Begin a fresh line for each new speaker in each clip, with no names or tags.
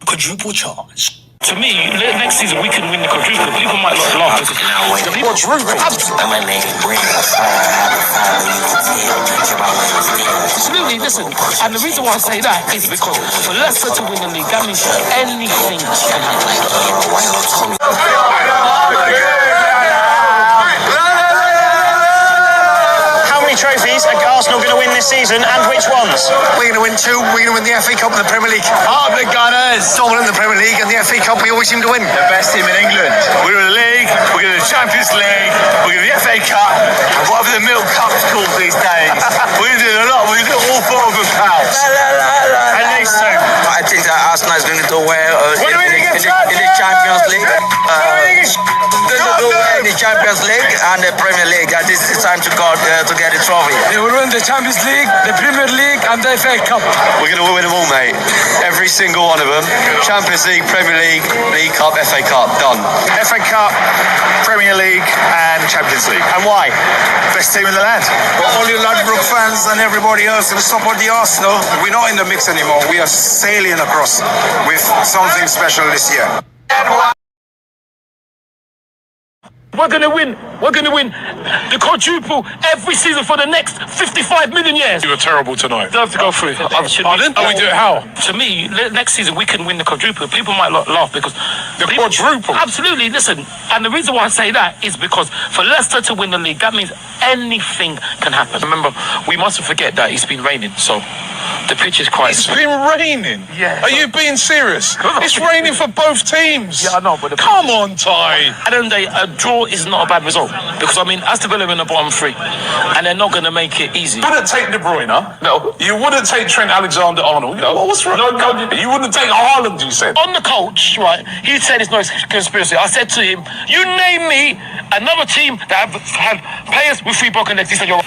quadruple charge.
To me, next season we can win the quadruple. People might not laugh. The people absolutely, listen. And the reason why I say that is because for Leicester to win the league, that means anything can happen.
Trophies are Arsenal going to win this season, and which ones?
We're going to win 2. We're going to win the FA Cup and the Premier League.
Up the Gunners!
Dominant in the Premier League, and the FA Cup we always seem to win.
The best team in England. We're in the league, we're in the Champions League, we're in the FA Cup, and whatever the Milk Cup's called these days. We're doing a lot. We're doing all 4 of them, pals. At least 2.
I think that Arsenal is going to do well in the Champions League. In the Champions League and the Premier League. This is the time to get the trophy.
They will win the Champions League, the Premier League, and the FA Cup. We're going to win them all, mate. Every single one of them. Champions League, Premier League, League Cup, FA Cup. Done.
FA Cup, Premier League, and Champions League.
And why?
Best team in the land.
For all you Ladbroke fans and everybody else who support the Arsenal, we're not in the mix anymore. We are sailing across with something special this year.
We're going to win. We're going to win the quadruple every season for the next 55 million years.
You were terrible tonight.
Don't have to go through.
Pardon? How we do it? How?
To me, next season we can win the quadruple. People might laugh because
the quadruple.
Absolutely. Listen, and the reason why I say that is because for Leicester to win the league, that means anything can happen. Remember, we mustn't forget that it's been raining, so the pitch is quite.
It's been raining.
Yeah.
Are you being serious? It's raining for both teams.
Yeah, I know, but
come on, Ty.
At the end of the day, a draw is not a bad result because I mean, Aston Villa are in the bottom 3, and they're not going to make it easy.
You wouldn't take De Bruyne.
No.
You wouldn't take Trent Alexander-Arnold. No. What's wrong? No. You wouldn't take Haaland. You said
on the coach, right? He said it's no conspiracy. I said to him, "You name me another team that have players with 3 broken legs." He said, "You're."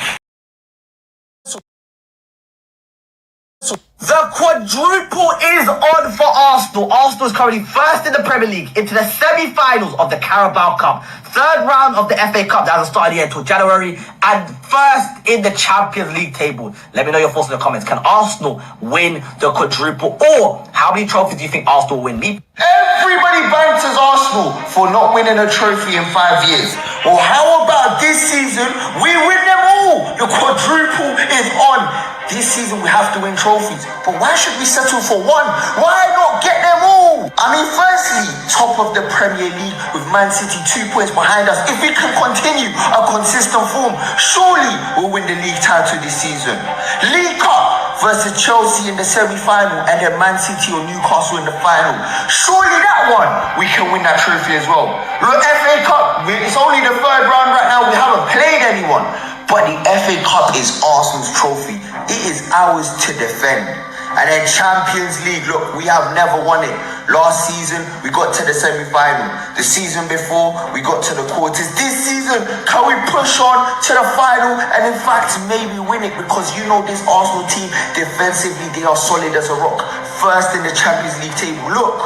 The quadruple is on for Arsenal. Arsenal is currently first in the Premier League into the semi-finals of the Carabao Cup, 3rd round of the FA Cup that hasn't started yet until January, and first in the Champions League table. Let me know your thoughts in the comments. Can Arsenal win the quadruple, or how many trophies do you think Arsenal will win?
Everybody banters Arsenal for not winning a trophy in 5 years. Well, how about this season? We win them all. The quadruple is on. This season we have to win trophies. But why should we settle for 1? Why not get them all? I mean, firstly, top of the Premier League with Man City 2 points behind us. If we can continue a consistent form, surely we'll win the league title this season. League Cup versus Chelsea in the semi-final, and then Man City or Newcastle in the final. Surely that one, we can win that trophy as well. Look, FA Cup, it's only the 3rd round right now. We haven't played anyone. But the FA Cup is Arsenal's trophy. It is ours to defend. And then Champions League, look, we have never won it. Last season, we got to the semi-final. The season before, we got to the quarters. This season, can we push on to the final and in fact maybe win it? Because you know this Arsenal team, defensively, they are solid as a rock. First in the Champions League table. Look,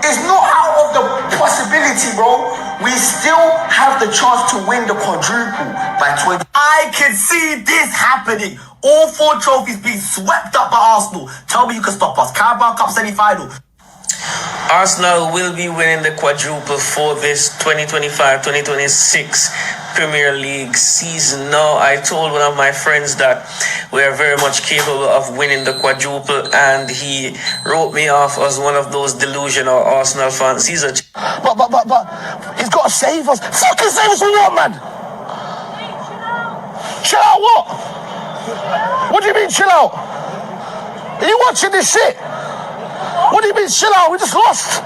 it's not out of the possibility, bro. We still have the chance to win the quadruple by 20.
I can see this happening. All 4 trophies being swept up by Arsenal. Tell me you can stop us. Carabao Cup semi-final.
Arsenal will be winning the quadruple for this 2025-2026 Premier League season. Now, I told one of my friends that we are very much capable of winning the quadruple, and he wrote me off as one of those delusional Arsenal fans. He's a...
But, he's got to save us. Fucking save us from what, man? Chill out what? What do you mean chill out? Are you watching this shit? What do you mean chill out? We just lost.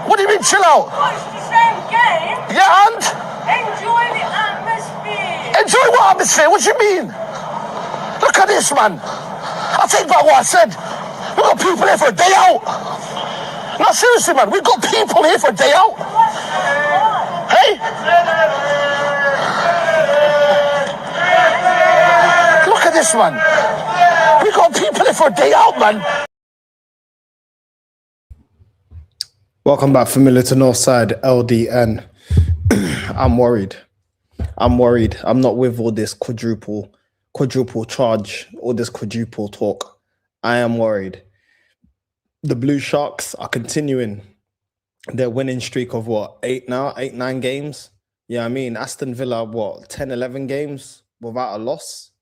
What do you mean chill out?
Watch the same game.
Yeah, and?
Enjoy the atmosphere.
Enjoy what atmosphere? What do you mean? Look at this, man. I'll take back what I said. We've got people here for a day out. No, seriously, man. We've got people here for a day out. Hey? Look at this, man. We've got people here for a day out, man.
Welcome back, familiar to Northside, LDN. I'm worried. I'm not with all this quadruple charge, all this quadruple talk. I am worried. The Blue Sharks are continuing their winning streak of what, 9 games? Yeah, I mean, Aston Villa, what, 10, 11 games without a loss?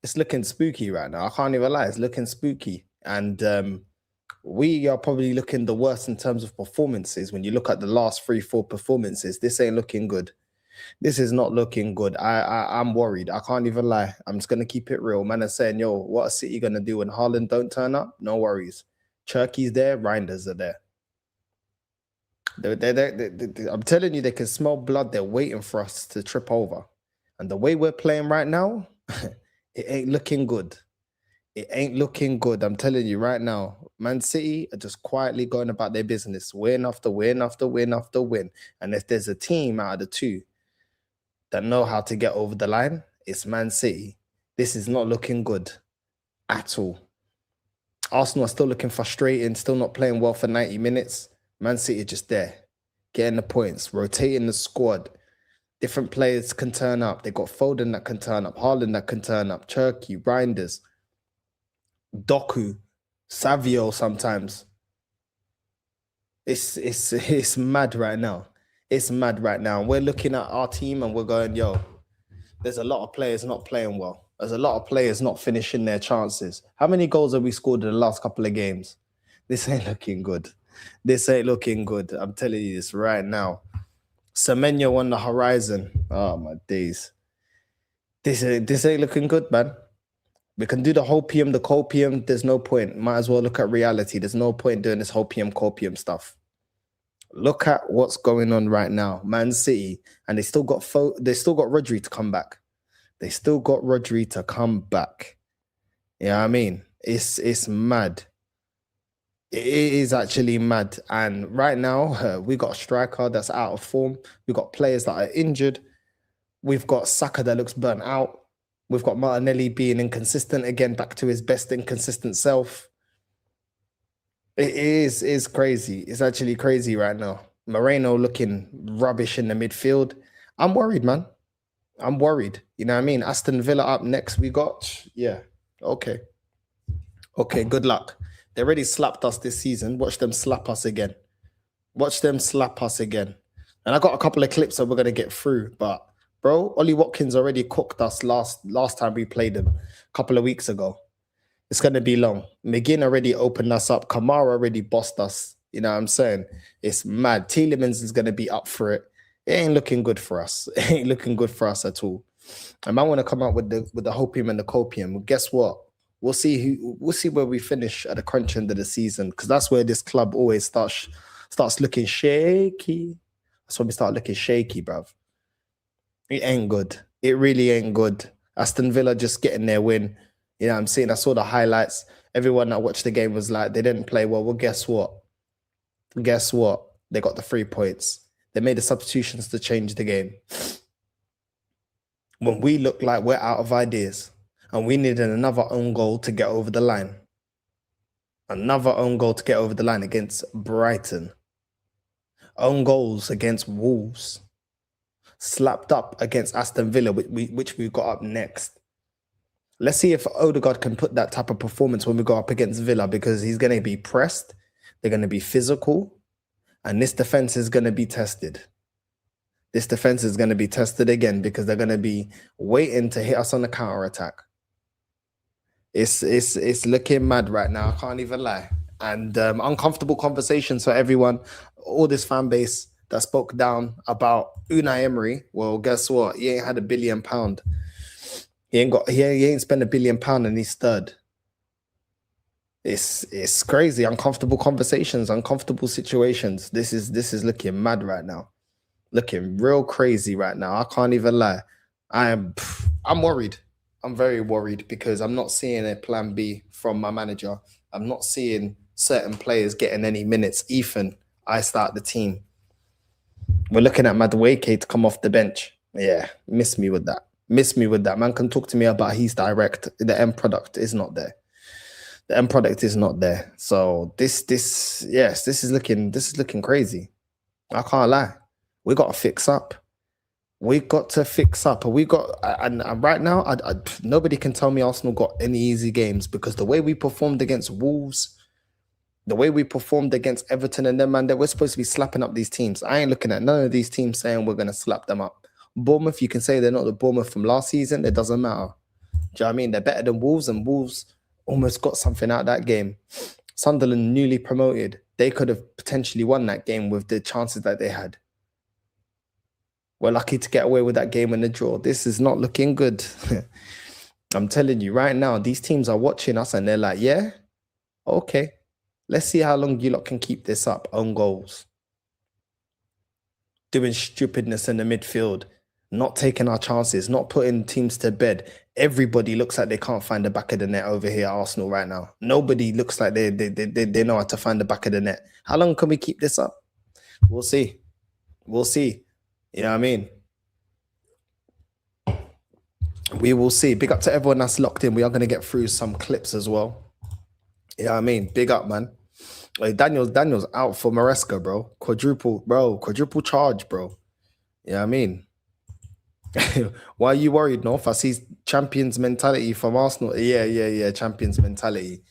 It's looking spooky right now. I can't even lie. It's looking spooky. And we are probably looking the worst in terms of performances. When you look at the last 3-4 performances, this ain't looking good. This is not looking good. I'm worried. I can't even lie. I'm just going to keep it real. Man is saying, yo, what is City going to do when Haaland don't turn up? No worries. Cherky's there. Reinders are there. I'm telling you, they can smell blood. They're waiting for us to trip over. And the way we're playing right now, it ain't looking good. It ain't looking good. I'm telling you right now, Man City are just quietly going about their business, win after win after win after win. And if there's a team out of the two that know how to get over the line, it's Man City. This is not looking good at all. Arsenal are still looking frustrating, still not playing well for 90 minutes. Man City are just there, getting the points, rotating the squad. Different players can turn up. They got Foden that can turn up, Haaland that can turn up, Cherky, Reinders, Doku, Savio sometimes. It's mad right now. It's mad right now. We're looking at our team and we're going, yo, there's a lot of players not playing well. There's a lot of players not finishing their chances. How many goals have we scored in the last couple of games? This ain't looking good. This ain't looking good. I'm telling you this right now. Semenyo on the horizon. Oh, my days. This ain't looking good, man. We can do the hopium, the copium. There's no point. Might as well look at reality. There's no point doing this hopium, copium stuff. Look at what's going on right now. Man City, and they still got Rodri to come back. They still got Rodri to come back. You know what I mean? It's mad. It is actually mad. And right now, we got a striker that's out of form. We've got players that are injured. We've got Saka that looks burnt out. We've got Martinelli being inconsistent again, back to his best inconsistent self. It is crazy. It's actually crazy right now. Moreno looking rubbish in the midfield. I'm worried, man. I'm worried. You know what I mean? Aston Villa up next. We got, yeah. Okay. Okay, good luck. They already slapped us this season. Watch them slap us again. Watch them slap us again. And I got a couple of clips that we're going to get through. But, bro, Ollie Watkins already cooked us last time we played him a couple of weeks ago. It's going to be long. McGinn already opened us up. Kamara already bossed us. You know what I'm saying? It's mad. Tielemans is going to be up for it. It ain't looking good for us. It ain't looking good for us at all. I might want to come out with the hopium and the copium. Well, guess what? We'll see where we finish at the crunch end of the season, because that's where this club always starts looking shaky. That's when we start looking shaky, bruv. It ain't good. It really ain't good. Aston Villa just getting their win. You know what I'm saying? I saw the highlights. Everyone that watched the game was like, they didn't play well. Well, guess what? Guess what? They got the 3 points. They made the substitutions to change the game. When we look like we're out of ideas and we needed another own goal to get over the line. Another own goal to get over the line against Brighton. Own goals against Wolves. Slapped up against Aston Villa, which we got up next. Let's see if Ødegaard can put that type of performance when we go up against Villa, because he's going to be pressed. They're going to be physical. And this defense is going to be tested. This defense is going to be tested again because they're going to be waiting to hit us on the counter-attack. It's looking mad right now. I can't even lie. And uncomfortable conversations for everyone. All this fan base that spoke down about Unai Emery. Well, guess what? He ain't had £1 billion. He ain't spent £1 billion and he's third. It's crazy. Uncomfortable conversations, uncomfortable situations. This is looking mad right now. Looking real crazy right now. I can't even lie. I'm worried. I'm very worried because I'm not seeing a plan B from my manager. I'm not seeing certain players getting any minutes. Ethan, I start the team. We're looking at Madueke to come off the bench. Yeah, miss me with that. Miss me with that. Man can talk to me about he's direct. The end product is not there. The end product is not there. So this is looking crazy. I can't lie. We got to fix up. We got to fix up. And right now, nobody can tell me Arsenal got any easy games, because the way we performed against Wolves, The way we performed against Everton and them, man, that we're supposed to be slapping up these teams. I ain't looking at none of these teams saying we're going to slap them up. Bournemouth, you can say they're not the Bournemouth from last season. It doesn't matter. Do you know what I mean? They're better than Wolves, and Wolves almost got something out of that game. Sunderland, newly promoted, they could have potentially won that game with the chances that they had. We're lucky to get away with that game and the draw. This is not looking good. I'm telling you right now, these teams are watching us and they're like, yeah, okay. Let's see how long you lot can keep this up. Own goals. Doing stupidness in the midfield. Not taking our chances. Not putting teams to bed. Everybody looks like they can't find the back of the net over here at Arsenal right now. Nobody looks like they know how to find the back of the net. How long can we keep this up? We'll see. We'll see. You know what I mean? We will see. Big up to everyone that's locked in. We are going to get through some clips as well. You know what I mean? Big up, man. Like Daniel's out for Maresca, bro. Quadruple charge, bro. You know what I mean? Why are you worried, North? I see champions mentality from Arsenal. Yeah. Champions mentality.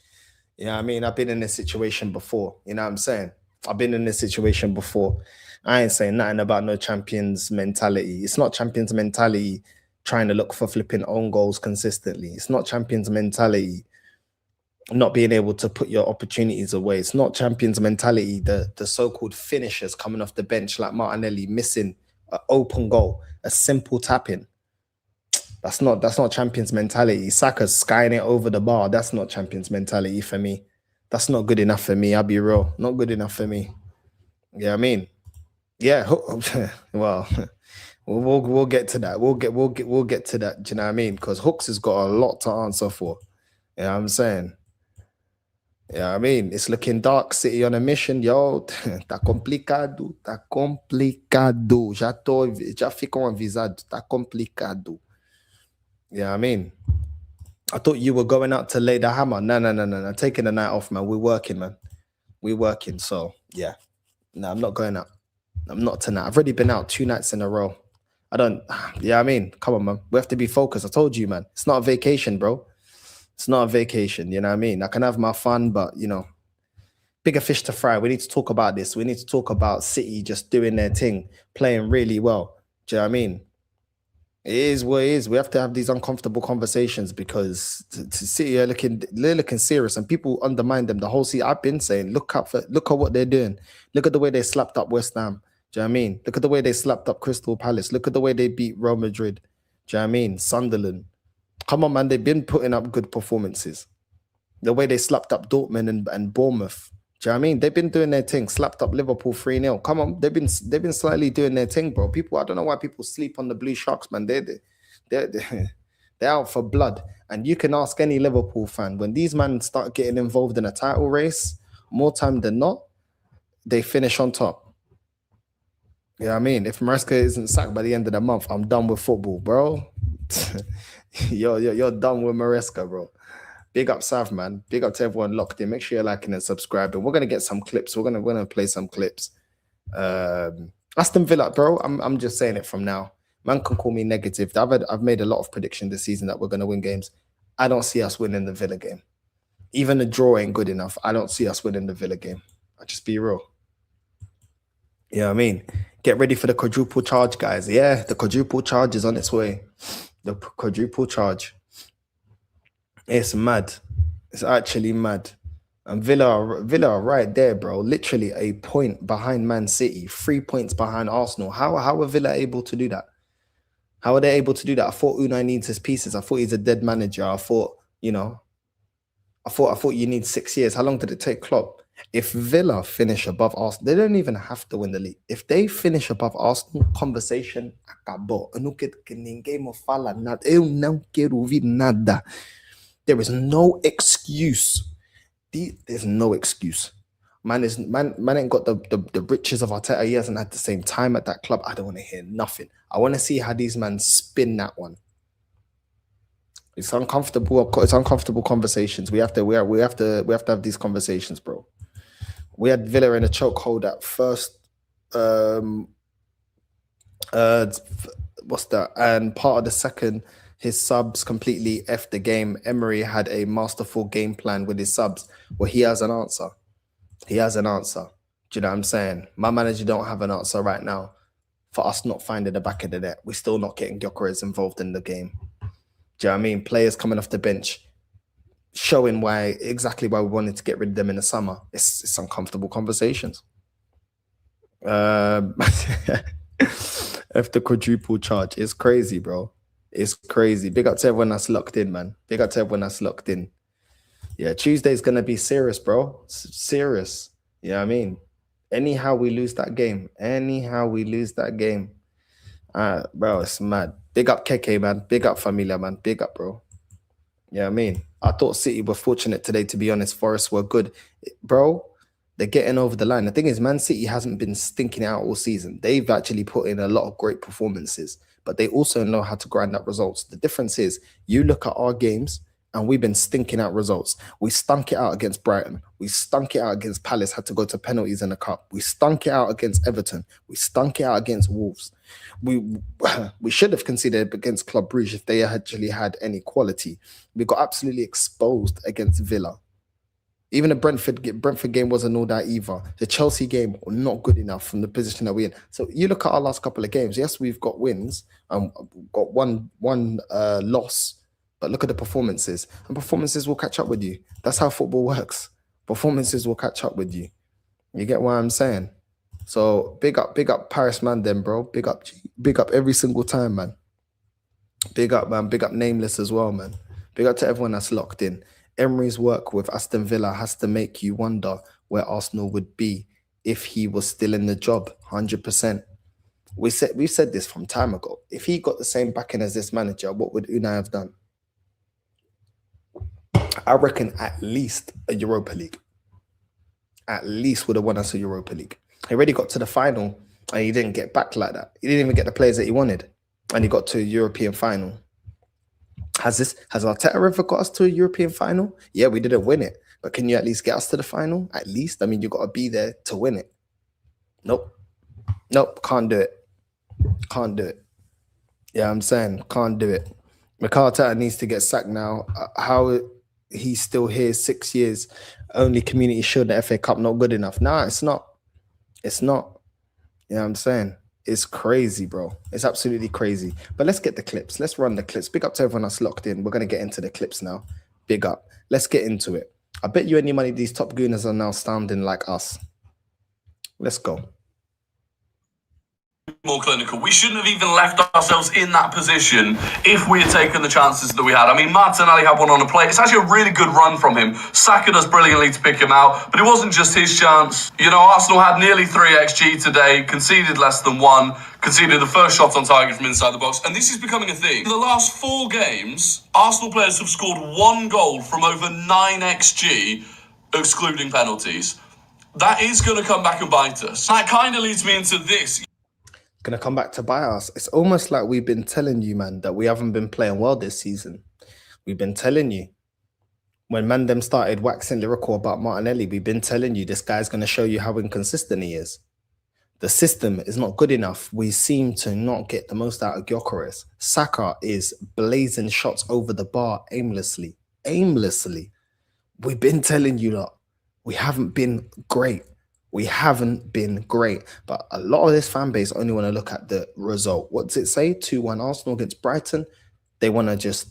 You know what I mean? I've been in this situation before. You know what I'm saying? I've been in this situation before. I ain't saying nothing about no champions mentality. It's not champions mentality trying to look for flipping own goals consistently. It's not champions mentality not being able to put your opportunities away. It's not champions mentality, the so-called finishers coming off the bench like Martinelli missing an open goal, a simple tap-in. That's not champions mentality. Saka's skying it over the bar. That's not champions mentality for me. That's not good enough for me. I'll be real. Not good enough for me. You know what I mean? Yeah. Well, we'll get to that. We'll get to that. Do you know what I mean? Because Hooks has got a lot to answer for. You know what I'm saying? Yeah, I mean, it's looking dark. City on a mission, yo. Tá complicado. Já ficam avisados. Tá complicado. Yeah, I mean, I thought you were going out to lay the hammer. No. Taking the night off, man. We're working, man. We're working. So, yeah. No, I'm not going out. I'm not tonight. I've already been out 2 nights in a row. Yeah, I mean, come on, man. We have to be focused. I told you, man. It's not a vacation, bro. It's not a vacation. You know what I mean? I can have my fun, but, you know, bigger fish to fry. We need to talk about this. We need to talk about City just doing their thing, playing really well. Do you know what I mean? It is what it is. We have to have these uncomfortable conversations because to City are looking serious and people undermine them the whole season. I've been saying, look at what they're doing. Look at the way they slapped up West Ham. Do you know what I mean? Look at the way they slapped up Crystal Palace. Look at the way they beat Real Madrid. Do you know what I mean? Sunderland. Come on, man. They've been putting up good performances. The way they slapped up Dortmund and Bournemouth. Do you know what I mean? They've been doing their thing. Slapped up Liverpool 3-0. Come on. They've been slightly doing their thing, bro. People, I don't know why people sleep on the Blue Sharks, man. They're out for blood. And you can ask any Liverpool fan, when these men start getting involved in a title race, more time than not, they finish on top. You know what I mean? If Maresca isn't sacked by the end of the month, I'm done with football, bro. You're done with Maresca, bro. Big up South, man. Big up to everyone locked in. Make sure you're liking and subscribing. We're gonna get some clips. We're gonna play some clips. Aston Villa, bro. I'm just saying it from now. Man can call me negative. I've made a lot of predictions this season that we're gonna win games. I don't see us winning the Villa game. Even the draw ain't good enough. I don't see us winning the Villa game. I'll just be real. You know what I mean? Get ready for the quadruple charge, guys. Yeah, the quadruple charge is on its way. The quadruple charge. It's mad. It's actually mad. And Villa are right there, bro. Literally a point behind Man City. 3 points behind Arsenal. How are Villa able to do that? How are they able to do that? I thought Unai needs his pieces. I thought he's a dead manager. I thought you need 6 years. How long did it take Klopp? If Villa finish above Arsenal, they don't even have to win the league. If they finish above Arsenal, conversation acabou. Eu não quero que ninguém me fala nada. Eu não quero ouvir nada. There is no excuse. There's no excuse. Man ain't got the riches of Arteta. He hasn't had the same time at that club. I don't want to hear nothing. I want to see how these men spin that one. It's uncomfortable. It's uncomfortable conversations. We have to have these conversations, bro. We had Villa in a chokehold at first. What's that? And part of the second, his subs completely effed the game. Emery had a masterful game plan with his subs where he has an answer. He has an answer. Do you know what I'm saying? My manager don't have an answer right now for us not finding the back of the net. We're still not getting Gyökeres involved in the game. Do you know what I mean? Players coming off the bench, showing exactly why we wanted to get rid of them in the summer. It's uncomfortable conversations. If the quadruple charge is crazy, bro. It's crazy. Big up to everyone that's locked in, man. Big up to everyone that's locked in. Yeah, Tuesday's gonna be serious, bro. Serious. You know what I mean? Anyhow we lose that game. Bro, it's mad. Big up Keke, man. Big up Familia, man. Big up, bro. You know what I mean? I thought City were fortunate today, to be honest. Forest were good. Bro, they're getting over the line. The thing is, Man City hasn't been stinking out all season. They've actually put in a lot of great performances, but they also know how to grind up results. The difference is, you look at our games, and we've been stinking out results. We stunk it out against Brighton. We stunk it out against Palace, had to go to penalties in the cup. We stunk it out against Everton. We stunk it out against Wolves. We should have conceded against Club Brugge if they actually had any quality. We got absolutely exposed against Villa. Even the Brentford game wasn't all that either. The Chelsea game, not good enough from the position that we're in. So you look at our last couple of games. Yes, we've got wins and got one loss. But look at the performances, and performances will catch up with you. That's how football works. Performances will catch up with you. You get what I'm saying? So big up Paris, man, then, bro. Big up every single time, man. Big up, man. Big up Nameless as well, man. Big up to everyone that's locked in. Emery's work with Aston Villa has to make you wonder where Arsenal would be if he was still in the job. 100%. We've said this from time ago. If he got the same backing as this manager, what would Unai have done? I reckon at least a Europa League. At least would have won us a Europa League. He already got to the final and he didn't get back like that. He didn't even get the players that he wanted. And he got to a European final. Has Arteta ever got us to a European final? Yeah, we didn't win it. But can you at least get us to the final? At least? I mean, you got to be there to win it. Nope, can't do it. Yeah, I'm saying, can't do it. Mikel Arteta needs to get sacked now. How he's still here 6 years, only Community Shield, the FA Cup, not good enough. Nah, it's not. You know what I'm saying? It's crazy, bro. It's absolutely crazy. But let's get the clips. Let's run the clips. Big up to everyone that's locked in. We're going to get into the clips now. Big up. Let's get into it. I bet you any money these top gooners are now sounding like us. Let's go.
More clinical. We shouldn't have even left ourselves in that position if we had taken the chances that we had. I mean, Martinelli had one on a plate. It's actually a really good run from him. Saka does brilliantly to pick him out, but it wasn't just his chance. You know, Arsenal had nearly 3 XG today, conceded less than 1, conceded the first shot on target from inside the box, and this is becoming a thing. In the last 4 games, Arsenal players have scored 1 goal from over 9 XG, excluding penalties. That is going to come back and bite us. That kind of leads me into this.
Gonna come back to buy us. It's almost like we've been telling you, man, that we haven't been playing well this season. We've been telling you. When Mandem started waxing lyrical about Martinelli, we've been telling you this guy's gonna show you how inconsistent he is. The system is not good enough. We seem to not get the most out of Gyökeres. Saka is blazing shots over the bar aimlessly. We've been telling you that we haven't been great. But a lot of this fan base only want to look at the result. What does it say? 2-1 Arsenal against Brighton. They want to just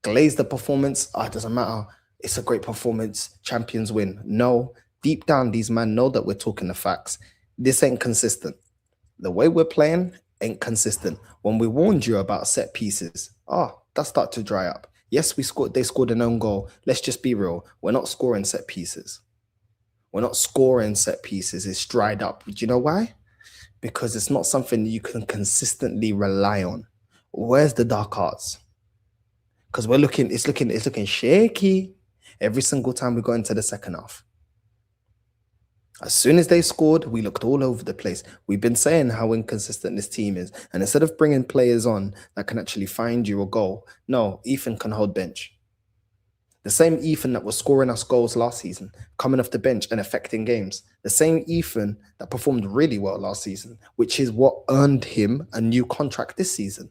glaze the performance. It doesn't matter. It's a great performance. Champions win. No. Deep down, these men know that we're talking the facts. This ain't consistent. The way we're playing ain't consistent. When we warned you about set pieces, that started to dry up. Yes, they scored an own goal. Let's just be real. We're not scoring set pieces. It's dried up. Do you know why? Because it's not something you can consistently rely on. Where's the dark arts? Because it's looking shaky every single time we go into the second half. As soon as they scored, we looked all over the place. We've been saying how inconsistent this team is. And instead of bringing players on that can actually find you a goal, no, Ethan can hold bench. The same Ethan that was scoring us goals last season, coming off the bench and affecting games. The same Ethan that performed really well last season, which is what earned him a new contract this season.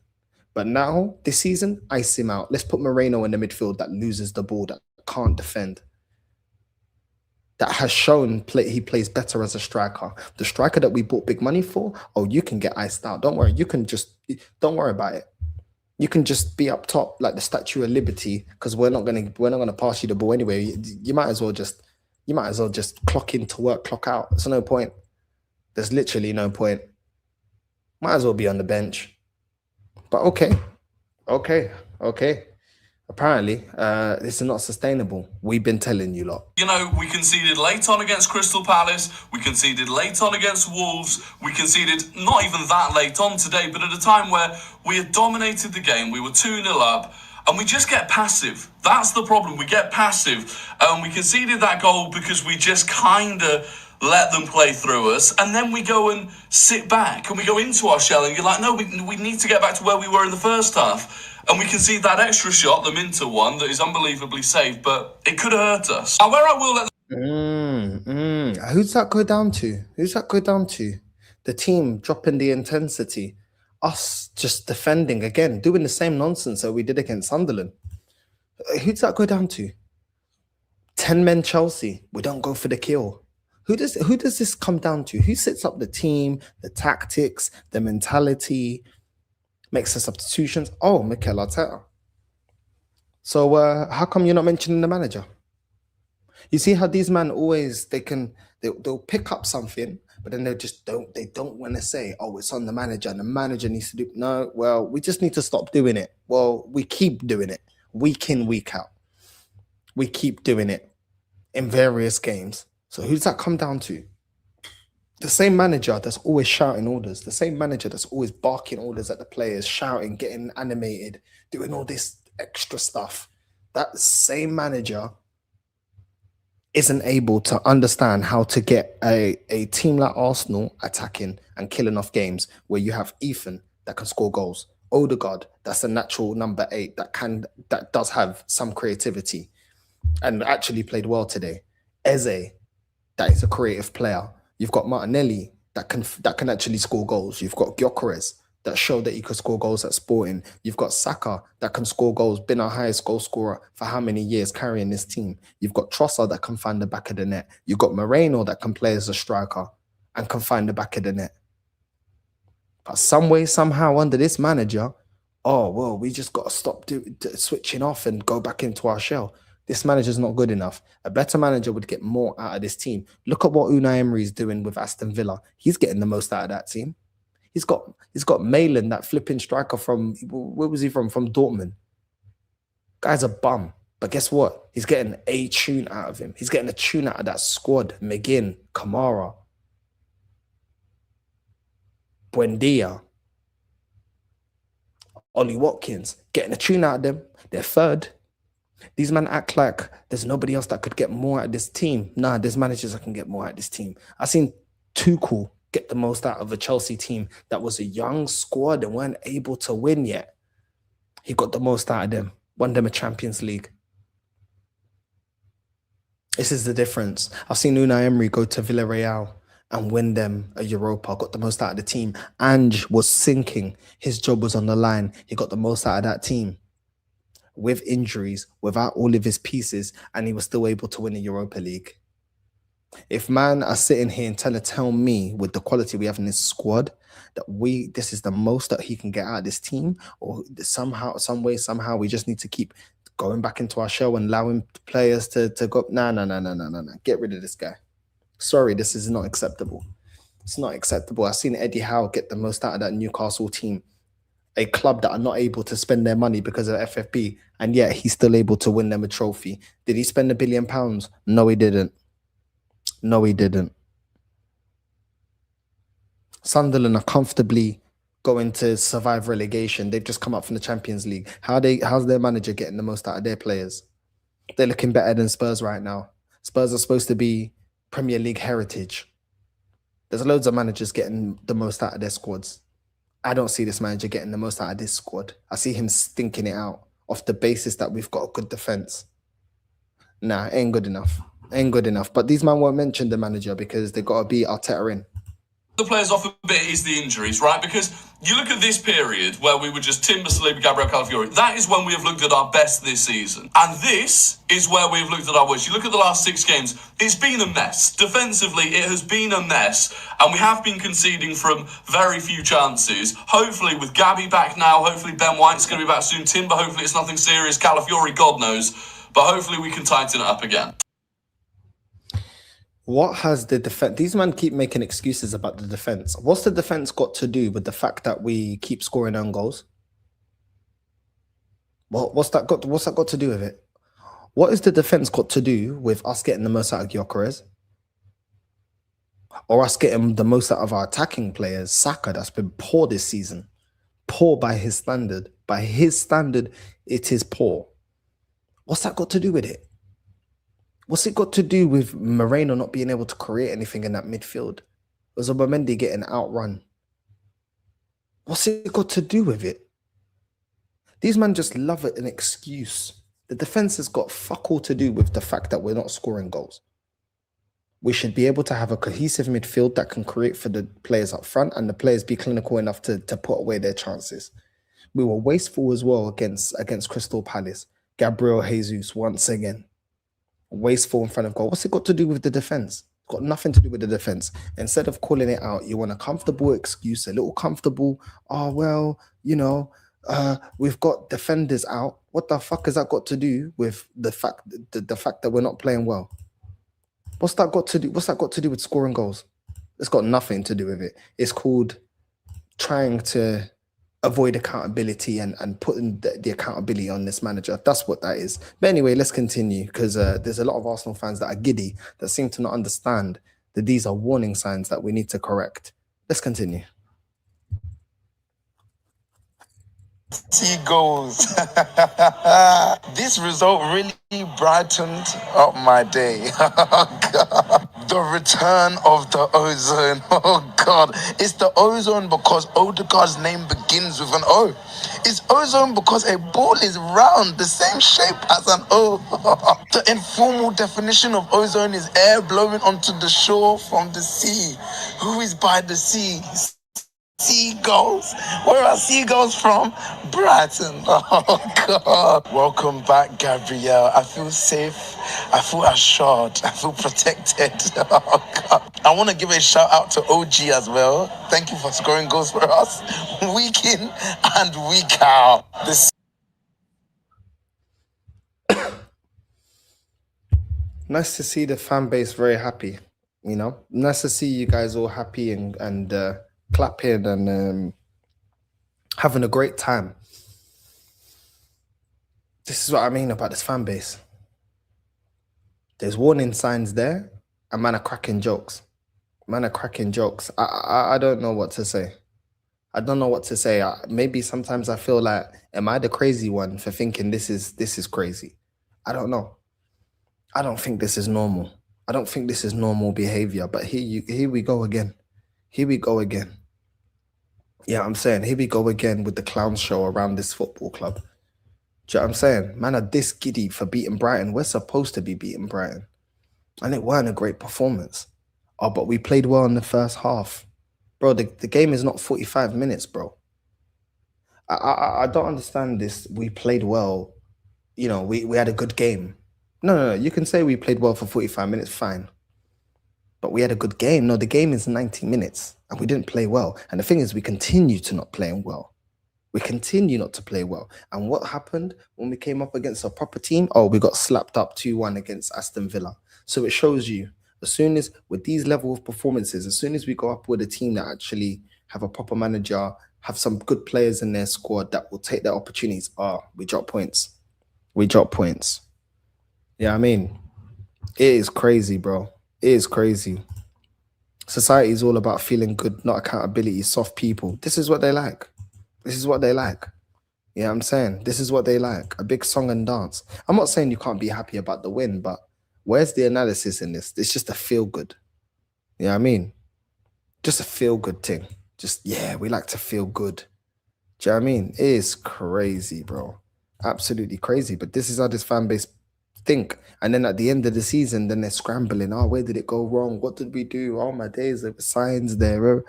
But now, this season, ice him out. Let's put Moreno in the midfield that loses the ball, that can't defend. that has shown he plays better as a striker. The striker that we bought big money for, oh, you can get iced out. Don't worry. Don't worry about it. You can just be up top like the Statue of Liberty, because we're not gonna pass you the ball anyway. You might as well just clock in to work, clock out. There's no point. There's literally no point. Might as well be on the bench. But okay. Apparently, this is not sustainable. We've been telling you lot.
You know, we conceded late on against Crystal Palace. We conceded late on against Wolves. We conceded not even that late on today, but at a time where we had dominated the game. We were 2-0 up, and we just get passive. That's the problem. We get passive. We conceded that goal because we just kind of let them play through us, and then we go and sit back, and we go into our shell, and you're like, no, we need to get back to where we were in the first half. And we concede that extra shot, the Minter one, that is unbelievably safe, but it could hurt us. Where I will let
Who's that go down to? The team dropping the intensity. Us just defending again, doing the same nonsense that we did against Sunderland. Who's that go down to? 10 men Chelsea. We don't go for the kill. Who does this come down to? Who sets up the team, the tactics, the mentality, makes the substitutions? Oh, Mikel Arteta. So how come you're not mentioning the manager? You see how these men always they'll pick up something, but then they don't want to say, oh, it's on the manager and the manager needs to do. No, well, we just need to stop doing it. Well, we keep doing it week in, week out. We keep doing it in various games. So who's that come down to? The same manager that's always shouting orders, the same manager that's always barking orders at the players, shouting, getting animated, doing all this extra stuff. That same manager isn't able to understand how to get a team like Arsenal attacking and killing off games where you have Ethan that can score goals, Ødegaard that's a natural number 8 that does have some creativity and actually played well today. Eze, that is a creative player. You've got Martinelli that can actually score goals. You've got Gyökeres that showed that he could score goals at Sporting. You've got Saka that can score goals, been our highest goal scorer for how many years carrying this team. You've got Trossard that can find the back of the net. You've got Moreno that can play as a striker and can find the back of the net. But some way, somehow, under this manager, oh, well, we just got to stop switching off and go back into our shell. This manager's not good enough. A better manager would get more out of this team. Look at what Unai Emery is doing with Aston Villa. He's getting the most out of that team. He's got Malin, that flipping striker from, where was he from? From Dortmund. Guy's a bum. But guess what? He's getting a tune out of him. He's getting a tune out of that squad. McGinn, Kamara, Buendia, Ollie Watkins. Getting a tune out of them. They're third. These men act like there's nobody else that could get more out of this team. Nah, there's managers that can get more out of this team. I've seen Tuchel get the most out of a Chelsea team that was a young squad and weren't able to win yet. He got the most out of them. Won them a Champions League. This is the difference. I've seen Unai Emery go to Villarreal and win them a Europa. Got the most out of the team. Ange was sinking. His job was on the line. He got the most out of that team. With injuries, without all of his pieces, and he was still able to win the Europa League. If man are sitting here and trying to tell me with the quality we have in this squad that this is the most that he can get out of this team, or somehow, some way, somehow we just need to keep going back into our shell and allowing players to go. No. Get rid of this guy. Sorry, this is not acceptable. It's not acceptable. I've seen Eddie Howe get the most out of that Newcastle team. A club that are not able to spend their money because of FFP, and yet he's still able to win them a trophy. Did he spend £1 billion? No, he didn't. No, he didn't. Sunderland are comfortably going to survive relegation. They've just come up from the Champions League. How's their manager getting the most out of their players? They're looking better than Spurs right now. Spurs are supposed to be Premier League heritage. There's loads of managers getting the most out of their squads. I don't see this manager getting the most out of this squad. I see him stinking it out off the basis that we've got a good defense. Nah, ain't good enough. Ain't good enough. But these men won't mention the manager because they got to beat Arteta in.
the players off a bit is the injuries, right? Because you look at this period where we were just Timber, Saliba, Gabriel, Calafiori. That is when we have looked at our best this season. And this is where we've looked at our worst. You look at the last 6 games, it's been a mess. Defensively, it has been a mess. And we have been conceding from very few chances. Hopefully, with Gabby back now, hopefully Ben White's going to be back soon. Timber, hopefully it's nothing serious. Calafiori, God knows. But hopefully we can tighten it up again.
What has the defense? These men keep making excuses about the defense. What's the defense got to do with the fact that we keep scoring own goals? What's that got to do with it? What is the defense got to do with us getting the most out of Gyökeres? Or us getting the most out of our attacking players? Saka, that's been poor this season. Poor by his standard. By his standard, it is poor. What's that got to do with it? What's it got to do with Moreno not being able to create anything in that midfield? Or Zubimendi getting outrun? What's it got to do with it? These men just love it, an excuse. The defense has got fuck all to do with the fact that we're not scoring goals. We should be able to have a cohesive midfield that can create for the players up front and the players be clinical enough to put away their chances. We were wasteful as well against Crystal Palace. Gabriel Jesus once again. Wasteful in front of goal. What's it got to do with the defense? It's got nothing to do with the defense. Instead of calling it out, you want a comfortable excuse, a little comfortable, oh, well, you know, we've got defenders out. What the fuck has that got to do with the fact that we're not playing well? What's that got to do? What's that got to do with scoring goals? It's got nothing to do with it. It's called trying to avoid accountability and putting the accountability on this manager. That's what that is. But anyway, let's continue because there's a lot of Arsenal fans that are giddy that seem to not understand that these are warning signs that we need to correct. Let's continue.
Seagulls. This result really brightened up my day. The return of the ozone. Oh God. It's the ozone because Ødegaard's name begins with an O. It's ozone because a ball is round, the same shape as an O. The informal definition of ozone is air blowing onto the shore from the sea. Who is by the sea? Seagulls. Where are seagulls from? Brighton. Oh God. Welcome back, Gabriel. I feel safe. I feel assured. I feel protected. Oh God. I want to give a shout out to OG as well. Thank you for scoring goals for us week in and week out.
Nice to see the fan base very happy. You know, nice to see you guys all happy and clapping and having a great time. This is what I mean about this fan base. There's warning signs there, and man are cracking jokes. Man are cracking jokes. I don't know what to say. I don't know what to say. Maybe sometimes I feel like, am I the crazy one for thinking this is crazy? I don't know. I don't think this is normal. I don't think this is normal behavior. But here we go again. Here we go again. Yeah, I'm saying, here we go again with the clown show around this football club. Do you know what I'm saying? Man are this giddy for beating Brighton. We're supposed to be beating Brighton. And it weren't a great performance. Oh, but we played well in the first half. Bro, the game is not 45 minutes, bro. I don't understand this. We played well. You know, we had a good game. No. You can say we played well for 45 minutes, fine. But we had a good game. No, the game is 90 minutes and we didn't play well. And the thing is, we continue to not play well. We continue not to play well. And what happened when we came up against a proper team? Oh, we got slapped up 2-1 against Aston Villa. So it shows you, as soon as, with these level of performances, as soon as we go up with a team that actually have a proper manager, have some good players in their squad that will take their opportunities, we drop points. We drop points. Yeah, I mean, it is crazy, bro. It is crazy. Society is all about feeling good, not accountability, soft people. This is what they like. This is what they like. You know what I'm saying? This is what they like. A big song and dance. I'm not saying you can't be happy about the win, but where's the analysis in this? It's just a feel good. You know what I mean? Just a feel good thing. Just, yeah, we like to feel good. Do you know what I mean? It is crazy, bro. Absolutely crazy. But this is how this fan base think. And then at the end of the season, then they're scrambling. Oh, where did it go wrong? What did we do? Oh my days, there were signs there.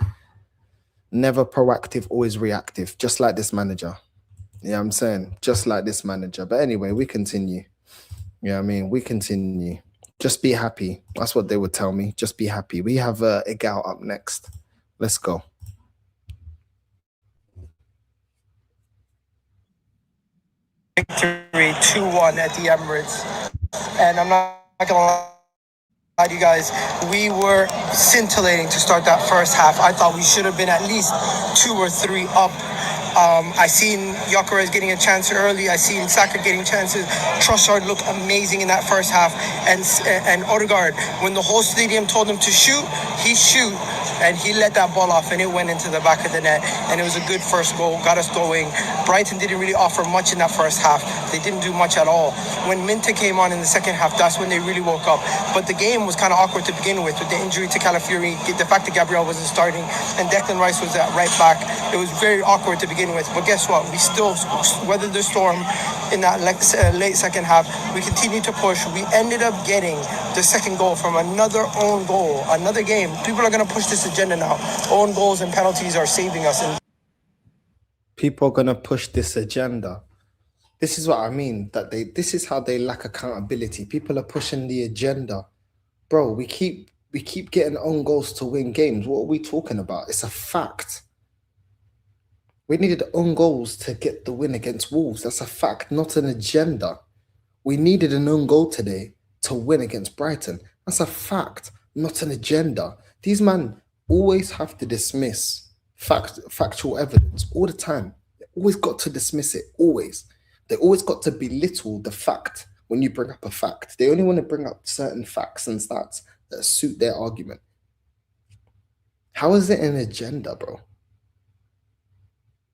Never proactive, always reactive, just like this manager. Yeah, I'm saying, just like this manager. But anyway, we continue. Yeah, I mean, we continue. Just be happy. That's what they would tell me. Just be happy. We have Ødegaard up next. Let's go.
Victory 2-1 at the Emirates. And I'm not going to lie to you guys, we were scintillating to start that first half. I thought we should have been at least 2 or 3 up. I seen Gyökeres getting a chance early. I seen Saka getting chances. Trossard looked amazing in that first half. And Ødegaard, when the whole stadium told him to shoot, he shoot. And he let that ball off, and it went into the back of the net. And it was a good first goal, got us going. Brighton didn't really offer much in that first half. They didn't do much at all. When Minta came on in the second half, that's when they really woke up. But the game was kind of awkward to begin with the injury to Calafiori, the fact that Gabriel wasn't starting, and Declan Rice was at right back. It was very awkward to begin with. But guess what? We still weathered the storm in that late second half. We continued to push. We ended up getting the second goal from another own goal, another game. People are going to push this agenda now. Own goals and penalties are saving us. And
people are going to push this agenda. This is what I mean, that this is how they lack accountability. People are pushing the agenda. Bro, we keep getting own goals to win games. What are we talking about? It's a fact. We needed own goals to get the win against Wolves. That's a fact, not an agenda. We needed an own goal today to win against Brighton. That's a fact, not an agenda. These men always have to dismiss factual evidence all the time. They always got to dismiss it, always. They always got to belittle the fact when you bring up a fact. They only want to bring up certain facts and stats that suit their argument. How is it an agenda, bro?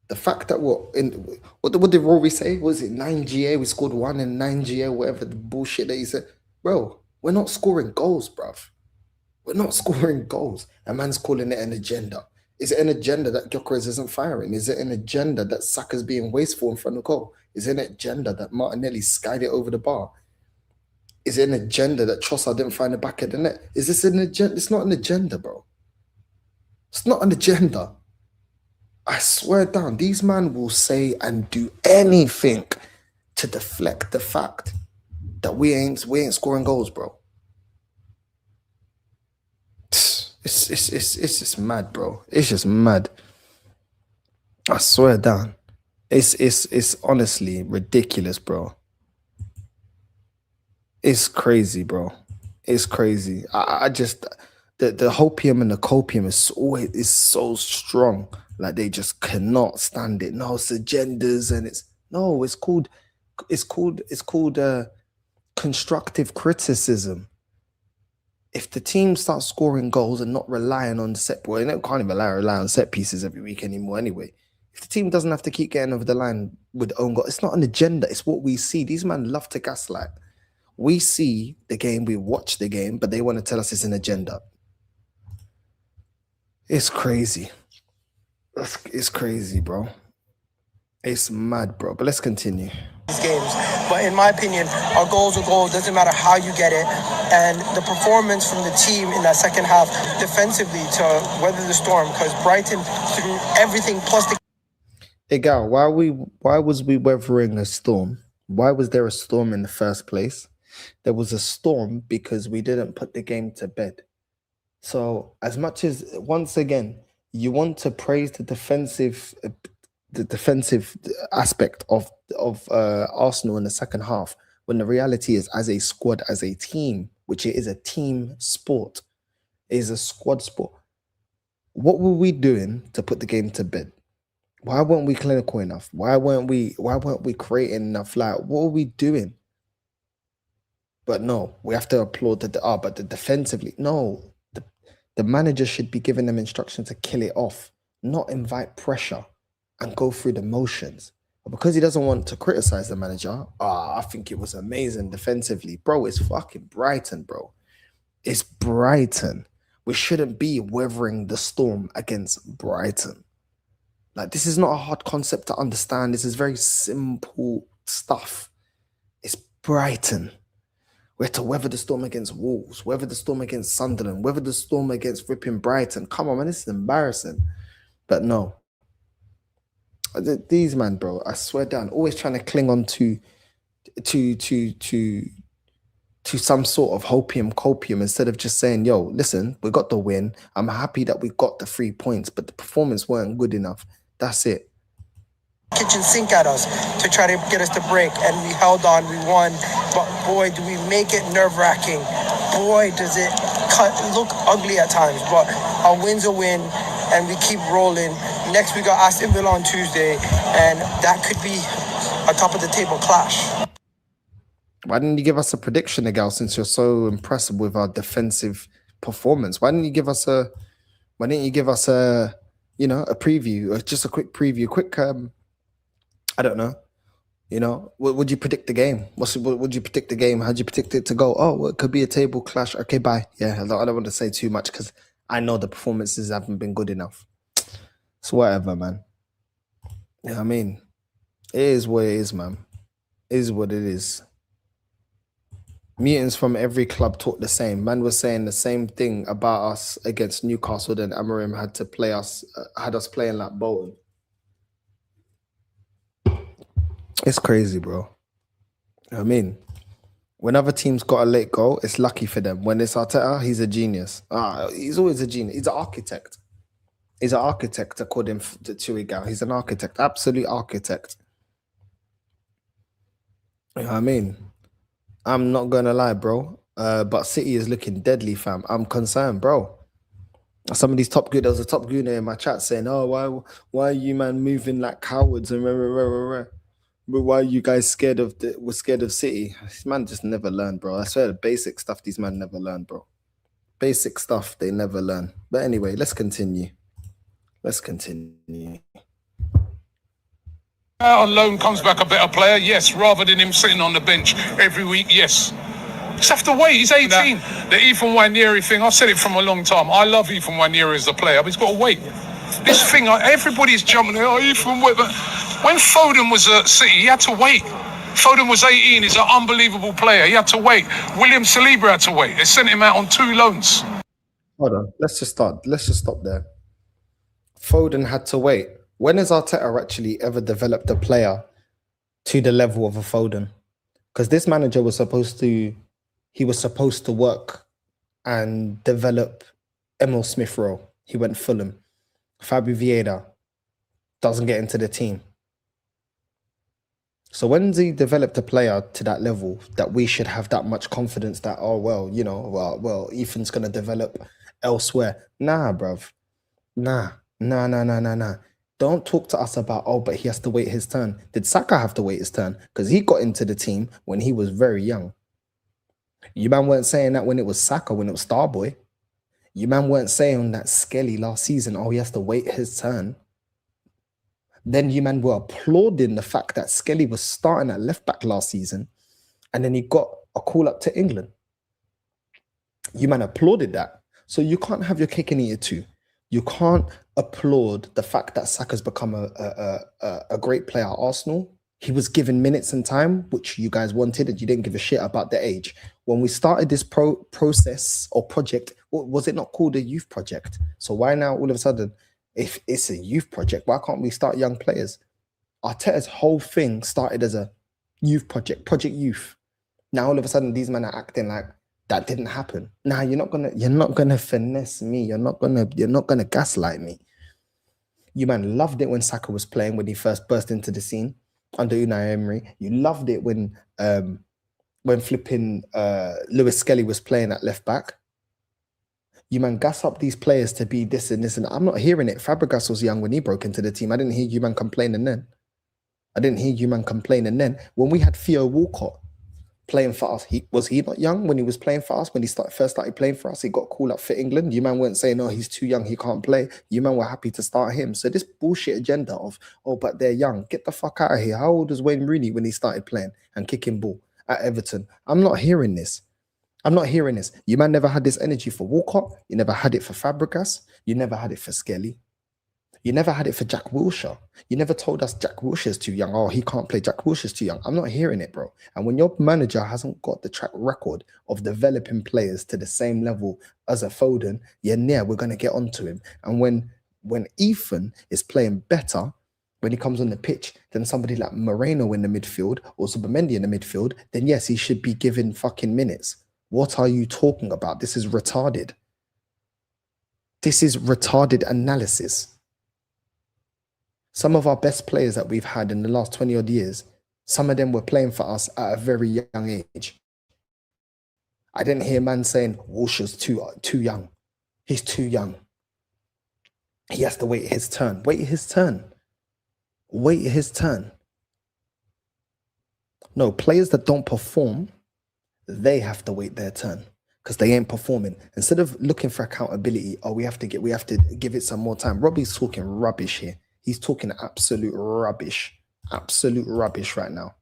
The fact that what did Rory say? Was it 9 GA? We scored 1 in 9 GA, whatever the bullshit that he said. Bro, we're not scoring goals, bruv. We're not scoring goals. A man's calling it an agenda. Is it an agenda that Gyökeres isn't firing? Is it an agenda that Saka's being wasteful in front of goal? Is it an agenda that Martinelli skied it over the bar? Is it an agenda that Trossard didn't find the back of the net? Is this an agenda? It's not an agenda, bro. It's not an agenda. I swear down, these men will say and do anything to deflect the fact that we ain't scoring goals, bro. It's just mad, bro. It's just mad. I swear down. It's honestly ridiculous, bro. It's crazy, bro. It's crazy. I just the hopium and the copium is so strong. Like they just cannot stand it. No, it's agendas and it's called constructive criticism. If the team starts scoring goals and not relying on set, well, they can't even rely on set pieces every week anymore anyway. If the team doesn't have to keep getting over the line with own goal, it's not an agenda. It's what we see. These men love to gaslight. We see the game, we watch the game, but they want to tell us it's an agenda. It's crazy. It's crazy, bro. It's mad, bro. But let's continue.
These games, but in my opinion, our goals are goals. Doesn't matter how you get it, and the performance from the team in that second half defensively to weather the storm, because Brighton threw everything plus the.
Hey, Gal, why was we weathering a storm? Why was there a storm in the first place? There was a storm because we didn't put the game to bed. So as much as, once again, you want to praise the defensive aspect of Arsenal in the second half, when the reality is, as a squad, as a team, which it is a team sport, it is a squad sport. What were we doing to put the game to bed? Why weren't we clinical enough? Why weren't we creating enough? Like, what were we doing? But no, we have to applaud but the defensively, no. The manager should be giving them instruction to kill it off, not invite pressure and go through the motions. But because he doesn't want to criticize the manager, I think it was amazing defensively. Bro, it's fucking Brighton, bro. It's Brighton. We shouldn't be weathering the storm against Brighton. Like, this is not a hard concept to understand. This is very simple stuff. It's Brighton. We had to weather the storm against Wolves, weather the storm against Sunderland, weather the storm against ripping Brighton. Come on, man, this is embarrassing. But no. These man, bro, I swear down, always trying to cling on to some sort of hopium copium instead of just saying, yo, listen, we got the win. I'm happy that we got the 3 points, but the performance weren't good enough. That's it.
Kitchen sink at us to try to get us to break, and we held on, we won, but boy, do we make it nerve-wracking. Boy, does it look ugly at times, but our win's a win, and we keep rolling. Next, we got Aston Villa on Tuesday, and that could be a top-of-the-table clash.
Why didn't you give us a prediction, Miguel, since you're so impressed with our defensive performance? Why didn't you give us a preview, or just a quick preview, I don't know. You know, what would you predict the game? What would you predict the game? How'd you predict it to go? Oh, well, it could be a table clash. Okay, bye. Yeah, I don't want to say too much because I know the performances haven't been good enough. So whatever, man. Yeah, I mean, it is what it is, man. It is what it is. Mutants from every club talk the same. Man was saying the same thing about us against Newcastle. Then Amorim had us playing like Bolton. It's crazy, bro. I mean, when other teams got a late goal, it's lucky for them. When it's Arteta, he's a genius. He's always a genius. He's an architect. He's an architect, according to Ødegaard. He's an architect, absolute architect. You know what I mean? I'm not going to lie, bro. But City is looking deadly, fam. I'm concerned, bro. Some of these top good, there was a top gooner in my chat saying, oh, why are you, man, moving like cowards and But why are you guys scared of City? This man just never learned, bro. I swear the basic stuff these men never learn, bro. Basic stuff they never learn. But anyway, let's continue.
On loan comes back a better player, yes, rather than him sitting on the bench every week, yes. Just have to wait, he's 18. The Ethan Wanieri thing, I've said it from a long time. I love Ethan Wanieri as a player, but he's got to wait. This thing, everybody's jumping, Ethan, wait, but when Foden was at City, he had to wait. Foden was 18, he's an unbelievable player, he had to wait. William Saliba had to wait. They sent him out on 2 loans.
Hold on, let's just stop there. Foden had to wait. When has Arteta actually ever developed a player to the level of a Foden? Because this manager was supposed to work and develop Emil Smith-Rowe. He went Fulham. Fabio Vieira doesn't get into the team. So when's he developed a player to that level that we should have that much confidence that, Ethan's going to develop elsewhere? Nah, bruv. Nah. Don't talk to us about, but he has to wait his turn. Did Saka have to wait his turn? Because he got into the team when he was very young. You man weren't saying that when it was Saka, when it was Starboy. You man weren't saying that Skelly last season, he has to wait his turn. Then you man were applauding the fact that Skelly was starting at left back last season and then he got a call up to England. You man applauded that. So you can't have your cake and eat it too. You can't applaud the fact that Saka's become a great player at Arsenal. He was given minutes and time, which you guys wanted, and you didn't give a shit about the age. When we started this process or project, was it not called a youth project? So why now all of a sudden, if it's a youth project, why can't we start young players? Arteta's whole thing started as a youth project youth. Now all of a sudden these men are acting like that didn't happen. Nah, you're not gonna finesse me. You're not gonna gaslight me. You man loved it when Saka was playing, when he first burst into the scene under Unai Emery. You loved it when flipping Lewis Skelly was playing at left back. You man gas up these players to be this and this, and I'm not hearing it. Fabregas was young when he broke into the team. I didn't hear you man complaining then. When we had Theo Walcott playing for us, was he not young when he was playing for us? When he first started playing for us, he got called up for England. You man weren't saying, he's too young, he can't play. You man were happy to start him. So this bullshit agenda of, but they're young, get the fuck out of here. How old was Wayne Rooney when he started playing and kicking ball at Everton? I'm not hearing this. You man never had this energy for Walcott. You never had it for Fabregas. You never had it for Skelly. You never had it for Jack Wilshere. You never told us Jack Wilshere's too young. Oh, he can't play. Jack Wilshere's too young. I'm not hearing it, bro. And when your manager hasn't got the track record of developing players to the same level as a Foden, yeah, we're going to get onto him. And when Ethan is playing better, when he comes on the pitch, than somebody like Moreno in the midfield or Zubimendi in the midfield, then yes, he should be given fucking minutes. What are you talking about? This is retarded. This is retarded analysis. Some of our best players that we've had in the last 20 odd years, some of them were playing for us at a very young age. I didn't hear man saying Wilshere's too young. He's too young. He has to wait his turn. Wait his turn. Wait his turn. No, players that don't perform, they have to wait their turn because they ain't performing. Instead of looking for accountability, oh, we have to give it some more time. Robbie's talking rubbish here. He's talking absolute rubbish right now.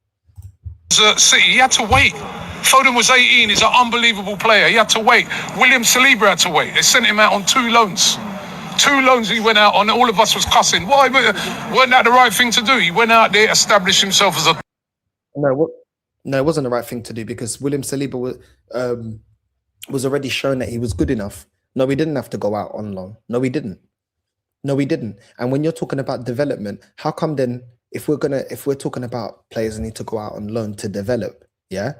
City, he had to wait. Foden was 18. He's an unbelievable player. He had to wait. William Saliba had to wait. They sent him out on 2 loans. 2 loans he went out on. All of us was cussing. Why? Weren't that the right thing to do? He went out there, established himself as a...
No, it wasn't the right thing to do because William Saliba was already shown that he was good enough. No, we didn't have to go out on loan. No, we didn't. And when you're talking about development, how come then if we're talking about players that need to go out on loan to develop, yeah?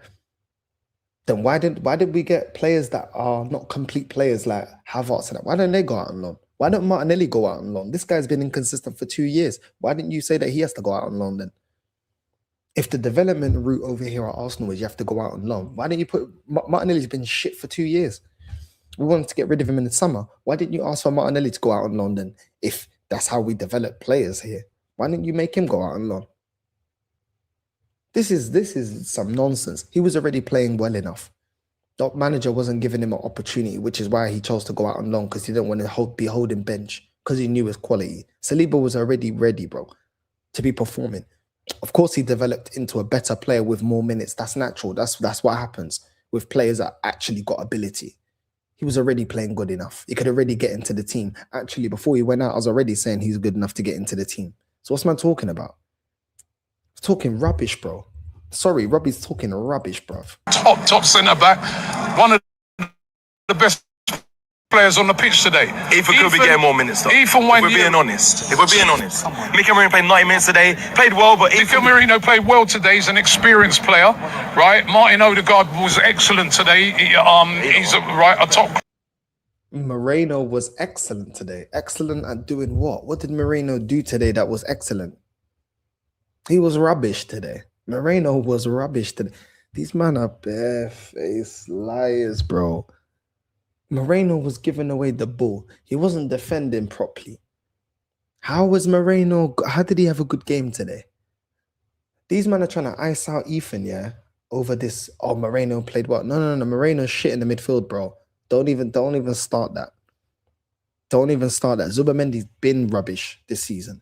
Then why did we get players that are not complete players like Havertz and that? Why don't they go out on loan? Why don't Martinelli go out on loan? This guy's been inconsistent for 2 years. Why didn't you say that he has to go out on loan then? If the development route over here at Arsenal is you have to go out on loan, why didn't you put... Martinelli's been shit for 2 years. We wanted to get rid of him in the summer. Why didn't you ask for Martinelli to go out on loan then? If that's how we develop players here, why didn't you make him go out on loan? This is some nonsense. He was already playing well enough. The manager wasn't giving him an opportunity, which is why he chose to go out on loan because he didn't want to be holding bench because he knew his quality. Saliba was already ready, bro, to be performing. Of course, he developed into a better player with more minutes. That's natural. That's what happens with players that actually got ability. He was already playing good enough. He could already get into the team. Actually, before he went out, I was already saying he's good enough to get into the team. So what's man talking about? He's talking rubbish, bro. Sorry, Robbie's talking rubbish, bro.
Top centre-back. One of the best players on the pitch today.
Ethan could be getting more minutes, though.
Ethan,
if we're being honest. Mikel Merino played 90 minutes today. Played well, but
Mikel Merino played well today. He's an experienced player, right? Martin Ødegaard was excellent today. He's a top...
Moreno was excellent today. Excellent at doing what? What did Moreno do today that was excellent? He was rubbish today. Moreno was rubbish today. These men are bare-faced liars, bro. Moreno was giving away the ball. He wasn't defending properly. How did he have a good game today? These men are trying to ice out Ethan, yeah, over this. Oh, Moreno played well. No. Moreno's shit in the midfield, bro. Don't even start that. Don't even start that. Zubimendi's been rubbish this season.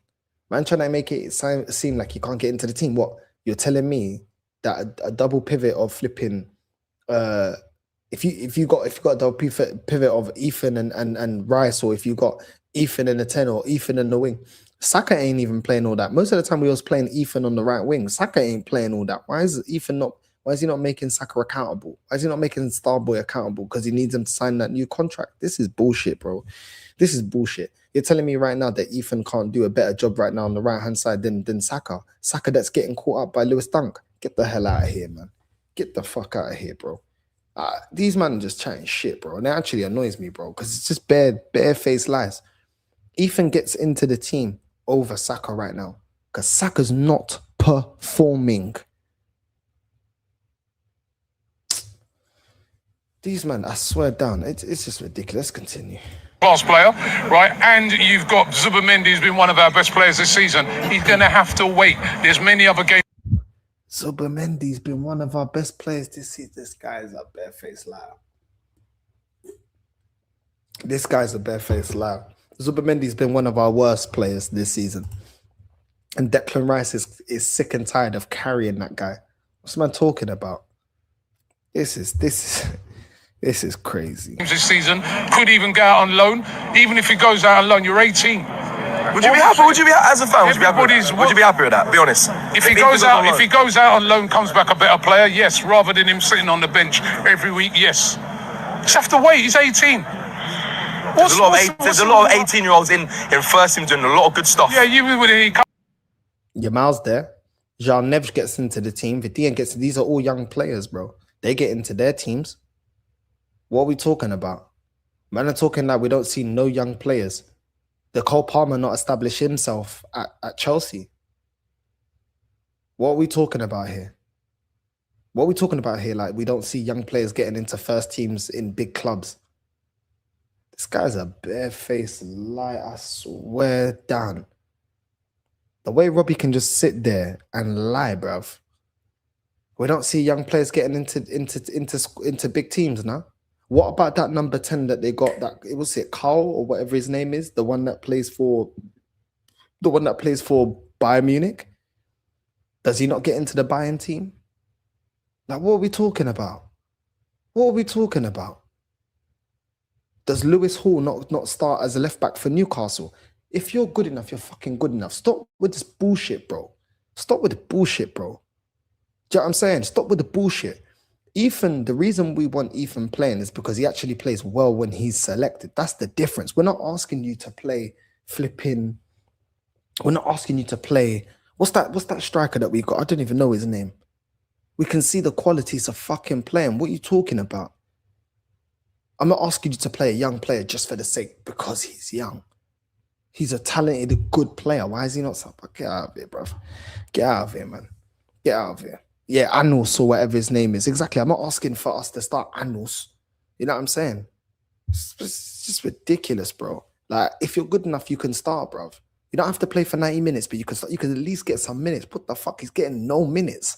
Man trying to make it seem like he can't get into the team. What? You're telling me that a double pivot of flipping if you got a double pivot of Ethan and Rice, or if you got Ethan in the 10 or Ethan in the wing, Saka ain't even playing all that. Most of the time we was playing Ethan on the right wing. Saka ain't playing all that. Why is he not making Saka accountable? Why is he not making Starboy accountable? Because he needs him to sign that new contract. This is bullshit, bro. This is bullshit. You're telling me right now that Ethan can't do a better job right now on the right-hand side than Saka. Saka that's getting caught up by Lewis Dunk. Get the hell out of here, man. Get the fuck out of here, bro. These men just chatting shit, bro. And it actually annoys me, bro, because it's just bare-faced lies. Ethan gets into the team over Saka right now because Saka's not performing. These men, I swear down, it's just ridiculous. Let's continue.
Class player, right? And you've got Zubimendi, who's been one of our best players this season. He's going to have to wait. There's many other games.
Zubimendi's been one of our best players this season. This guy is a barefaced liar. This guy's a barefaced liar. Zubimendi's been one of our worst players this season. And Declan Rice is sick and tired of carrying that guy. What's man talking about? This is crazy.
This season could even go out on loan. Even if he goes out on loan, you're 18.
Would you be happy? Would you be as a fan? Would you be happy with that? Would you be happy with that? Be honest.
If he goes out on loan, comes back a better player, yes. Rather than him sitting on the bench every week, yes. Just have to wait. He's 18.
There's a lot of 18-year-olds in first team doing a lot of good stuff.
Yeah,
Yamal's there. Jean Neves gets into the team. Vidian gets. These are all young players, bro. They get into their teams. What are we talking about? Man are talking like we don't see no young players. The Cole Palmer not established himself at Chelsea. What are we talking about here? What are we talking about here? Like we don't see young players getting into first teams in big clubs. This guy's a barefaced lie, I swear down. The way Robbie can just sit there and lie, bruv. We don't see young players getting into big teams now. What about that number 10 that they got? That it was it Carl or whatever his name is, the one that plays for Bayern Munich. Does he not get into the Bayern team? Like, what are we talking about? What are we talking about? Does Lewis Hall not start as a left back for Newcastle? If you're good enough, you're fucking good enough. Stop with this bullshit, bro. Stop with the bullshit, bro. Do you know what I'm saying? Stop with the bullshit. Ethan, the reason we want Ethan playing is because he actually plays well when he's selected. That's the difference. We're not asking you to play flipping. We're not asking you to play. What's that striker that we got? I don't even know his name. We can see the qualities of fucking playing. What are you talking about? I'm not asking you to play a young player just for the sake because he's young. He's a talented, good player. Why is he not? Get out of here, bruv. Get out of here, man. Get out of here. Yeah, Anus or whatever his name is. Exactly. I'm not asking for us to start Anus. You know what I'm saying? It's just ridiculous, bro. Like, if you're good enough, you can start, bruv. You don't have to play for 90 minutes, but you can start, you can at least get some minutes. What the fuck? He's getting no minutes.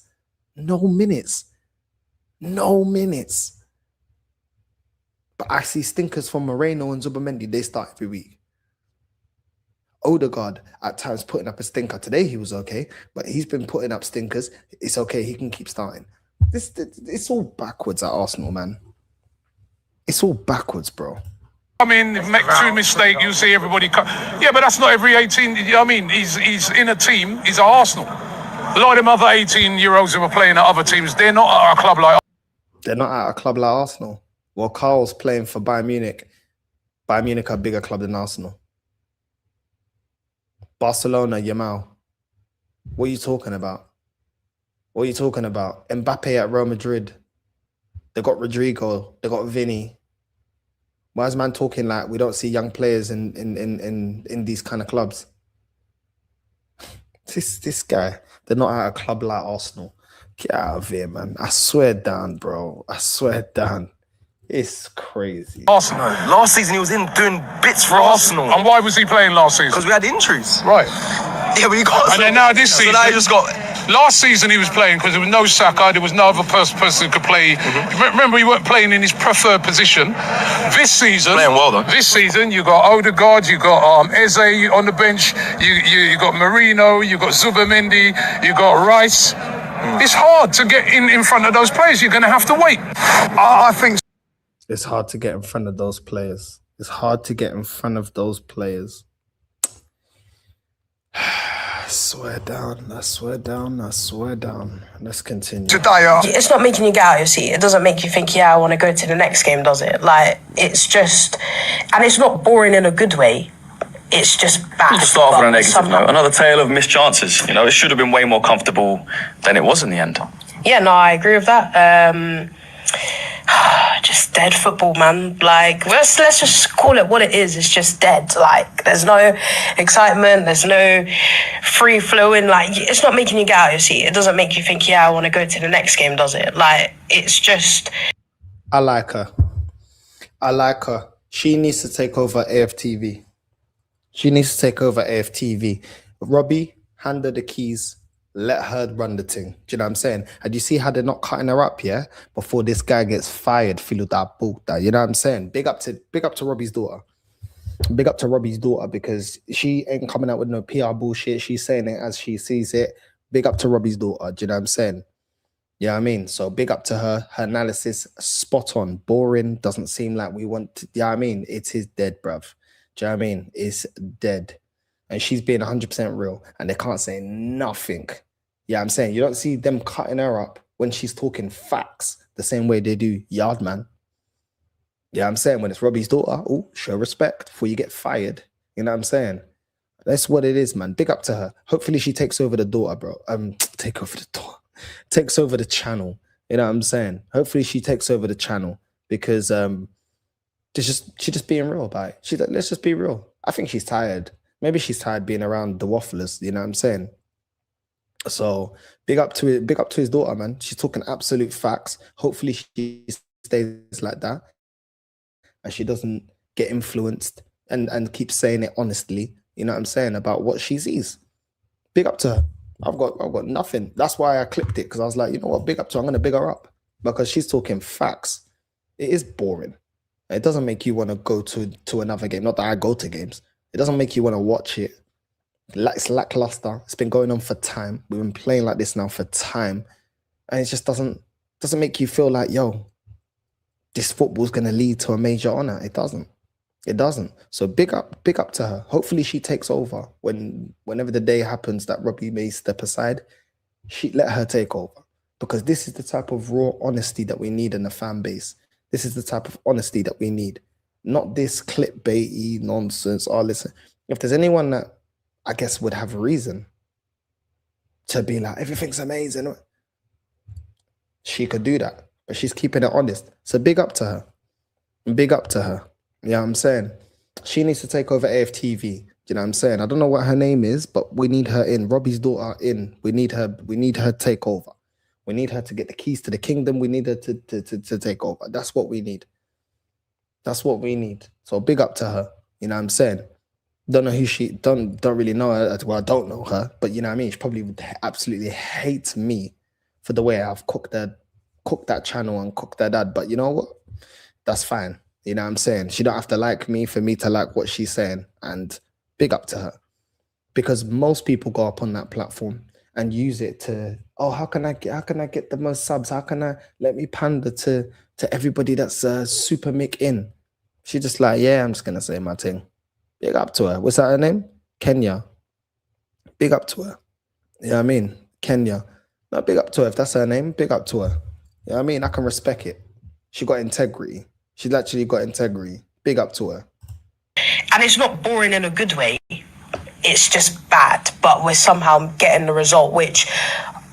No minutes. No minutes. But I see stinkers from Moreno and Zubamendi. They start every week. Ødegaard at times putting up a stinker. Today he was okay, but he's been putting up stinkers. It's okay. He can keep starting. It's all backwards at Arsenal, man. It's all backwards, bro.
I mean, make two mistakes, you see everybody come. Yeah, but that's not every 18. You know what I mean? He's in a team. He's at Arsenal. A lot of them other 18-year-olds who are playing at other teams, they're not at a club like
They're not at a club like Arsenal. Well, Carl's playing for Bayern Munich. Bayern Munich are a bigger club than Arsenal. Barcelona, Yamal. What are you talking about? What are you talking about? Mbappe at Real Madrid. They got Rodrigo. They got Vinny. Why is man talking like we don't see young players in these kind of clubs? This guy, they're not at a club like Arsenal. Get out of here, man. I swear down, bro. I swear down. It's crazy.
Arsenal. Last season he was in doing bits for Arsenal.
And why was he playing last season?
Because we had injuries.
Right.
Yeah, but he got.
And then now this season,
so now he just got.
Last season he was playing because there was no Saka, there was no other person who could play. Remember, he weren't playing in his preferred position. This season,
playing well though.
This season you got Ødegaard, you got Eze on the bench, you got Marino, you got Zubamendi, you got Rice. It's hard to get in front of those players. You're going to have to wait. I think
it's hard to get in front of those players. It's hard to get in front of those players. I swear down. Let's continue.
It's not making you get out of your seat. It doesn't make you think, yeah, I want to go to the next game, does it? Like, it's just... And it's not boring in a good way. It's just bad.
To start off on a negative note, another tale of missed chances. You know, it should have been way more comfortable than it was in the end.
Yeah, no, I agree with that. Just dead football, man. Like, let's just call it what it is. It's just dead. Like, there's no excitement. There's no free flowing. Like, it's not making you get out of your seat. It doesn't make you think, yeah, I want to go to the next game, does it? Like, it's just...
I like her. She needs to take over AFTV. Robbie, hand her the keys. Let her run the thing. Do you know what I'm saying? And you see how they're not cutting her up, yeah? Before this guy gets fired, filo da puta. You know what I'm saying? Big up to Robbie's daughter. Big up to Robbie's daughter because she ain't coming out with no PR bullshit. She's saying it as she sees it. Big up to Robbie's daughter. Do you know what I'm saying? Yeah, you know what I mean? So big up to her. Her analysis, spot on. Boring. Doesn't seem like we want to. Yeah, you know what I mean? It is dead, bruv. Do you know what I mean? It's dead. and she's being 100% real, and they can't say nothing. Yeah, I'm saying you don't see them cutting her up when she's talking facts the same way they do Yardman. Yeah, I'm saying when it's Robbie's daughter, oh, show respect before you get fired. You know what I'm saying? That's what it is, man. Big up to her. Hopefully she takes over the daughter, bro. Take over the daughter. Takes over the channel. You know what I'm saying? Hopefully she takes over the channel because she's just being real about it. She's like, let's just be real. I think she's tired. Maybe she's tired being around the wafflers. You know what I'm saying? So big up to it. Big up to his daughter, man. She's talking absolute facts. Hopefully she stays like that, and she doesn't get influenced and keep saying it honestly. You know what I'm saying about what she sees. Big up to her. I've got nothing. That's why I clicked it, because I was like, you know what? Big up to her. I'm gonna big her up because she's talking facts. It is boring. It doesn't make you want to go to another game. Not that I go to games. It doesn't make you want to watch it. It's lackluster. It's been going on for time. We've been playing like this now for time, and it just doesn't make you feel like, yo, this football's gonna lead to a major honor. It doesn't. It doesn't. So big up to her. Hopefully she takes over whenever the day happens that Robbie may step aside. Let her take over, because this is the type of raw honesty that we need in the fan base. This is the type of honesty that we need, not this clickbaity nonsense. Oh, listen, if there's anyone that I guess would have a reason to be like, everything's amazing, she could do that, but she's keeping it honest. So big up to her. Big up to her. Yeah, I'm saying she needs to take over AFTV. You know what I'm saying? I don't know what her name is, but we need her in. Robbie's daughter in. We need her to take over. We need her to get the keys to the kingdom. We need her to take over. That's what we need. That's what we need. So big up to her. You know what I'm saying? Don't know who don't really know her. Well, I don't know her, but you know what I mean? She probably would absolutely hate me for the way I've cooked that channel and cooked that dad. But you know what? That's fine. You know what I'm saying? She don't have to like me for me to like what she's saying. And big up to her. Because most people go up on that platform and use it to, oh, how can I get the most subs? How can I let me pander to everybody that's super Mick in? She just like, yeah, I'm just gonna say my thing. Big up to her. What's that her name? Kenya. Big up to her. You know what I mean? Kenya. No, big up to her. If that's her name, big up to her. You know what I mean? I can respect it. She got integrity. She's actually got integrity. Big up to her.
And it's not boring in a good way. It's just bad, but we're somehow getting the result, which,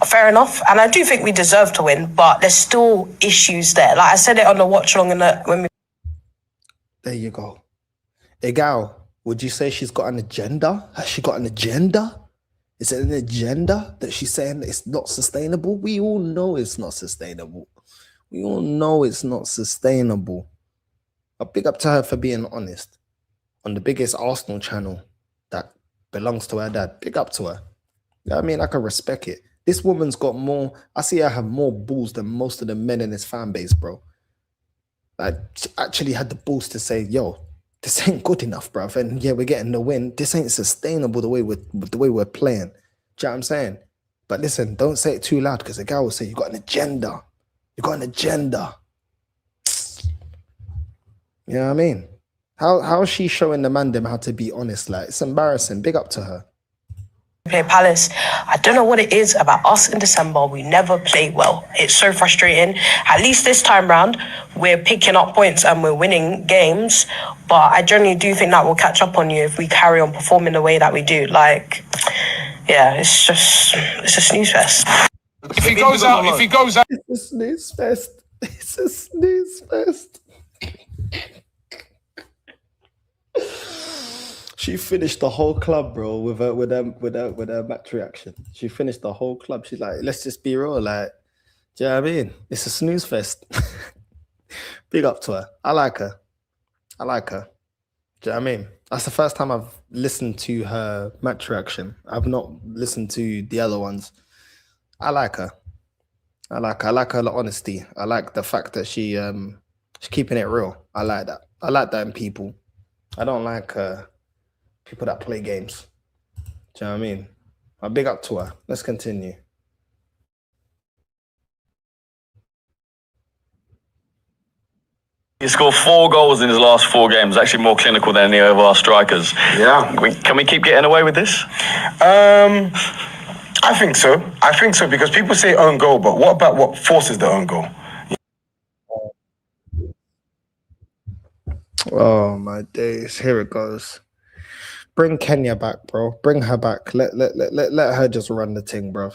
fair enough. And I do think we deserve to win, but there's still issues there. Like I said it on the watch along
There you go. Ødegaard, would you say she's got an agenda? Has she got an agenda? Is it an agenda that she's saying that it's not sustainable? We all know it's not sustainable. We all know it's not sustainable. But big up to her for being honest. On the biggest Arsenal channel that belongs to her dad. Big up to her. You know what I mean? I can respect it. This woman's got more, I see her have more balls than most of the men in this fan base, bro. Like, she actually had the balls to say, yo, this ain't good enough, bruv. And yeah, we're getting the win. This ain't sustainable the way we're playing. Do you know what I'm saying? But listen, don't say it too loud, because the guy will say, you got an agenda. You got an agenda. You know what I mean? How is she showing the man them how to be honest? Like, it's embarrassing. Big up to her.
play Palace. I don't know what it is about us in December. We never play well. It's so frustrating. At least this time round, we're picking up points and we're winning games. But I generally do think that will catch up on you if we carry on performing the way that we do. Like, yeah, it's a snooze fest.
If he goes out,
it's a snooze fest. It's a snooze fest. She finished the whole club, bro, with her match reaction. She finished the whole club. She's like, let's just be real, like, do you know what I mean? It's a snooze fest. Big up to her. I like her. Do you know what I mean? That's the first time I've listened to her match reaction. I've not listened to the other ones. I like her. I like her honesty. I like the fact that she's keeping it real. I like that. I like that in people. I don't like people that play games. Do you know what I mean? I big up to her. Let's continue.
He scored 4 goals in his last 4 games, actually more clinical than any of our strikers.
Yeah.
Can we keep getting away with this?
I think so. I think so because people say own goal, but what about what forces the own goal?
Oh my days. Here it goes. Bring Kenya back, bro. Bring her back. Let her just run the thing, bro.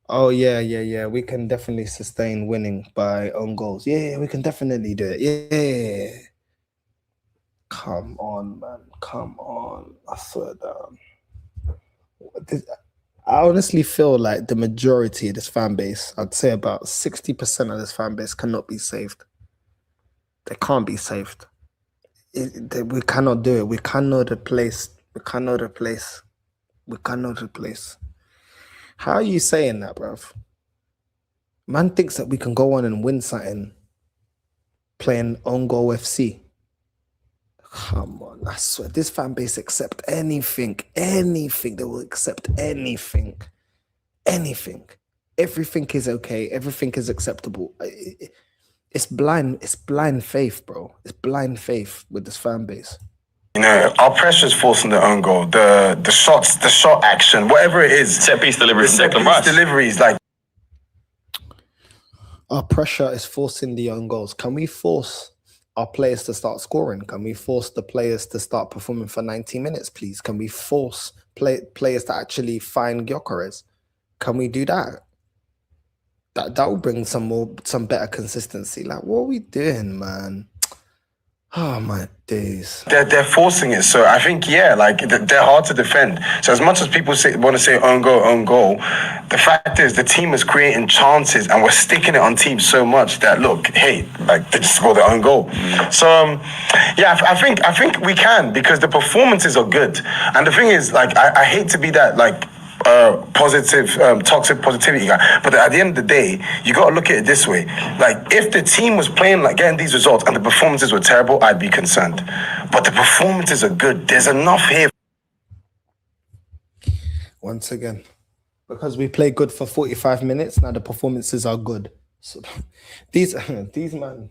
Oh yeah. We can definitely sustain winning by own goals. Yeah, we can definitely do it. Yeah. Come on, man. Come on. I swear down. I honestly feel like the majority of this fan base, I'd say about 60% of this fan base cannot be saved. They can't be saved. We cannot do it. We cannot replace. How are you saying that, bruv? Man thinks that we can go on and win something playing on goal FC. Come on, I swear, this fan base accept anything. They will accept anything. Everything is okay. Everything is acceptable. It's blind faith, bro. It's blind faith with this fan base.
You know, our pressure's forcing the own goal. The shots, the shot action, whatever it is.
Set piece delivery from Declan Rice.
Deliveries, like.
Our pressure is forcing the own goals. Can we force our players to start scoring? Can we force the players to start performing for 90 minutes, please? Can we force players to actually find Gyökeres? Can we do that? That will bring some better consistency. Like, what are we doing, man? Oh my days.
They're forcing it. So I think, yeah, like they're hard to defend. So as much as people want to say own goal, the fact is the team is creating chances and we're sticking it on teams so much that look, hey, like they just score their own goal. So yeah, I think we can because the performances are good. And the thing is, like, I hate to be that like positive, toxic positivity guy. But at the end of the day, you got to look at it this way. Like, if the team was playing, like, getting these results and the performances were terrible, I'd be concerned. But the performances are good. There's enough here.
Once again, because we play good for 45 minutes, now the performances are good. So these man,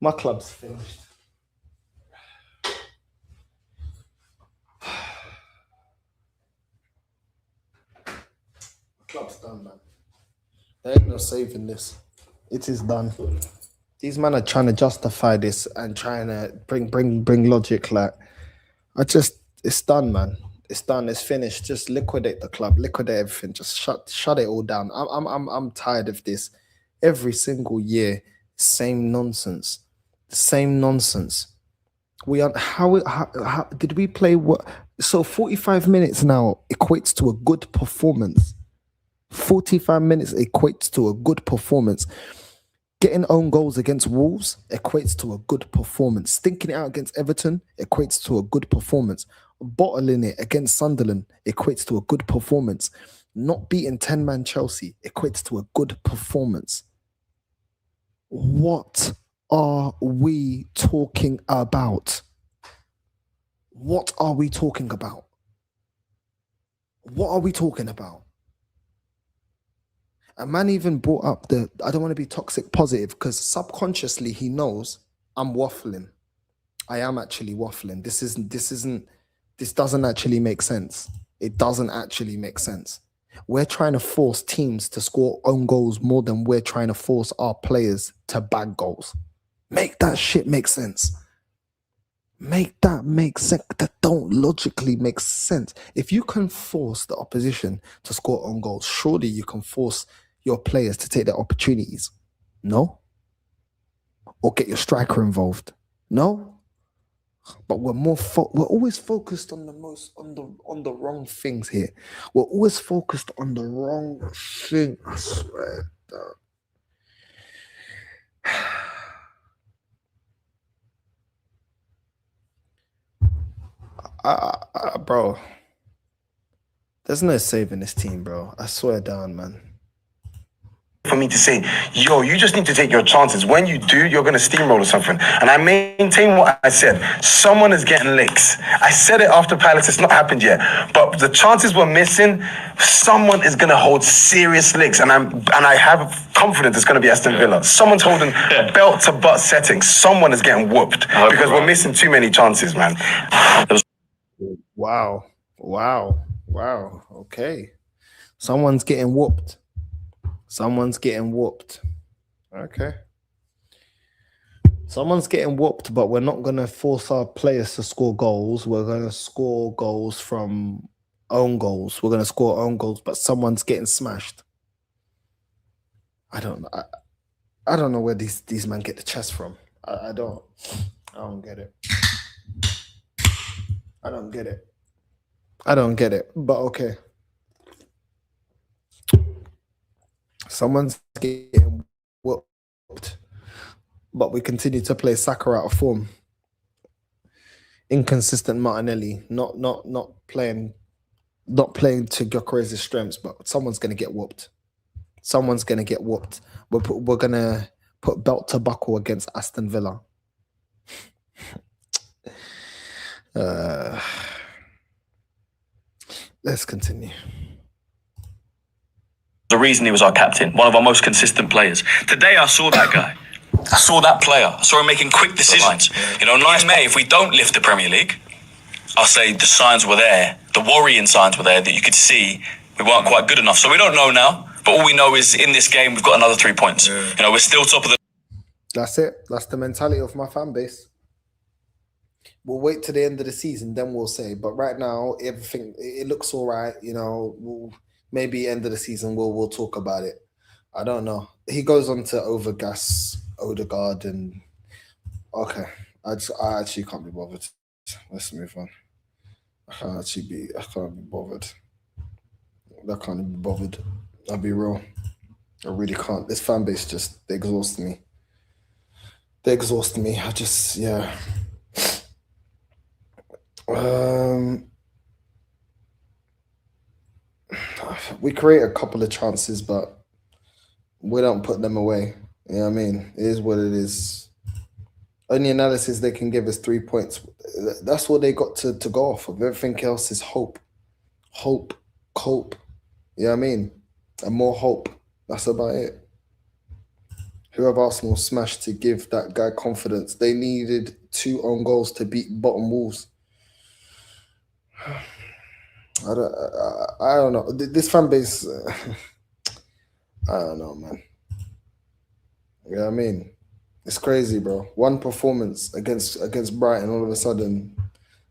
my club's finished. Club's done, man. There ain't no saving this. It is done. These men are trying to justify this and trying to bring logic. Like, it's done, man. It's done. It's finished. Just liquidate the club. Liquidate everything. Just shut it all down. I'm tired of this. Every single year, same nonsense. Same nonsense. How did we play? What? So 45 minutes now equates to a good performance. 45 minutes equates to a good performance. Getting own goals against Wolves equates to a good performance. Stinking it out against Everton equates to a good performance. Bottling it against Sunderland equates to a good performance. Not beating 10-man Chelsea equates to a good performance. What are we talking about? What are we talking about? What are we talking about? A man even brought up I don't want to be toxic positive because subconsciously he knows I'm waffling. I am actually waffling. This doesn't actually make sense. It doesn't actually make sense. We're trying to force teams to score own goals more than we're trying to force our players to bag goals. Make that shit make sense. Make that make sense. That don't logically make sense. If you can force the opposition to score own goals, surely you can force your players to take their opportunities. No? Or get your striker involved. No? But we're always focused on the wrong things here. We're always focused on the wrong thing. I swear. Bro, there's no saving this team, bro. I swear down, man.
for me to say, yo, you just need to take your chances. When you do, you're going to steamroll or something. And I maintain what I said. Someone is getting licks. I said it after Palace. It's not happened yet. But the chances we're missing, someone is going to hold serious licks. And I have confidence it's going to be Aston Villa. Someone's holding a belt-to-butt setting. Someone is getting whooped because we're missing too many chances, man.
Wow. Okay. Someone's getting whooped. Okay. Someone's getting whooped, but we're not going to force our players to score goals. We're going to score goals from own goals. We're going to score own goals, but someone's getting smashed. I don't know where these men get the chest from. I don't get it. I don't get it, but okay. Someone's getting whooped, but we continue to play Saka out of form. Inconsistent Martinelli, not playing to Gyökeres's strengths, but someone's going to get whooped. We're going to put belt to buckle against Aston Villa. Let's continue.
The reason he was our captain, one of our most consistent players. Today I saw that guy. I saw that player. I saw him making quick decisions. You know, nice May, if we don't lift the Premier League, I'll say the signs were there. The worrying signs were there that you could see we weren't quite good enough. So we don't know now, but all we know is in this game we've got another 3 points. You know, we're still top of the...
That's it. That's the mentality of my fan base. We'll wait to the end of the season, then we'll say. But right now, everything, it looks all right. You know, maybe end of the season, we'll talk about it. I don't know. He goes on to overgas Ødegaard and... Okay. I actually can't be bothered. Let's move on. I can't be bothered. I can't be bothered. I'll be real. I really can't. This fan base they exhaust me. I just, yeah. We create a couple of chances, but we don't put them away. You know what I mean? It is what it is. Only analysis they can give is 3 points. That's what they got to go off of. Everything else is hope. Cope. You know what I mean? And more hope. That's about it. Who have Arsenal smashed to give that guy confidence? They needed 2 own goals to beat bottom Wolves. I don't know. This fan base, I don't know, man. You know what I mean? It's crazy, bro. One performance against Brighton, all of a sudden,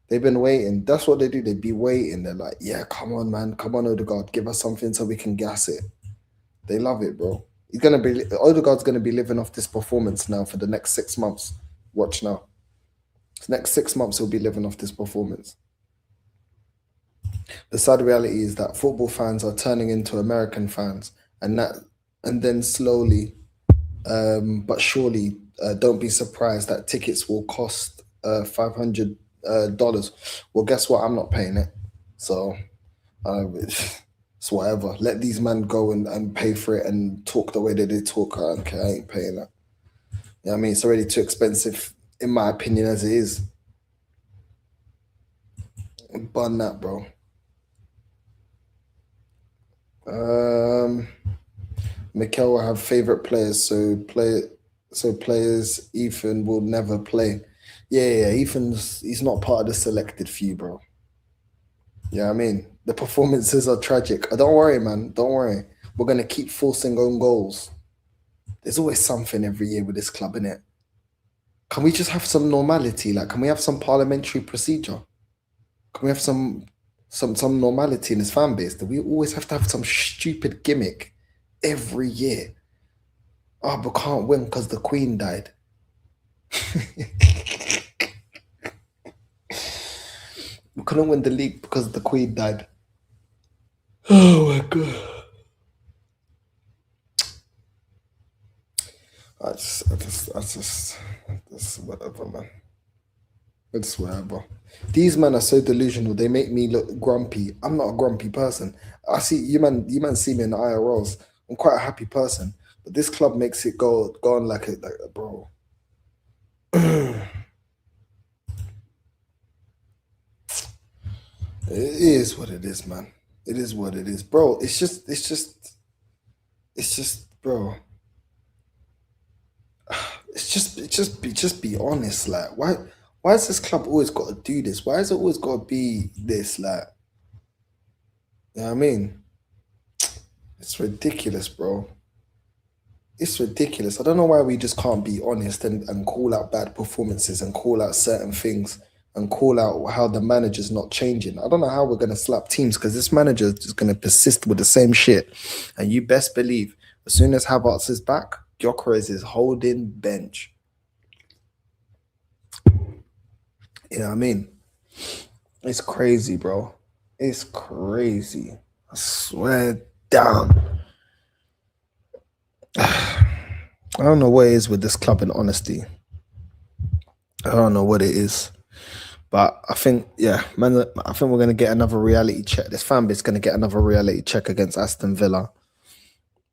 they've been waiting. That's what they do. They be waiting. They're like, yeah, come on, man. Come on, Ødegaard. Give us something so we can gas it. They love it, bro. Ødegaard's going to be living off this performance now for the next 6 months. Watch now. The next 6 months, he'll be living off this performance. The sad reality is that football fans are turning into American fans, and then slowly, but surely, don't be surprised that tickets will cost $500. Well, guess what? I'm not paying it, so it's whatever. Let these men go and pay for it and talk the way that they talk. I don't care. I ain't paying that. You know what I mean? It's already too expensive, in my opinion, as it is. Bun that, bro. Mikel will have favorite players, so players Ethan will never play. Yeah, he's not part of the selected few, bro. Yeah, I mean, the performances are tragic. Don't worry, man. Don't worry. We're gonna keep forcing own goals. There's always something every year with this club, innit? Can we just have some normality? Like, can we have some parliamentary procedure? Can we have some normality in this fan base? Do we always have to have some stupid gimmick every year? Oh, but can't win because the Queen died. We couldn't win the league because the Queen died. Oh my God. I just whatever, man. It's whatever. These men are so delusional. They make me look grumpy. I'm not a grumpy person. I see you man see me in the IRLs. I'm quite a happy person. But this club makes it go on like a bro. It is what it is, man. It is what it is, bro. It's just, bro. Just be honest. Like, why has this club always got to do this? Why has it always got to be this? Like, you know what I mean? It's ridiculous, bro. It's ridiculous. I don't know why we just can't be honest and call out bad performances and call out certain things and call out how the manager's not changing. I don't know how we're going to slap teams because this manager is just going to persist with the same shit. And you best believe, as soon as Havertz is back, Gyökeres is holding bench. You know what I mean? It's crazy, bro. It's crazy. I swear down. I don't know what it is with this club, in honesty. I don't know what it is. But I think, yeah, man, I think we're going to get another reality check. This fan base is going to get another reality check against Aston Villa.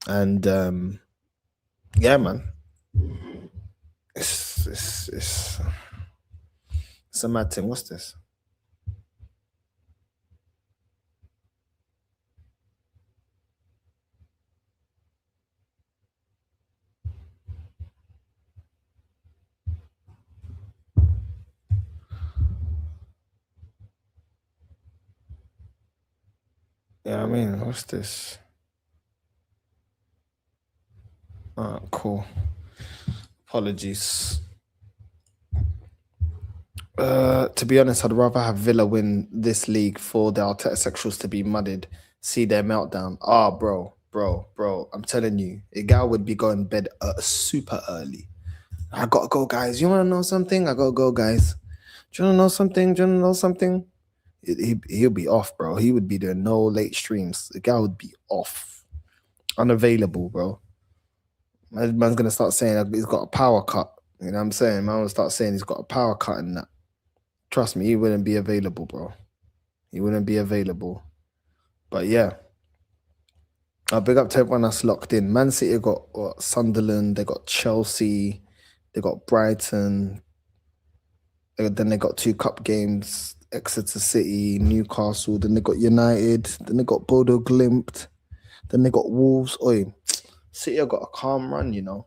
And, yeah, man. It's a mad thing. What's this? Yeah, I mean, what's this? Oh, cool. Apologies. To be honest, I'd rather have Villa win this league for the Arteta sexuals to be muddied, see their meltdown. Bro. I'm telling you, Ødegaard would be going to bed super early. I gotta go, guys. You want to know something? I gotta go, guys. Do you want to know something? He'll be off, bro. He would be doing no late streams. The guy would be off, unavailable, bro. Man's gonna start saying he's got a power cut. You know what I'm saying? Man will start saying he's got a power cut and that. Trust me, he wouldn't be available, bro. He wouldn't be available. But yeah, I'll big up to everyone that's locked in. Man City got Sunderland, they got Chelsea, they got Brighton. Then they got 2 cup games. Exeter City, Newcastle, then they got United, then they got Bodo Glimt, then they got Wolves. Oi, City have got a calm run, you know.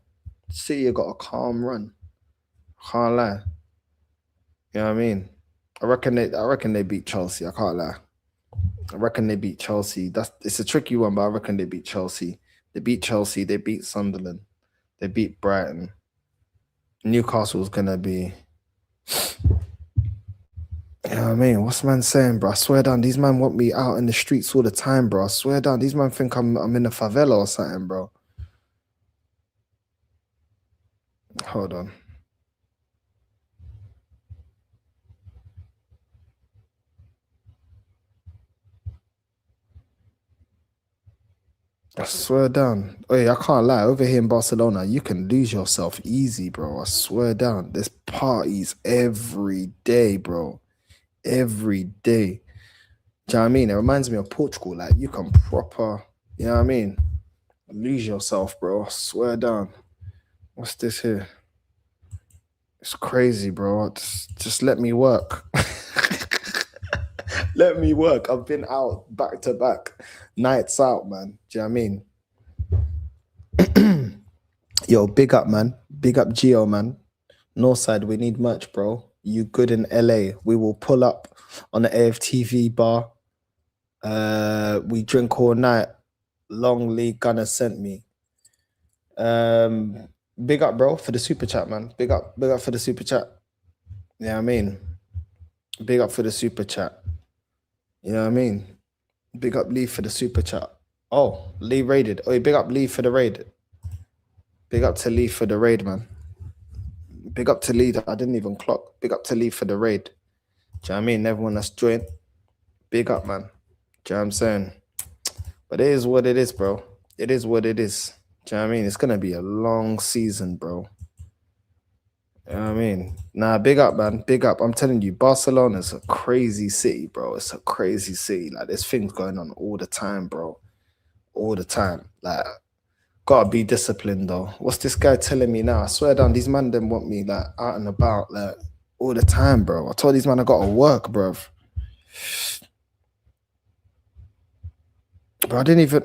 City have got a calm run. Can't lie. You know what I mean? I reckon they beat Chelsea. I can't lie. I reckon they beat Chelsea. It's a tricky one, but I reckon they beat Chelsea. They beat Chelsea, they beat Sunderland, they beat Brighton. Newcastle's gonna be. You know what I mean? What's man saying, bro? I swear down, these man want me out in the streets all the time, bro. I swear down, these man think I'm in a favela or something, bro. Hold on. I swear down. Hey, I can't lie. Over here in Barcelona, you can lose yourself easy, bro. I swear down. There's parties every day, bro. Every day. Do you know what I mean? It reminds me of Portugal. Like, you can proper, you know what I mean? Lose yourself, bro. I swear down. What's this here? It's crazy, bro. Just let me work. Let me work. I've been out back to back. Nights out, man. Do you know what I mean? Yo, big up, man. Big up Gio, man. Northside, we need merch, bro. You good in LA. We will pull up on the AFTV bar. We drink all night. Long Lee Gunner sent me. Big up, bro, for the super chat, man. Big up for the super chat. You know what I mean? Big up for the super chat. You know what I mean? Big up Lee for the super chat. Oh, Lee raided. Oh, big up Lee for the raid. Big up to Lee for the raid, man. Big up to Lee. I didn't even clock. Big up to Lee for the raid. Do you know what I mean? Everyone that's joined. Big up, man. Do you know what I'm saying? But it is what it is, bro. It is what it is. Do you know what I mean? It's going to be a long season, bro. You know what I mean? Nah, big up, man. Big up. I'm telling you, Barcelona's a crazy city, bro. It's a crazy city. Like, there's things going on all the time, bro. All the time. Like, Gotta be disciplined though. What's this guy telling me now? I swear down, these man them want me like out and about like all the time, bro. I told these man I gotta work, bro. Bro, I didn't even.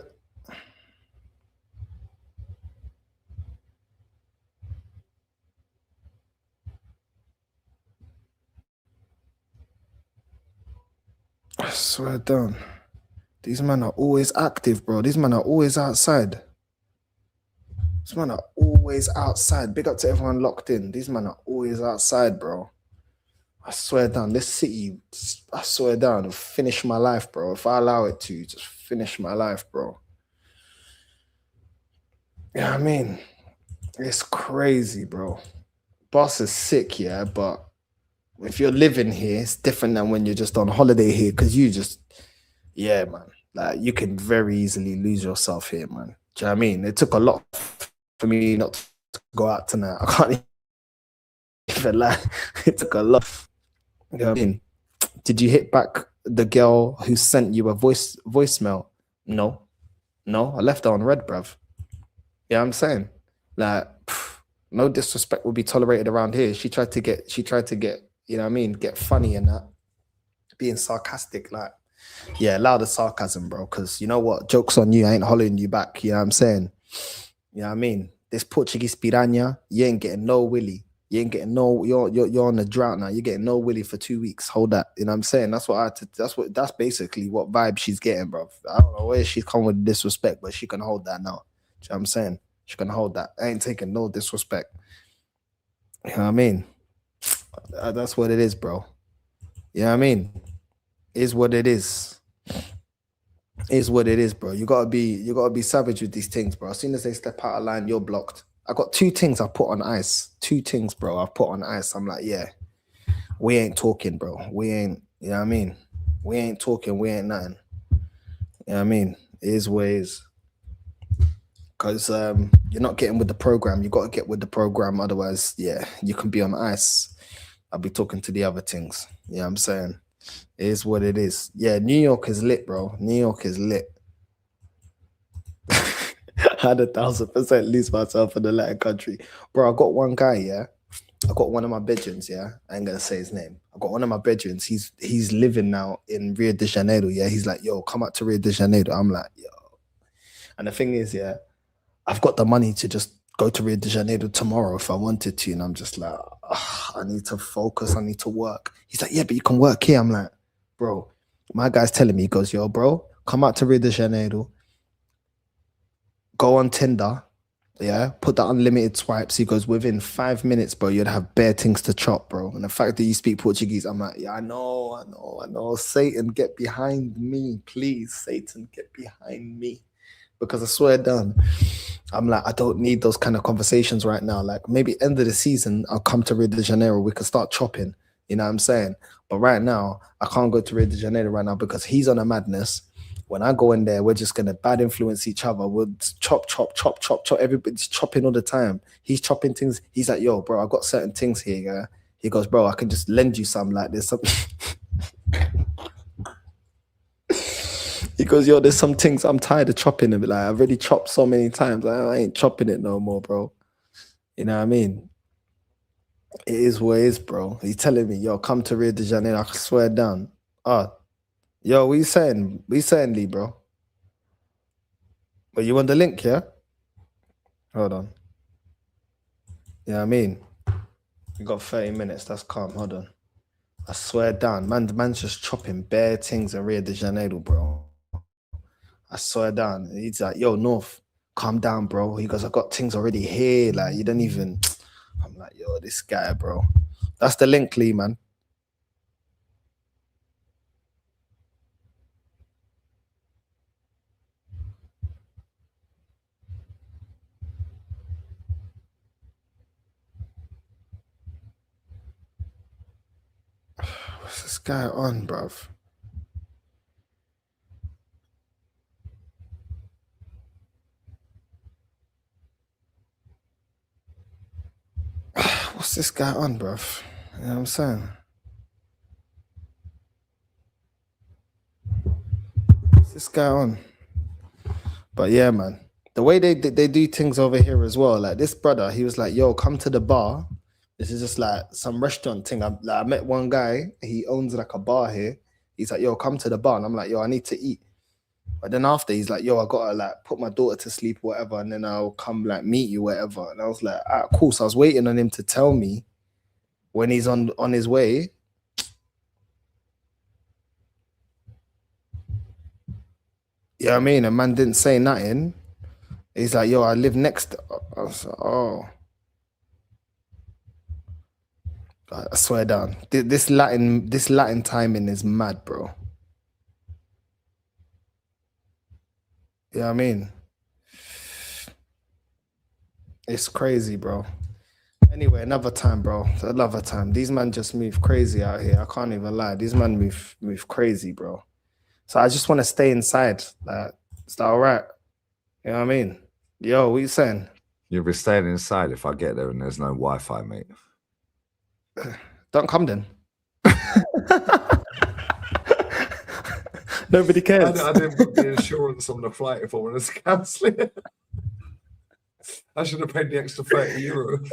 I swear down. These men are always active, bro. These men are always outside. These men are always outside. Big up to everyone locked in. These men are always outside, bro. I swear down, this city, I swear down, will finish my life, bro. If I allow it to, just finish my life, bro. You know what I mean? It's crazy, bro. Boss is sick, yeah, but if you're living here, it's different than when you're just on holiday here, because you just, yeah, man. Like, you can very easily lose yourself here, man. Do you know what I mean? It took a lot for me not to go out tonight. I can't even lie. It took a lot. You know what I mean? Did you hit back the girl who sent you a voicemail? No. I left her on red, bruv. Yeah, I'm saying. Like, no disrespect will be tolerated around here. She tried to get, you know what I mean, get funny and that. Being sarcastic, like, yeah, allow the sarcasm, bro. Because you know what? Joke's on you. I ain't hollering you back. You know what I'm saying? You know what I mean? This Portuguese piranha, you ain't getting no willy. You ain't getting no, you're on the drought now. You're getting no willy for 2 weeks. Hold that. You know what I'm saying? That's basically what vibe she's getting, bro. I don't know where she's come with disrespect, but she can hold that now. You know what I'm saying? She can hold that. I ain't taking no disrespect. You know what I mean? That's what it is, bro. You know what I mean? Is what it is. Is what it is, bro. You gotta be savage with these things, bro. As soon as they step out of line, you're blocked. I got 2 things I put on ice. 2 things, bro. I've put on ice. I'm like, yeah, we ain't talking, bro. We ain't, you know what I mean? We ain't talking, we ain't nothing. You know what I mean? It is what it is. Because you're not getting with the program. You got to get with the program. Otherwise, yeah, you can be on ice. I'll be talking to the other things. You know what I'm saying? It is what it is. Yeah, New York is lit, bro. New York is lit. I had 1,000% lose myself in the Latin country. Bro, I got one guy, yeah. I got one of my bedrooms, yeah. I ain't gonna say his name. I got one of my bedrooms. He's living now in Rio de Janeiro, yeah. He's like, yo, come out to Rio de Janeiro. I'm like, yo. And the thing is, yeah, I've got the money to just go to Rio de Janeiro tomorrow if I wanted to. And I'm just like, I need to focus. I need to work. He's like, yeah, but you can work here. I'm like, bro, my guy's telling me, he goes, yo, bro, come out to Rio de Janeiro. Go on Tinder. Yeah, put the unlimited swipes. He goes, within 5 minutes, bro, you'd have bare things to chop, bro. And the fact that you speak Portuguese, I'm like, yeah, I know. Satan, get behind me, please. Satan, get behind me. Because I swear down, I'm like, I don't need those kind of conversations right now. Like, maybe end of the season, I'll come to Rio de Janeiro. We can start chopping. You know what I'm saying? But right now, I can't go to Rio de Janeiro right now because he's on a madness. When I go in there, we're just going to bad influence each other. We'll chop. Everybody's chopping all the time. He's chopping things. He's like, yo, bro, I got certain things here. Yeah? He goes, bro, I can just lend you some. Like, there's some... He goes, yo, there's some things I'm tired of chopping. Like, I've already chopped so many times. I ain't chopping it no more, bro. You know what I mean? It is what it is, bro. He's telling me, yo, come to Rio de Janeiro. I swear down. Yo, what you saying? What you saying, Lee, bro? But you want the link, yeah? Hold on. You know what I mean? You got 30 minutes. That's calm. Hold on. I swear down. Man's just chopping bare things in Rio de Janeiro, bro. I swear down. He's like, yo, North, calm down, bro. He goes, I got things already here. Like, you don't even... I'm like, yo, this guy, bro. That's the link, Lee, man. What's this guy on, bruv? What's this guy on, bruv? You know what I'm saying? What's this guy on? But yeah, man. the way they do things over here as well. Like this brother, he was like, "Yo, come to the bar." This is just like some restaurant thing. I met one guy. He owns like a bar here. He's like, "Yo, come to the bar," and I'm like, "Yo, I need to eat." But then after, he's like, "Yo, I gotta like put my daughter to sleep, or whatever, and then I'll come like meet you, whatever." And I was like, "Ah, cool." So I was waiting on him to tell me when he's on his way. Yeah, I mean, a man didn't say nothing. He's like, "Yo, I live next." I was like, "Oh." God, I swear down. This Latin timing is mad, bro. Yeah, I mean, it's crazy, bro. Anyway, another time, bro. Another time. These men just move crazy out here. I can't even lie. These men move crazy, bro. So I just want to stay inside. Like, is that all right? You know what I mean? Yo, what you saying?
You'll be staying inside if I get there and there's no Wi-Fi, mate.
Don't come then. Nobody cares.
I didn't put the insurance on the flight if I want to cancel it. I should have paid the extra €30.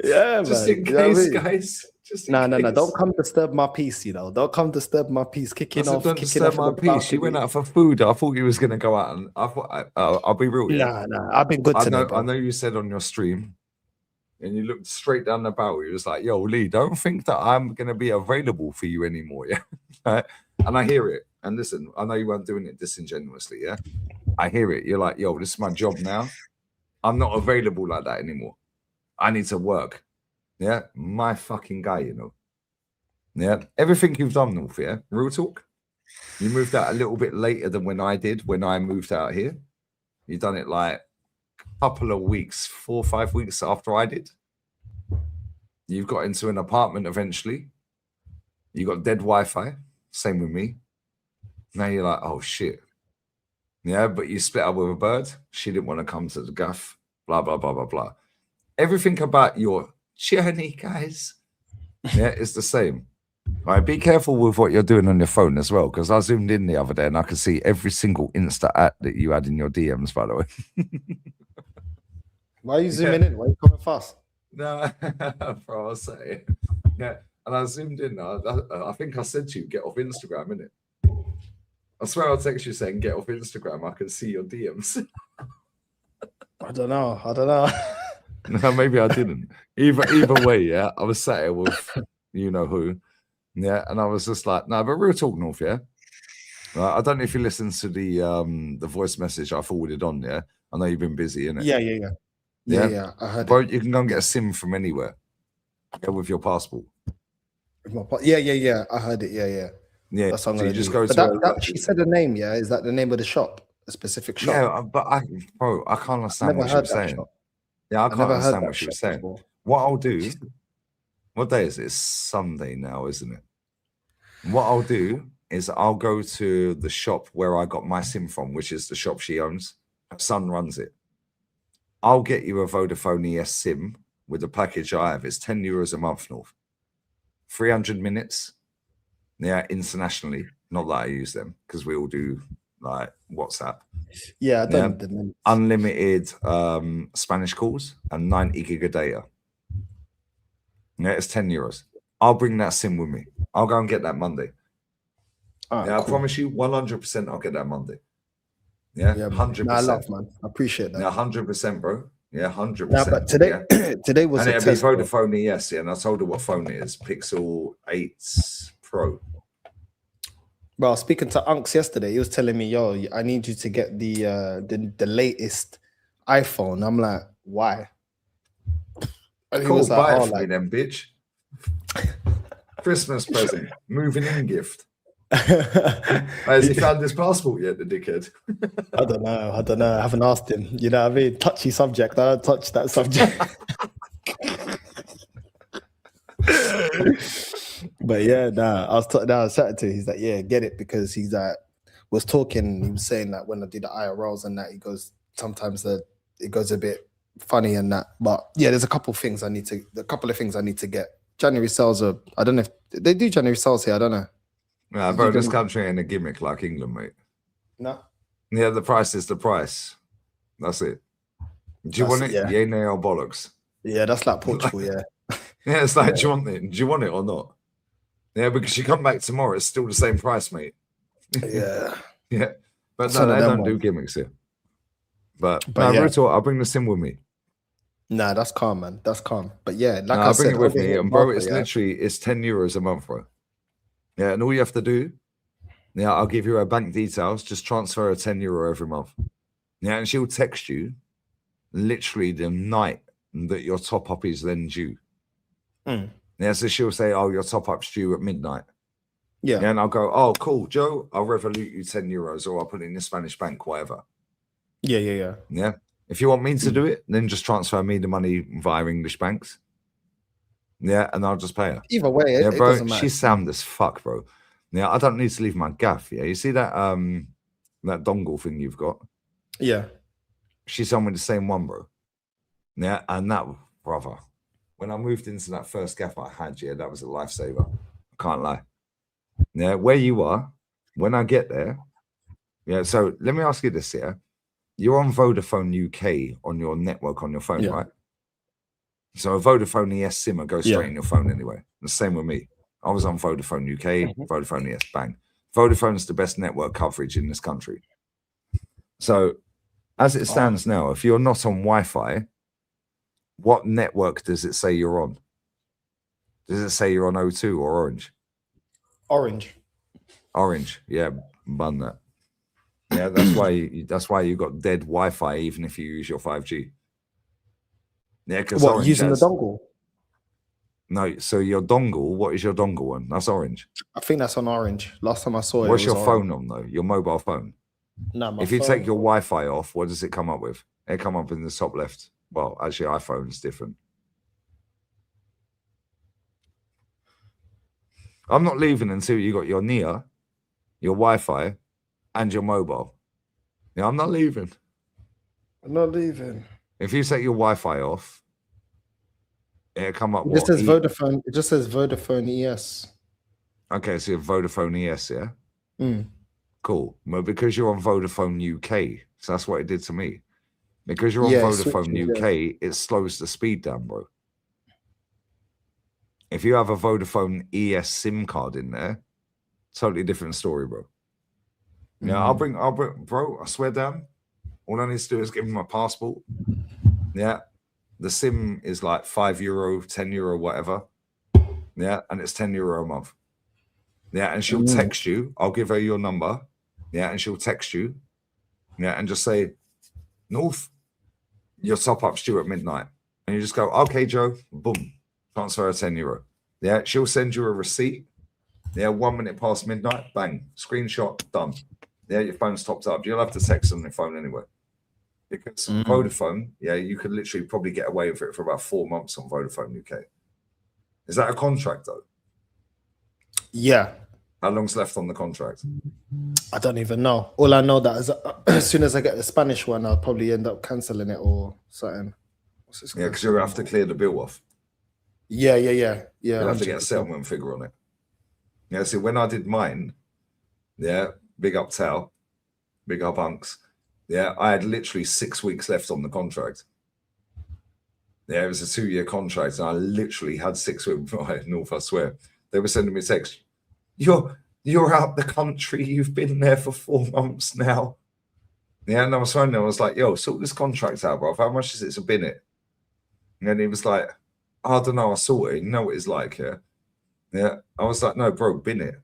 Yeah,
just
man.
in
You know what I
case,
mean?
guys. Just in
No.
case.
Don't come disturb my peace, you know. Don't come disturb my peace.
Don't disturb my peace. She went out for food. I thought you was going to go out, and I thought I'll be real. Yeah?
Nah. I've been good today, bro.
I know you said on your stream, and you looked straight down the barrel. You was like, "Yo, Lee, don't think that I'm going to be available for you anymore." Yeah, and I hear it. And listen, I know you weren't doing it disingenuously. Yeah, I hear it. You're like, "Yo, this is my job now. I'm not available like that anymore. I need to work." Yeah, my fucking guy, you know. Yeah, everything you've done, North, yeah, real talk. You moved out a little bit later than when I did when I moved out here. You done it like a couple of weeks, 4 or 5 weeks after I did. You've got into an apartment eventually. You got dead Wi-Fi. Same with me. Now you're like, oh shit. Yeah, but you split up with a bird. She didn't want to come to the gaff. Blah, blah, blah, blah, blah. Everything about your journey, guys, yeah, it's the same. All right, be careful with what you're doing on your phone as well, because I zoomed in the other day and I could see every single Insta ad that you had in your DMs, by the way.
Why are you zooming in? Why are you coming fast?
No, bro, I'll say. Yeah, and I zoomed in. I think I said to you, get off Instagram, innit? I swear I'll text you saying, get off Instagram. I can see your DMs.
I don't know.
No, maybe I didn't. Either way, yeah, I was sat here with you know who, yeah, and I was just like, no, but real talk, North, yeah. I don't know if you listened to the voice message I forwarded on there. I know you've been busy, innit?
Yeah. I heard.
Bro, you can go and get a SIM from anywhere. Yeah, with your passport.
Yeah. I heard it. Yeah.
Yeah,
That's what I'm
so you
gonna
just
do.
go
But
to.
she said the name. Yeah, is that the name of the shop? A specific shop?
Yeah, but I can't understand
never
what she
heard
was
that
saying.
shop.
Yeah, I
I've
can't
never heard
understand
that
what she was
shop
saying.
before.
What I'll do, what day is it? It's Sunday now, isn't it? What I'll do is I'll go to the shop where I got my SIM from, which is the shop she owns. Her son runs it. I'll get you a Vodafone ES SIM with the package I have. It's €10 a month, North. 300 minutes. Yeah, internationally. Not that I use them because we all do like WhatsApp.
Yeah, I don't need the minutes.
Unlimited Spanish calls and 90 gig of data. Yeah, it's €10. I'll bring that SIM with me. I'll go and get that Monday. I promise you, 100% I'll get that Monday. Yeah, 100%.
Nah, I love, man. I appreciate that.
Yeah, 100%, bro. Yeah, 100%.
Nah, but today, today was
and
a
it'll be
test. bro.
Vodafone ES, yeah, and I told her what phone it is. Pixel 8 Pro.
Bro, I was speaking to Unks yesterday. He was telling me, yo, I need you to get the latest iPhone. I'm like, why? And he
Cool,
was
buy
like,
it for me then, bitch. Christmas present, moving in gift. Has he found his passport yet, the dickhead?
I don't know. I haven't asked him. You know what I mean? Touchy subject. I don't touch that subject. But yeah, I was chatting to him. He's like, yeah, get it, because he's like, was talking. He was saying that when I do the IRLs and that, he goes, sometimes it goes a bit funny and that. But yeah, there's a couple of things I need to get. January sales are, I don't know if they do January sales here. I don't know.
Nah, bro, this country ain't a gimmick like England, mate.
No.
Yeah, the price is the price. That's it. Do you want it?
Yeah.
Yay, nay, or bollocks?
Yeah, that's like Portugal, yeah.
Yeah, it's like, do you want it? Do you want it or not? Yeah, because you come back tomorrow, it's still the same price, mate.
Yeah.
Yeah. But
Some
no,
of
they
them
don't do
ones.
gimmicks here. But
But
no,
yeah.
real talk, I'll bring this in with me.
Nah, that's calm, man. That's calm. But yeah, like
No,
I
I'll
said,
bring it with
over
me.
here in
And bro,
Barca,
it's
yeah.
literally, it's 10 euros a month, bro. Yeah, and all you have to do, yeah, I'll give you her bank details, just transfer her 10 euro every month. Yeah, and she'll text you literally the night that your top up is then due.
Mm.
Yeah, so she'll say, oh, your top up's due at midnight.
Yeah.
And I'll go, oh, cool, Joe, I'll Revolut you 10 euros or I'll put it in the Spanish bank, whatever.
Yeah.
Yeah. If you want me to do it, then just transfer me the money via English banks. Yeah, and I'll just pay her.
Either way,
Yeah,
it
bro,
doesn't matter.
she's sound as fuck, bro. Yeah, I don't need to leave my gaff. Yeah, you see that that dongle thing you've got?
Yeah.
She's on with the same one, bro. Yeah, and that, brother, when I moved into that first gaff I had, yeah, that was a lifesaver. I can't lie. Yeah, where you are, when I get there, yeah, so let me ask you this, yeah. You're on Vodafone UK on your network on your phone,
Yeah.
right? So a Vodafone ES SIM will go straight
Yeah.
in your phone anyway. The same with me. I was on Vodafone UK, Vodafone ES, bang. Vodafone's the best network coverage in this country. So as it stands now, if you're not on Wi-Fi, what network does it say you're on? Does it say you're on O2 or Orange?
Orange.
Orange, yeah, bun that. Yeah, that's why you got dead Wi-Fi even if you use your 5G. Yeah, because
What, using the dongle?
No, so your dongle, what is your dongle on? That's Orange.
I think that's on Orange. Last time I saw it,
What's
it was
your
orange.
phone on though? Your mobile phone.
No, my
If you
phone.
take your Wi-Fi off, what does it come up with? It come up in the top left. Well, actually, iPhone's different. I'm not leaving until you got your Nia, your Wi-Fi, and your mobile. Yeah, I'm not leaving.
I'm not leaving.
If you take your Wi-Fi off, it'll come up.
It just
what?
says Vodafone. It just says Vodafone ES.
Okay, so you're Vodafone ES, yeah?
Mm.
Cool. Well, because you're on Vodafone UK, so that's what it did to me. Because you're on
Yeah, it
Vodafone
switches,
UK, it slows the speed down, bro. If you have a Vodafone ES SIM card in there, totally different story, bro. Yeah, I'll bring, bro, I swear down. All I need to do is give him my passport. Yeah. The SIM is like €5, €10, whatever. Yeah. And it's €10 a month. Yeah. And she'll text you. I'll give her your number. Yeah. And she'll text you. Yeah. And just say, North, your top up's due at midnight. And you just go, okay, Joe, boom, transfer her €10. Yeah. She'll send you a receipt. Yeah. 1 minute past midnight, bang, screenshot, done. Yeah. Your phone's topped up. You'll have to text on your phone anyway. Because Vodafone, yeah, you could literally probably get away with it for about 4 months on Vodafone UK. Is that a contract though?
Yeah.
How long's left on the contract?
I don't even know. All I know that is as soon as I get the Spanish one, I'll probably end up cancelling it or something. What's this
Yeah, because you'll have to clear the bill off.
Yeah.
You'll have to get a
100%.
settlement figure on it. Yeah, see, when I did mine, yeah, big up Tao, big up Unks. Yeah, I had literally 6 weeks left on the contract. Yeah, it was a 2-year contract, and I literally had 6 weeks. North, I swear. They were sending me text. You're out the country. You've been there for 4 months now. Yeah, and I was phoning. I was like, yo, sort this contract out, bro. How much is it to bin it? And then he was like, I don't know. I saw it. You know what it's like, yeah? Yeah. I was like, no, bro, bin it.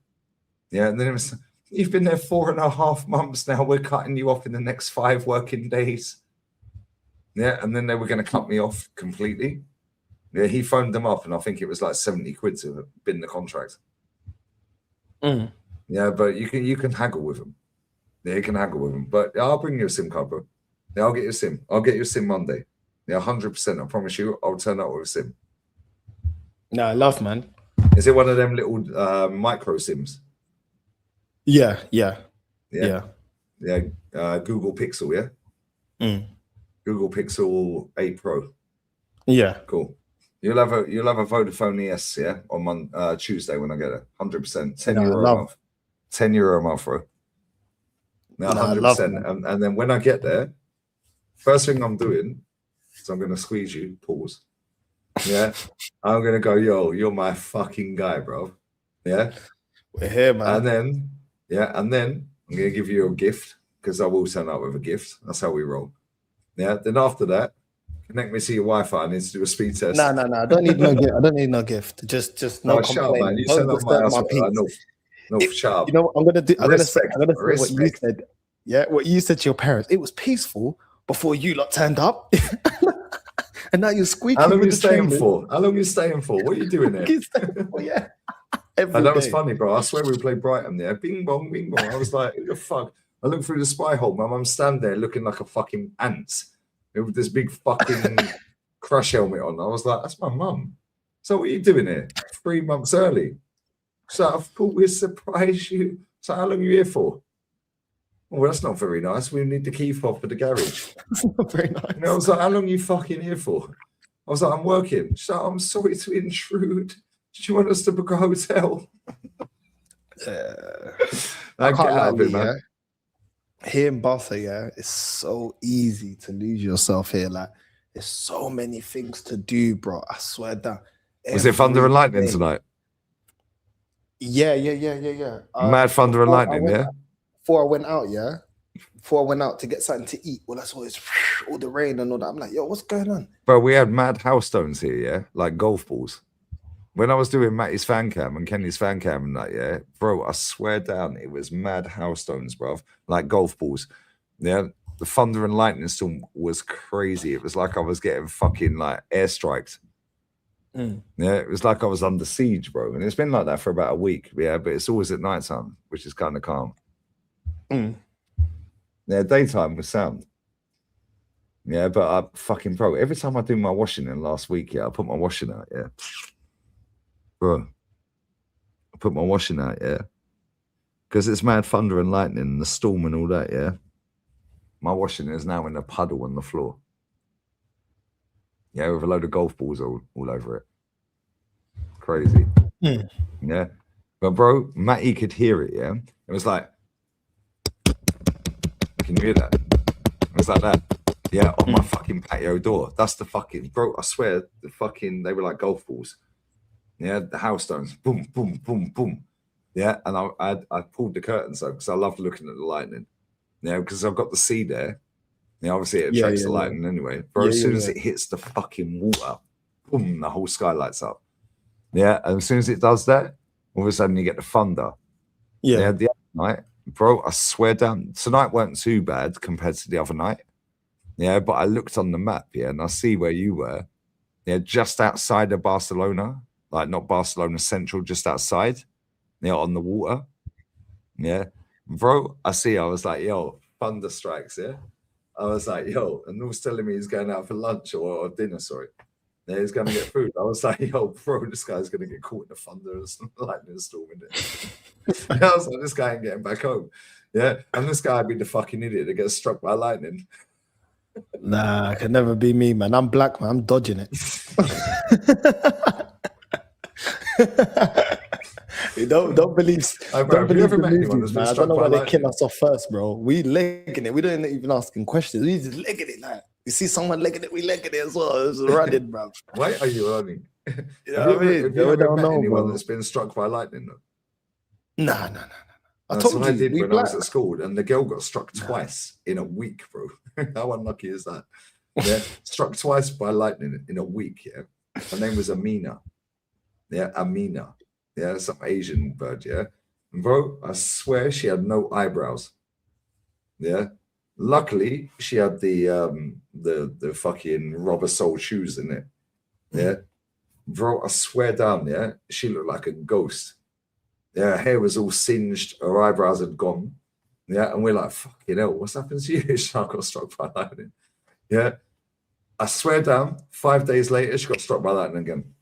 Yeah, and then it was, you've been there 4.5 months now. We're cutting you off in the next 5 working days. Yeah, and then they were going to cut me off completely. Yeah, he phoned them up, and I think it was like 70 quid to bin the contract. Yeah, but you can haggle with them. Yeah, you can haggle with them. But I'll bring you a SIM card, bro. Yeah, I'll get you a SIM. I'll get you a SIM Monday. Yeah, 100%. I promise you, I'll turn up with a SIM.
No, I love, man.
Is it one of them little micro SIMs?
Yeah.
Google Pixel, yeah. Google Pixel 8 Pro.
Yeah.
Cool. You'll have a Vodafone ES, yeah, on Tuesday when I get it. 100%. €10 a month. €10 a month, bro. No, 100%. And then when I get there, first thing I'm doing is I'm going to squeeze you, pause. Yeah. I'm going to go, yo, you're my fucking guy, bro. Yeah.
We're here, man.
And then, I'm going to give you a gift because I will turn up with a gift. That's how we roll. Yeah. Then after that, connect me to your Wi-Fi. I need to do a speed test.
No. I don't need no gift. I don't need no gift. Just no
shut up, man. You
don't
turn up my
disturb
house.
my peace.
No, shut up.
You know what I'm gonna do? I'm gonna say what you
Respect.
said. Yeah, what you said to your parents. It was peaceful before you lot turned up. And now you're squeaking.
How long are you
with the
staying
trainers.
for? How long are you staying for? What are you doing there?
Yeah.
And that was funny, bro. I swear we played Brighton there. Bing bong, bing bong. I was like, the fuck? I looked through the spy hole. My mum stand there looking like a fucking ant with this big fucking crush helmet on. I was like, that's my mum. So what are you doing here? 3 months early. So I thought we'd surprise you. So how long are you here for? Well, that's not very nice. We need the key fob for the garage.
That's not very nice.
And I was like, how long are you fucking here for? I was like, I'm working. So I'm sorry to intrude. Did you want us to book a hotel?
I
Get
can't
out
lie,
of it, man.
yeah. Here in Barca, yeah, it's so easy to lose yourself here. Like, there's so many things to do, bro. I swear down.
Was it thunder and lightning
day.
tonight?
Yeah.
Mad thunder and lightning, yeah?
Before I went out, yeah. Before I went out to get something to eat, well, that's always all the rain and all that. I'm like, yo, what's going on?
Bro, we had mad house stones here, yeah? Like golf balls. When I was doing Matty's fan cam and Kenny's fan cam and that, yeah, bro, I swear down, it was mad house stones, bro, like golf balls. Yeah, the thunder and lightning storm was crazy. It was like I was getting fucking like airstrikes. Yeah, it was like I was under siege, bro. And it's been like that for about a week, yeah, but it's always at night time, which is kind of calm. Yeah, daytime was sound. Yeah, but I fucking, bro, every time I do my washing in last week, yeah, I put my washing out, yeah. Bro, I put my washing out, yeah. Because it's mad thunder and lightning and the storm and all that, yeah. My washing is now in a puddle on the floor. Yeah, with a load of golf balls all over it. Crazy. Yeah. But bro, Matty could hear it, yeah. It was like, can you hear that? It was like that. Yeah, on my fucking patio door. That's the fucking, bro, I swear, the fucking, they were like golf balls. Yeah, the house stones, boom, boom, boom, boom. Yeah, and I pulled the curtains up because I loved looking at the lightning. Yeah, because I've got the sea there. Yeah, obviously it attracts the lightning anyway. But as soon as it hits the fucking water, boom, the whole sky lights up. Yeah, and as soon as it does that, all of a sudden you get the thunder. Yeah, the other night, bro, I swear down, tonight weren't too bad compared to the other night. Yeah, but I looked on the map, yeah, and I see where you were. Yeah, just outside of Barcelona. Like not Barcelona Central, just outside, on the water. Yeah. Bro, I was like, yo, thunder strikes, yeah? I was like, yo, and North's telling me he's going out for lunch or dinner, sorry. Yeah, he's going to get food. I was like, yo, bro, this guy's going to get caught in the thunder and lightning storm, innit? I was like, this guy ain't getting back home. Yeah, and this guy would be the fucking idiot that gets struck by lightning.
Nah, it can never be me, man. I'm black, man. I'm dodging it. don't believe the movies, man. I don't know why they kill us off first, bro. We legging it. We don't even asking questions. We just legging it. Like you see someone legging it, we legging it as well. It's running, bro.
Why are you running?
You know what I mean?
Have you ever met anyone that's been struck by lightning? Though?
Nah.
That's what I did when I was at school, and the girl got struck twice in a week, bro. How unlucky is that? Yeah, struck twice by lightning in a week. Yeah, her name was Amina. Yeah, Amina. Yeah, some Asian bird. Yeah, and bro, I swear she had no eyebrows. Yeah, luckily she had the fucking rubber sole shoes in it. Yeah, bro, I swear down. Yeah, she looked like a ghost. Yeah, her hair was all singed, her eyebrows had gone. Yeah, and we're like, fucking hell, what's happened to you? She got struck by lightning. Yeah, I swear down, 5 days later, she got struck by lightning again.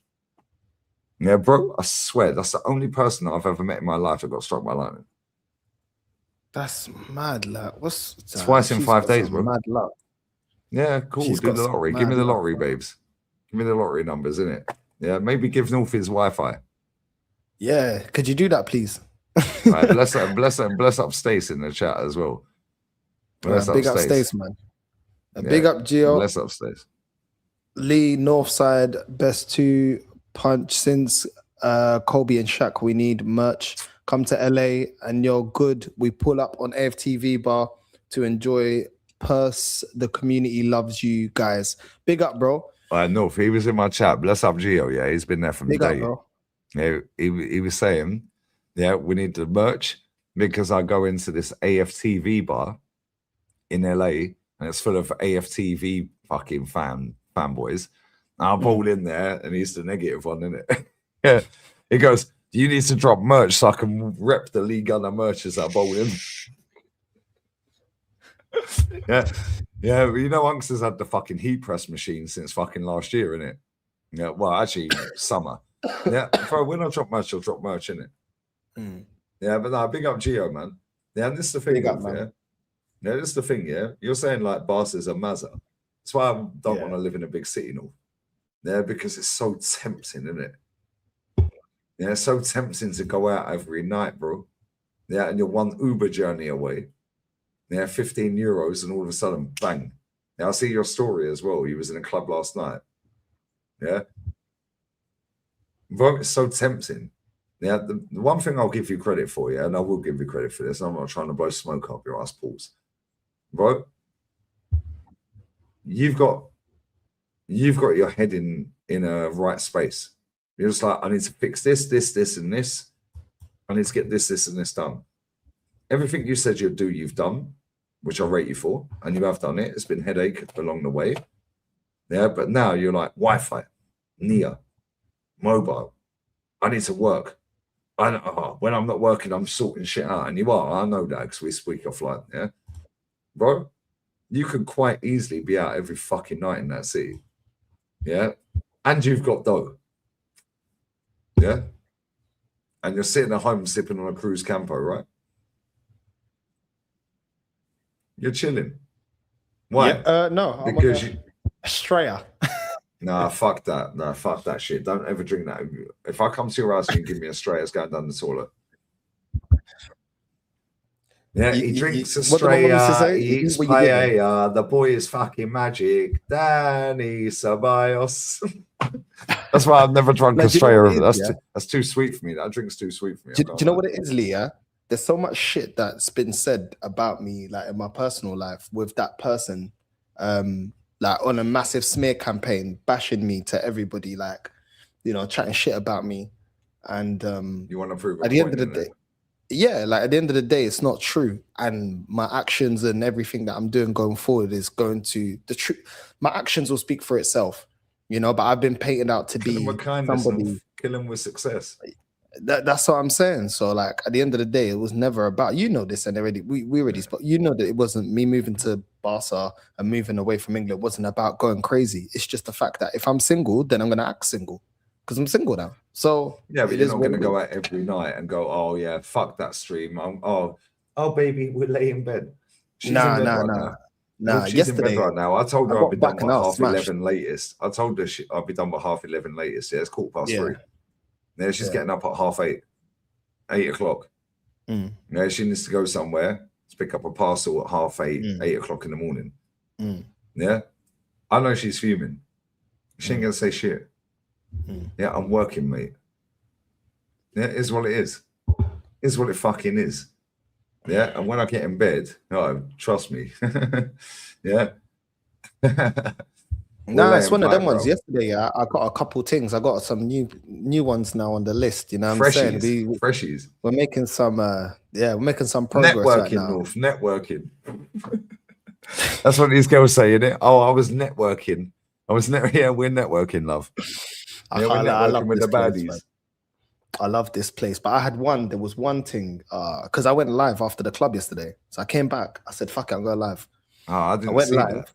Yeah, bro, I swear, that's the only person that I've ever met in my life that got struck by lightning.
That's mad, like, what's...
Twice in 5 days, bro.
Mad luck.
Yeah, cool, do the lottery. Give me the lottery, babes. Give me the lottery numbers, innit? Yeah, maybe give North his Wi-Fi.
Yeah, could you do that, please?
Right, bless up Stace in the chat as well.
Big up Stace, man. Big up Gio.
Bless up Stace.
Lee, Northside, best 2 punch since Kobe and Shaq. We need merch. Come to LA and you're good. We pull up on AFTV bar to enjoy Purse. The community loves you guys. Big up, bro.
No, if he was in my chat, bless up Gio. Yeah, he's been there from
Big
the
up,
day.
bro.
Yeah, he was saying, yeah, we need the merch because I go into this AFTV bar in LA and it's full of AFTV fucking fanboys. And I ball in there and he's the negative one, isn't it? Yeah. He goes, you need to drop merch so I can rep the League Gunner merch as I bowl in. Yeah, well, you know, Unks has had the fucking heat press machine since fucking last year, innit? Yeah, well, actually, summer. Yeah, bro, when I drop merch, I'll drop merch, innit? Yeah, but no, big up Gio, man. Yeah, and this is the thing, man. Yeah, this is the thing, yeah. You're saying like Barca's a mazza. That's why I don't want to live in a big city, no. Yeah, because it's so tempting, isn't it? Yeah, it's so tempting to go out every night, bro. Yeah, and you're one Uber journey away. Yeah, 15 euros, and all of a sudden, bang. Yeah, I see your story as well. You was in a club last night. Yeah. Bro, it's so tempting. Yeah, the one thing I'll give you credit for, yeah, and I will give you credit for this. I'm not trying to blow smoke up your ass balls. Bro, you've got your head in a right space. You're just like, I need to fix this, and this. I need to get this, and this done. Everything you said you'd do, you've done, which I rate you for, and you have done it. It's been headache along the way. Yeah, but now you're like Wi-Fi, Nia, mobile. I need to work. When I'm not working, I'm sorting shit out. And you are. I know that because we speak offline. Yeah, bro, you could quite easily be out every fucking night in that city. Yeah, and you've got dough. Yeah, and you're sitting at home sipping on a cruise campo, right? You're chilling. Why?
Yeah, no,
because you
Australia.
Nah, fuck that. Nah, fuck that shit. Don't ever drink that. If I come to your house and you give me a Straya, it's going down the toilet. Yeah, he drinks a Straya, he eats paella, the boy is fucking magic. Danny Ceballos. That's why I've never drunk a Straya. That's too sweet for me. That drink's too sweet for me.
Do you know what it is, Leah? There's so much shit that's been said about me, like in my personal life, with that person, like on a massive smear campaign, bashing me to everybody, like, you know, chatting shit about me. And
you want to prove
at the end of the day, yeah, like at the end of the day, it's not true. And my actions and everything that I'm doing going forward is going to the truth. My actions will speak for itself, you know. But I've been painted out to be somebody.
Kill him with success.
That's what I'm saying. So, like, at the end of the day, it was never about, you know this, and already we already spoke. You know that it wasn't me moving to Barca and moving away from England. It wasn't about going crazy. It's just the fact that if I'm single, then I'm gonna act single because I'm single now. So
yeah, but you're not gonna go out every night and go, oh yeah, fuck that stream. Oh baby, we'll lay in bed.
Nah.
She's in bed right now. I told her I'll be done by half
smashed.
11 latest. I told her I'll be done by half 11 latest. Yeah, it's 3:15. Yeah, she's getting up at 8:30, 8 o'clock. Yeah, she needs to go somewhere to pick up a parcel at 8:30, 8 o'clock in the morning. Yeah, I know she's fuming. She ain't gonna say shit. Yeah, I'm working, mate. Yeah, it is what it is. It's what it fucking is. Yeah, and when I get in bed, trust me. Yeah.
No, it's one of them ones. Yesterday, I got a couple things. I got some new ones now on the list. You know what I'm saying?
Freshies.
We're making some we're making some progress right now.
North, networking. That's what these girls say, innit? Oh, I was networking. We're networking, love.
I love with the baddies. Place, I love this place. But there was one thing, because I went live after the club yesterday. So I came back. I said, fuck it, I'm going live.
I
went
see
live.
That.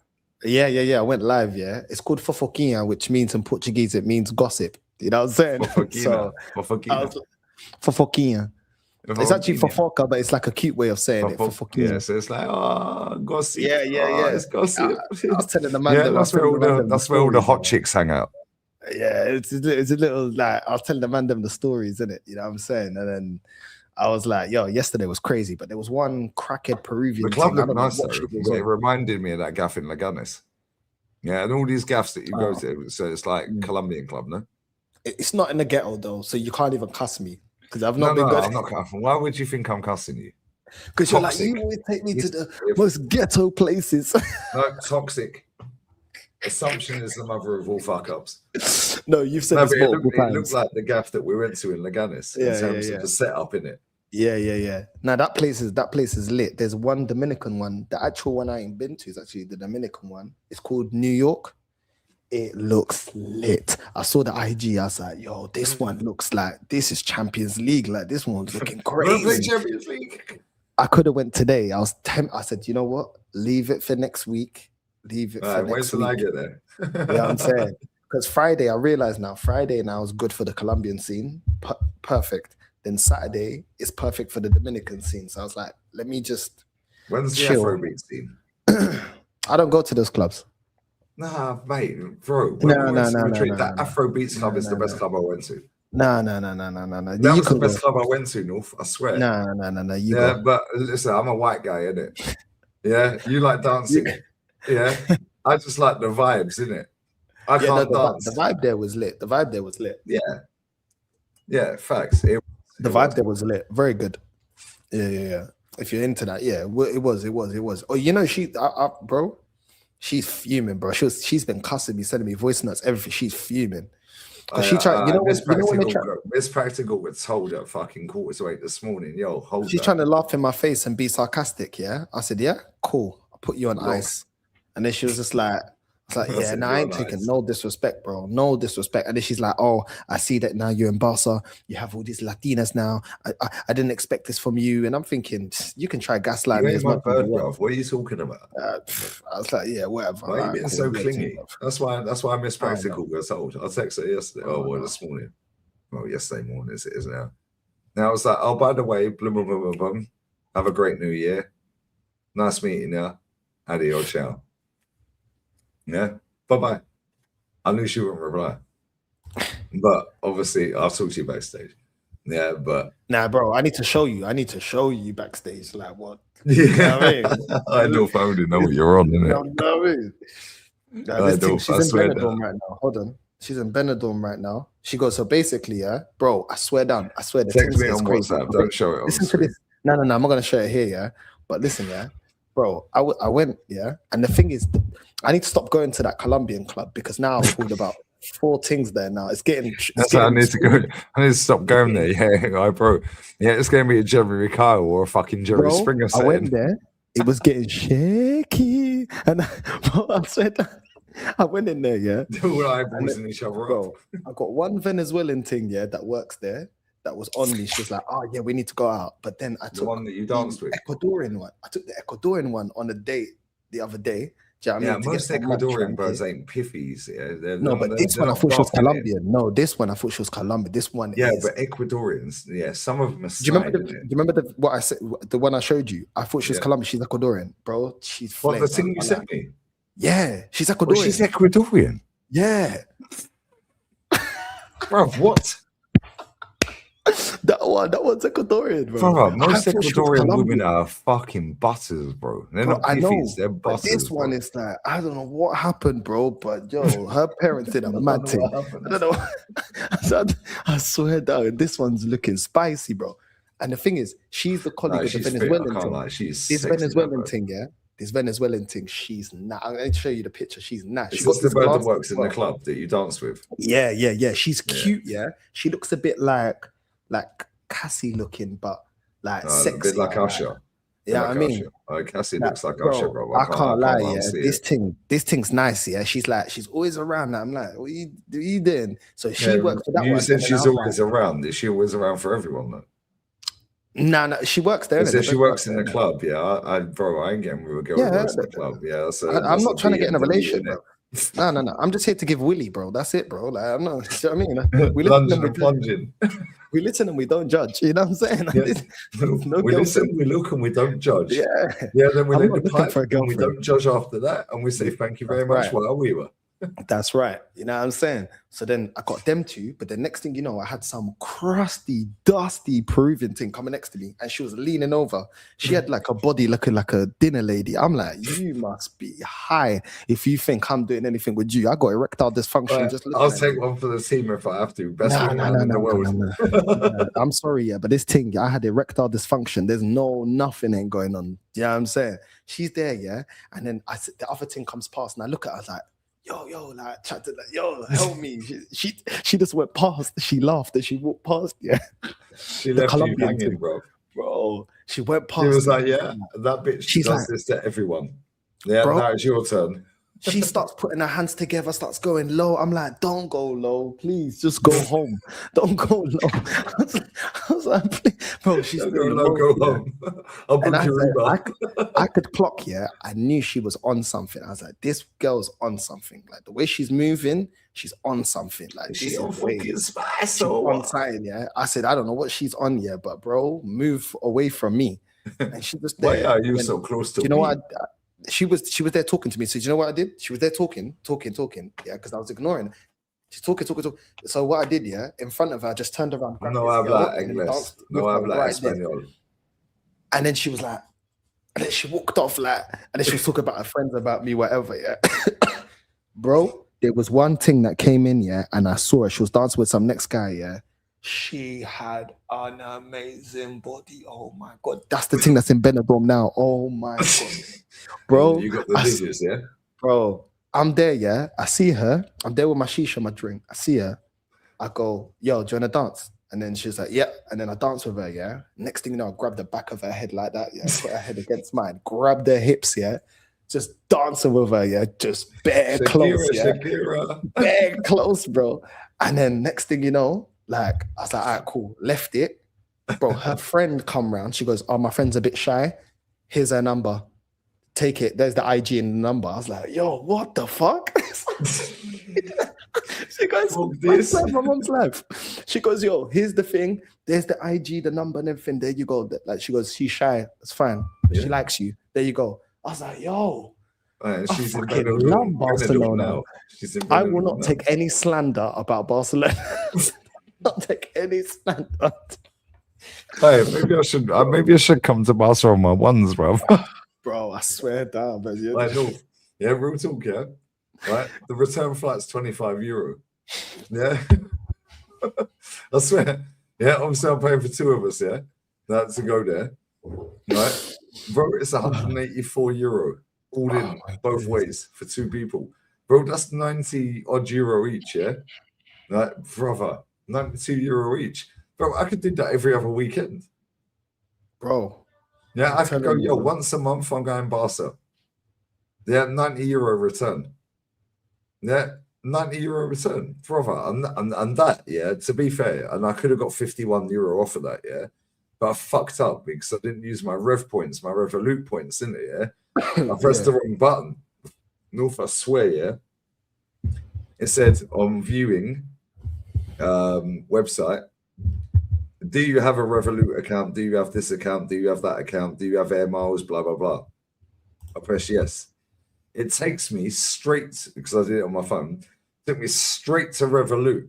Yeah. I went live, yeah. It's called fofoquinha, which means in Portuguese, it means gossip. You know what I'm saying? Fofoquinha. It's actually fofoca, but it's like a cute way of saying it. Fofoquinha.
Yeah, so it's like, gossip.
Yeah.
It's gossip.
I was telling the man
that's where all the hot chicks hang out.
Yeah, it's a little like I was telling the man them the stories, isn't it? You know what I'm saying? And then I was like, yo, yesterday was crazy, but there was one crackhead Peruvian
The club
thing. I
looked
don't know
nice
what
though.
shit was
It
on.
reminded me of that gaff in Leganes. Yeah, and all these gaffs that you go to, so it's like Colombian club, no?
It's not in the ghetto though, so you can't even cuss me because I've not been good.
I'm not cussing. Why would you think I'm cussing you?
Because you're like, you always take me to the most ghetto places.
No, toxic. Assumption is the mother of all fuck ups.
No, you've said this
but
multiple
it
times.
looked like the gaff that we went to in Leganes in terms of the setup in it.
Yeah. Now that place is lit. There's one Dominican one. The actual one I ain't been to is actually the Dominican one. It's called New York. It looks lit. I saw the IG. I was like, yo, this one looks like this is Champions League. Like this one's looking crazy.
Champions League.
I could have went today. I said, you know what? Leave it for next week. Leave it for
Wait
next
till
week.
I get there.
You know what I'm saying? Because Friday, I realized now, Friday now is good for the Colombian scene. Perfect. Then Saturday is perfect for the Dominican scene. So I was like, let me just
When's the
chill.
Afrobeat scene?
I don't go to those clubs.
Nah, mate, bro.
No.
That Afrobeats club is the best club I went to.
No.
That was the best club I went to, North. I swear.
No.
Yeah, but listen, I'm a white guy, innit? Yeah, you like dancing. Yeah, I just like the vibes, innit? I can't dance.
The vibe there was lit.
Yeah, facts.
The vibe there was lit. Very good. Yeah. If you're into that, yeah, it was. Oh, you know, bro, she's fuming, bro. She's been cussing me, sending me voice notes, everything. She's fuming. She tried,
Miss Practical was told at fucking 7:45 this morning. Yo, hold
She's trying to laugh in my face and be sarcastic, yeah? I said, yeah, cool. I'll put you on ice. And then she was just like, yeah, I ain't taking no disrespect, bro. No disrespect. And then she's like, oh, I see that now you're in Barca. You have all these Latinas now. I didn't expect this from you. And I'm thinking, you can try gaslighting me as much as you want.
What are you talking about?
I was like, yeah, whatever.
Why are you being so clingy? That's why Miss Practical was told. I texted her yesterday. This morning. Well, yesterday morning as it is now. Now I was like, oh, by the way, blah, blah, blah, blah, blah. Have a great new year. Nice meeting you. Adios, ciao. Yeah, bye-bye. I knew she wouldn't reply. But obviously, I'll talk to you backstage. Yeah, but...
Nah, bro, I need to show you backstage. Like, what?
Yeah.
You know what I mean?
I know if I only know what you're on, innit?
You know what I mean? She's in Benidorm right now. Hold on. She's in Benidorm right now. She goes, so basically, yeah, bro, I swear the
text me on WhatsApp. Don't show it on
listen to this. No, I'm not going to show it here, yeah? But listen, yeah? Bro, I went, yeah? And the thing is, I need to stop going to that Colombian club because now I've pulled about 4 things there now.
I need to go. I need to stop going there. Yeah, bro. Yeah, it's going to be a Jeremy Kyle or a fucking Jerry Springer setting.
I went there. It was getting shaky. And I said, I went in there, yeah?
All eyeballs in each other.
Bro, I got one Venezuelan thing, yeah, that works there. That was on me. She was like, oh yeah, we need to go out. But then I took
the one that you danced with.
Ecuadorian one. I took the Ecuadorian one on a date the other day. Do you know what I mean?
Most Ecuadorian birds ain't piffies. Yeah,
but this one I thought she was Colombian. No, this one I thought she was Colombian. This one is...
but Ecuadorians, yeah, some of them are.
Do you remember what I said? The one I showed you? I thought she was Colombian. She's Ecuadorian, bro. She's
what the thing you sent me?
Yeah, she's Ecuadorian.
Well, she's Ecuadorian.
Yeah,
bro. What?
That one's Ecuadorian, bro.
Bro, most Ecuadorian women are fucking butters, bro. They're not piffies, they're butters.
This one is like, I don't know what happened, bro, but yo, her parents did a mad thing. I don't know. I swear down, this one's looking spicy, bro. And the thing is, she's the colleague of the Venezuelan thing. This Venezuelan thing, yeah? This Venezuelan thing, she's not. I'm going to show you the picture. She's not.
Is this the bird that works in the club that you dance with?
Yeah. She's cute, yeah? She looks a bit like Cassie looking, but like sexy.
A bit like Usher.
Yeah, I mean,
Cassie looks like Usher, bro.
I can't lie, yeah. This thing's nice, yeah. She's always around. I'm like, what are you doing? So she works for that one.
You said she's always around. Is she always around for everyone, though?
No, she works there.
So she works in the club, yeah. I ain't getting with a girl who works in the club, yeah.
I'm not trying to get in a relationship, bro. No. I'm just here to give Willy, bro. That's it, bro. Like, I'm not. You know what I mean? We
plunging.
We listen and we don't judge. You know what I'm saying?
Yeah. We listen, we look, and we don't judge.
Yeah.
Then we let the pipe, and we don't judge after that, and we say thank you very much. Well, we were.
That's right. You know what I'm saying? So then I got them two, but the next thing you know, I had some crusty, dusty Peruvian thing coming next to me, and she was leaning over. She had like a body looking like a dinner lady. I'm like, you must be high if you think I'm doing anything with you. I got erectile dysfunction.
Right,
Just
I'll
looking at
take
you.
one for the team if I have to. Best
Nah,
wingman in the world.
nah. I'm sorry, yeah, but this thing, I had erectile dysfunction. There's nothing ain't going on. You know what I'm saying? She's there, yeah, and then the other thing comes past, and I look at her like, yo, like, chat to like, yo, help me. She just went past. She laughed and she walked past. Yeah,
She
The
left you
Colombian
hanging,
thing.
bro.
She went past.
She was
me.
like, yeah, that bitch
She's
does
like,
this to everyone. Yeah,
bro.
now it's your turn.
She starts putting her hands together, starts going low. I'm like, don't go low, please. Just go home. Don't go low. I was like, please. Bro, she's
Don't
doing
go
the
low,
most,
go
yeah.
home. I'll book
And
your Uber.
I could clock, yeah. I knew she was on something. I was like, this girl's on something. Like the way she's moving, she's on something. Like
She
this
on
is the way
fucking spice
she's
or
on
what?
something, yeah. I said, I don't know what she's on, yeah, but bro, move away from me. And she just
Why
there.
are you
And
so close to
do you know
me?
what? She was there talking to me. So do you know what I did? She was there talking. Yeah, because I was ignoring. She's talking. So what I did, yeah, in front of her, I just turned around. grabbed
No
this
habla
girl, and then
inglés.
danced
No
with her
habla
right there.
español.
And then she was like, and then she walked off like, and then she was talking about her friends, about me, whatever, yeah. Bro, there was one thing that came in, yeah, and I saw her. She was dancing with some next guy, yeah. She had an amazing body. Oh my God. That's the thing that's in Benidorm now. Oh my God. Bro,
You got the digits, yeah?
bro, I'm there, yeah. I see her. I'm there with my shisha, my drink. I see her. I go, yo, do you want to dance? And then she's like, yeah. And then I dance with her, yeah. Next thing you know, I grab the back of her head like that, yeah. Put her head against mine. Grab her hips, yeah. Just dancing with her, yeah. Just bare close, yeah.
Shakira.
Bare close, bro. And then next thing you know, like, I was like, all right, cool. Left it. Bro, her friend come round. She goes, oh, my friend's a bit shy. Here's her number. Take it. There's the IG and the number. I was like, yo, what the fuck? She goes, my mom's life. She goes, yo, here's the thing. There's the IG, the number and everything. There you go. Like, she goes, she's shy. It's fine. But she likes you. There you go. I was like, yo,
She's
I
in
fucking
Benidorm.
love Barcelona.
Now. She's in
I will
Benidorm
not
now.
take any slander about Barcelona. Not take any slander.
Hey, maybe I should come to Barcelona once, bro.
Bro, I swear down, man.
I know. Yeah, real talk, yeah. Right? The return flight's €25. Yeah. I swear. Yeah, obviously I'm paying for two of us, yeah. To go there. Right? Bro, it's €184 all in both ways for two people. Bro, that's 90 odd euro each, yeah? Right, brother, €92 each. Bro, I could do that every other weekend.
Bro.
Yeah, I could go,
telling you,
yo,
bro.
once a month I'm going Barca. Yeah, €90 return. Yeah, €90 return, brother. And that, yeah, to be fair, and I could have got €51 off of that, yeah. But I fucked up because I didn't use my Rev points, my Revolut points, didn't it, yeah? I pressed the wrong button. North, I swear, yeah. It said on viewing website, do you have a Revolut account? Do you have this account? Do you have that account? Do you have air miles? Blah, blah, blah. I press yes. It takes me straight, because I did it on my phone, took me straight to Revolut.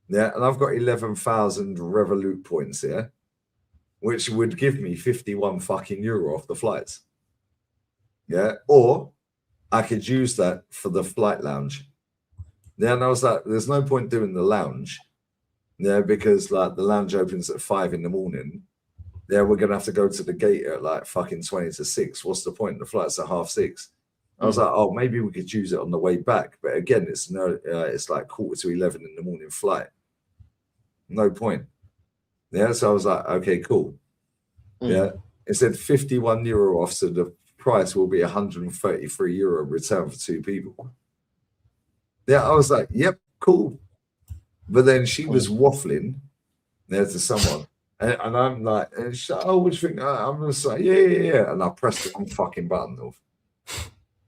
Yeah, and I've got 11,000 Revolut points, yeah, which would give me €51 off the flights. Yeah, or I could use that for the flight lounge. Yeah, and I was like, there's no point doing the lounge. Yeah, because like the lounge opens at 5 a.m. Yeah, we're gonna have to go to the gate at like fucking 20 to 6. What's the point? The flight's at 6:30. I was like, oh, maybe we could use it on the way back. But again, it's like 10:45 in the morning flight. No point. Yeah, so I was like, okay, cool. Yeah, it said €51 off, so the price will be €133 return for two people. Yeah, I was like, yep, cool. But then she was waffling there to someone, and I'm like, and she's like, oh, what do you think? I'm just like, yeah. And I pressed the wrong fucking button off.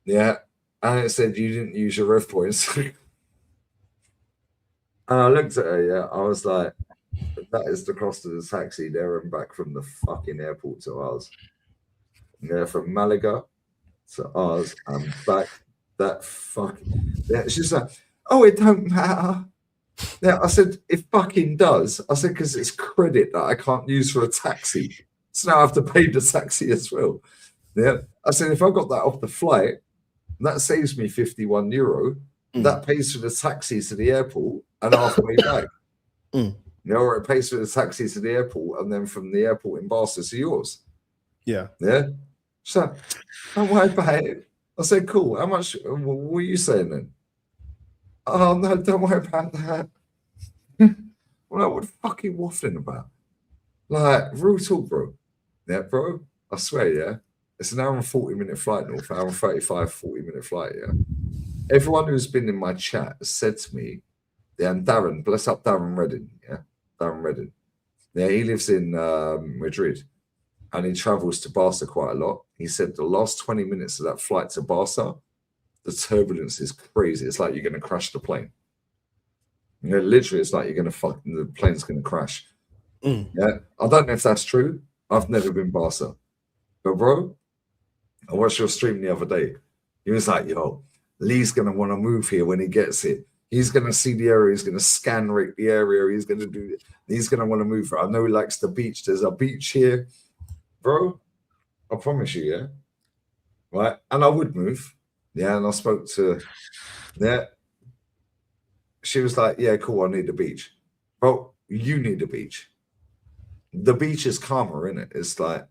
Yeah, and it said you didn't use your Rev points. And I looked at her, yeah, I was like, that is the cost of the taxi there and back from the fucking airport to ours. Yeah, from Malaga to ours and back That fucking. Yeah, she's like, oh, it don't matter. Yeah, I said, it fucking does. I said, because it's credit that I can't use for a taxi. So now I have to pay the taxi as well. Yeah. I said, if I got that off the flight, that saves me €51. That pays for the taxi to the airport and halfway back. You know, or it pays for the taxi to the airport and then from the airport in Barcelona to yours.
Yeah.
Yeah. So don't worry about it. I said, cool. How much? What were you saying then? Oh, no, don't worry about that. Well, what the fuck are you waffling about? Like, real talk, bro. Yeah, bro. I swear, yeah. It's an hour and 40-minute flight north, hour and 35, 40-minute flight, yeah. Everyone who's been in my chat has said to me, yeah, and Darren, bless up Darren Redding, yeah. Darren Redding. Yeah, he lives in Madrid and he travels to Barca quite a lot. He said the last 20 minutes of that flight to Barca, the turbulence is crazy. It's like you're going to crash the plane. You know, literally, it's like you're going to the plane's going to crash. Yeah, I don't know if that's true. I've never been Barca. But, bro, I watched your stream the other day. He was like, yo, Lee's going to want to move here when he gets it. He's going to see the area. He's going to scan rate the area. He's going to do it. He's going to want to move. I know he likes the beach. There's a beach here. Bro, I promise you, yeah? Right? And I would move. Yeah, and I spoke to, yeah. She was like, yeah, cool, I need the beach. Bro, you need the beach. The beach is calmer, innit? It's like,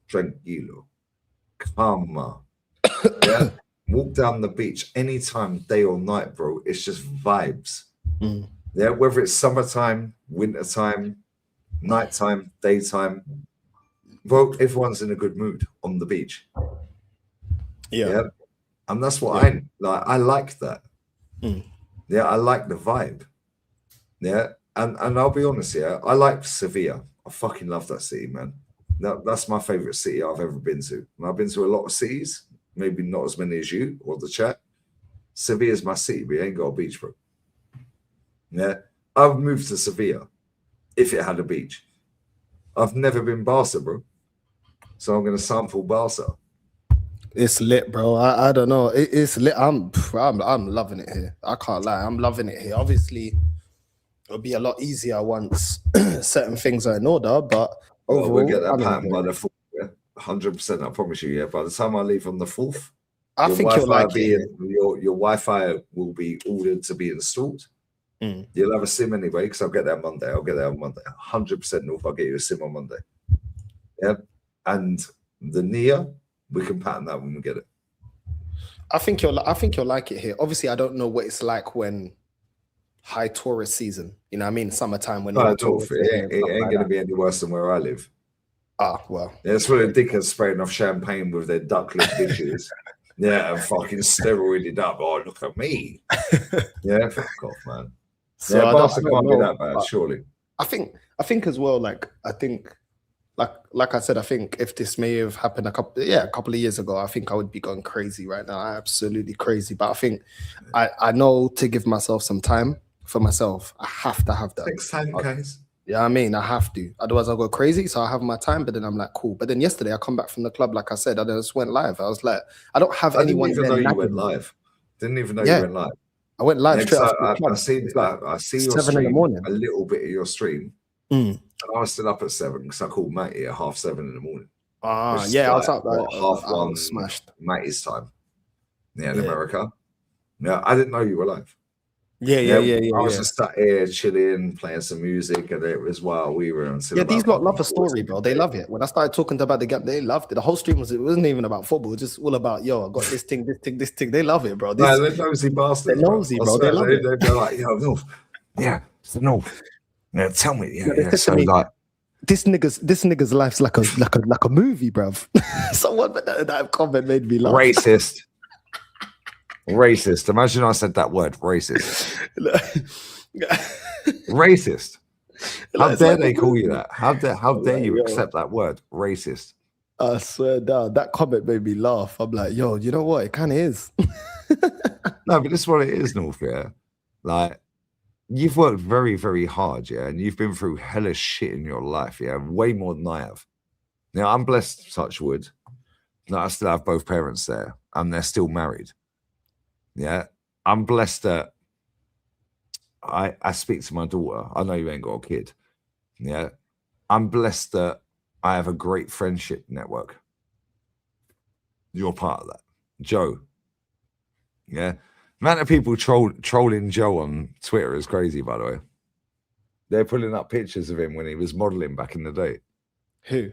tranquilo. Calmer. Yeah? Walk down the beach anytime, day or night, bro. It's just vibes. Yeah, whether it's summertime, wintertime, nighttime, daytime. Bro, everyone's in a good mood on the beach. Yeah. And that's what I like. I like that. Yeah, I like the vibe. Yeah. And I'll be honest, yeah, I like Sevilla. I fucking love that city, man. That's my favorite city I've ever been to. And I've been to a lot of cities, maybe not as many as you or the chat. Sevilla's my city, but it ain't got a beach, bro. Yeah. I've moved to Sevilla if it had a beach. I've never been Barca, bro. So I'm going to sample Barca.
It's lit, bro. I don't know. It's lit. I'm loving it here. I can't lie. I'm loving it here. Obviously, it'll be a lot easier once certain things are in order, but overall,
we'll get that pattern by the 4th. Yeah? 100%, I promise you. Yeah, by the time I leave on the 4th,
I think you'll like it.
Your Wi-Fi will be ordered to be installed. You'll have a SIM anyway, because I'll get that Monday. I'll get that on Monday. 100% North. I'll get you a SIM on Monday. Yeah, and the Nia, we can pattern that when we get it.
I think you'll like it here. Obviously, I don't know what it's like when high tourist season. You know what I mean? Summertime when
it ain't going to be any worse than where I live.
Ah, well.
Yeah, it's where the dickers spraying off champagne with their duck-lip dishes. Yeah, and fucking steroided up. Oh, look at me. Yeah, fuck off, man. So yeah, Barca can't be that bad, surely.
I think as well, like I said, I think if this may have happened a couple of years ago, I think I would be going crazy right now. Absolutely crazy. But I think I know to give myself some time for myself. I have to have that.
Next time, guys.
Yeah, I mean, I have to. Otherwise, I'll go crazy. So I have my time, but then I'm like, cool. But then yesterday, I come back from the club, like I said, I just went live. I was like, I don't have anyone.
I didn't even know you went live. Didn't even know you went live.
I went live straight after the club.
I see your
7
stream,
in the morning.
a little bit of your stream. And I was still up at 7 because I called Matty at 7:30 in the morning.
Yeah, I was up like
1:30
smashed.
Matty's time. Yeah, in America. Yeah, I didn't know you were live.
Yeah.
I was just sat here chilling, playing some music, and it was while we were until.
Yeah, these lot love a story, bro. They love it. When I started talking about the gap, they loved it. The whole stream wasn't even about football, it was just all about, yo, I got this thing. They love it, bro.
They're nosy bastards.
They're nosy, bro. They love it.
They're like, yo, North. Yeah, it's the North. Yeah, tell me. Yeah. So
me,
like,
this nigga's life's like a movie, bruv. Someone that comment made me laugh.
Racist. Imagine I said that word, racist. Racist. How dare they call you that? How dare you accept that word, racist?
I swear down, that comment made me laugh. I'm like, yo, you know what? It kind of is.
No, but this is what it is, North. Yeah, like you've worked very, very hard, yeah, and you've been through hella shit in your life, yeah, way more than I have. Now I'm blessed, touch wood, that I still have both parents there, and they're still married. Yeah, I'm blessed that I speak to my daughter. I know you ain't got a kid. Yeah, I'm blessed that I have a great friendship network. You're part of that. Joe. Yeah. The amount of people trolling Joe on Twitter is crazy, by the way. They're pulling up pictures of him when he was modeling back in the day.
Who?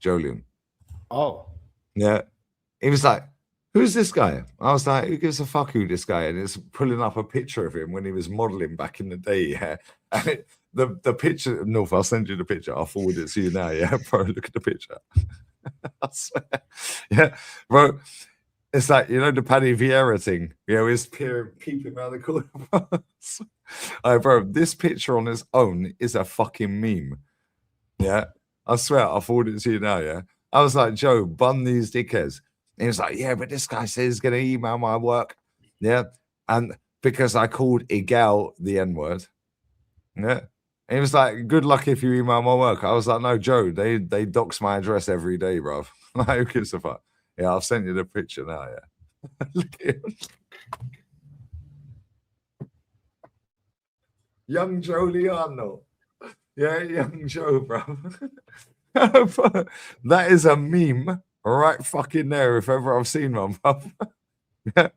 Jolien.
Oh.
Yeah. He was like, who's this guy? I was like, who gives a fuck who this guy? And it's pulling up a picture of him when he was modeling back in the day. Yeah. And the picture, North, I'll send you the picture. I'll forward it to you now. Yeah, bro, look at the picture. I swear. Yeah, bro. It's like, you know, the Paddy Vieira thing. Yeah, he's peeping around the corner. All right, bro, this picture on its own is a fucking meme. Yeah, I swear, I'll forward it to you now. Yeah, I was like, Joe, bun these dickheads. And he was like, yeah, but this guy says he's going to email my work. Yeah, and because I called Ødegaard the N-word. Yeah. And he was like, good luck if you email my work. I was like, no, Joe, they dox my address every day, bruv. Like, who gives a fuck? Yeah, I've sent you the picture now, yeah. Look at him. Young Joe Liano. Yeah, young Joe, bruv. That is a meme right fucking there if ever I've seen one, bruv. Yeah.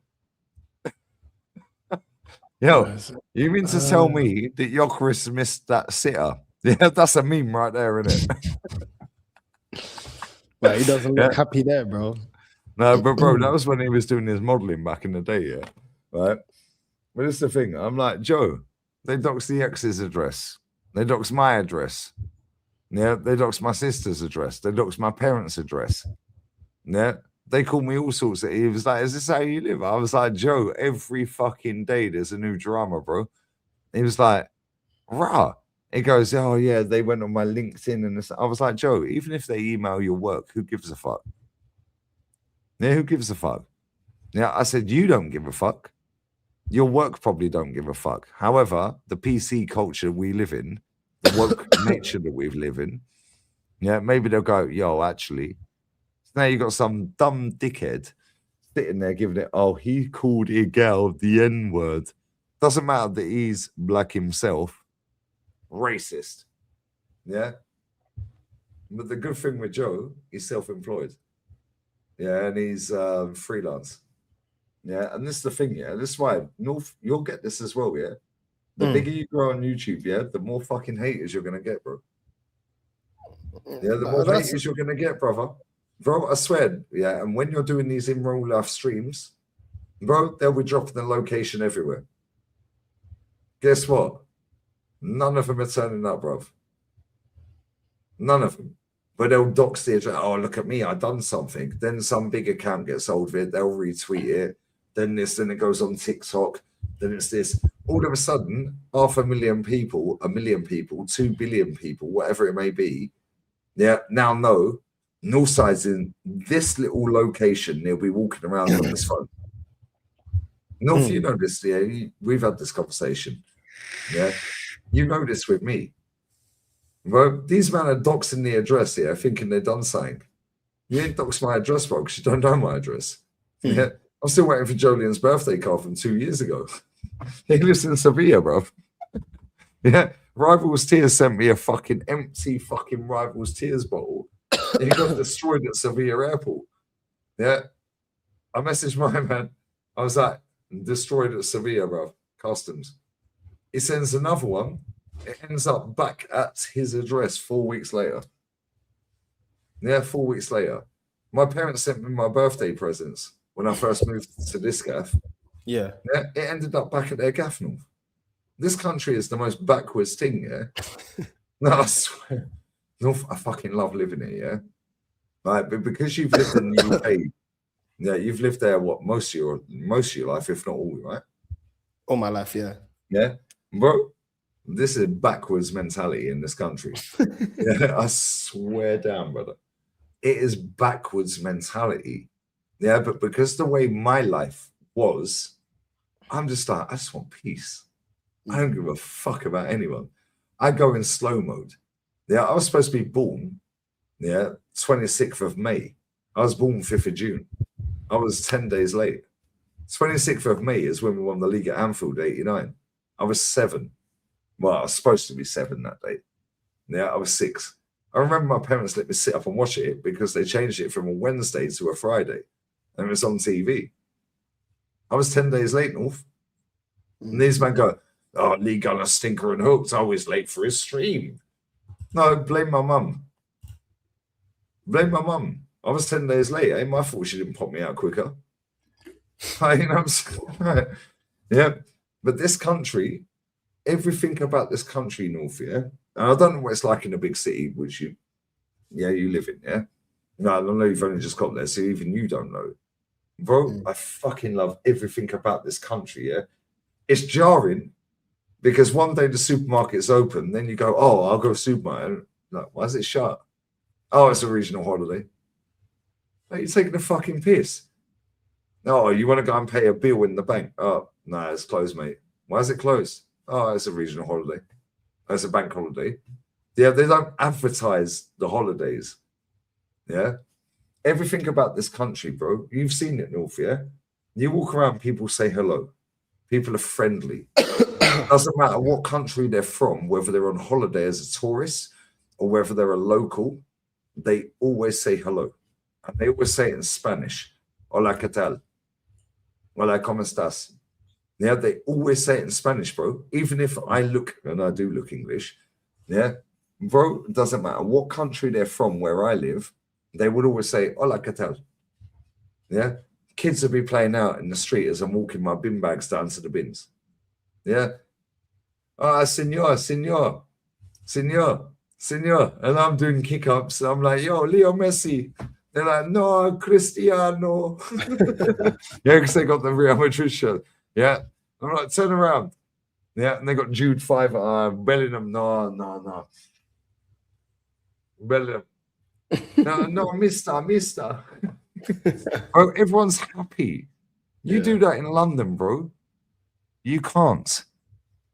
Yo, you mean to tell me that Jokeris missed that sitter? Yeah, that's a meme right there, isn't it?
Well, he doesn't look happy there, bro.
No, but bro, that was when he was doing his modeling back in the day, yeah. Right? But it's the thing. I'm like, Joe, they doxed the ex's address. They doxed my address. Yeah, they doxed my sister's address. They doxed my parents' address. Yeah. They called me all sorts of. He was like, is this how you live? I was like, Joe, every fucking day there's a new drama, bro. He was like, rah. He goes, oh, yeah, they went on my LinkedIn. And this. I was like, Joe, even if they email your work, who gives a fuck? Yeah, who gives a fuck? Yeah, I said, you don't give a fuck. Your work probably don't give a fuck. However, the PC culture we live in, the woke nature that we live in, yeah, maybe they'll go, yo, actually, now you got some dumb dickhead sitting there giving it, oh, he called Ødegaard the N-word. Doesn't matter that he's black himself. Racist. Yeah? But the good thing with Joe, he's self-employed. Yeah, and he's freelance. Yeah, and this is the thing, yeah? This is why, North, you'll get this as well, yeah? The bigger you grow on YouTube, yeah, the more fucking haters you're going to get, bro. Yeah, the more haters you're going to get, brother. Bro, I swear, yeah, and when you're doing these in real life streams, bro, they'll be dropping the location everywhere. Guess what? None of them are turning up, bro. None of them. But they'll dox the address. Oh, look at me, I done something. Then some big account gets hold of it, they'll retweet it. Then it goes on TikTok. Then it's this. All of a sudden, 500,000 people, 1 million people, 2 billion people, whatever it may be, yeah, now know Northside's in this little location. They'll be walking around on this phone. North, you know this, yeah. We've had this conversation. Yeah. You know this with me. Bro, these men are doxing the address here, thinking they've done something. You ain't doxed my address, bro, because you don't know my address. Yeah. I'm still waiting for Jolien's birthday card from 2 years ago. He lives in Sevilla, bro. Yeah. Rivals Tears sent me a fucking empty fucking Rivals Tears bottle. He got destroyed at Sevilla Airport. Yeah. I messaged my man. I was like, destroyed at Sevilla, bro. Customs. He sends another one. It ends up back at his address 4 weeks later. Yeah, 4 weeks later. My parents sent me my birthday presents when I first moved to this gaff.
Yeah.
Yeah, it ended up back at their gaff, North. This country is the most backwards thing, yeah? No, I swear. North, I fucking love living here, yeah? Right, but because you've lived in the UK, yeah, you've lived there, what, most of your life, if not all, right?
All my life, yeah.
Yeah? Bro, this is backwards mentality in this country. Yeah, I swear down, brother. It is backwards mentality. Yeah, but because the way my life was, I'm just like, I just want peace. I don't give a fuck about anyone. I go in slow mode. Yeah, I was supposed to be born, yeah, 26th of May. I was born 5th of June. I was 10 days late. 26th of May is when we won the league at Anfield, 89. I was 7. Well, I was supposed to be 7 that day. Yeah, I was 6. I remember my parents let me sit up and watch it because they changed it from a Wednesday to a Friday. And it was on TV. I was 10 days late, North. And these men go, oh, Lee Gunner, stinker and hooked, always late for his stream. No, blame my mum. Blame my mum. I was 10 days late. Ain't my fault she didn't pop me out quicker. You know what I'm saying? Yeah. But this country, everything about this country, North, yeah? And I don't know what it's like in a big city, which you live in, yeah? No, I know you've only just got there, so even you don't know. Bro, I fucking love everything about this country, yeah? It's jarring because one day the supermarket's open, then you go, oh, I'll go to the supermarket. Like, why is it shut? Oh, it's a regional holiday. Like, you're taking a fucking piss. Oh, you want to go and pay a bill in the bank? Oh, no, it's closed, mate. Why is it closed? Oh, it's a regional holiday. It's a bank holiday. Yeah, they don't advertise the holidays. Yeah? Everything about this country, bro, you've seen it, North, yeah? You walk around, people say hello. People are friendly. Doesn't matter what country they're from, whether they're on holiday as a tourist or whether they're a local, they always say hello. And they always say it in Spanish. Hola, ¿qué tal? Hola, ¿cómo estás? Yeah, they always say it in Spanish, bro. Even if I look, and I do look English, yeah, bro, it doesn't matter what country they're from, where I live, they would always say, hola, ¿qué tal? Yeah, kids will be playing out in the street as I'm walking my bin bags down to the bins. Yeah. Ah, senor, senor, senor, senor. And I'm doing kick-ups. I'm like, yo, Leo Messi. They're like, no, Cristiano. Yeah, because they got the Real Madrid shirt. Yeah. I'm like, turn around. Yeah, and they got Jude 5. Bellingham. No. Bellingham. No, mister. Bro, everyone's happy. You do that in London, bro. You can't.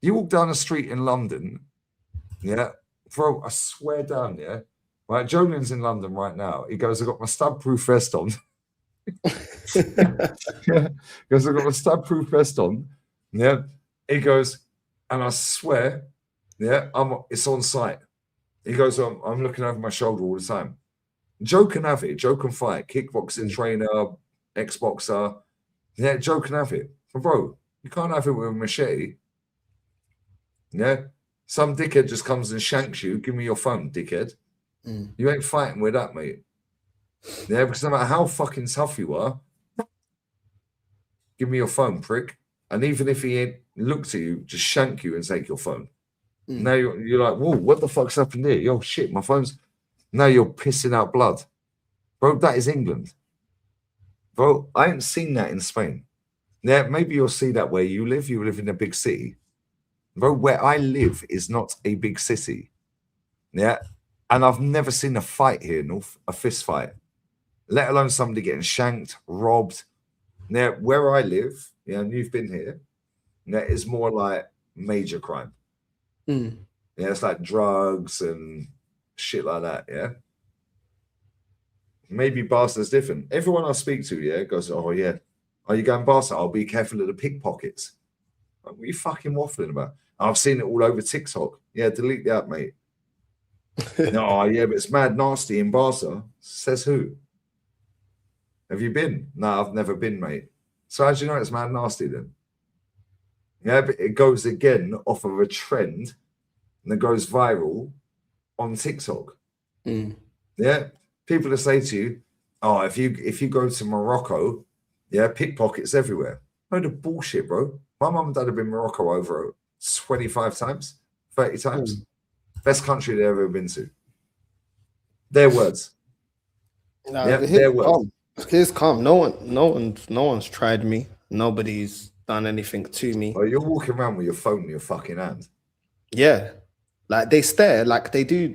You walk down the street in London, yeah, bro, I swear down, yeah. Right, Jolin's in London right now. He goes, I got my stab-proof vest on. Yeah. He goes, I got my stab-proof vest on. Yeah. He goes, and I swear, yeah, it's on site. He goes, I'm looking over my shoulder all the time. Joe can have it. Joe can fight. Kickboxing trainer, ex-boxer. Yeah, Joe can have it. But bro, you can't have it with a machete. Yeah? Some dickhead just comes and shanks you. Give me your phone, dickhead. You ain't fighting with that, mate. Yeah, because no matter how fucking tough you are, give me your phone, prick. And even if he ain't looked at you, just shank you and take your phone. Now you're like, whoa, what the fuck's happened here? Yo, shit, my phone's... Now you're pissing out blood. Bro, that is England. Bro, I ain't seen that in Spain. Yeah, maybe you'll see that where you live. You live in a big city. Bro, where I live is not a big city. Yeah. And I've never seen a fight here, North, a fist fight, let alone somebody getting shanked, robbed. Now, where I live, yeah, and you've been here, yeah, it's more like major crime. Yeah, it's like drugs and shit like that, yeah. Maybe Barca's different. Everyone I speak to, yeah, goes, oh, yeah. Are you going Barca? I'll be careful of the pickpockets. What are you fucking waffling about? I've seen it all over TikTok. Yeah, delete that, mate. No, yeah, but it's mad nasty in Barca. Says who? Have you been? No, I've never been, mate. So how do you know it's mad nasty then? Yeah, but it goes again off of a trend and it goes viral on TikTok. Yeah, people will say to you, oh, if you go to Morocco, yeah, pickpockets everywhere. No, the bullshit, bro. My mum and dad have been in Morocco over 25 times, 30 times. Best country they've ever been to. Their words.
No,
yeah, their words.
Here's calm. No one's tried me. Nobody's done anything to me.
Oh, you're walking around with your phone in your fucking hand.
Yeah. Like they stare, like they do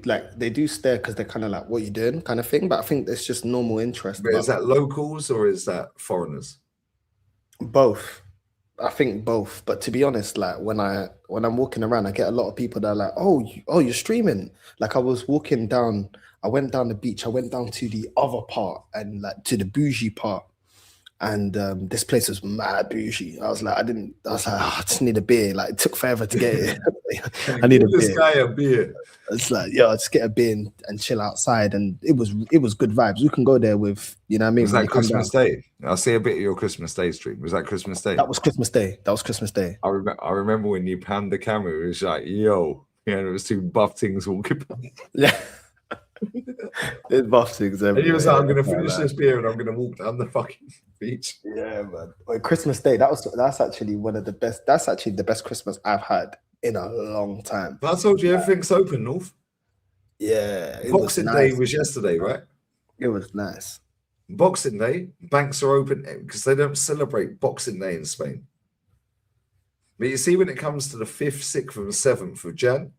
stare because they're kind of like, what you doing kind of thing. But I think it's just normal interest.
But is that locals or is that foreigners?
Both. I think both. But to be honest, like when I'm walking around, I get a lot of people that are like, oh, you're streaming. Like I went down the beach, I went down to the other part and like to the bougie part. And this place was mad bougie. I was like, I just need a beer. Like, it took forever to get it. I need a
this
beer.
guy a beer.
It's like, yo, just get a beer and chill outside. And it was good vibes. You can go there with, you know what I mean?
Was that Christmas Day? I'll see a bit of your Christmas Day stream. Was that Christmas Day?
That was Christmas Day.
I remember when you panned the camera, it was like, yo, there was two buff things walking by.
Yeah. There's buff things everywhere.
And he was like, I'm going to finish this beer and I'm going to walk down the fucking beach.
Yeah, man. Well, Christmas Day, that's actually one of the best. That's actually the best Christmas I've had in a long time.
But I told you everything's open, North.
Yeah.
Boxing Day was yesterday, right?
It was nice.
Boxing Day, banks are open because they don't celebrate Boxing Day in Spain. But you see, when it comes to the 5th, 6th, and 7th of Jan,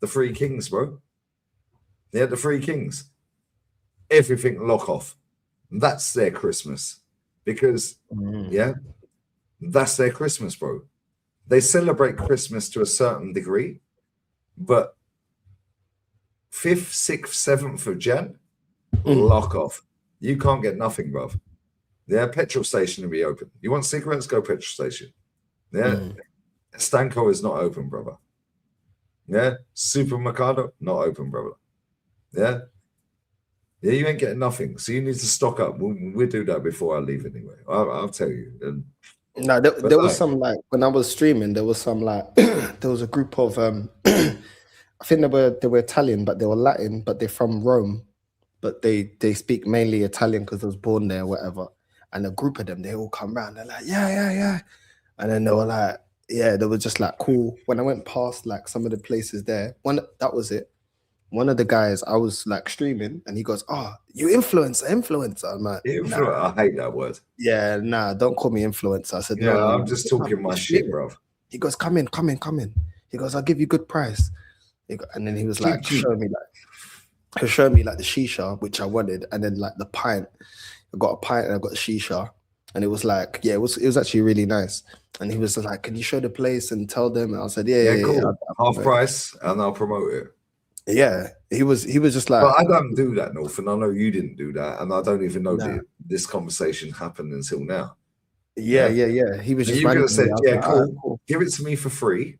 the Three Kings, bro. Yeah, the Three Kings. Everything lock off. That's their Christmas. Because, yeah, that's their Christmas, bro. They celebrate Christmas to a certain degree, but 5th, 6th, 7th of Jan, lock off. You can't get nothing, bruv. Yeah, petrol station will be open. You want cigarettes? Go petrol station. Yeah, Stanco is not open, brother. Yeah, Supermercado, not open, brother. Yeah, you ain't getting nothing. So you need to stock up. We'll do that before I leave anyway. I'll tell you.
No, there was some, like, when I was streaming, there was some, like, there was a group of I think they were Italian, but they were Latin, but they're from Rome, but they speak mainly Italian because they was born there or whatever. And a group of them, they all come around, they're like, yeah. And then they were like, yeah, they were just like cool. When I went past like some of the places there, that was it. One of the guys, I was like streaming, and he goes, "Oh, you influencer." I'm like,
influencer. I hate that word.
Yeah, nah, don't call me influencer. I said,
yeah,
no,
I'm just talking my shit, bro.
He goes, come in. He goes, I'll give you good price. And then he was like, showing me the shisha, which I wanted, and then like the pint. I got a pint and I got a shisha, and it was like, yeah, it was actually really nice. And he was like, can you show the place and tell them? And I said, yeah,
cool.
Yeah,
half price, and I'll promote it.
Yeah, he was just like.
But I don't do that, North, and I know you didn't do that, and I don't even know this conversation happened until now.
Yeah. He was just.
You could have said, "Yeah,
like,
cool. Give it to me for free,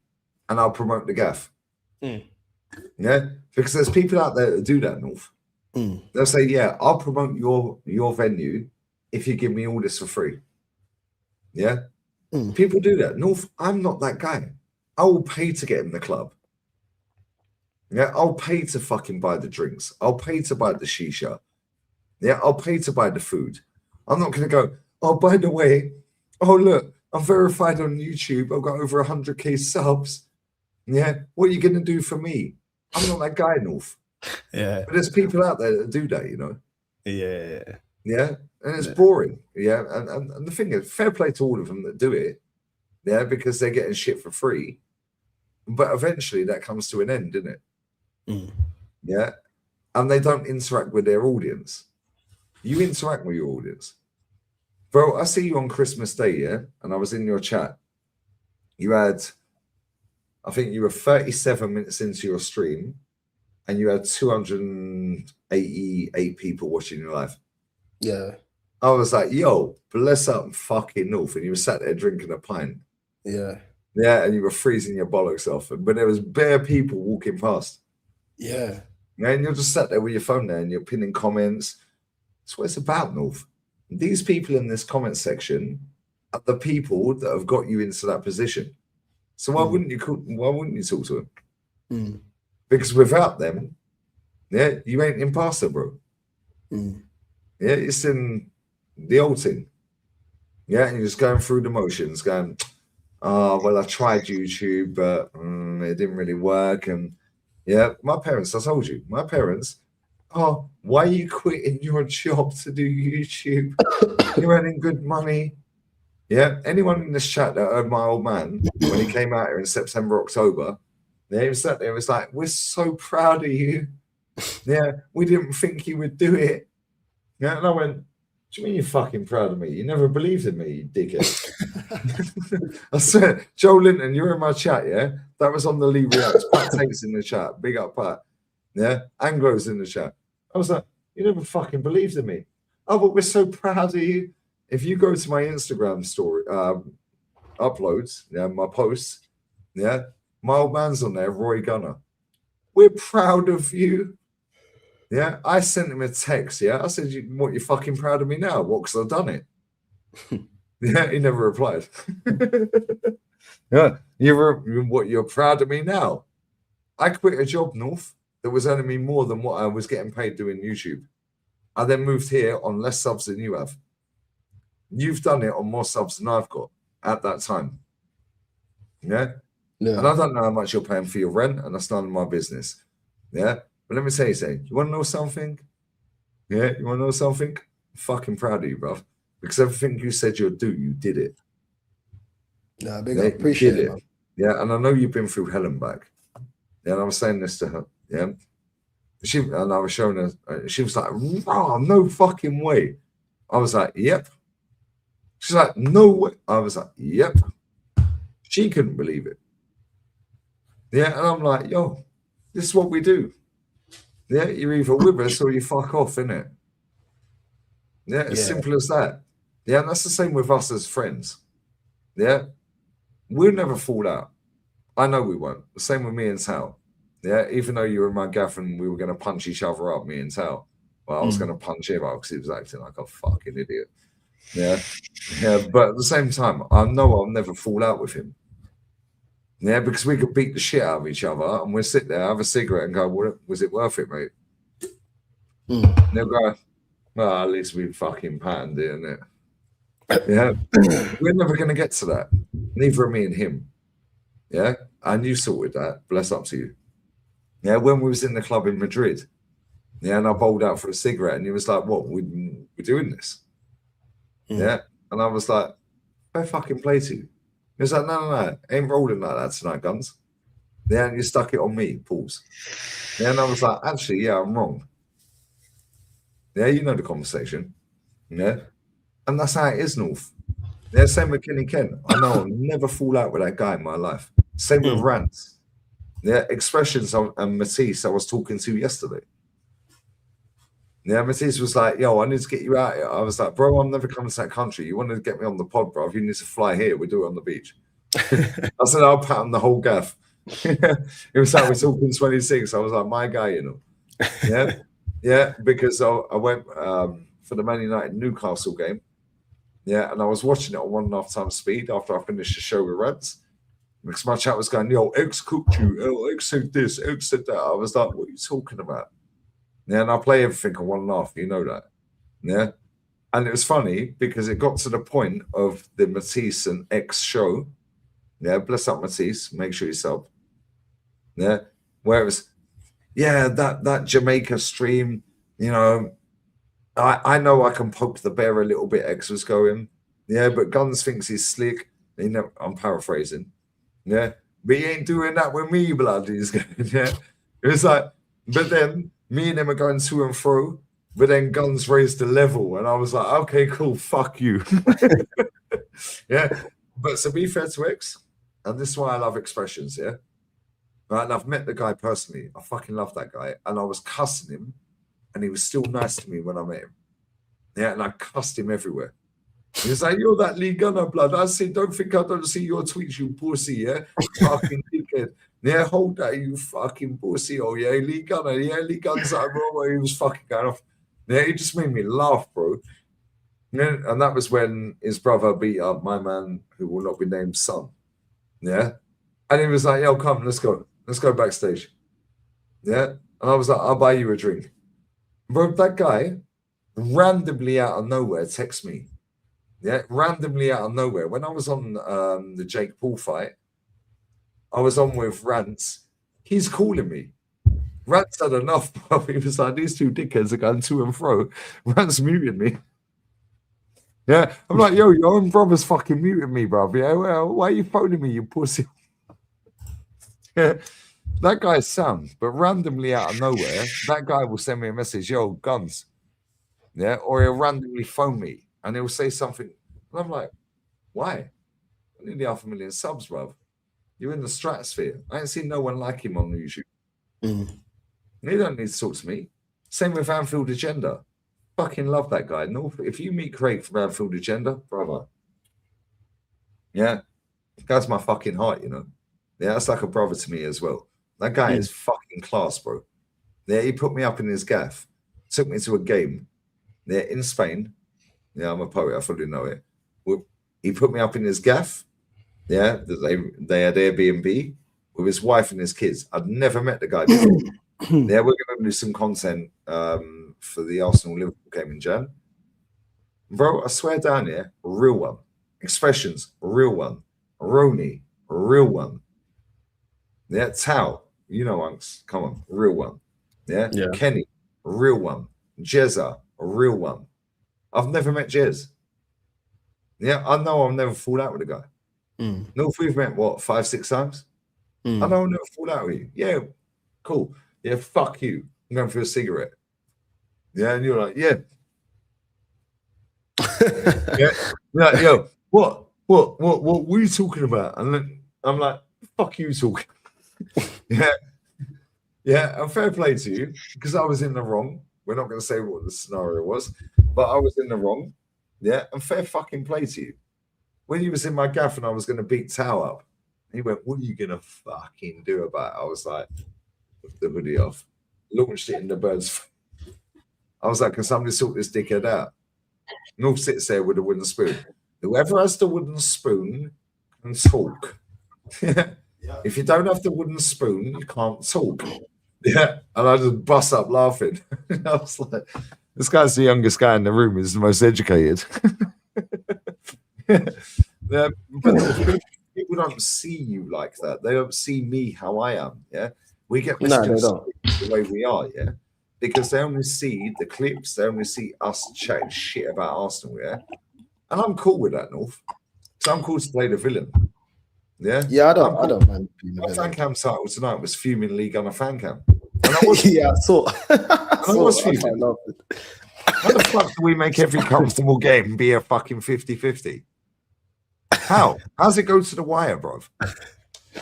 and I'll promote the gaff." Yeah, because there's people out there that do that, North. They'll say, "Yeah, I'll promote your venue if you give me all this for free." Yeah, people do that, North. I'm not that guy. I will pay to get in the club. Yeah, I'll pay to fucking buy the drinks. I'll pay to buy the shisha. Yeah, I'll pay to buy the food. I'm not going to go, oh, by the way, oh, look, I'm verified on YouTube. I've got over 100K subs. Yeah, what are you going to do for me? I'm not that guy, North.
Yeah.
But there's people out there that do that, you know?
Yeah.
Yeah, and it's boring. Yeah, and the thing is, fair play to all of them that do it. Yeah, because they're getting shit for free. But eventually that comes to an end, doesn't it? Yeah, and they don't interact with their audience. You interact with your audience, bro. I see you on Christmas Day, yeah, and I was in your chat. You had, I think you were 37 minutes into your stream, and you had 288 people watching your live.
Yeah,
I was like, yo, bless up fucking North, and you were sat there drinking a pint.
Yeah,
and you were freezing your bollocks off, but there was bare people walking past.
Yeah,
and you're just sat there with your phone there and you're pinning comments. That's what it's about, North. These people in this comment section are the people that have got you into that position. So why wouldn't you talk to them? Because without them, yeah, you ain't imposter, bro. Yeah, it's in the old thing. Yeah, and you're just going through the motions, going, oh, well, I tried YouTube, but it didn't really work. And yeah, my parents, I told you, my parents, oh, why are you quitting your job to do YouTube? You're earning good money. Yeah, anyone in this chat that heard my old man when he came out here in September, October, he was sat there and was like, we're so proud of you. Yeah, we didn't think you would do it. Yeah, and I went, what do you mean you're fucking proud of me? You never believed in me, you dickhead. I swear, Joe Linton, you're in my chat, yeah? That was on the Lee Reacts. Pat Tate's in the chat. Big up, Pat. Yeah? Anglo's in the chat. I was like, you never fucking believed in me. Oh, but we're so proud of you. if you go to my Instagram story uploads, my posts, my old man's on there, Roy Gunner. We're proud of you. Yeah, I sent him a text. Yeah, I said, "What? You're fucking proud of me now? What? Because I've done it." Yeah, he never replied. Yeah, what? You're proud of me now? I quit a job, North, that was earning me more than what I was getting paid doing YouTube. I then moved here on less subs than you have. You've done it on more subs than I've got at that time. Yeah? And I don't know how much you're paying for your rent, and that's none of my business. Yeah? But let me tell you something. You want to know something? Yeah? You want to know something? I'm fucking proud of you, bruv. Because everything you said you'd do, you did it.
No, big up. Appreciate it, man.
Yeah, and I know you've been through hell and back. Yeah, and I was saying this to her. Yeah. And I was showing her, she was like, "Oh, no fucking way." I was like, "Yep." She's like, "No way." I was like, "Yep." She couldn't believe it. Yeah, and I'm like, "Yo, this is what we do. Yeah, you're either with us or you fuck off, innit?" Yeah, as simple as that. Yeah, and that's the same with us as friends. Yeah, we'll never fall out. I know we won't. The same with me and Sal. Yeah, even though you were my gaff and we were going to punch each other up, me and Sal. Well, I was going to punch him out because he was acting like a fucking idiot. Yeah, yeah. But at the same time, I know I'll never fall out with him. Yeah, because we could beat the shit out of each other and we'll sit there, have a cigarette and go, "Was it worth it, mate?" And they'll go, "Well, at least we fucking patterned it, innit?" Yeah, we're never going to get to that. Neither are me and him. Yeah, and you sorted that. Bless up to you. Yeah, when we was in the club in Madrid, yeah, and I bowled out for a cigarette, and he was like, "What? We're doing this?" Yeah, and I was like, "Fair fucking play to you." He was like, "No, ain't rolling like that tonight, Guns." Yeah, and you stuck it on me. Pause. Yeah, and I was like, "Actually, yeah, I'm wrong." Yeah, you know the conversation. Yeah, and that's how it is, North. Yeah, same with Kenny Kent. I know I'll never fall out with that guy in my life. Same with Rants. Yeah, Expressions and Matisse I was talking to yesterday. Yeah, Matisse was like, "Yo, I need to get you out here." I was like, "Bro, I'm never coming to that country. You want to get me on the pod, bro? You need to fly here. We do it on the beach." I said, "I'll pat on the whole gaff." It was like, we're talking 26. I was like, "My guy, you know." Yeah, yeah, because I went for the Man United Newcastle game. Yeah, and I was watching it on 1.5 times speed after I finished the show with Reds. Because my chat was going, "Yo, X cooked you, X said this, X said that." I was like, "What are you talking about?" Yeah, and I play everything on 1.5, you know that. Yeah. And it was funny because it got to the point of the Matisse and X show. Yeah, bless up Matisse, make sure you sub. Yeah. Where it was, yeah, that Jamaica stream, you know, I know I can poke the bear a little bit, X was going. Yeah, but Guns thinks he's slick. You know, I'm paraphrasing. Yeah, but he ain't doing that with me, blood. He's going, yeah. It was like, but then me and him are going to and fro, but then Guns raised the level, and I was like, "Okay, cool, fuck you." Yeah, but to be fair to X, and this is why I love Expressions, yeah. Right, and I've met the guy personally. I fucking love that guy, and I was cussing him, and he was still nice to me when I met him. Yeah, and I cussed him everywhere. He was like, "You're that Lee Gunner, blood." I said, "Don't think I don't see your tweets, you pussy, yeah? Fucking dickhead. Yeah, hold that, you fucking pussy. Oh, yeah, Lee Gunner. Yeah, Lee Gunner's like, bro." He was fucking going off. Yeah, he just made me laugh, bro. Yeah, and that was when his brother beat up my man, who will not be named, son. Yeah. And he was like, "Yo, come, let's go. Let's go backstage." Yeah. And I was like, "I'll buy you a drink." Bro, that guy randomly out of nowhere texts me. Yeah, randomly out of nowhere. When I was on the Jake Paul fight, I was on with Rants. He's calling me. Rants had enough, bro. He was like, "These two dickheads are going to and fro." Rants muted me. Yeah, I'm like, "Yo, your own brother's fucking muted me, bro. Yeah, well, why are you phoning me, you pussy?" Yeah, that guy's sound, but randomly out of nowhere, that guy will send me a message, "Yo, Guns." Yeah, or he'll randomly phone me. And he'll say something, and I'm like, "Why? I need the 500,000 subs, bruv. You're in the stratosphere. I ain't seen no one like him on YouTube. You don't need to talk to me." Same with Anfield Agenda. Fucking love that guy. North. If you meet Craig from Anfield Agenda, brother. Yeah, that's my fucking heart, you know. Yeah, that's like a brother to me as well. That guy is fucking class, bro. Yeah, he put me up in his gaff, took me to a game. Yeah, in Spain. Yeah, I'm a poet. I fully know it. He put me up in his gaff. Yeah, they had Airbnb with his wife and his kids. I'd never met the guy before. Yeah, we're going to do some content for the Arsenal Liverpool game in Jan. Bro, I swear down here, real one. Expressions, real one. Roni, real one. Yeah, Tao, you know, Unks, come on, real one. Yeah, Kenny, real one. Jezza, a real one. I've never met Jez. Yeah, I know I'll never fall out with a guy. No, if we've met, what, 5-6 times? I know I'll never fall out with you. Yeah, cool. Yeah, fuck you. I'm going for a cigarette. Yeah, and you're like, yeah. Yeah, like, yo, what were you talking about? And then I'm like, fuck you talking. Yeah, and fair play to you, because I was in the wrong. We're not going to say what the scenario was, but I was in the wrong. Yeah, and fair fucking play to you. When he was in my gaff and I was going to beat Tao up, he went, what are you going to fucking do about it? I was like, lift the hoodie off, launched it in the birds. I was like, can somebody sort this dickhead out? North sits there with a wooden spoon. Whoever has the wooden spoon can talk. If you don't have the wooden spoon, you can't talk. Yeah, and I just bust up laughing. I was like, this guy's the youngest guy in the room, he's the most educated. But people don't see you like that. They don't see me how I am. Yeah, we get misconceived the way we are. Yeah, because they only see the clips, they only see us chatting shit about Arsenal. Yeah, and I'm cool with that, North. So I'm cool to play the villain. Yeah,
I don't mind.
My fan cam title tonight was Fuming League on a fan cam.
And I was, I saw.
I was fuming. How the fuck do we make every comfortable game be a fucking 50-50? How? How's it go to the wire, bruv?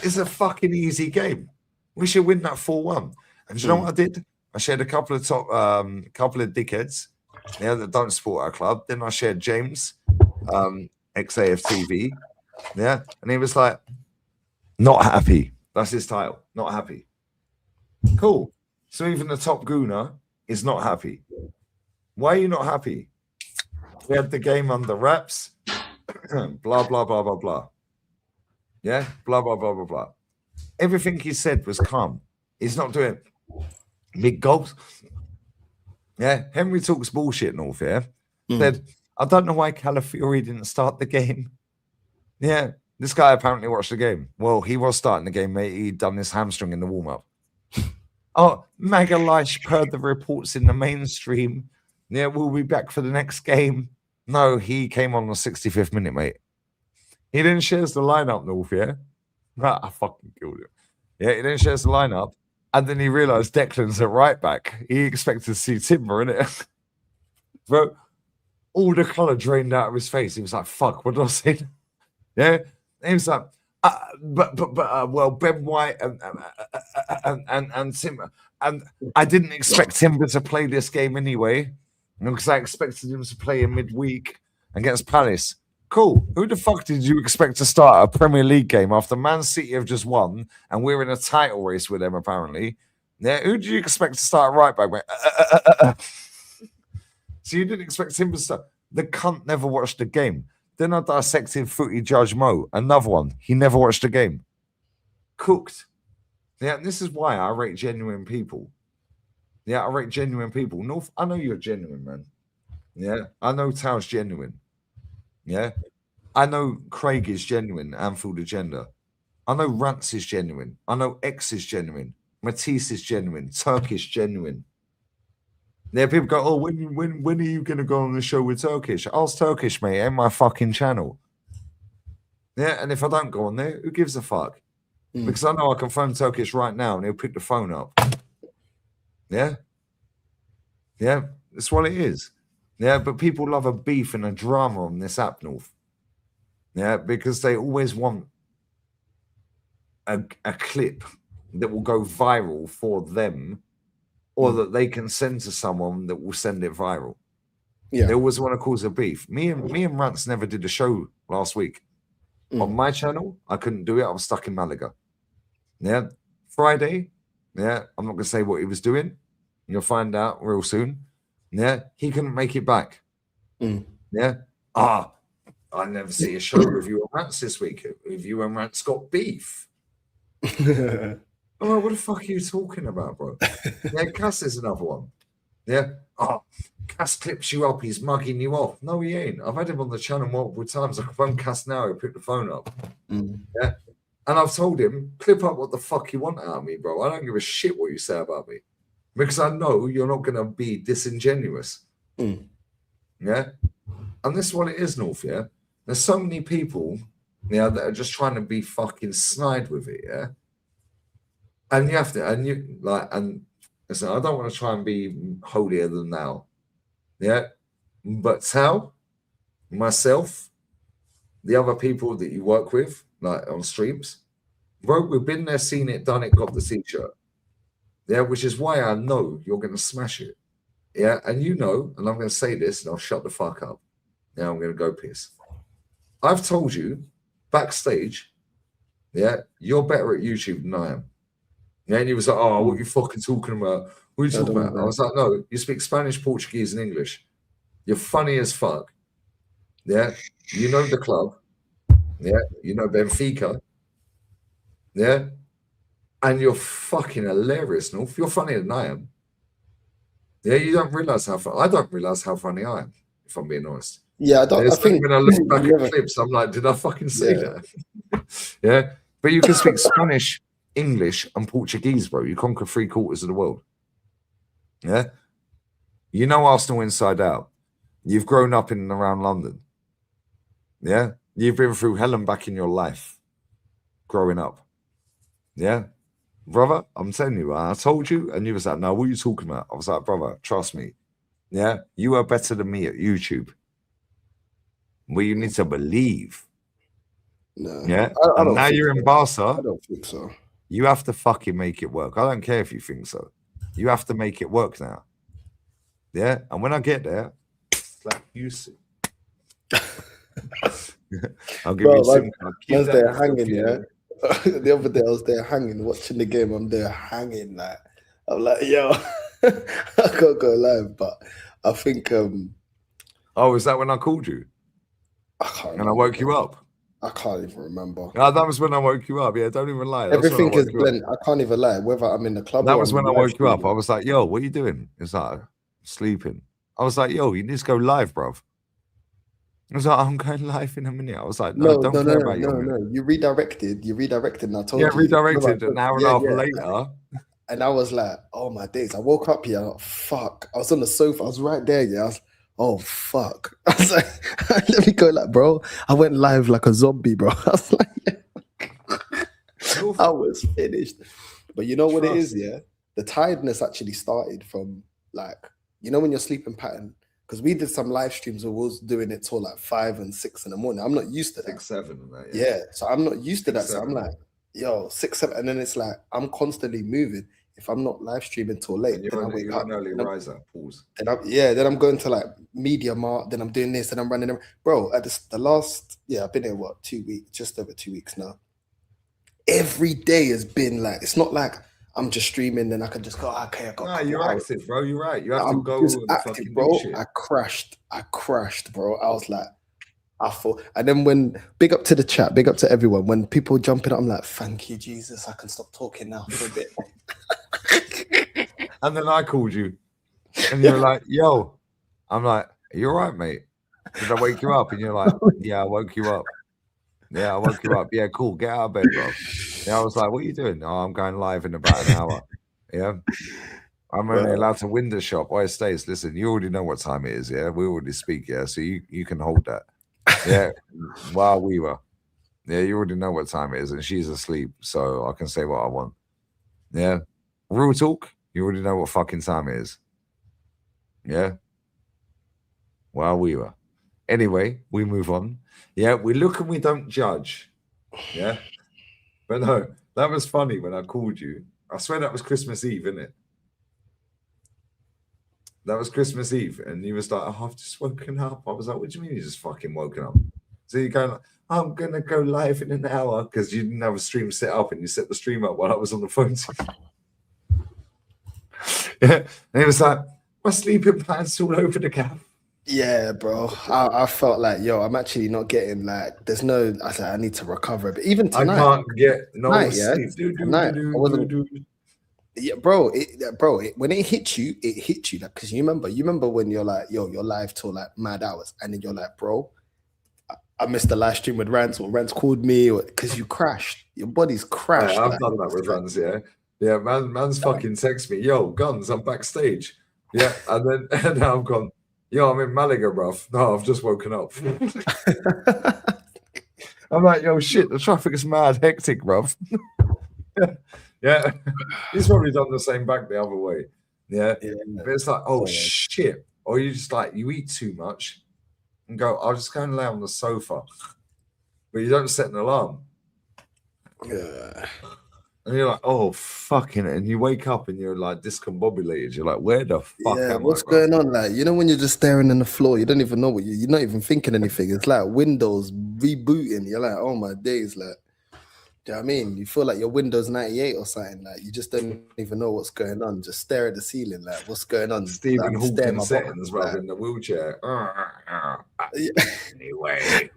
It's a fucking easy game. We should win that 4-1. And do you know what I did? I shared a couple of dickheads, that don't support our club. Then I shared James, ex-AFTV, and he was like, not happy. That's his title, not happy. Cool. So even the top gooner is not happy. Why are you not happy? We had the game under wraps. Blah, blah, blah, blah, blah. Yeah? Blah, blah, blah, blah, blah. Everything he said was calm. He's not doing big goals. Yeah? Henry talks bullshit, North, yeah? Said, I don't know why Calafiori didn't start the game. Yeah. This guy apparently watched the game. Well, he was starting the game, mate. He'd done this hamstring in the warm-up. Oh, Magalish, per the reports in the mainstream. Yeah, we'll be back for the next game. No, he came on the 65th minute, mate. He then shares the lineup, North, yeah? I fucking killed him. Yeah, he then shares the lineup, and then he realised Declan's at right back. He expected to see Timber, innit? Bro, all the colour drained out of his face. He was like, fuck, what did I say? Yeah? And he was like, well, Ben White and Timber. And I didn't expect Timber to play this game anyway, because I expected him to play in midweek against Palace. Cool. Who the fuck did you expect to start a Premier League game after Man City have just won and we're in a title race with them, apparently? Yeah, who did you expect to start right back? So you didn't expect him to start. The cunt never watched the game. Then I dissected Footy Judge Mo, another one. He never watched the game. Cooked. Yeah, and this is why I rate genuine people. Yeah, I rate genuine people. North, I know you're genuine, man. Yeah, I know Tao's genuine. Yeah, I know Craig is genuine, Anfield Agenda. I know Rance is genuine. I know X is genuine. Matisse is genuine. Turkish genuine. Yeah, people go, oh, when are you going to go on the show with Turkish? Ask Turkish, mate, in my fucking channel. Yeah, and if I don't go on there, who gives a fuck? Because I know I can phone Turkish right now and he'll pick the phone up. Yeah? Yeah, that's what it is. Yeah, but people love a beef and a drama on this app, North. Yeah, because they always want a clip that will go viral for them, or that they can send to someone that will send it viral.
Yeah.
They always want to cause a beef. Me and Rance never did a show last week. On my channel, I couldn't do it. I was stuck in Malaga. Yeah. Friday, yeah, I'm not going to say what he was doing. You'll find out real soon. Yeah. He couldn't make it back. Yeah. I never see a show with you and Rance this week. If you and Rance got beef. Oh, what the fuck are you talking about, bro? Yeah, Cass is another one. Yeah. Cass clips you up, he's mugging you off. No, he ain't. I've had him on the channel multiple times. I can phone Cass now, he'll pick the phone up. Yeah. And I've told him, clip up what the fuck you want out of me, bro. I don't give a shit what you say about me. Because I know you're not going to be disingenuous. Yeah. And this is what it is, North, yeah? There's so many people, yeah, that are just trying to be fucking snide with it, yeah? And you have to, and listen, I don't want to try and be holier than thou, yeah? But Tal, myself, the other people that you work with, like on streams, bro, we've been there, seen it, done it, got the t-shirt. Yeah, which is why I know you're going to smash it. Yeah, and you know, and I'm going to say this, and I'll shut the fuck up. Now I'm going to go piss. I've told you, backstage, yeah, you're better at YouTube than I am. Yeah, and he was like, oh, what are you fucking talking about? What are you talking about? I was like, no, you speak Spanish, Portuguese, and English. You're funny as fuck. Yeah, you know the club. Yeah, you know Benfica. Yeah, and you're fucking hilarious, North. You're funnier than I am. Yeah, you don't realize how funny. I don't realize how funny I am, if I'm being honest.
Yeah, I think
when I look back at clips, I'm like, did I fucking say that? Yeah, but you can speak Spanish, English, and Portuguese, bro. You conquer 3/4 of the world. Yeah, you know Arsenal inside out. You've grown up in and around London. Yeah, you've been through hell and back in your life, growing up. Yeah, brother, I'm telling you, I told you, and you was like, no, what are you talking about? I was like, brother, trust me. Yeah, you are better than me at YouTube. Well, you need to believe.
No.
Yeah.
I don't
now
think
you're
so.
in Barca.
I don't think so.
You have to fucking make it work. I don't care if you think so. You have to make it work now. Yeah. And when I get there, slap you soon. I'll give you a SIM card.
I was there hanging, yeah. The other day I was there hanging, watching the game. I'm there hanging, like I'm like, yo, I can't go live, but I think
oh, is that when I called you?
I can't
and I woke you up.
I can't even remember.
No, that was when I woke you up. Yeah, don't even lie. That's
Everything is blend. I can't even lie. Whether I'm in the club,
that
or
was
I'm
when I
live
woke you up.
streaming.
I was like, yo, what are you doing? It's like sleeping. I was like, yo, you need to go live, bruv. I was like, I'm going live in a minute. I was like, no, don't care about your minute.
No. You redirected, and I told you.
Yeah, redirected an hour and a half later.
And I was like, oh my days. I woke up here, like, fuck. I was on the sofa. I was right there, yeah. I was, oh fuck. I was like, let me go, like, bro. I went live like a zombie, bro. I was like, I was finished. But you know what it is, yeah? The tiredness actually started from, like, you know, when your sleeping pattern, because we did some live streams where we was doing it till like 5 and 6 in the morning. I'm not used to that.
6, 7 and that,
yeah. So I'm not used to that.
6,
So I'm
7.
like, yo, 6, 7, and then it's like I'm constantly moving. If I'm not live streaming till late, then I wake up.
You're an early riser. Pause.
Then I'm going to like Media Mart. Then I'm doing this, and I'm running. Bro, at the last, I've been here 2 weeks, just over 2 weeks now. Every day has been like, it's not like I'm just streaming, then I can just go, okay, I got.
No, you're active, bro. You're right. You have to go
just
and
active,
fucking
bro.
do shit.
I crashed, bro. I was like, I thought, and then when big up to the chat, big up to everyone. When people jump in, I'm like, thank you, Jesus. I can stop talking now for a bit.
And then I called you, and you're like, yo. I'm like, are you all right, mate? Did I wake you up? And you're like, yeah, I woke you up. Yeah, I woke you up. Yeah, cool. Get out of bed, bro. Yeah, I was like, what are you doing? Oh, I'm going live in about an hour. Yeah. I'm only allowed to window shop. Why stays? Listen, you already know what time it is, yeah? We already speak, yeah? So you can hold that. Yeah. While we were. Yeah, you already know what time it is, and she's asleep, so I can say what I want. Yeah. Real talk, you already know what fucking time it is. Yeah. While we were. Anyway, we move on. Yeah, we look and we don't judge. Yeah. But no, that was funny when I called you. I swear that was Christmas Eve, isn't it? That was Christmas Eve, and he was like, "Oh, I've just woken up." I was like, "What do you mean you just fucking woken up?" So you're going, "I'm gonna go live in an hour," because you didn't have a stream set up, and you set the stream up while I was on the phone to you. Yeah, and he was like, "My sleeping plan's all over the gaff."
Yeah, bro. I felt like, yo, I'm actually not getting like. There's no. I said I need to recover. But even tonight,
I can't get no
tonight,
sleep.
Tonight, I wasn't. Yeah, bro. When it hits you, it hits you. Like, because you remember when you're like, yo, you're live till like mad hours, and then you're like, bro, I missed the live stream with Rance, or Rance called me, or because you crashed. Your body's crashed.
I've done that with Rance, yeah. Man's fucking text me, yo, Guns, I'm backstage. Yeah, and now I'm gone. Yo, I'm in Malaga, bruv. No, I've just woken up. I'm like, yo, shit, the traffic is mad hectic, bruv. Yeah. He's probably done the same back the other way. Yeah. But it's like, oh, shit. Or you just like, you eat too much and go, I'll just go and lay on the sofa. But you don't set an alarm.
Yeah.
And you're like, oh, fucking it. And you wake up and you're like discombobulated. You're like, where the fuck am I?
What's going on? Like, you know, when you're just staring in the floor, you don't even know what you're not even thinking anything. It's like Windows rebooting. You're like, oh my days, like, do you know what I mean? You feel like your Windows 98 or something. Like, you just don't even know what's going on. Just stare at the ceiling, like, what's going on?
Stephen
like,
Hawking settings rather than the wheelchair. Anyway.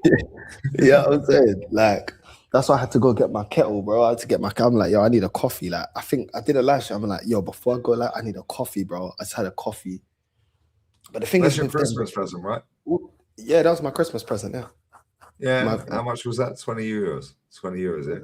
Yeah, I'm saying, like, that's why I had to go get my kettle, bro. I had to get my. I'm like, yo, I need a coffee. Like, I think I did a last year. I'm like, yo, before I go, like, I need a coffee, bro. I just had a coffee. But the thing
That's
is,
your Christmas present, right?
Yeah, that was my Christmas present. Yeah.
Yeah. How much was that? 20 euros. 20 euros. Yeah.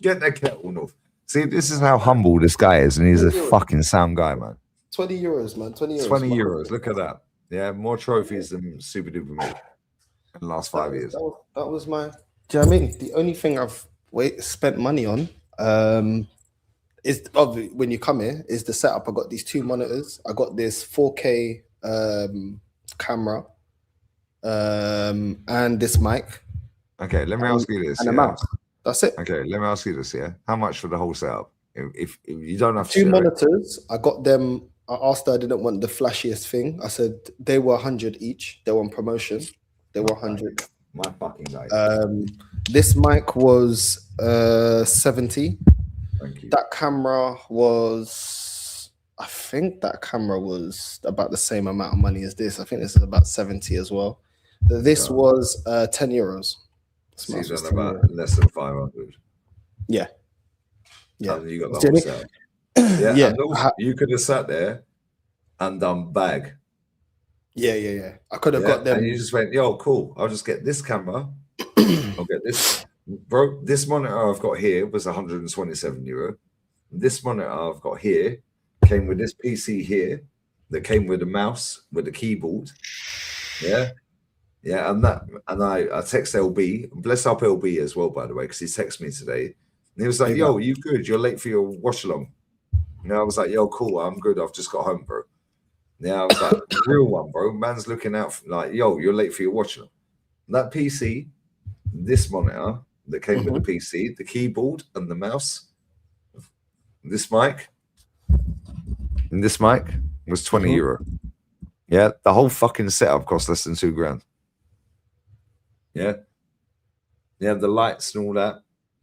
Get that kettle, North. See, this is how humble this guy is, and he's a fucking sound guy, man.
20 euros, man. 20 euros.
20 euros. Look at that. Yeah, more trophies than Super Duper me in the last 5 years.
That was my. Do you know what I mean? The only thing I've spent money on is when you come here is the setup. I got these 2 monitors. I got this 4K camera and this mic.
Okay, let me ask you this.
And a mouse. That's it.
Okay, let me ask you this. Yeah, how much for the whole setup? If you don't have
2 monitors, I got them. I asked her, I didn't want the flashiest thing. I said they were 100 each. They were on promotion. They were 100.
My fucking guy.
This mic was 70.
Thank you.
That camera was, I think that camera was about the same amount of money as this. I think this is about 70 as well. This was 10 euros.
So you've done about less than 500.
Yeah. Yeah.
And you got the whole setup. Yeah.
Yeah.
And also, you could have sat there and done bag.
Yeah. I could have got them.
And you just went, yo, cool. I'll just get this camera. I'll get this. Bro, this monitor I've got here was 127 euro. This monitor I've got here came with this PC here that came with a mouse, with a keyboard. Yeah. Yeah. And I text LB. Bless up LB as well, by the way, because he texted me today. And he was like, yo, you good? You're late for your watch along. And I was like, yo, cool. I'm good. I've just got home, bro. Yeah, I was like, real one, bro. Man's looking out for, like, yo, you're late for your watch along. That PC, this monitor that came with the PC, the keyboard and the mouse, this mic, and this mic was 20 euro. Yeah, the whole fucking setup cost less than 2 grand. Yeah. Yeah, the lights and all that.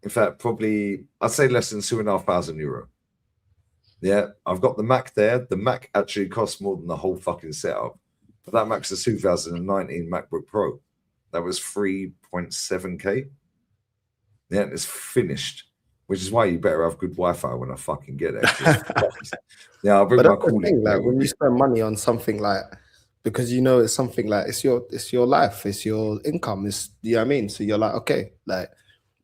In fact, probably, I'd say less than 2,500 euro. Yeah, I've got the Mac there. The Mac actually costs more than the whole fucking setup. But that Mac's a 2019 MacBook Pro. That was 3.7K. Yeah, it's finished. Which is why you better have good Wi-Fi when I fucking get it. Yeah, I'll bring my call in.
Like, when you spend money on something like, because you know it's something like it's your life, it's your income, it's, you know what I mean? So you're like, okay, like,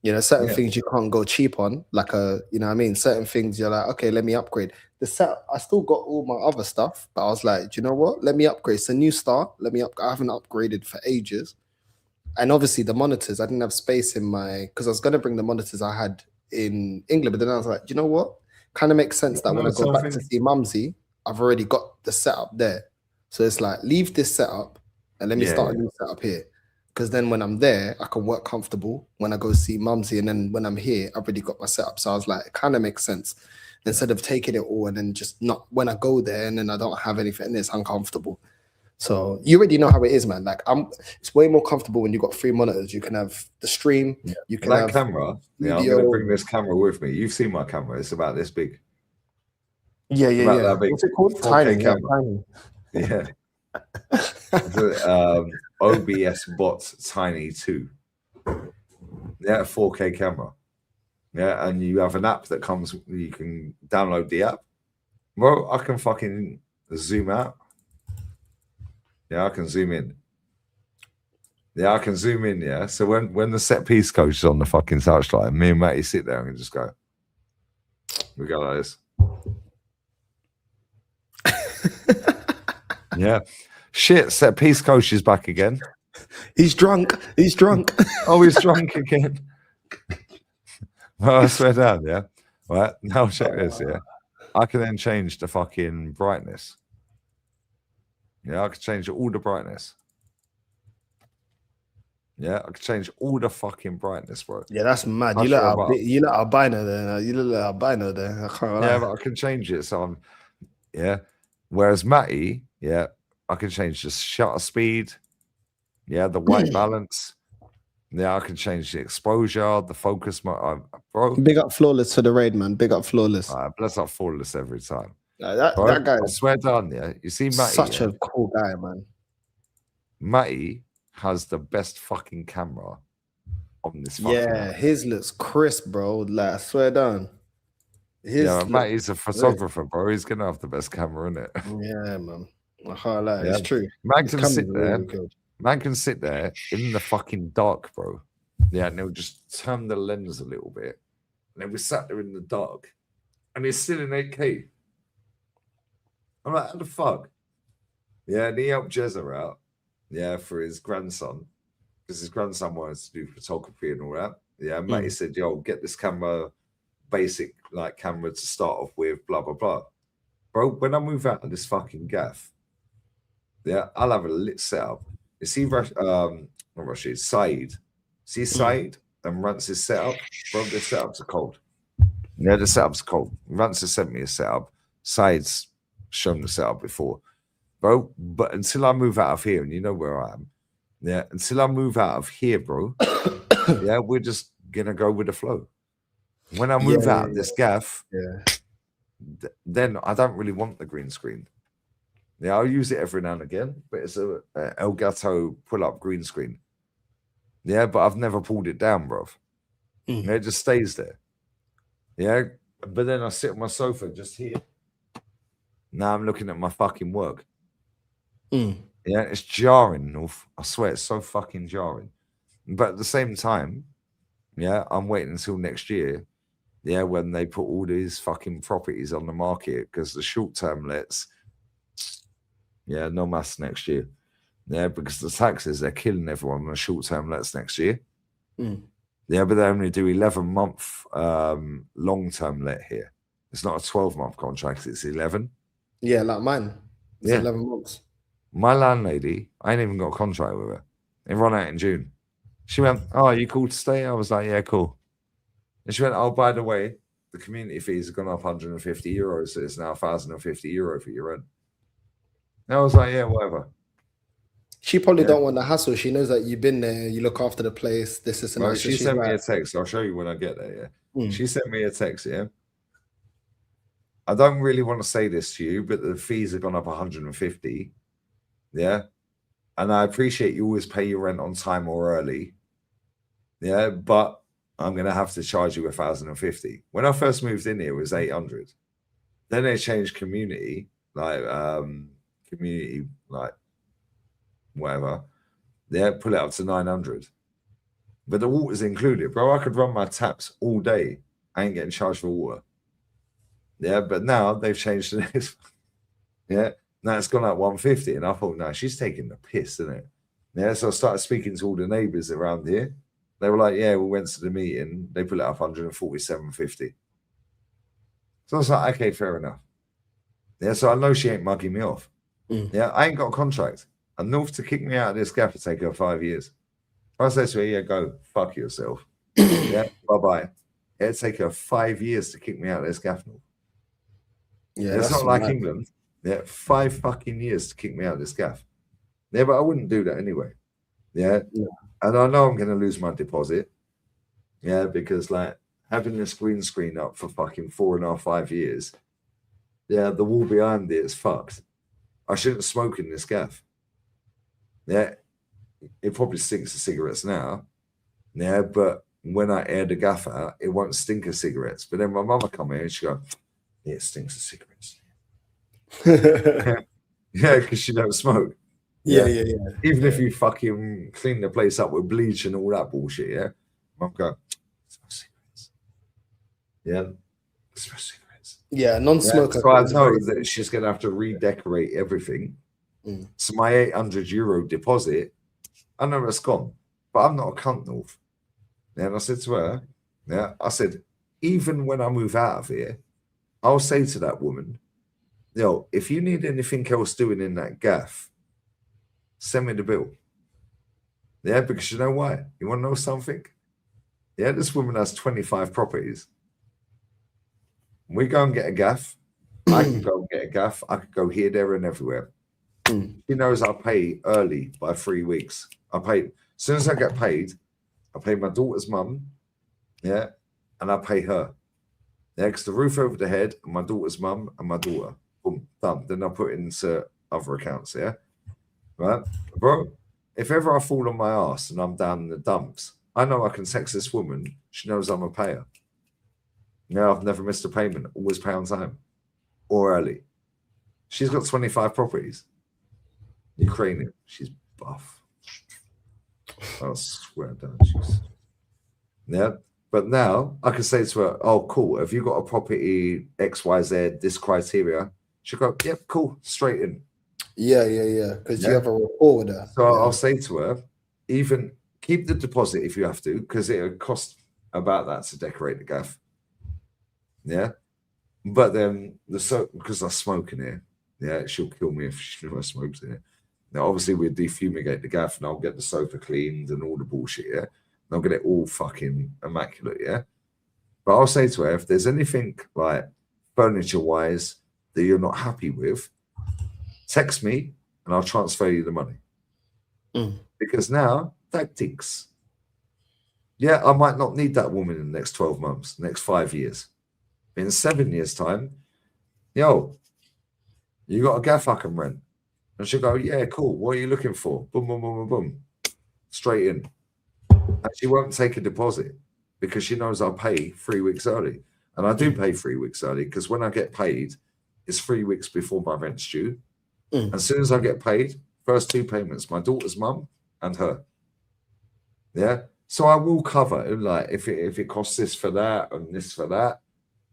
you know, certain things you can't go cheap on, like you know what I mean? Certain things you're like, okay, let me upgrade. The set, I still got all my other stuff, but I was like, do you know what? Let me upgrade. It's a new start. I haven't upgraded for ages. And obviously the monitors, I didn't have space in because I was going to bring the monitors I had in England, but then I was like, do you know what? Kind of makes sense that when I go back to see Mumsy, I've already got the setup there. So it's like, leave this setup and let me start a new setup here. Because then when I'm there, I can work comfortable when I go see Mumsy. And then when I'm here, I've already got my setup. So I was like, it kind of makes sense. Instead of taking it all and then just not, when I go there and then I don't have anything, and it's uncomfortable. So you already know how it is, man. Like it's way more comfortable when you've got 3 monitors. You can have the stream, you can have
camera. Yeah, I'm
video.
gonna bring this camera with me. You've seen my camera, it's about this big.
Yeah.
That big.
What's it called?
4K
Tiny.
camera. Yeah. OBS Bot Tiny 2. Yeah, 4K camera. Yeah, and you have an app that comes, you can download the app. Well, I can fucking zoom out. Yeah, I can zoom in. Yeah, I can zoom in, yeah. So when the set piece coach is on the fucking touchline, me and Matty sit there and just go. We go like this. Yeah. Shit, set piece coach is back again.
He's drunk.
Oh, he's drunk again. Well, I swear down, yeah. Right, now check this, yeah. I can then change the fucking brightness. Yeah, I can change all the brightness. Yeah, I can change all the fucking brightness, bro.
Yeah, that's mad. You look albino there. You look like albino there. I can't lie.
Yeah, but I can change it. So I'm, yeah. Whereas Matty, yeah, I can change the shutter speed. Yeah, the white balance. Yeah, I can change the exposure, the focus. Bro.
Big up Flawless to the raid, man. Big up Flawless.
Bless up Flawless every time.
That guy,
I swear down, yeah. You see Matty.
Such a cool guy, man.
Matty has the best fucking camera on this fucking
app. His looks crisp, bro. Like, I swear down.
Matty's a photographer, bro. He's gonna have the best camera in it.
Yeah, man. I can't lie. It's true.
Man can sit there. Man can sit there in the fucking dark, bro. Yeah, and they'll just turn the lens a little bit. And then we sat there in the dark. And he's still in 8K. I'm like, how the fuck? Yeah, and he helped Jezza out. Yeah, for his grandson. Because his grandson wanted to do photography and all that. Yeah, and Matty said, yo, get this camera, basic like camera to start off with, blah, blah, blah. Bro, when I move out of this fucking gaff, yeah, I'll have a lit setup. You see, not Rashid, Saeed. See Saeed and Rance's setup? Bro, the setups are cold. Yeah, the setups are cold. Rance has sent me a setup. Saeed's shown the setup before. Bro, but until I move out of here, and you know where I am, yeah, until I move out of here, bro, yeah, we're just going to go with the flow. When I move out of this gaff, then I don't really want the green screen. Yeah, I'll use it every now and again, but it's a Elgato pull-up green screen. Yeah, but I've never pulled it down, bro. Yeah, it just stays there. Yeah, but then I sit on my sofa just here. Now I'm looking at my fucking work. Yeah, it's jarring, North. I swear, it's so fucking jarring. But at the same time, yeah, I'm waiting until next year. Yeah, when they put all these fucking properties on the market, because the short-term lets, yeah, no mass next year. Yeah, because the taxes, they're killing everyone on the short-term lets next year. Yeah, but they only do 11-month long-term let here. It's not a 12-month contract, it's 11.
Yeah, like mine. It's 11 months.
My landlady, I ain't even got a contract with her. It ran out in June. She went, oh, are you cool to stay? I was like, yeah, cool. And she went, oh, by the way, the community fees have gone up 150 euros, so it's now 1,050 euro for your rent. And I was like, yeah, whatever.
She probably don't want the hassle. She knows that you've been there, you look after the place, this and that.
She sent me a text. I'll show you when I get there, yeah. She sent me a text, yeah. I don't really want to say this to you, but the fees have gone up 150. Yeah. And I appreciate you always pay your rent on time or early. Yeah, but I'm going to have to charge you 1,050. When I first moved in here, it was 800. Then they changed community, like whatever. Yeah, pull it up to 900. But the water's included. Bro, I could run my taps all day. I ain't getting charged for water. Yeah, but now they've changed this. Yeah, now it's gone up 150. And I thought, no, she's taking the piss, isn't it? Yeah, so I started speaking to all the neighbours around here. They were like, yeah, we went to the meeting. They put it up 147.50. So I was like, okay, fair enough. Yeah, so I know she ain't mugging me off. Yeah, I ain't got a contract. And North to kick me out of this gaff to take her 5 years. I say to her, yeah, go fuck yourself. Yeah, bye-bye. It'd take her 5 years to kick me out of this gaff.
Yeah,
it's
that's
not like
mad.
England. Yeah, 5 fucking years to kick me out of this gaff. Yeah, but I wouldn't do that anyway. Yeah. And I know I'm going to lose my deposit. Yeah, because like having this green screen up for fucking 4.5, 5 years. Yeah, the wall behind it is fucked. I shouldn't smoke in this gaff. Yeah, it probably stinks of cigarettes now. Yeah, but when I air the gaff out, it won't stink of cigarettes. But then my mama come in and she go, yeah, it stinks of cigarettes. Yeah, because she don't smoke.
Yeah.
Even if you fucking clean the place up with bleach and all that bullshit, yeah, mum go, smoke cigarettes. Yeah, smoke cigarettes.
Yeah, non-smoker.
So I know that she's going to have to redecorate everything. So my €800 deposit, I know it's gone, but I'm not a cunt, North. And I said to her, yeah, I said, even when I move out of here, I'll say to that woman, yo, if you need anything else doing in that gaff, send me the bill. Yeah, because you know why? You want to know something? Yeah, this woman has 25 properties. We go and get a gaff. I can go and get a gaff. I could go here, there, and everywhere. She knows I pay early by 3 weeks. I pay, as soon as I get paid, I pay my daughter's mum, yeah, and I pay her. Yeah, because the roof over the head, and my daughter's mum, and my daughter. Boom, done. Then I put it into other accounts, yeah? Right? Bro, if ever I fall on my ass and I'm down in the dumps, I know I can text this woman. She knows I'm a payer. No, I've never missed a payment. Always pay on time or early. She's got 25 properties. Ukrainian. She's buff. I swear down. Yeah. But now I can say to her, oh, cool. Have you got a property XYZ, this criteria? She'll go, yep, cool, straight in.
Yeah. Because you have a rapport with her.
So I'll say to her, even keep the deposit if you have to, because it'll cost about that to decorate the gaff. Yeah. But then because I smoke in here, yeah, she'll kill me if she smokes in here. Now, obviously, we'll defumigate the gaff and I'll get the sofa cleaned and all the bullshit, yeah? And I'll get it all fucking immaculate, yeah? But I'll say to her, if there's anything like furniture-wise that you're not happy with, text me and I'll transfer you the money. Because now, tactics. Yeah, I might not need that woman in the next 12 months, next 5 years. In 7 years' time, yo, you got a gaff I can rent. And she'll go, yeah, cool. What are you looking for? Boom, boom, boom, boom, boom. Straight in. And she won't take a deposit because she knows I'll pay 3 weeks early. And I do pay 3 weeks early because when I get paid, it's 3 weeks before my rent's due. As soon as I get paid, first 2 payments, my daughter's mum and her. Yeah. So I will cover, like, if it costs this for that and this for that,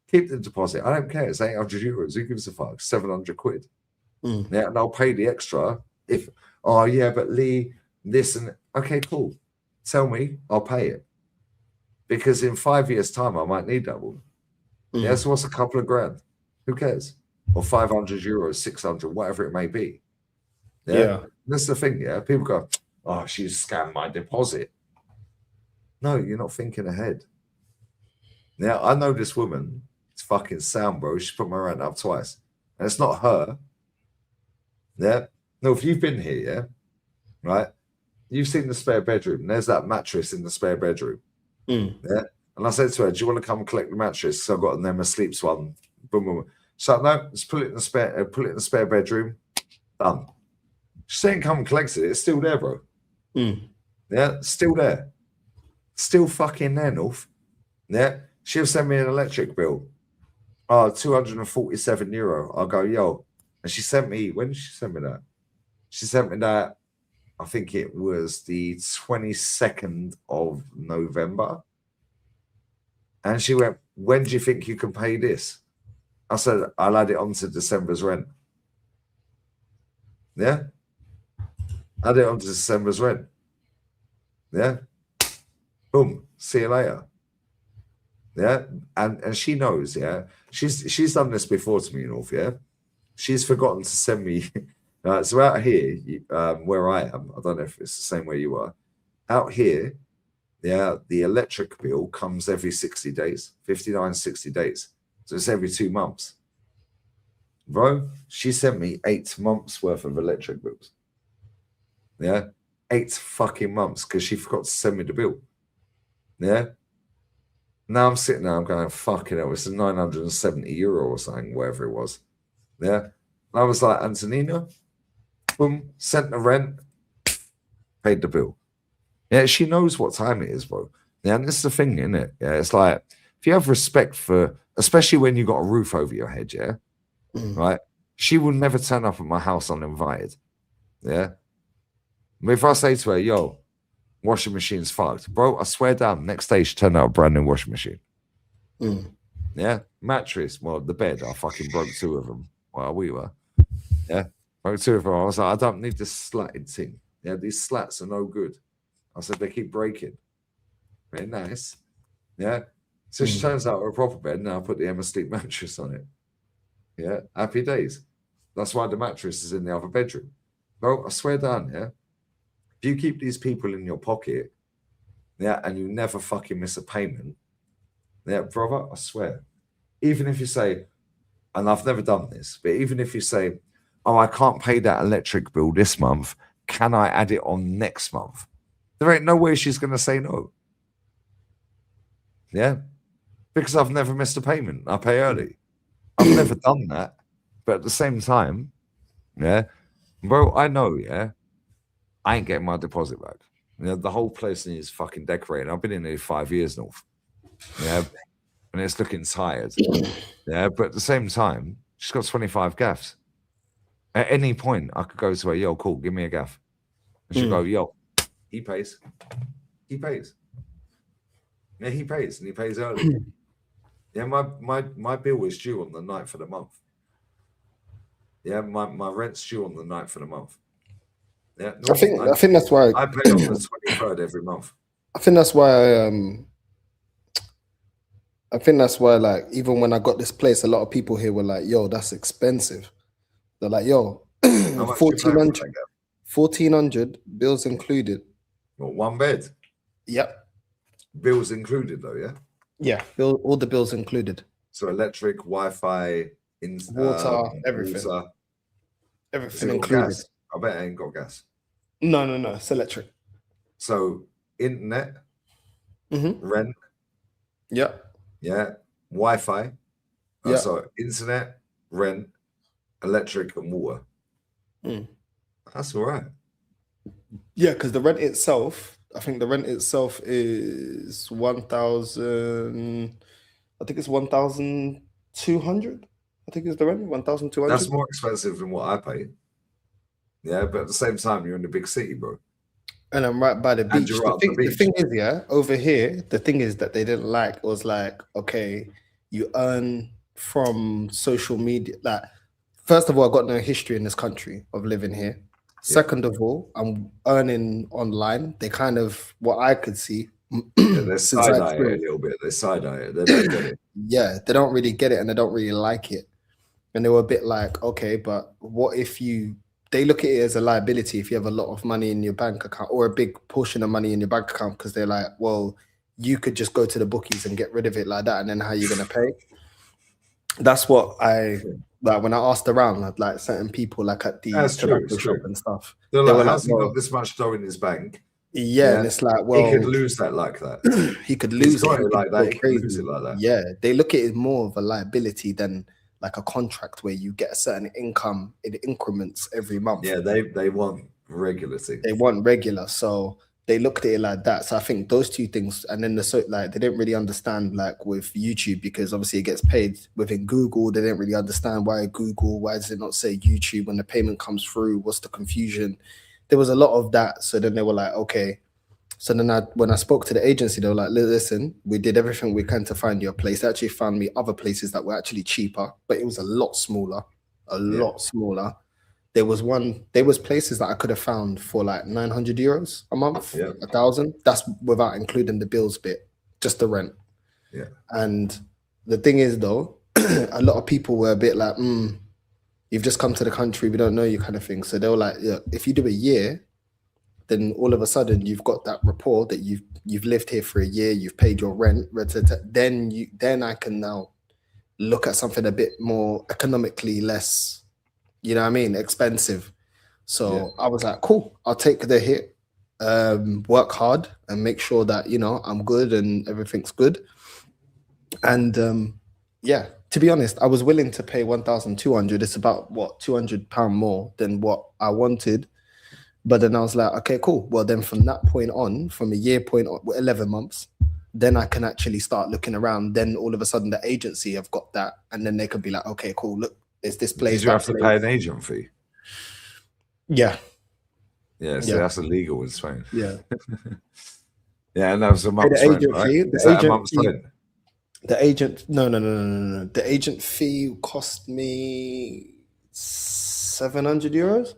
keep the deposit. I don't care. It's €800. Who gives a fuck? 700 quid. Yeah, and I'll pay the extra if, oh yeah, but Lee, this and okay, cool. Tell me, I'll pay it. Because in 5 years' time, I might need that woman. Yeah, so what's a couple of grand? Who cares? Or €500, 600, whatever it may be. Yeah. That's the thing, yeah. People go, oh, she's scammed my deposit. No, you're not thinking ahead. Now, I know this woman, it's fucking sound, bro. She's put my rent up twice. And it's not her. Yeah. No, if you've been here, yeah, right, you've seen the spare bedroom. There's that mattress in the spare bedroom. Yeah. And I said to her, do you want to come collect the mattress? So I've got an Emma Sleeps one. Boom, boom. So no, let's put it in the spare bedroom. Done. She's saying come and collect it. It's still there, bro. Yeah, still there. Still fucking there, North. Yeah. She'll send me an electric bill. Oh, €247. I'll go, yo. And she sent me, when did she send me that? She sent me that, I think it was the 22nd of November. And she went, when do you think you can pay this? I said, I'll add it on to December's rent. Yeah? Add it on to December's rent. Yeah? Boom. See you later. Yeah? And she knows, yeah? She's done this before to me, North, yeah? She's forgotten to send me. So out here, where I am, I don't know if it's the same where you are. Out here, yeah, the electric bill comes every 60 days, 59, 60 days. So it's every 2 months. Bro, she sent me 8 months worth of electric bills. Yeah, 8 fucking months because she forgot to send me the bill. Yeah. Now I'm sitting there, I'm going, fucking hell, it's €970 or something, whatever it was. Yeah. And I was like, Antonina, boom, sent the rent, paid the bill. Yeah, she knows what time it is, bro. Yeah, and this is the thing, isn't it? Yeah, it's like, if you have respect for, especially when you got a roof over your head, yeah, right? She will never turn up at my house uninvited. Yeah. But if I say to her, yo, washing machine's fucked, bro, I swear down, next day she turned out a brand new washing machine. Yeah. Mattress, well, the bed, I fucking broke 2 of them while we were. Yeah. Broke 2 of them. I was like, I don't need this slatted thing. Yeah, these slats are no good. I said, they keep breaking. Very nice. Yeah. So she turns out a proper bed. Now I put the Emma Sleep mattress on it. Yeah. Happy days. That's why the mattress is in the other bedroom. Bro, I swear down, yeah. If you keep these people in your pocket, yeah, and you never fucking miss a payment, yeah, brother, I swear. Even if you say, and I've never done this, but even if you say, oh, I can't pay that electric bill this month, can I add it on next month? There ain't no way she's going to say no. Yeah. Because I've never missed a payment. I pay early. I've never done that. But at the same time, yeah, bro, I know, yeah, I ain't getting my deposit back. You know, the whole place needs fucking decorating. I've been in here 5 years, North. Yeah. And it's looking tired. Yeah. But at the same time, she's got 25 gaffs. At any point, I could go to her, yo, cool, give me a gaff. And she'll go, yo, he pays. He pays. Yeah, he pays, and he pays early. Yeah, my bill is due on the 9th of the month. Yeah, my rent's due on the 9th of the month. Yeah,
I think that's why
I pay on the 23rd every month.
I think that's why like even when I got this place, a lot of people here were like, yo, that's expensive. They're like, yo, 1400 bills included.
What, 1 bed?
Yep.
Bills included though, yeah?
Yeah, all the bills included.
So electric, Wi-Fi,
water, everything.
Water.
Everything included.
Gas? I bet I ain't got gas.
No, it's electric.
So internet, rent.
Yep.
Yeah. Wi-Fi.
Yeah.
So internet, rent, electric, and water. That's all right.
Yeah, because the rent itself, I think the rent itself is 1,000. I think it's 1,200. I think it's the rent 1,200.
That's more expensive than what I pay. Yeah, but at the same time, you're in the big city, bro.
And I'm right by the beach. The thing is, yeah, over here, the thing is that they didn't like was like, okay, you earn from social media. Like, first of all, I've got no history in this country of living here. Second of all, I'm earning online. They kind of, what I could see,
they side-eye it a little bit. They side-eye it. They don't get it.
Yeah, they don't really get it and they don't really like it. And they were a bit like, okay, but what if they look at it as a liability if you have a lot of money in your bank account or a big portion of money in your bank account, because they're like, well, you could just go to the bookies and get rid of it like that, and then how are you going to pay? That's what like when I asked around, like certain people like at the tobacco shop and stuff.
They're like, how's he got this much dough in his bank?
Yeah, and it's like, well,
he could lose that like that.
He could lose it
like that. He could lose it like that.
Yeah, they look at it more of a liability than like a contract where you get a certain income in increments every month.
Yeah, they want regularity.
They want regular, so they looked at it like that. So I think those two things, and then they didn't really understand like with YouTube, because obviously it gets paid within Google. They didn't really understand why does it not say YouTube when the payment comes through? What's the confusion? There was a lot of that. So then they were like, okay. So then when I spoke to the agency, they were like, listen, we did everything we can to find you a place. They actually found me other places that were actually cheaper, but it was a lot smaller, lot smaller. There was places that I could have found for like €900 a month, 1,000. That's without including the bills bit, just the rent.
Yeah.
And the thing is though, a lot of people were a bit like, you've just come to the country, we don't know you kind of thing. So they were like, yeah, if you do a year, then all of a sudden you've got that rapport that you've lived here for a year, you've paid your rent, then I can now look at something a bit more economically less, you know what I mean, expensive. So I was like, cool, I'll take the hit, work hard and make sure that, you know, I'm good and everything's good. And yeah, to be honest, I was willing to pay 1,200. It's about what, £200 more than what I wanted. But then I was like, okay, cool. Well, then from that point on, from a year point on, 11 months, then I can actually start looking around. Then all of a sudden the agency have got that. And then they could be like, okay, cool. Look, it's this place.
Did you have to pay an agent fee?
Yeah.
Yeah, so that's illegal in Spain.
Yeah.
Yeah, and that was a month's rent, right? Is that a month's rent?
The agent, no. The agent fee cost me €700.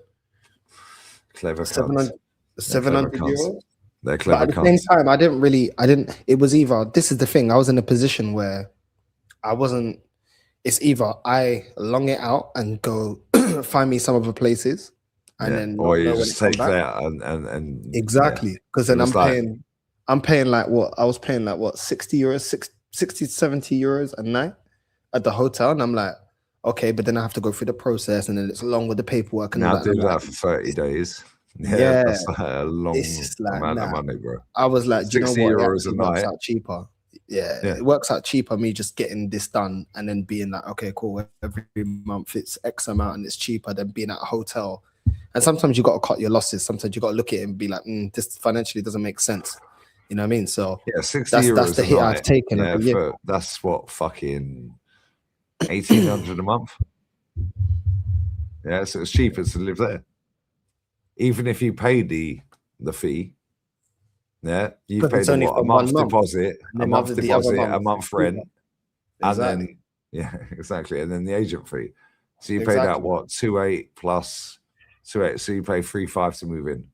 Clever
700 €700.
They're clever.
But at the same time, I didn't. It was either. This is the thing. I was in a position where I wasn't. It's either I long it out and go find me some other places, and then
or you just take that and
exactly, because then I'm paying like what I was paying like what €60, 60 to €70 a night at the hotel, and I'm like, okay, but then I have to go through the process, and then it's along with the paperwork. And
now
all
do that
like,
for 30 days.
Yeah,
that's like a long amount of money, bro.
I was like, do you know what?
€60 a
It works
night.
out cheaper. Yeah, it works out cheaper. Me just getting this done and then being like, okay, cool. Every month it's X amount and it's cheaper than being at a hotel. And sometimes you got to cut your losses. Sometimes you got to look at it and be like, this financially doesn't make sense. You know what I mean? So
yeah, €60
that's the hit I've taken.
Yeah, that's what, fucking 1,800 a month. Yeah, so it's cheaper to live there. Even if you pay the fee, yeah, you pay a month deposit, a month rent, and then exactly, and then the agent fee. So you paid out what, 2.8 plus 2.8, so you pay 3.5 to move in.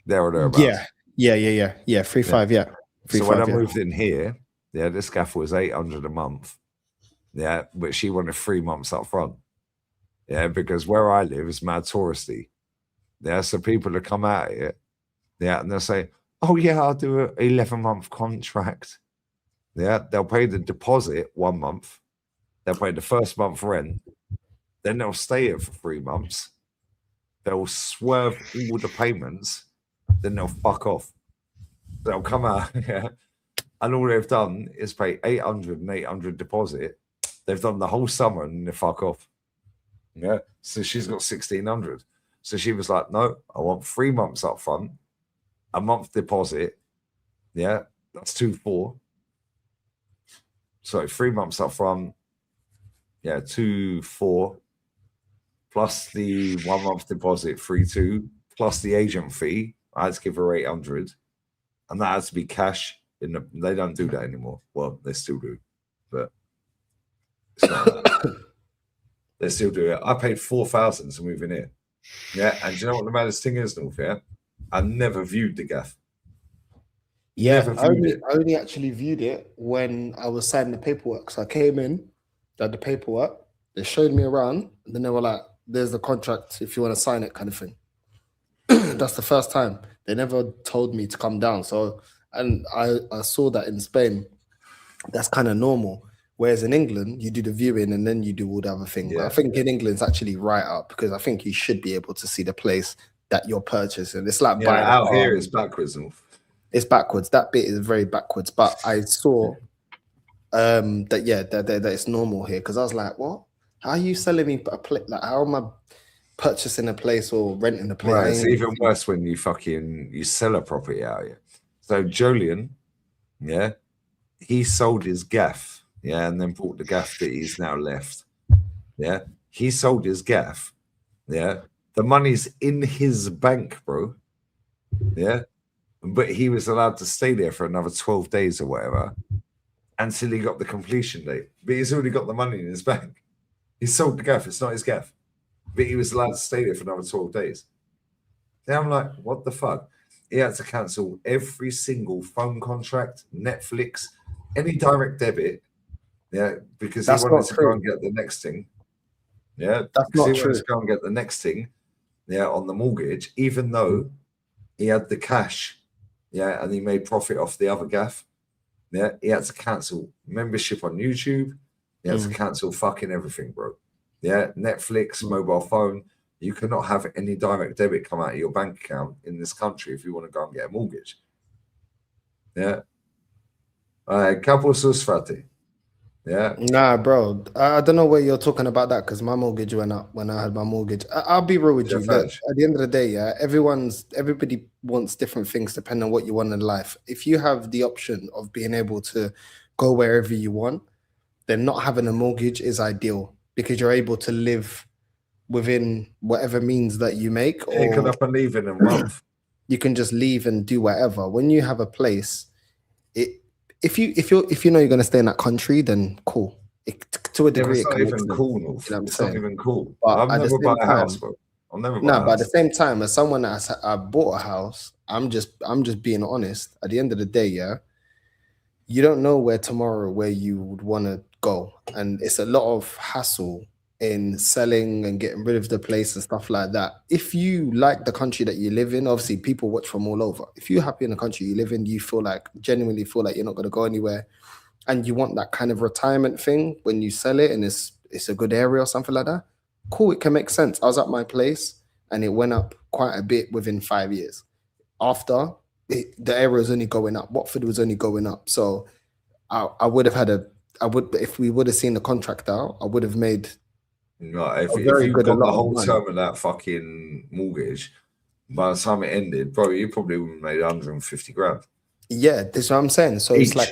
There or thereabouts.
Yeah. 3.5. Yeah.
So when I moved in here, this gaff was 800 a month. Yeah, but she wanted 3 months up front. Yeah, because where I live is mad touristy. Yeah, so people that come out here, and they'll say, oh yeah, I'll do an 11-month contract. Yeah, they'll pay the deposit 1 month. They'll pay the first month rent. Then they'll stay here for 3 months. They'll swerve all the payments. Then they'll fuck off. They'll come out, and all they've done is pay 800 and 800 deposit. They've done the whole summer and they fuck off. Yeah, so she's got 1,600. So she was like, no, I want 3 months up front, a month deposit. Yeah, that's 2,400. So 3 months up front, 2,400 plus the 1 month deposit, 3,200 plus the agent fee. I had to give her 800, and that has to be cash. They don't do that anymore. Well, they still do, but it's not they still do it. I paid 4,000 to move in here. Yeah, and do you know what the maddest thing is, North? Yeah, I never viewed the gaff.
Yeah, I only actually viewed it when I was signing the paperwork. So I came in, did the paperwork, they showed me around, and then they were like, there's the contract if you want to sign it, kind of thing. That's the first time. They never told me to come down. So, and I saw that in Spain, that's kind of normal. Whereas in England, you do the viewing and then you do all the other things. But I think in England, it's actually right up, because I think you should be able to see the place that you're purchasing. It's like buying
out here, it's backwards.
It's backwards. That bit is very backwards. But I saw that it's normal here, because I was like, what? How are you selling me a place? Like, how am I purchasing a place or renting a place?
Right, it's even worse when you sell a property out here. So Jolien, he sold his gaff. Yeah, and then bought the gaff that he's now left. Yeah, he sold his gaff. Yeah, the money's in his bank, bro. Yeah, but he was allowed to stay there for another 12 days or whatever until he got the completion date. But he's already got the money in his bank. He sold the gaff. It's not his gaff, but he was allowed to stay there for another 12 days. Then I'm like, what the fuck? He had to cancel every single phone contract, Netflix, any direct debit. Yeah, because he wanted to go and get the next thing. Yeah,
that's not true.
He wanted to go and get the next thing. on the mortgage, even though he had the cash, and he made profit off the other gaff. Yeah, he had to cancel membership on YouTube. He had to cancel fucking everything, bro. Yeah, Netflix, mobile phone. You cannot have any direct debit come out of your bank account in this country if you want to go and get a mortgage. Yeah. Couple susfati. Yeah.
Nah, bro. I don't know where you're talking about that because my mortgage went up when I had my mortgage. I'll be real with you. Look, at the end of the day, everybody wants different things depending on what you want in life. If you have the option of being able to go wherever you want, then not having a mortgage is ideal because you're able to live within whatever means that you make.
Or you can up and leave in a month.
You can just leave and do whatever. When you have a place, if you know you're going to stay in that country, then cool. To a degree,
it's not even cool. You know what I'm saying? Not even cool.
But
I've never bought a house, bro. I'll never buy a house.
But at the same time, as someone that I bought a house, I'm just being honest. At the end of the day, you don't know where you would want to go, and it's a lot of hassle in selling and getting rid of the place and stuff like that. If you like the country that you live in, obviously people watch from all over. If you're happy in the country you live in, you genuinely feel like you're not going to go anywhere, and you want that kind of retirement thing when you sell it and it's a good area or something like that, cool, it can make sense. I was at my place and it went up quite a bit within 5 years. After, the area was only going up. Watford was only going up. So I would have if we would have seen the contract out, I would have made...
No, if you got the whole term of that fucking mortgage, by the time it ended, bro, you probably would have made 150 grand.
Yeah, that's what I'm saying. So it's like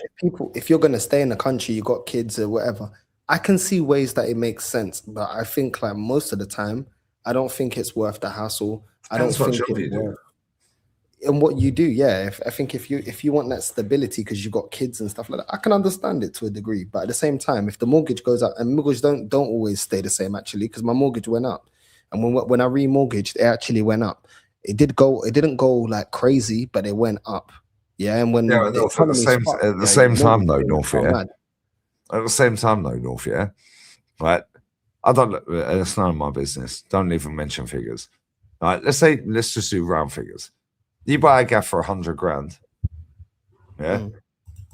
if you're going to stay in the country, you got kids or whatever, I can see ways that it makes sense. But I think like most of the time, I don't think it's worth the hassle. I don't think it's worth... And what you do, I think if you want that stability because you got kids and stuff like that, I can understand it to a degree. But at the same time, if the mortgage goes up, and mortgages don't always stay the same actually, because my mortgage went up, and when I remortgaged, it actually went up. It didn't go like crazy, but it went up. Yeah, and when
at the same time though, North, right? I don't. It's none of my business. Don't even mention figures. Right? Let's just do round figures. You buy a gaff for 100 grand. Yeah.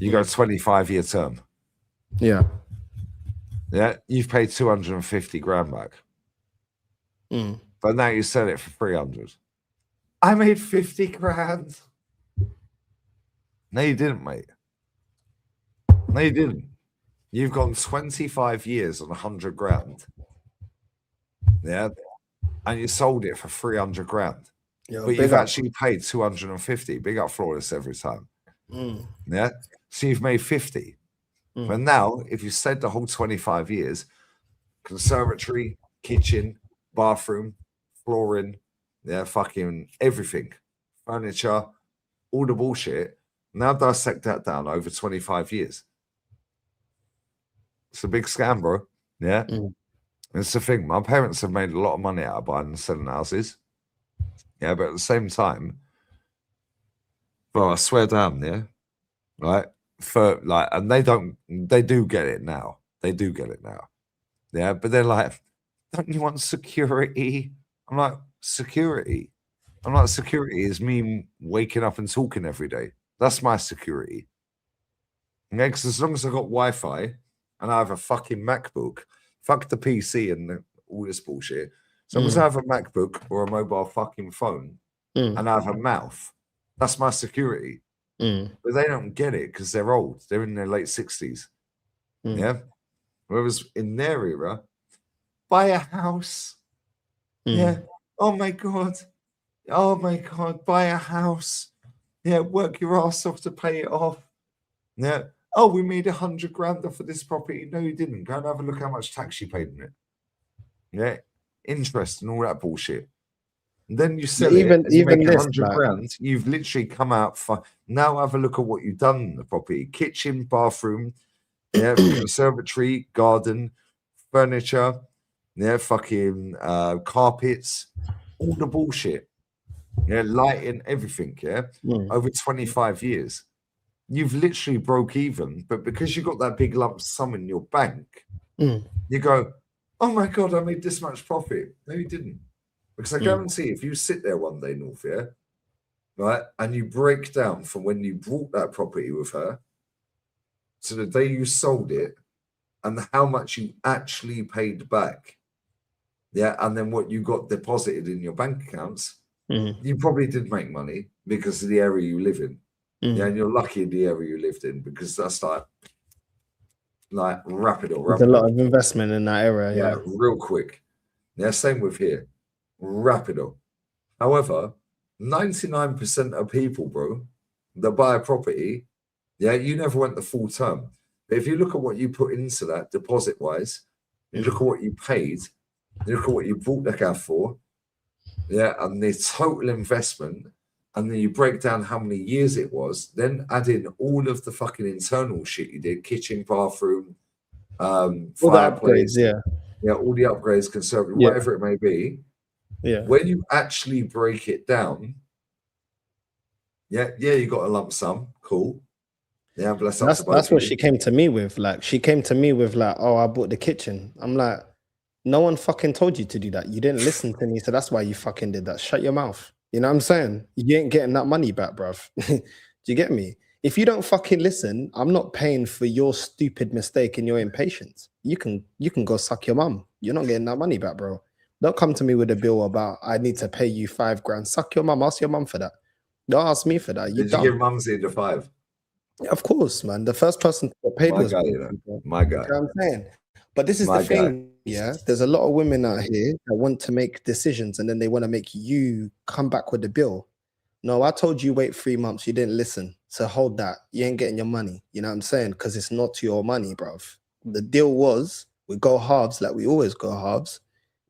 You go 25-year term.
Yeah.
Yeah. You've paid 250 grand back. But now you sell it for 300. I made 50 grand. No, you didn't, mate. No, you didn't. You've gone 25 years on 100 grand. Yeah. And you sold it for 300 grand. But you've actually paid 250. Big up Flawless every time. Yeah. So you've made 50. But now, if you said the whole 25 years, conservatory, kitchen, bathroom, flooring, fucking everything, furniture, all the bullshit, now dissect that down over 25 years. It's a big scam, bro. Yeah. It's the thing. My parents have made a lot of money out of buying and selling houses. Yeah, but at the same time, bro, I swear down, right? And they do get it now. They do get it now. Yeah, but they're like, don't you want security? I'm like, security? I'm like, security is me waking up and talking every day. That's my security. Yeah, because as long as I got Wi-Fi and I have a fucking MacBook, fuck the PC and all this bullshit. So as I have a MacBook or a mobile fucking phone and I have a mouth, that's my security. But they don't get it because they're old. They're in their late 60s. Yeah. Whereas in their era, buy a house. Yeah. Oh my God. Oh my God. Buy a house. Yeah. Work your ass off to pay it off. Yeah. Oh, we made 100 grand off of this property. No, you didn't. Go and have a look how much tax you paid in it. Yeah. Interest and all that bullshit. And then you sell it, and you make 100 grand. You've literally come out for now. Have a look at what you've done in the property: kitchen, bathroom, conservatory, garden, furniture, fucking carpets, all the bullshit, lighting, everything. Over 25 years, you've literally broke even. But because you got that big lump sum in your bank, you go, oh my God, I made this much profit. No, you didn't. Because I guarantee if you sit there one day, North, yeah, right, and you break down from when you bought that property with her to the day you sold it and how much you actually paid back, yeah, and then what you got deposited in your bank accounts, you probably did make money because of the area you live in. Yeah, and you're lucky in the area you lived in because that's like rapid.
There's a lot of investment in that area, yeah.
Real quick. Yeah, same with here. Rapido. However, 99% of people, bro, that buy a property, yeah, you never went the full term. But if you look at what you put into that deposit-wise, you look at what you paid, you look at what you bought the gaff for, yeah, and the total investment, and then you break down how many years it was, then add in all of the fucking internal shit you did, kitchen, bathroom, fireplace, all the upgrades, conservative, whatever it may be. Yeah. When you actually break it down, you got a lump sum, cool. Yeah, but
that's what she came to me with. Like, she came to me with like, oh, I bought the kitchen. I'm like, no one fucking told you to do that. You didn't listen to me, so that's why you fucking did that. Shut your mouth. You know what I'm saying? You ain't getting that money back, bruv. Do you get me? If you don't fucking listen, I'm not paying for your stupid mistake and your impatience. You can go suck your mum. You're not getting that money back, bro. Don't come to me with a bill about I need to pay you $5,000. Suck your mum. Ask your mum for that. Don't ask me for that.
Did you give Mumsy the 5?
Yeah, of course, man. The first person to get paid was
my guy.
You know what I'm saying? But this is the thing, yeah. There's a lot of women out here that want to make decisions and then they want to make you come back with the bill. No, I told you wait 3 months. You didn't listen. So hold that. You ain't getting your money. You know what I'm saying? Because it's not your money, bruv. The deal was we go halves like we always go halves,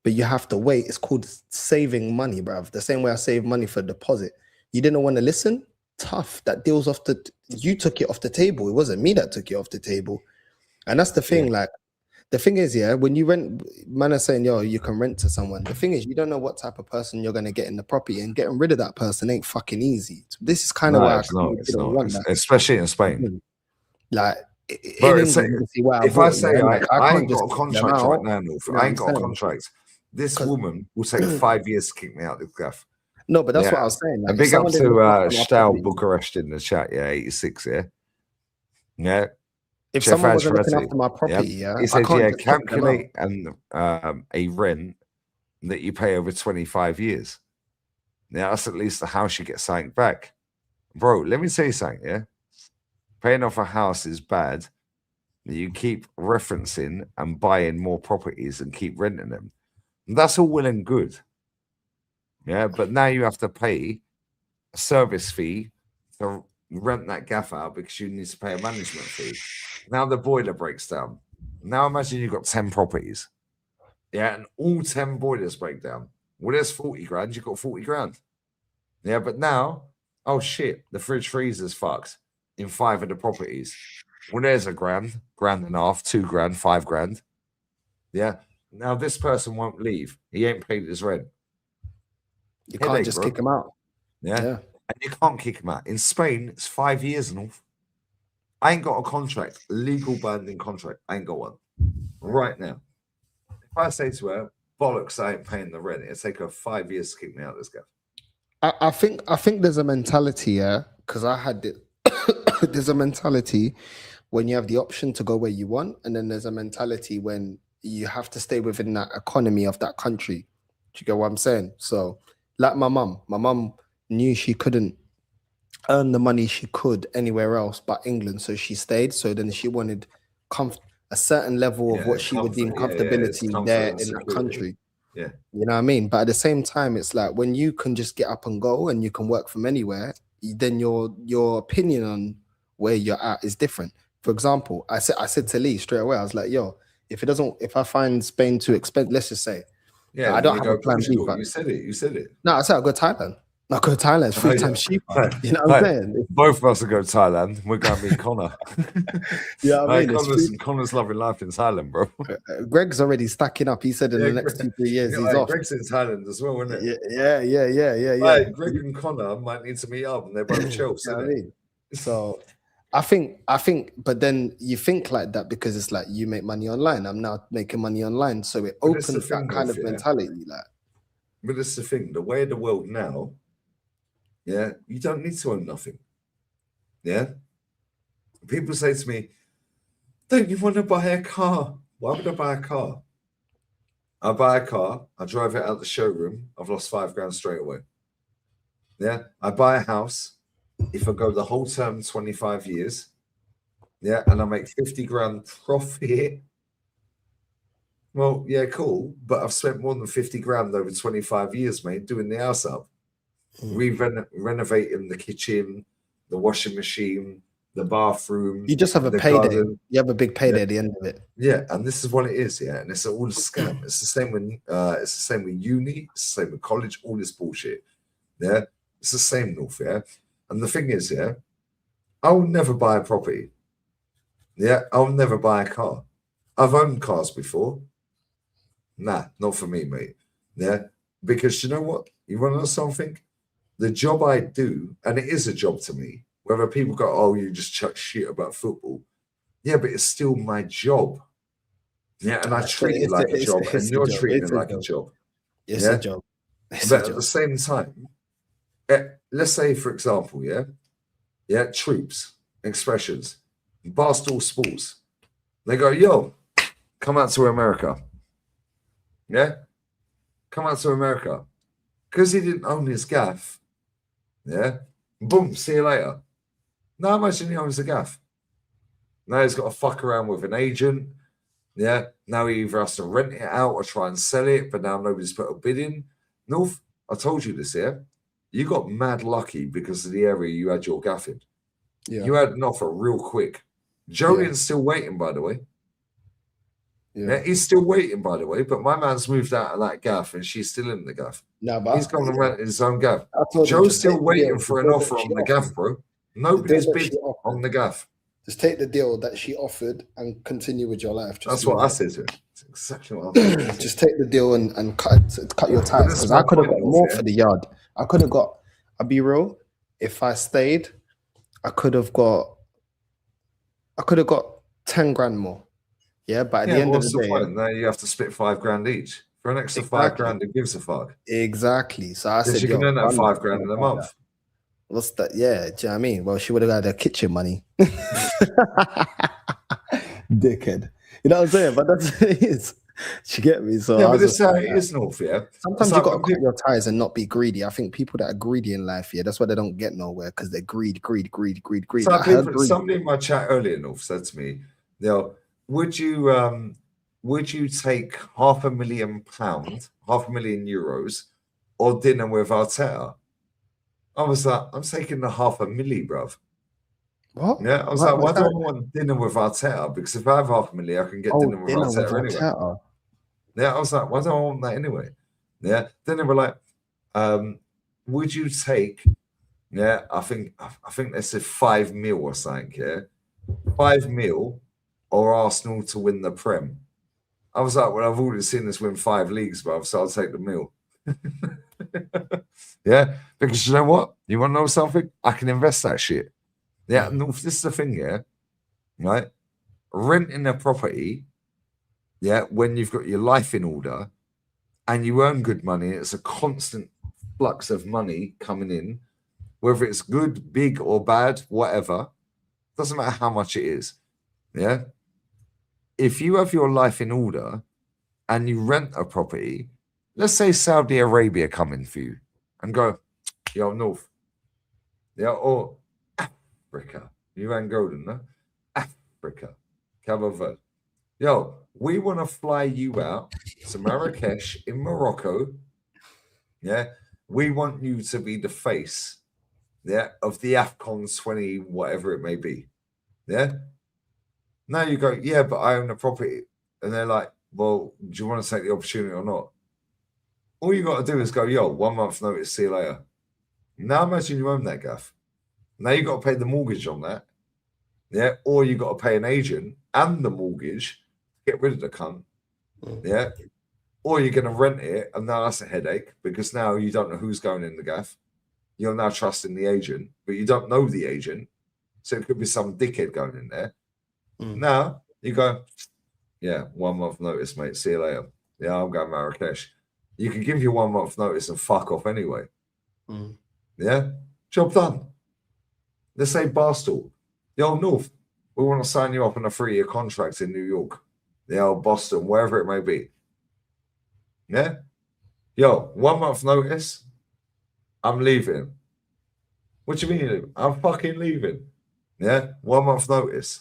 but you have to wait. It's called saving money, bruv. The same way I save money for deposit. You didn't want to listen? Tough. That deal's off the... You took it off the table. It wasn't me that took it off the table. And that's the thing, like, the thing is, yeah, when you rent, man are saying, yo, you can rent to someone. The thing is, you don't know what type of person you're going to get in the property, and getting rid of that person ain't fucking easy. So this is kind of why
it's not, especially in Spain.
Like,
bro, if I say I ain't got a contract right now, I ain't got a contract. This woman will take 5 years to kick me out of the gaff.
No, but that's what I was saying.
Like, big up to Stahl Bucharest in the chat, 86, yeah.
If someone wasn't looking after my property,
he said, calculate a rent that you pay over 25 years. Now, that's at least the house you get something back. Bro, let me say something, Paying off a house is bad. You keep referencing and buying more properties and keep renting them. And that's all well and good. Yeah, but now you have to pay a service fee to rent that gaff out because you need to pay a management fee. Now the boiler breaks down. Now imagine you've got 10 properties. Yeah, and all 10 boilers break down. Well, there's 40 grand. You've got 40 grand. Yeah, but now, oh shit, the fridge freezer's fucked in 5 of the properties. Well, there's a grand, grand and a half, 2 grand, 5 grand. Yeah. Now this person won't leave. He ain't paid his rent.
You can't just kick him out.
Yeah. And you can't kick him out. In Spain, it's 5 years and all. I ain't got a contract, legal binding contract. I ain't got one right now. If I say to her, bollocks, I ain't paying the rent, it'll take her 5 years to kick me out of this gaff.
I think there's a mentality, because I had it. There's a mentality when you have the option to go where you want, and then there's a mentality when you have to stay within that economy of that country. Do you get what I'm saying? So, like my mum knew she couldn't earn the money she could anywhere else but England, so she stayed. So then she wanted a certain level of what she would deem comfortability there in that country.
Yeah,
you know what I mean. But at the same time, it's like when you can just get up and go and you can work from anywhere, then your opinion on where you're at is different. For example, I said to Lee straight away, I was like, yo, if I find Spain too expensive, let's just say, I don't have a plan B.
You said it.
No, I said I'll go Thailand. I'll go to Thailand. It's 3 times cheaper. You know what I'm saying?
Both of us will go to Thailand. We're going to meet Connor.
Yeah, I mean,
Connor's loving life in Thailand, bro.
Greg's already stacking up. He said in the next 2-3 years he's off.
Greg's in Thailand as well, isn't it?
Yeah.
Greg and Connor might need to meet up, and they're both chill.
You know what I mean? So I think, but then you think like that because it's like you make money online. I'm now making money online, so it opens that kind of mentality, like.
But that's the thing, the way of the world now, yeah, you don't need to own nothing. Yeah? People say to me, don't you want to buy a car? Why would I buy a car? I buy a car, I drive it out the showroom, I've lost £5,000 straight away. Yeah? I buy a house, if I go the whole term 25 years, yeah, and I make 50 grand profit. Well, yeah, cool, but I've spent more than 50 grand over 25 years, mate, doing the house up. Renovating the kitchen, the washing machine, the bathroom.
You just have a
the
payday.
garden.
You have a big payday at the end of it.
Yeah, and this is what it is, yeah, and it's all a scam. It's the same with uni, it's the same with college, all this bullshit. Yeah, it's the same, North, yeah. And the thing is, yeah, I'll never buy a property. Yeah, I'll never buy a car. I've owned cars before. Nah, not for me, mate. Yeah, because you know what? You want to know something? The job I do, and it is a job to me, whether people go, oh, you just chat shit about football. Yeah, but it's still my job. Yeah, and I treat it like a job, and you're treating it like a job.
It's a job.
But at the same time, let's say, for example, yeah, troops, expressions, Barstool Sports. They go, yo, come out to America. Yeah? Come out to America. Because he didn't own his gaff. Yeah? Boom, see you later. Now imagine he owns the gaff. Now he's got to fuck around with an agent. Yeah? Now he either has to rent it out or try and sell it, but now nobody's put a bid in. North, I told you this, yeah? You got mad lucky because of the area you had your gaff in.
Yeah.
You had an offer real quick. Jolien's still waiting, by the way. Yeah, he's still waiting, by the way. But my man's moved out of that gaff, and she's still in the gaff.
No, but
he's gone and rent his own gaff. Joe's still waiting for an offer on the gaff, bro. Nobody's bid on the gaff.
Just take the deal that she offered and continue with your life.
That's what I said to her. That's exactly what I said.
Just take the deal and cut your ties. Because I could have got more for the yard. I could have got. I'll be real. If I stayed, I could have got 10 grand more. Yeah, but at the end of the day,
now you have to split $5,000 each. For an extra $5,000, it gives a fuck.
Exactly. So I said,
you can earn that $5,000 in a month.
What's that? Yeah, do you know what I mean? Well, she would have had her kitchen money. Dickhead. You know what I'm saying? But that's what it is. You get me? So
yeah, but this how it is, North, yeah.
Sometimes you got to cut your ties and not be greedy. I think people that are greedy in life, yeah, that's why they don't get nowhere, because they're greed.
Somebody in my chat earlier, North, said to me, you know, would you take £500,000, €500,000, or dinner with Arteta? I was like, I'm taking the $500,000, bruv.
What?
Yeah, I was like, why do I want dinner with Arteta? Because if I have $500,000, I can get dinner with Arteta anyway. Yeah, I was like, why do I want that anyway? Yeah. Then they were like, would you take? Yeah, I think they said 5 mil or something. Yeah, 5 mil or Arsenal to win the Prem. I was like, well, I've already seen us win 5 leagues, bruv, so I'll take the mil. Yeah, because you know what? You want to know something? I can invest that shit. Yeah, no, this is the thing, yeah, right? Renting a property, yeah, when you've got your life in order and you earn good money, it's a constant flux of money coming in, whether it's good, big, or bad, whatever, doesn't matter how much it is, yeah? If you have your life in order and you rent a property, let's say Saudi Arabia come in for you and go, yo, North, yeah, or Africa, you ain't golden, no? Africa, Cabo Verde. Yo, we want to fly you out to Marrakesh in Morocco. Yeah, we want you to be the face, yeah, of the AFCON 20, whatever it may be. Yeah. Now you go, yeah, but I own a property, and they're like, well, do you want to take the opportunity or not? All you got to do is go, yo, 1 month notice, see you later. Now imagine you own that gaff. Now you got to pay the mortgage on that, yeah, or you got to pay an agent and the mortgage to get rid of the cunt, yeah, or you're going to rent it, and now that's a headache because now you don't know who's going in the gaff. You're now trusting the agent, but you don't know the agent, so it could be some dickhead going in there. Now you go, yeah, 1 month notice, mate. See you later. Yeah, I'm going Marrakesh. You can give your 1 month notice and fuck off anyway.
Mm.
Yeah? Job done. Let's say Barstool. Yo, North, we want to sign you up on a 3-year contract in New York. Yeah, or Boston, wherever it may be. Yeah? Yo, 1 month notice, I'm leaving. What do you mean? I'm fucking leaving. Yeah? 1 month notice.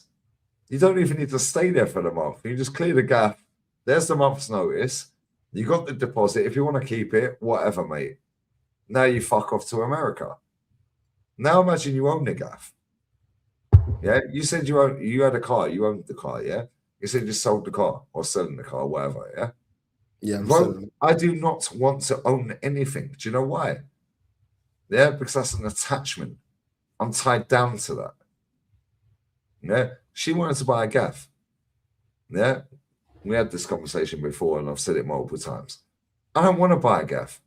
You don't even need to stay there for the month. You just clear the gap. There's the month's notice. You got the deposit. If you want to keep it, whatever, mate. Now you fuck off to America. Now imagine you own the gaff. Yeah? You said you had a car. You owned the car, yeah? You said you sold the car or selling the car, whatever, yeah?
Yeah, I'm
Bro,
selling.
I do not want to own anything. Do you know why? Yeah, because that's an attachment. I'm tied down to that. Yeah, she wanted to buy a gaff. Yeah, we had this conversation before, and I've said it multiple times. I don't want to buy a gaff.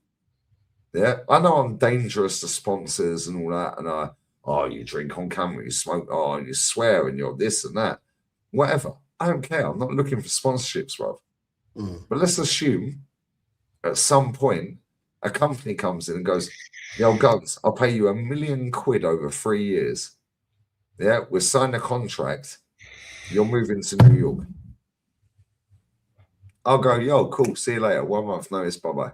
Yeah, I know I'm dangerous to sponsors and all that, and you drink on camera, you smoke, and you swear, and you're this and that. Whatever. I don't care. I'm not looking for sponsorships, Rob. But let's assume at some point a company comes in and goes, yo, Guns, I'll pay you £1 million over 3 years. Yeah, we'll sign a contract. You're moving to New York. I'll go, yo, cool, see you later. 1 month notice, bye-bye.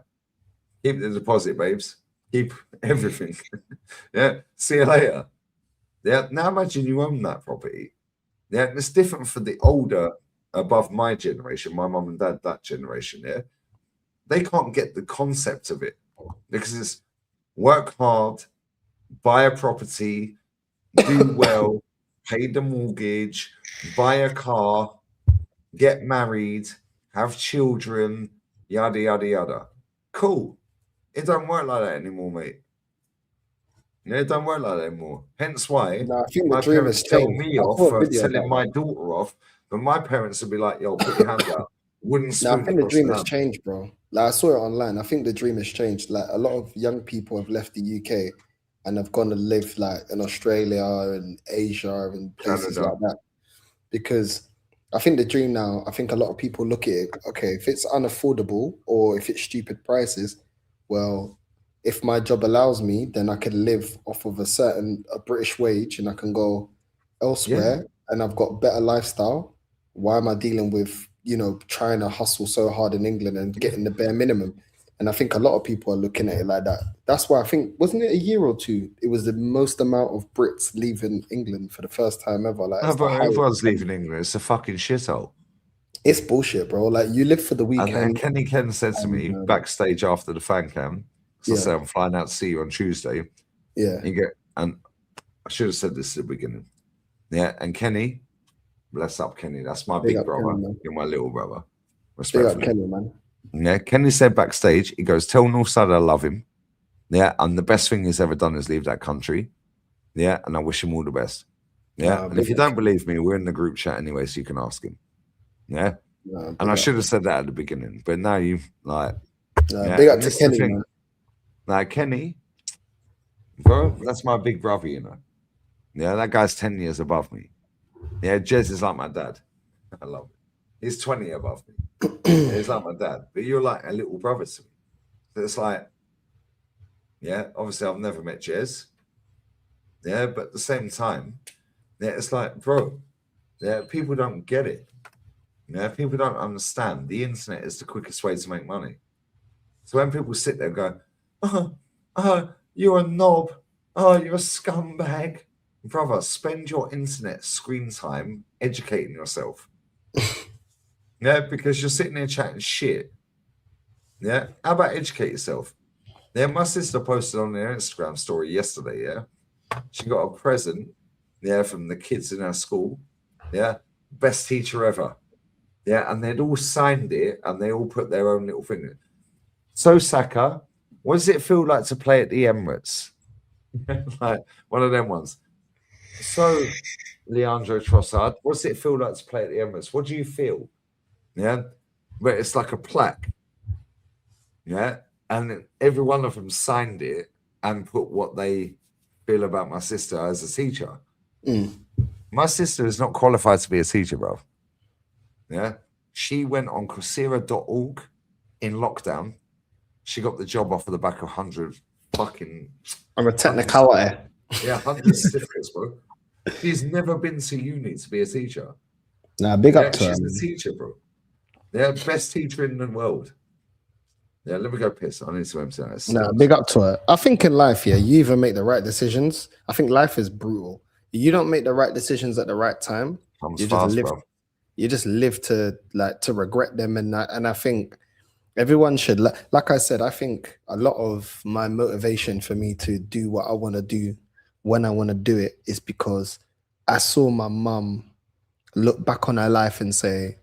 Keep the deposit, babes. Keep everything. Yeah, see you later. Yeah, now imagine you own that property. Yeah, it's different for the older, above my generation, my mum and dad, that generation, yeah? They can't get the concept of it because it's work hard, buy a property, do well, pay the mortgage, buy a car, get married, have children, yada, yada, yada. Cool. It don't work like that anymore, mate. Yeah, it don't work like that anymore. Hence why
I think
my
the dream
parents
has
tell
changed.
me
I
off
saw a
for
video
telling
about
my
that.
daughter off, but my parents would be like, yo, put your hand out. Wouldn't
No,
spoon
I think the
across
dream
the
has
hand.
changed, bro. Like I saw it online. I think the dream has changed. Like a lot of young people have left the UK and have gone to live like in Australia and Asia and places
Canada.
like that. Because I think the dream now, I think a lot of people look at it, okay, if it's unaffordable or if it's stupid prices, well, if my job allows me, then I can live off of a British wage and I can go elsewhere and I've got better lifestyle. Why am I dealing with, trying to hustle so hard in England and getting the bare minimum? And I think a lot of people are looking at it like that. That's why I think, wasn't it a year or two? It was the most amount of Brits leaving England for the first time ever. Like,
No,
it's the
but
highest.
everyone's leaving England. It's a fucking shithole.
It's bullshit, bro. Like, you live for the weekend.
And Kenny Ken said to me backstage after the fan cam, because I said I'm flying out to see you on Tuesday.
Yeah.
And I should have said this at the beginning. Yeah, and Kenny, bless up Kenny. That's my big brother.
Kenny,
You're my little brother.
Big
Respectfully.
up Kenny, man.
Yeah, Kenny said backstage, he goes, tell Northside I love him. Yeah, and the best thing he's ever done is leave that country. Yeah, and I wish him all the best. Yeah, and if you don't believe me, we're in the group chat anyway, so you can ask him. Yeah, and I should have said that at the beginning, but now you like.
Big up to Kenny, man.
Like Kenny, bro, that's my big brother, Yeah, that guy's 10 years above me. Yeah, Jez is like my dad. I love it. He's 20 above me. He's like my dad, but you're like a little brother to me. So it's like, yeah, obviously I've never met Jez. Yeah, but at the same time, yeah, it's like, bro, yeah, people don't get it. Yeah, people don't understand. The internet is the quickest way to make money. So when people sit there and go, you're a knob, you're a scumbag. Brother, spend your internet screen time educating yourself. Yeah, because you're sitting there chatting shit. Yeah, how about educate yourself? Yeah, my sister posted on their Instagram story yesterday, yeah. She got a present, yeah, from the kids in her school. Yeah, best teacher ever. Yeah, and they'd all signed it and they all put their own little thing in it. So, Saka, what does it feel like to play at the Emirates? Like one of them ones. So, Leandro Trossard, what does it feel like to play at the Emirates? What do you feel? Yeah, but it's like a plaque. Yeah, and every one of them signed it and put what they feel about my sister as a teacher. My sister is not qualified to be a teacher, bro. Yeah, she went on Coursera.org in lockdown She got the job off of the back of 100 fucking...
I'm a technicality.
Yeah, 100 certificates, bro. She's never been to uni to be a teacher.
Nah, big up to her.
She's a teacher, bro. Yeah, best teacher in the world. Yeah, let me go piss. I need to empty that.
Nah, big up to her. I think in life, yeah, you either make the right decisions. I think life is brutal. You don't make the right decisions at the right time. You just live to regret them, and I think everyone should. Like I said, I think a lot of my motivation for me to do what I want to do when I want to do it is because I saw my mum look back on her life and say,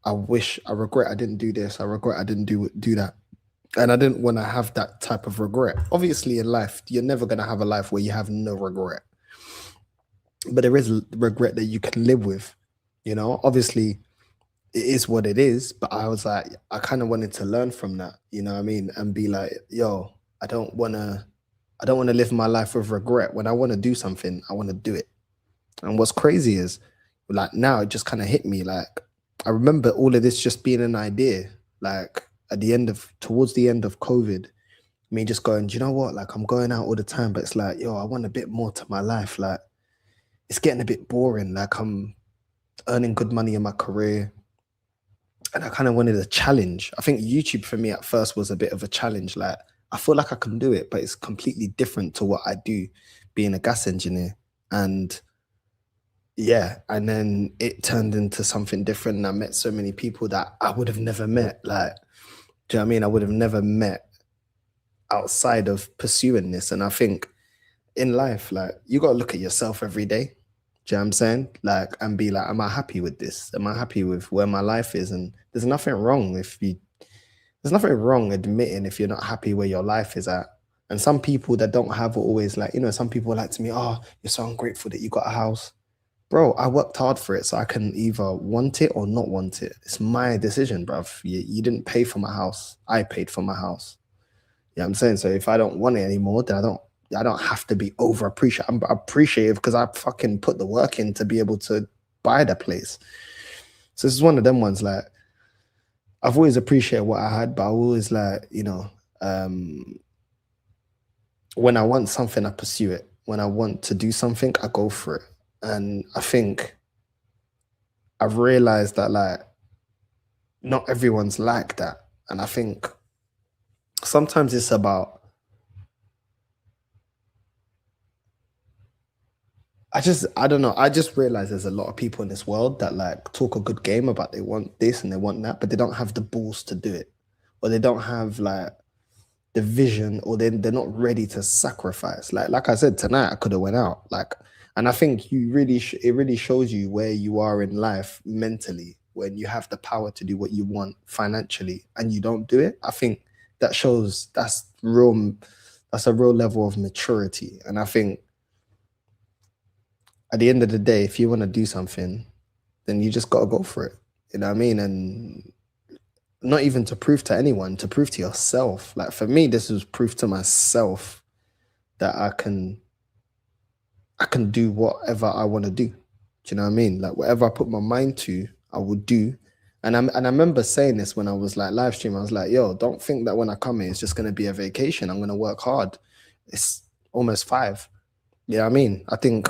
I regret I didn't do this. I regret I didn't do that. And I didn't want to have that type of regret. Obviously in life, you're never going to have a life where you have no regret. But there is regret that you can live with, you know? Obviously, it is what it is. But I was like, I kind of wanted to learn from that, you know what I mean? And be like, yo, I don't want to live my life with regret. When I want to do something, I want to do it. And what's crazy is, like, now it just kind of hit me. Like, I remember all of this just being an idea. Like, towards the end of COVID, me just going, do you know what? Like, I'm going out all the time, but it's like, yo, I want a bit more to my life. Like, it's getting a bit boring. Like, I'm earning good money in my career, and I kind of wanted a challenge. I think YouTube for me at first was a bit of a challenge. Like, I feel like I can do it, but it's completely different to what I do being a gas engineer. And yeah, and then it turned into something different, and I met so many people that I would have never met. Like, do you know what I mean? I would have never met outside of pursuing this. And I think in life, like, you got to look at yourself every day. Do you know what I'm saying? Like, and be like, am I happy with this? Am I happy with where my life is? And there's nothing wrong admitting if you're not happy where your life is at. And some people that don't have always, like, you know, some people are like to me, oh, you're so ungrateful that you got a house. Bro, I worked hard for it, so I can either want it or not want it. It's my decision, bruv. You didn't pay for my house. I paid for my house. You know what I'm saying? So if I don't want it anymore, then I don't have to be over appreciative. I'm appreciative because I fucking put the work in to be able to buy the place. So this is one of them ones, like, I've always appreciated what I had, but I always, like, you know, when I want something, I pursue it. When I want to do something, I go for it. And I think I've realized that, like, not everyone's like that. And I think sometimes it's about, I don't know. I just realize there's a lot of people in this world that, like, talk a good game about they want this and they want that, but they don't have the balls to do it. Or they don't have, like, the vision, or they're not ready to sacrifice. Like I said, tonight I could have went out. Like, and I think it really shows you where you are in life mentally when you have the power to do what you want financially and you don't do it. I think that shows that's a real level of maturity. And I think at the end of the day, if you want to do something, then you just got to go for it. You know what I mean? And not even to prove to anyone, to prove to yourself. Like, for me, this was proof to myself that I can do whatever I want to do. Do you know what I mean? Like, whatever I put my mind to, I will do. And I remember saying this when I was, like, live stream. I was like, yo, don't think that when I come here, it's just going to be a vacation. I'm going to work hard. It's almost 5. You know what I mean? I think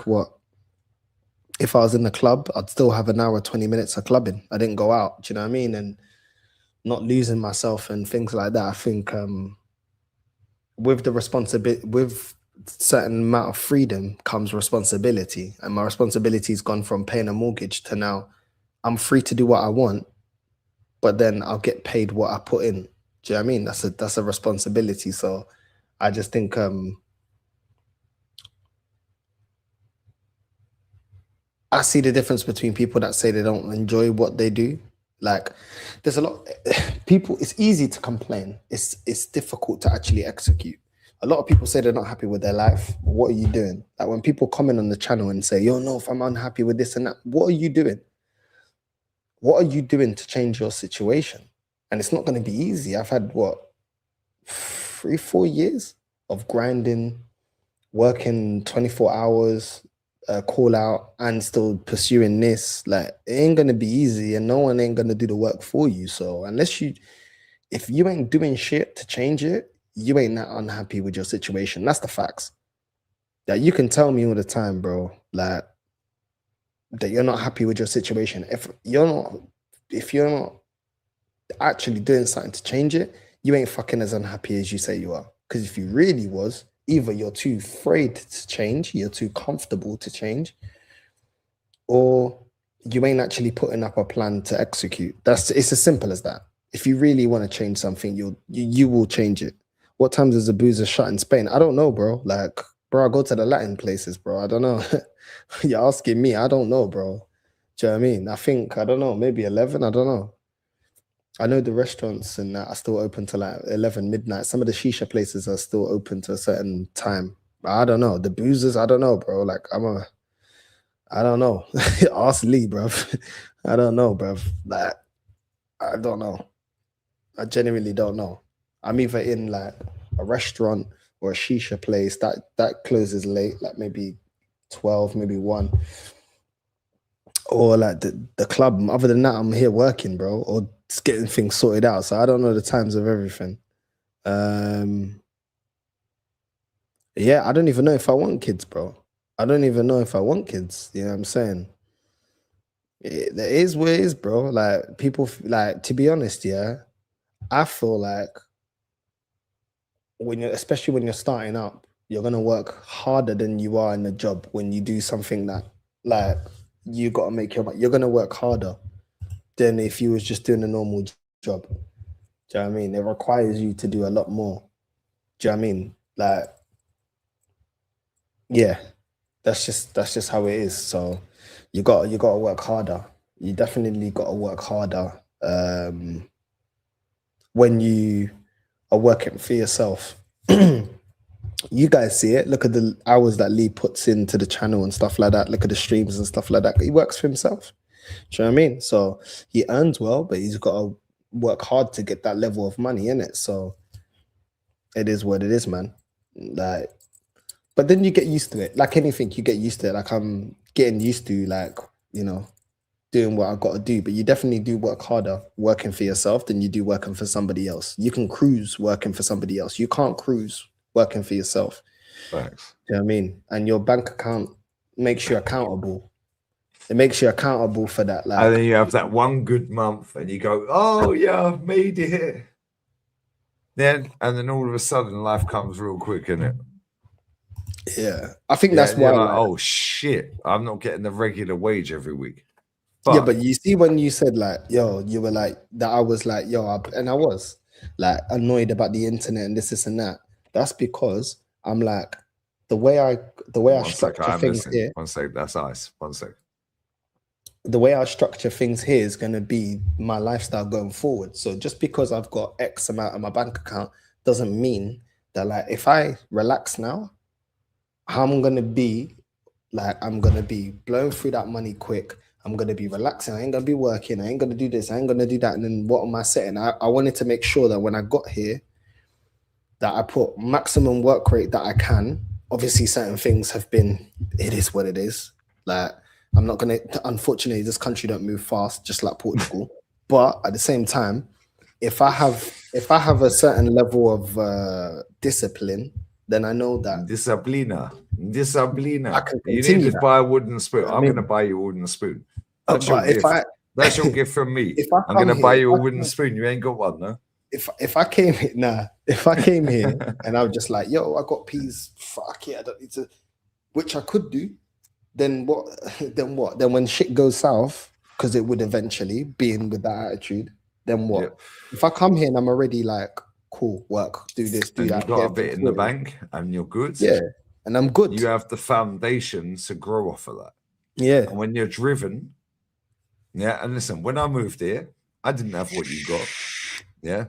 if I was in the club, I'd still have an hour, 20 minutes of clubbing. I didn't go out. Do you know what I mean? And not losing myself and things like that. I think with the responsibility, with certain amount of freedom comes responsibility, and my responsibility's gone from paying a mortgage to now I'm free to do what I want, but then I'll get paid what I put in. Do you know what I mean? That's a responsibility. So I just think I see the difference between people that say they don't enjoy what they do. Like, there's a lot people, it's easy to complain. It's difficult to actually execute. A lot of people say they're not happy with their life. What are you doing? Like, when people comment on the channel and say, yo, no, if I'm unhappy with this and that, what are you doing? What are you doing to change your situation? And it's not going to be easy. I've had, 3-4 years of grinding, working 24 hours, call out, and still pursuing this. Like, it ain't going to be easy, and no one ain't going to do the work for you. So unless you if you ain't doing shit to change it, you ain't that unhappy with your situation. That's the facts. That you can tell me all the time, bro, like that you're not happy with your situation. If you're not actually doing something to change it, you ain't fucking as unhappy as you say you are. Because if you really was, either you're too afraid to change, you're too comfortable to change, or you ain't actually putting up a plan to execute. It's as simple as that. If you really want to change something, you will change it. What times is the boozer shut in Spain? I don't know, bro. Like, bro, I go to the Latin places, bro. I don't know. You're asking me. I don't know, bro. Do you know what I mean? I think, I don't know, maybe 11. I don't know. I know the restaurants and that are still open till like 11 midnight. Some of the shisha places are still open to a certain time. But I don't know. The boozers, I don't know, bro. Like, I don't know. Ask Lee, bro. I don't know, bro. Like, I don't know. I genuinely don't know. I'm either in like a restaurant or a shisha place that closes late, like maybe 12, maybe 1. Or like the club. Other than that, I'm here working, bro, or just getting things sorted out. So I don't know the times of everything. Yeah, I don't even know if I want kids, bro. I don't even know if I want kids. You know what I'm saying? It is what it is, bro. Like, people, like, to be honest, yeah, I feel like especially when you're starting up, you're gonna work harder than you are in the job when you do something that, like, you got to make you're gonna work harder than if you was just doing a normal job. Do you know what I mean? It requires you to do a lot more. Do you know what I mean? Like, yeah, that's just how it is. So you got to work harder. You definitely got to work harder when you are working for yourself. You guys see it. Look at the hours that Lee puts into the channel and stuff like that. Look at the streams and stuff like that. He works for himself. Do you know what I mean? So he earns well, but he's got to work hard to get that level of money in it. So it is what it is, man. Like, but then you get used to it. Like anything, you get used to it. Like, I'm getting used to, like, you know, doing what I've got to do. But you definitely do work harder working for yourself than you do working for somebody else. You can cruise working for somebody else. You can't cruise working for yourself.
Thanks.
Do you know what I mean? And your bank account makes you accountable. It makes you accountable for that. Like,
and then you have that one good month and you go, oh yeah, I've made it. And then all of a sudden life comes real quick, innit?
Yeah. I think that's why,
like, oh shit, I'm not getting the regular wage every week.
But you see, when you said, like, yo, you were like that, I was like, yo, and I was like annoyed about the internet and this and that. That's because I'm like, the way I structure things here.
One sec, that's ice. One sec.
The way I structure things here is going to be my lifestyle going forward. So just because I've got X amount in my bank account doesn't mean that, like, if I relax now, I'm going to be blowing through that money quick. I'm going to be relaxing. I ain't going to be working. I ain't going to do this. I ain't going to do that. And then what am I setting? I wanted to make sure that when I got here, that I put maximum work rate that I can. Obviously, certain things have been, it is what it is. Like, I'm not going to, unfortunately, this country don't move fast, just like Portugal. But at the same time, if I have a certain level of discipline, then I know that.
Disciplina.
I can
You
continue
need to buy a wooden spoon. I'm going to buy you a wooden spoon. That's your gift. That's your gift from me. I'm going to buy you a wooden spoon. You ain't got one, no?
If I came here and I was just like, yo, I got peas, fuck yeah, I don't need to, which I could do, then what? Then when shit goes south, because it would eventually, being with that attitude, then what? Yep. If I come here and I'm already like, cool, work, do this, do that.
You've got a bit in the bank and you're good.
Yeah, and I'm good.
You have the foundation to grow off of that.
Yeah.
And when you're driven, yeah, and listen, when I moved here, I didn't have what you got. Yeah.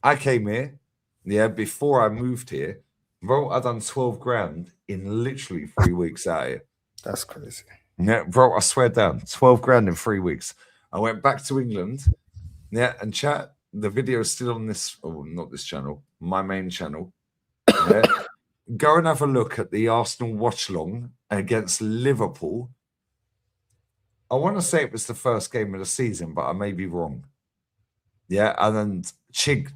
I came here, yeah, before I moved here, bro, I done 12 grand in literally 3 weeks out here.
That's crazy.
Yeah, bro, I swear down, 12 grand in 3 weeks. I went back to England, yeah, and chat, the video's still on this, oh, not this channel, my main channel. Yeah. Go and have a look at the Arsenal watch-along against Liverpool. I want to say it was the first game of the season, but I may be wrong. Yeah, and then Chig,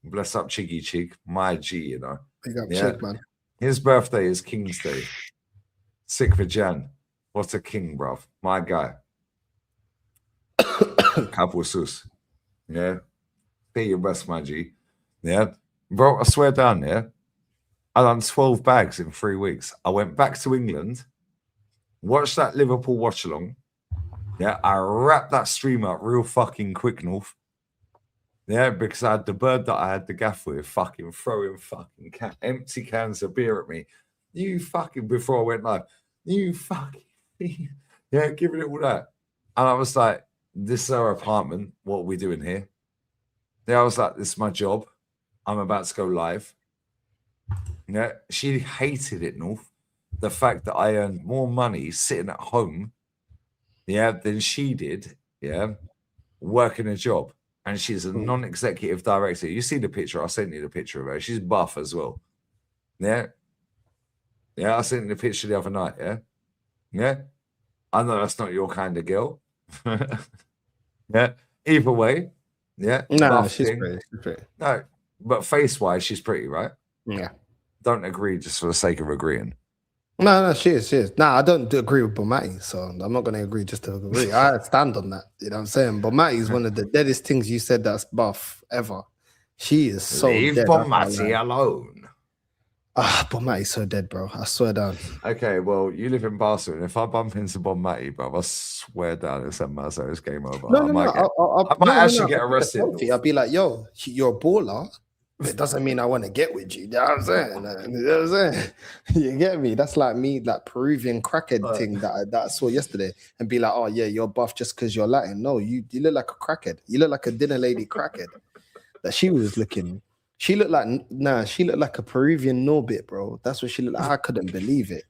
bless up Chiggy Chig, my G, you know.
Big up Chig, man.
His birthday is King's Day. 6th of Jan. What a king, bruv. My guy. Couple sus. Yeah. Pay your best, my G. Yeah. Bro, I swear down, yeah. I done 12 bags in 3 weeks. I went back to England, watched that Liverpool watch along. Yeah. I wrapped that stream up real fucking quick, North. Yeah, because I had the bird that I had the gaff with fucking throwing fucking empty cans of beer at me. You fucking, before I went live, you fucking, yeah, giving it all that. And I was like, this is our apartment. What are we doing here? Yeah, I was like, this is my job. I'm about to go live. Yeah, she hated it, North. The fact that I earned more money sitting at home, yeah, than she did, yeah, working a job. And she's a non-executive director. You see the picture. I sent you the picture of her. She's buff as well. Yeah. Yeah, I sent you the picture the other night, yeah? Yeah? I know that's not your kind of girl. Yeah? Either way, yeah?
No, she's pretty. She's pretty.
No, but face-wise, she's pretty, right?
Yeah.
Don't agree just for the sake of agreeing.
No, she is. She is. No, I don't agree with Bomati, so I'm not going to agree just to agree. I stand on that. You know what I'm saying? Bomati is one of the deadest things you said that's buff ever. She is so
Leave
dead.
Bomati alone.
Ah, Bomati's so dead, bro. I swear down.
Okay, well, you live in Barcelona. If I bump into Bomati, bro, I swear down it's a Mazzo. It's game over.
No,
I might actually get arrested.
I'll be like, yo, you're a baller. It doesn't mean I want to get with you. You know what I'm saying? You know what I'm saying? You get me? That's like me, that Peruvian crackhead thing that I saw yesterday, and be like, oh yeah, you're buff just because you're Latin. No, you look like a crackhead. You look like a dinner lady crackhead. That she was looking. She looked like she looked like a Peruvian Norbit, bro. That's what she looked like. I couldn't believe it.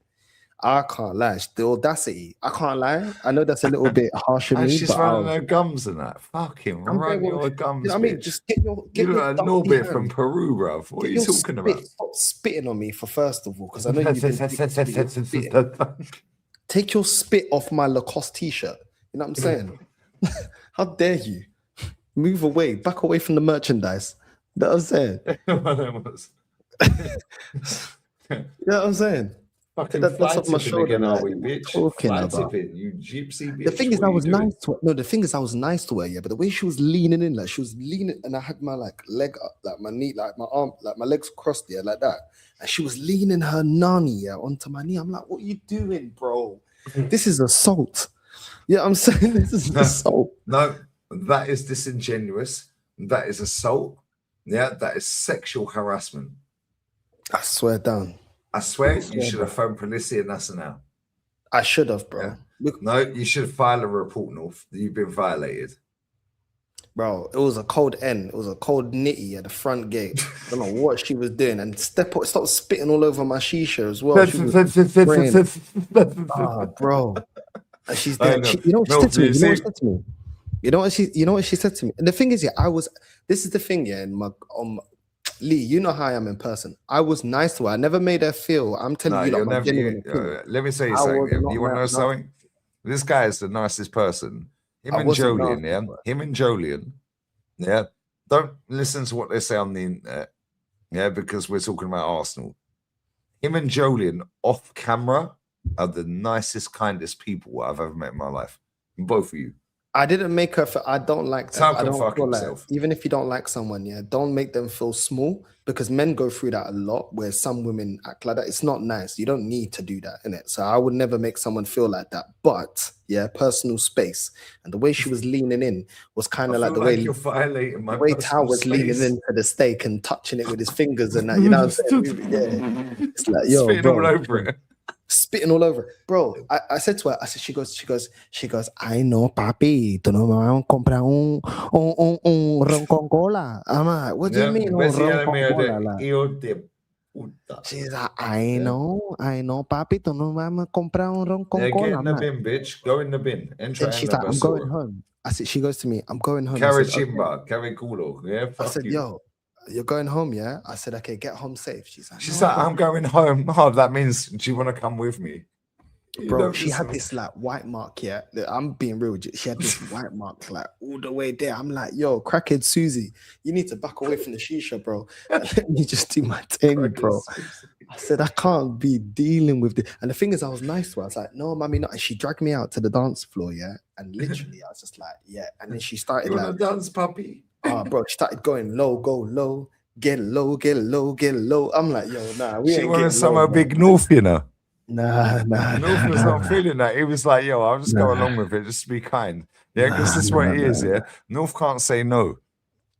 I can't lie. The audacity. I can't lie. I know that's a little bit harsh on
and
me.
She's running her gums and that. Fucking run your gums.
You know what I mean? Just get your.
You look like Norbit from Peru, bro. What are you talking about?
Stop spitting on me for first of all, because I know you've been take your spit off my Lacoste t-shirt. You know what I'm saying? How dare you? Move away, back away from the merchandise. You know what I'm saying? You know what I'm saying?
Fucking
that's off my shoulder.
Again, are we, bitch?
Talking
fly
about.
Tipping, you gypsy bitch.
The thing is, I was nice to her. No, the thing is, I was nice to her, yeah. But the way she was leaning in, like she was leaning, and I had my leg up, like my knee, like my arm, like my legs crossed, yeah, like that. And she was leaning her nanny, yeah, onto my knee. I'm like, what are you doing, bro? This is assault. Yeah, I'm saying this is assault.
No, that is disingenuous. That is assault. Yeah, that is sexual harassment.
I swear down.
I swear you should have phoned police and that's now.
I should have, bro.
Yeah. No, you should file a report, North. You've been violated.
Bro, it was a code N. It was a code nitty at the front gate. I don't know what she was doing. And stop spitting all over my shisha as well. Bro. And she's there. You know what she said to me? You know what she said to me? And the thing is, yeah, this is the thing, yeah, in my Lee, you know how I am in person. I was nice to her. I never made her feel. I'm telling you, like,
let me say you something. You want to know something? This guy is the nicest person. Him and Jolien, yeah. Don't listen to what they say on the internet, yeah, because we're talking about Arsenal. Him and Jolien off camera are the nicest, kindest people I've ever met in my life. Both of you.
I didn't make her. I don't like that. I don't feel like,
himself.
even if you don't like someone, yeah, don't make them feel small, because men go through that a lot. Where some women act like that. It's not nice. You don't need to do that, innit? So I would never make someone feel like that. But yeah, personal space, and the way she was leaning in was kind of like the way
you're violating my
Tao was leaning into the steak and touching it with his fingers and that. You know what I'm saying? Yeah, it's like yo,
spitting
bro.
all over it.
Spitting all over, bro. I said to her, I said, she goes, I know, papi, tú no me vas a comprar un ron con cola. I'm like, what do you mean, un ron con cola? She's like, I know, papi, tú no me vas a comprar un ron con cola.
Get in the bin, bitch. Go in the bin.
And she's like, I'm going home. I said, she goes to me, I'm going home.
Carry chimba, carry culo. Yeah,
I said, yo, you're going home, yeah? I said, okay, get home safe. She's like,
I'm going home. Oh, that means, do you want to come with me?
Bro, she had this like white mark, yeah. I'm being real. She had this white mark like all the way there. I'm like, yo, crackhead Susie, you need to back away from the shisha, bro. And let me just do my thing, bro. I said, I can't be dealing with this. And the thing is, I was nice to her. I was like, no, mommy, no. And she dragged me out to the dance floor, yeah. And literally, I was just like, yeah. And then she started
You
like,
want to dance, puppy?
bro, she started going low, go low, get low, get low, get low. I'm like, yo, nah, we
She
ain't
wanted
getting
some
low,
of
bro.
Big North, you know.
Nah.
North was not feeling that. He was like, yo, I'll just go along with it, just to be kind. Yeah, because this is what it is, yeah. North can't say no.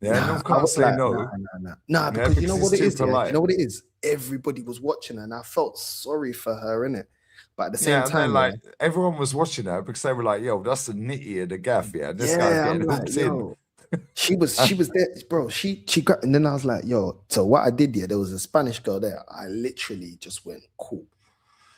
Yeah, North can't say no.
Nah, because you know what it is, yeah?
polite.
You know what it is? Everybody was watching her, and I felt sorry for her, innit? But at the same
and then,
time,
like everyone was watching her because they were like, yo, that's the nitty of the gaff, yeah. This guy's
I'm
getting
like,
hooked
yo, she was there, bro. She got, and then I was like, yo. So what I did here, there was a Spanish girl there. I literally just went, cool.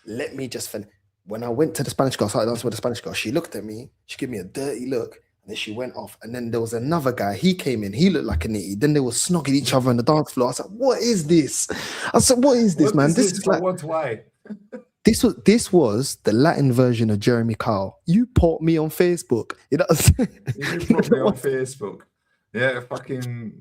Let me just finish. When I went to the Spanish girl, started dancing with the Spanish girl, she looked at me, she gave me a dirty look, and then she went off. And then there was another guy, he came in, he looked like a nitty. Then they were snogging each other on the dance floor. I said, what is this? I said, what is this, man? This is like,
why?
This was the Latin version of Jeremy Kyle. You put me on Facebook. You know what I'm saying?
You put me on Facebook. Yeah, fucking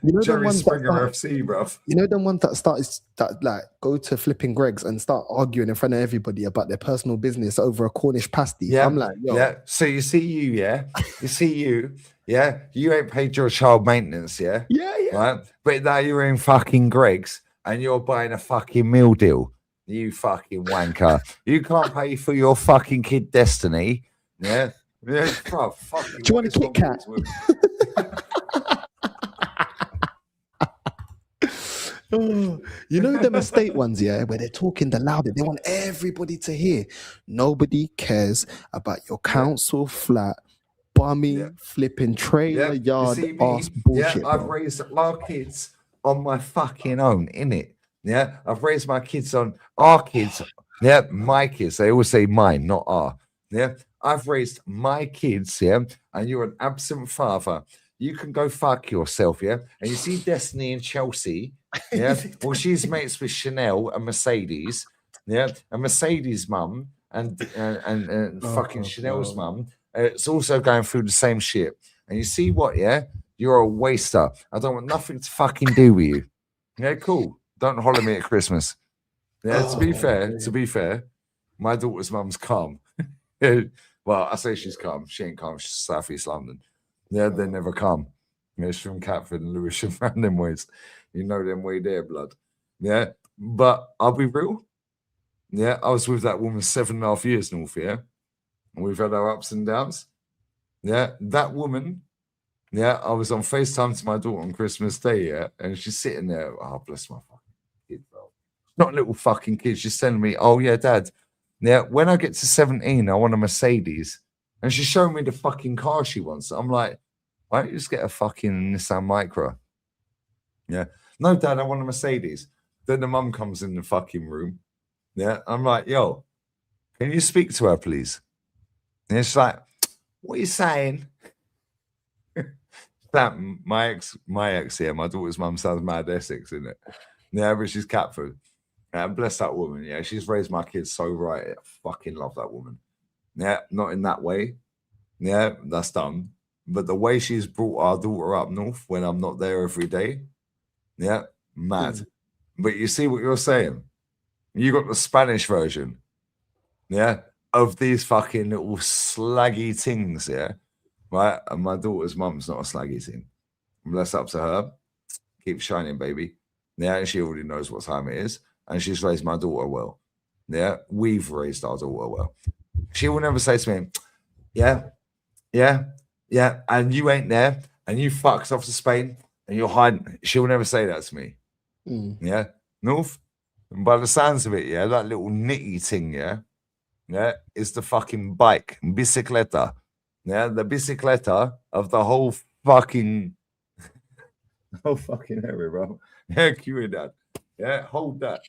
You know
Jerry
the ones
Springer
that
FC, bruv.
You know the ones that like go to flipping Greg's and start arguing in front of everybody about their personal business over a Cornish pasty.
Yeah,
I'm like, yo.
Yeah. So you see you, yeah. You see you, yeah. You ain't paid your child maintenance, yeah.
Yeah.
Right, but now you're in fucking Greg's and you're buying a fucking meal deal. You fucking wanker. You can't pay for your fucking kid destiny. Yeah. Yeah, bro, fucking.
Do you want a Kit Kat? You know them estate ones, yeah, where they're talking the loudest. They want everybody to hear. Nobody cares about your council flat, bummy, flipping trailer yard ass bullshit.
Yeah, I've raised our kids on my fucking own, innit? Yeah, I've raised my kids on our kids. Yeah, my kids. They always say mine, not our. Yeah, I've raised my kids. Yeah, and you're an absent father. You can go fuck yourself. Yeah, and you see Destiny in Chelsea. Yeah, well, she's mates with Chanel and Mercedes. Yeah, and Mercedes' mum and fucking Chanel's mum. It's also going through the same shit. And you see what? Yeah, you're a waster. I don't want nothing to fucking do with you. Yeah, cool. Don't holler me at Christmas. Yeah, to be fair, my daughter's mum's calm. Well, I say she's calm. She ain't calm. She's South East London. Yeah, they're never calm. Yeah, she's from Catford and Lewisham and them ways. You know them way there, blood. Yeah, but I'll be real. Yeah, I was with that woman 7.5 years, North, yeah? And we've had our ups and downs. Yeah, that woman, yeah, I was on FaceTime to my daughter on Christmas Day, yeah, and she's sitting there, oh, bless my fucking kid, bro. Not little fucking kid, she's telling me, oh, yeah, Dad, yeah, when I get to 17, I want a Mercedes. And she's showing me the fucking car she wants. I'm like, why don't you just get a fucking Nissan Micra? Yeah. No, Dad, I want a Mercedes. Then the mum comes in the fucking room. Yeah. I'm like, yo, can you speak to her, please? And she's like, what are you saying? That my ex, yeah, my daughter's mum sounds mad Essex, isn't it? Yeah, but she's Catford. And bless that woman. Yeah, she's raised my kids so right. I fucking love that woman. Yeah, not in that way. Yeah, that's done. But the way she's brought our daughter up north when I'm not there every day, yeah, mad. But you see what you're saying? You got the Spanish version, yeah, of these fucking little slaggy things, yeah, right? And my daughter's mum's not a slaggy thing. Bless up to her. Keep shining, baby. Yeah, and she already knows what time it is. And she's raised my daughter well. Yeah, we've raised our daughter well. She will never say to me, yeah, and you ain't there, and you fucked off to Spain, and you're hiding. She will never say that to me. Yeah, North. And by the sounds of it, yeah, that little nitty thing, yeah, is the fucking bike, bicicleta. Yeah, the bicicleta of the whole fucking area, bro. Yeah, cue that. Yeah, hold that.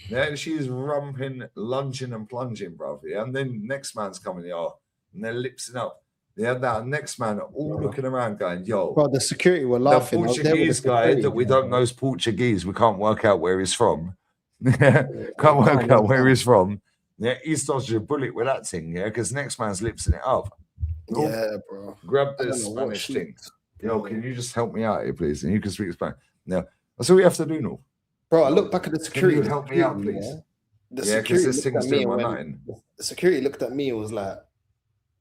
Yeah, she's rumping, lunging and plunging, bro. Yeah, and then next man's coming, yo, and they're lipsing up. Yeah, that next man all looking around going, yo.
Well, the security were laughing.
The Portuguese guy that we don't know is Portuguese. We can't work out where he's from. Can't work out where he's from. Yeah, he's dodged a bullet with that thing, yeah, because next man's lipsing it up. Bro,
Yeah, bro.
grab
I
the
don't know what
Spanish
she-
thing. Yo, can you just help me out here, please? And you can speak Spanish. No, that's all we have to do now.
Bro, I look back at the security.
Can you help me out,
security,
please?
yeah? The
Yeah, because
security
this
looked
thing's
at me
doing my
when
nothing.
the security looked at me and was like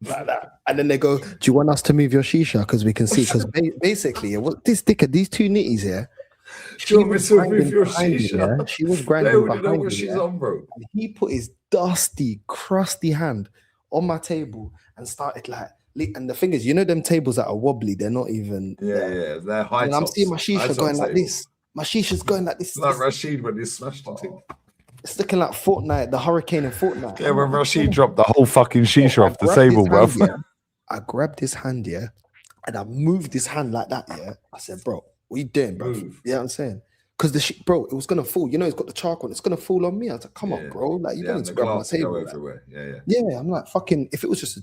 that. And then they go, do you want us to move your shisha? Because we can see. Because basically, what this dickhead, these two nitties here,
She want me to move your
behind me,
shisha?
yeah? She was
They
grinding
already know
behind
what
me,
she's
yeah?
on, bro.
And he put his dusty, crusty hand on my table and started like, and the thing is, you know them tables that are wobbly, they're not even
Yeah, they're high
and I'm
tops.
seeing my
High
shisha
top
going like
table.
this. My shisha's going like this.
Like Rashid when he smashed the thing.
It's looking like Fortnite, the hurricane in Fortnite.
Yeah, when Rashid dropped the whole fucking shisha off the
grabbed
table,
his
bro.
hand, yeah. I grabbed his hand, yeah, and I moved his hand like that, yeah. I said, bro, what you doing, bro?
Move.
You know what I'm saying? Because bro, it was gonna fall. You know, it's got the charcoal. It's gonna fall on me. I was like, come on, bro. Like, you don't need to grab my
glass go
table. Like.
everywhere. Yeah.
Yeah, I'm like, fucking, if it was just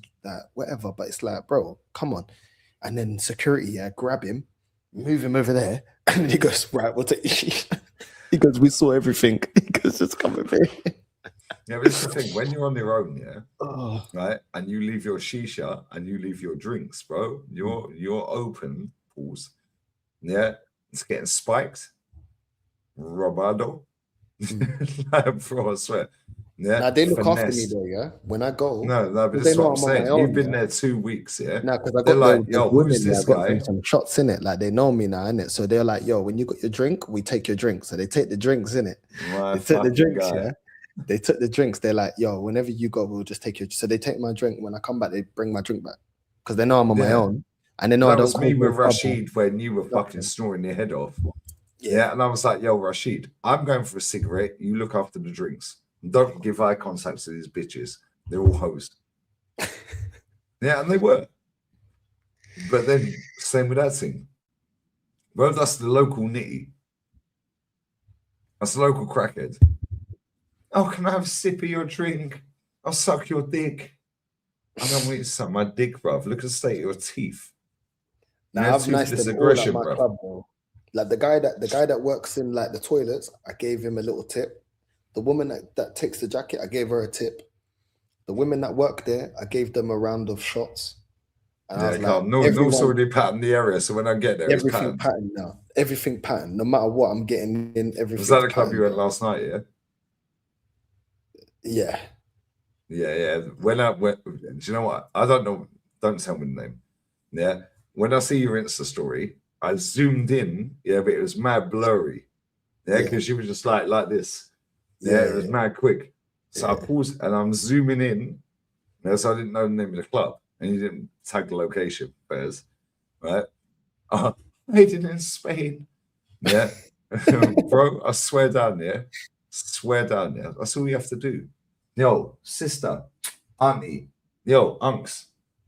whatever, but it's like, bro, come on. And then security, yeah, grab him, move him over there. And then he goes, right, we'll take He goes, we saw everything. He goes, just come over here.
Yeah, but it's the thing, when you're on your own, yeah,
Oh.
right, and you leave your shisha and you leave your drinks, bro, you're open, pause. Yeah, it's getting spiked. Robado. Bro, I swear. Yeah,
Now they look after me
finesse.
though, yeah. When I go,
No, but
because
this is
they know
what I'm
I'm on my
saying.
own,
You've been
yeah.
there 2 weeks, yeah.
Now, because I
They're
got
like,
the
yo,
women
who's
there, I
this
got
guy?
some shots in it. Like they know me now, innit? So they're like, yo, when you got your drink, we take your drink. So they take the drinks, innit?
My
They took the
fucking
drinks,
guy.
yeah. They took the drinks. They're like, yo, whenever you go, we'll just take your. So they take my drink. When I come back, they bring my drink back because they know I'm on my
Yeah.
own, and they know I
That
don't.
was me
cause no
with
trouble.
Rashid when you were fucking snoring your head off. Yeah, and I was like, yo, Rashid, I'm going for a cigarette. You look after the drinks. Don't give eye contact to these bitches. They're all hosed. Yeah, and they were. But then, same with that thing. Well, that's the local nitty. That's the local crackhead. Oh, can I have a sip of your drink? I'll suck your dick. I don't want you to suck my dick, bruv. Look at the state of your teeth.
Now I've niced
Toothless
them all at
aggression,
my
bruv.
club, bro. Like the guy that works in like the toilets, I gave him a little tip. The woman that takes the jacket, I gave her a tip. The women that work there, I gave them a round of shots. And I
Yeah,
was
calm.
like,
No's
everyone,
already patterned the area, so when I get there, it's
everything
patterned.
pattern now. Everything pattern. No matter what, I'm getting in everything.
Was that the club you went last night, yeah?
Yeah.
Yeah. When I went, do you know what? I don't know. Don't tell me the name. Yeah. When I see your Insta story, I zoomed in. Yeah, but it was mad blurry. Yeah, because you were just like this. Yeah, it was mad quick. So I paused and I'm zooming in. Yeah, so I didn't know the name of the club, and you didn't tag the location, Bears. Right? I did in Spain. Yeah, bro. I swear down there. Swear down there. That's all you have to do. Yo, sister, auntie, yo, unks,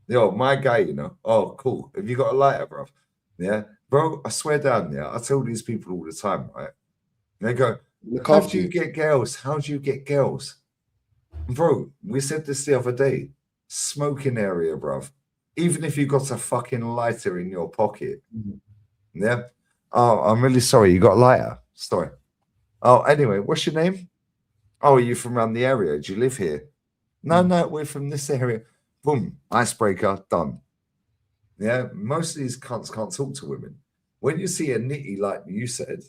yo, my guy, you know. Oh, cool. Have you got a lighter, bro? Yeah, bro. I swear down there. I tell these people all the time, right? They go, how do you get girls? How do you get girls? Bro, we said this the other day. Smoking area, bruv. Even if you got a fucking lighter in your pocket. Yeah. Oh, I'm really sorry. You got a lighter? Sorry. Oh, anyway, what's your name? Oh, are you from around the area? Do you live here? No, we're from this area. Boom. Icebreaker, done. Yeah. Most of these cunts can't talk to women. When you see a nitty like you said,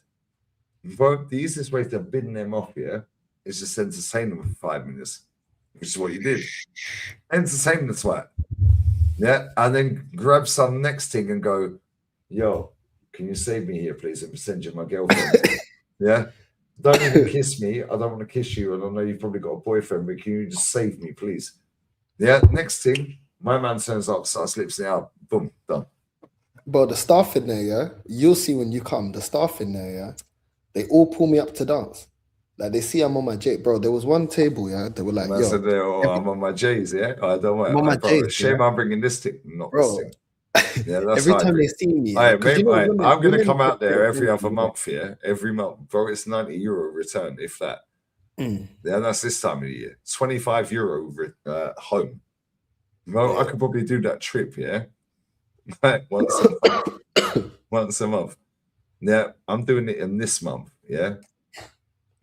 bro, the easiest way to bin them off here is just entertain them for 5 minutes, which is what you did. Entertain the twat. Yeah. And then grab some next thing and go, yo, can you save me here, please? And pretend you're my girlfriend. Yeah. Don't even kiss me. I don't want to kiss you. And I know you've probably got a boyfriend, but can you just save me, please? Yeah. Next thing, my man turns up, starts lipsing out. Boom, done.
Bro, the staff in there, yeah, you'll see when you come, the staff in there, yeah, they all pull me up to dance. Like they see I'm on my J. Bro, there was one table, yeah, they were like,
And I
yo,
said, I'm on my J's, yeah? I don't want
I'm on my J's,
shame
yeah.
I'm bringing this thing, not
Bro,
this thing. Yeah, that's
every time
hybrid.
they see me,
All right,
'cause you know,
mate,
women-
I'm going to
women
come out
get
there every
into
other
it.
month, yeah? Every month. Bro, it's €90 return, if that. Yeah, that's this time of the year. €25 home. Well, I could probably do that trip, yeah? Once a month. Yeah, I'm doing it in this month, yeah?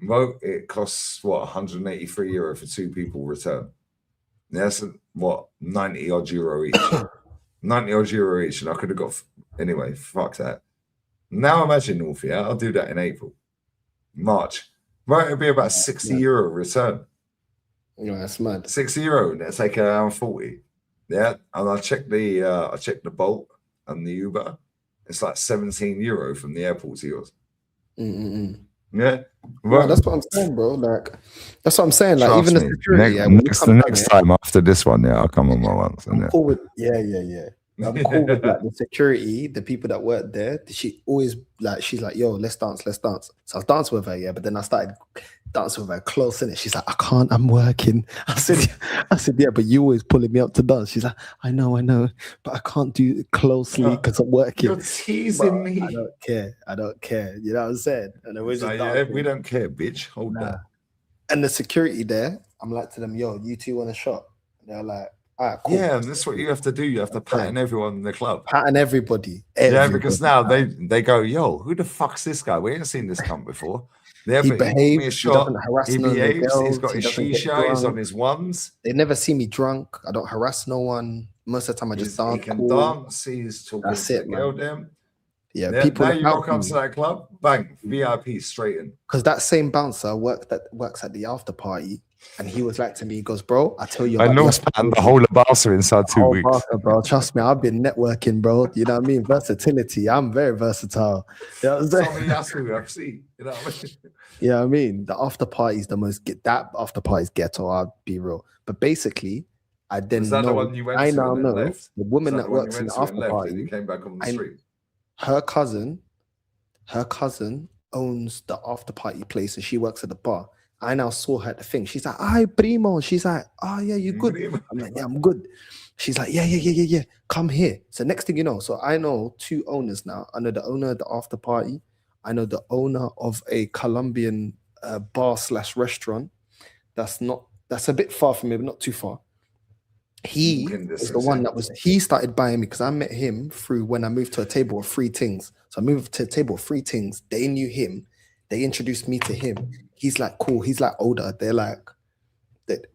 Well, it costs what 183 euro for 2 people return. That's what 90 odd euro each. 90 odd euro each, and I could have got anyway. Fuck that. Now imagine North, yeah, I'll do that in April, March. Right, it'll be about 60 euro return.
Yeah, that's mad.
60 euro, and it's like around 40. Yeah, and I checked the Bolt and the Uber. It's like 17 euro from the airport to yours. Yeah,
well, that's what I'm saying, bro. Like, that's what I'm saying. Like, even the security.
The next time after this one, yeah, I'll come on my ones.
I'm cool with, yeah. I'm cool with like the security, the people that work there. She always like, she's like, yo, let's dance. So I was dancing with her, yeah. But then I started dancing with her close in it. She's like, I can't, I'm working. I said, yeah, but you always pulling me up to dance. She's like, I know, but I can't do it closely because I'm working.
You're teasing me.
I don't care. You know what I'm saying? And we're just
we don't care, bitch. Hold that.
And the security there, I'm like to them, yo, you two want a shot? And they're like, all right, cool.
Yeah, and that's what you have to do. You have to pattern everyone in the club.
Pattern everybody.
Yeah, because now they go, yo, who the fuck's this guy? We ain't seen this cunt before. He behaves. Me a shot. He behaves. He's got his shisha. He's on his ones.
They never see me drunk. I don't harass no one. Most of the time, I just dance.
He can dance. He's talking to the girl. Them.
Yeah, people.
Now you rock up to that club, bang, VIP straight in.
Because that same bouncer works at the after party. And he was like to me, he goes, bro, I tell you,
I know the whole of Barca inside 2 weeks.
Barca, bro, trust me, I've been networking, bro. You know what I mean? Versatility. I'm very versatile. You know what I'm saying?
You know what I mean?
You know what I mean? The after party is that after party is ghetto. I'll be real. But basically, I then know.
The one you went
I
to
now know
left?
the woman that works in the after party.
You came back on the street.
Her cousin owns the after party place, and she works at the bar. I now saw her at the thing. She's like, "Hi, primo." She's like, "Oh yeah, you good?" I'm like, "Yeah, I'm good." She's like, "Yeah. Come here." So next thing you know, so I know 2 owners now. I know the owner of the after party. I know the owner of a Colombian bar/restaurant. That's a bit far from me, but not too far. He is the one he started buying me because I met him through when I moved to a table of 3 things. So I moved to a table of 3 things. They knew him. They introduced me to him. He's like cool. He's like older. They're like,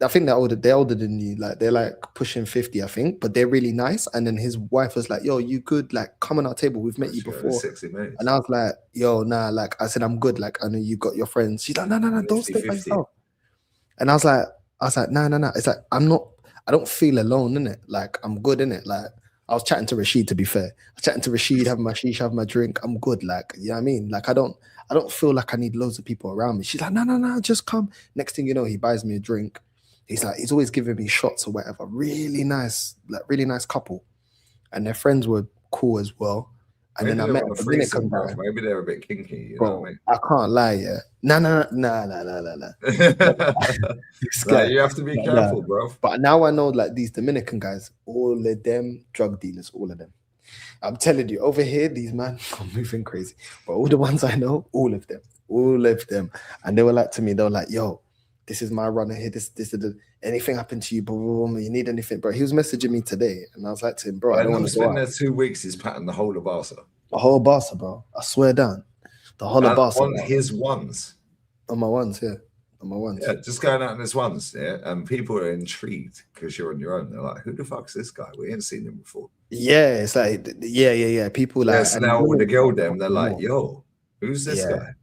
I think they're older. They're older than you. Like they're like pushing 50, I think. But they're really nice. And then his wife was like, "Yo, you good? Like come on our table. We've met you before." And I was like, "Yo, nah." Like I said, "I'm good. Like I know you got your friends." She's like, "No, don't stay by yourself." And I was like, "No. It's like I don't feel alone in it. Like I'm good in it. Like I was chatting to Rashid. To be fair, I was chatting to Rashid, having my shisha, having my drink. I'm good. Like you know what I mean. Like I don't feel like I need loads of people around me. She's like, no, just come. Next thing you know, he buys me a drink. He's always giving me shots or whatever. Really nice couple. And their friends were cool as well. And
maybe
then I met a Dominican guy.
Maybe they're a bit kinky, you
bro,
know what I mean?
I can't lie, yeah. No.
Like, you have to be careful, bro.
But now I know like these Dominican guys, all of them drug dealers, all of them. I'm telling you, over here, these men are moving crazy. But all the ones I know, all of them. And they were like to me, they were like, "Yo, this is my runner here. This is anything happened to you, boom, you need anything, bro." He was messaging me today, and I was like to him, "Bro, I don't want to go out."
There 2 weeks, he's patting the whole of Barca.
The whole Barca, bro. I swear down. The whole of Barca.
On his ones.
On my ones, yeah. On my ones.
Yeah, just going out on his ones, yeah. And people are intrigued because you're on your own. They're like, "Who the fuck's this guy? We ain't seen him before."
Yeah, it's like, yeah. People like.
So now with the girl, they're like, "Yo, who's this guy?"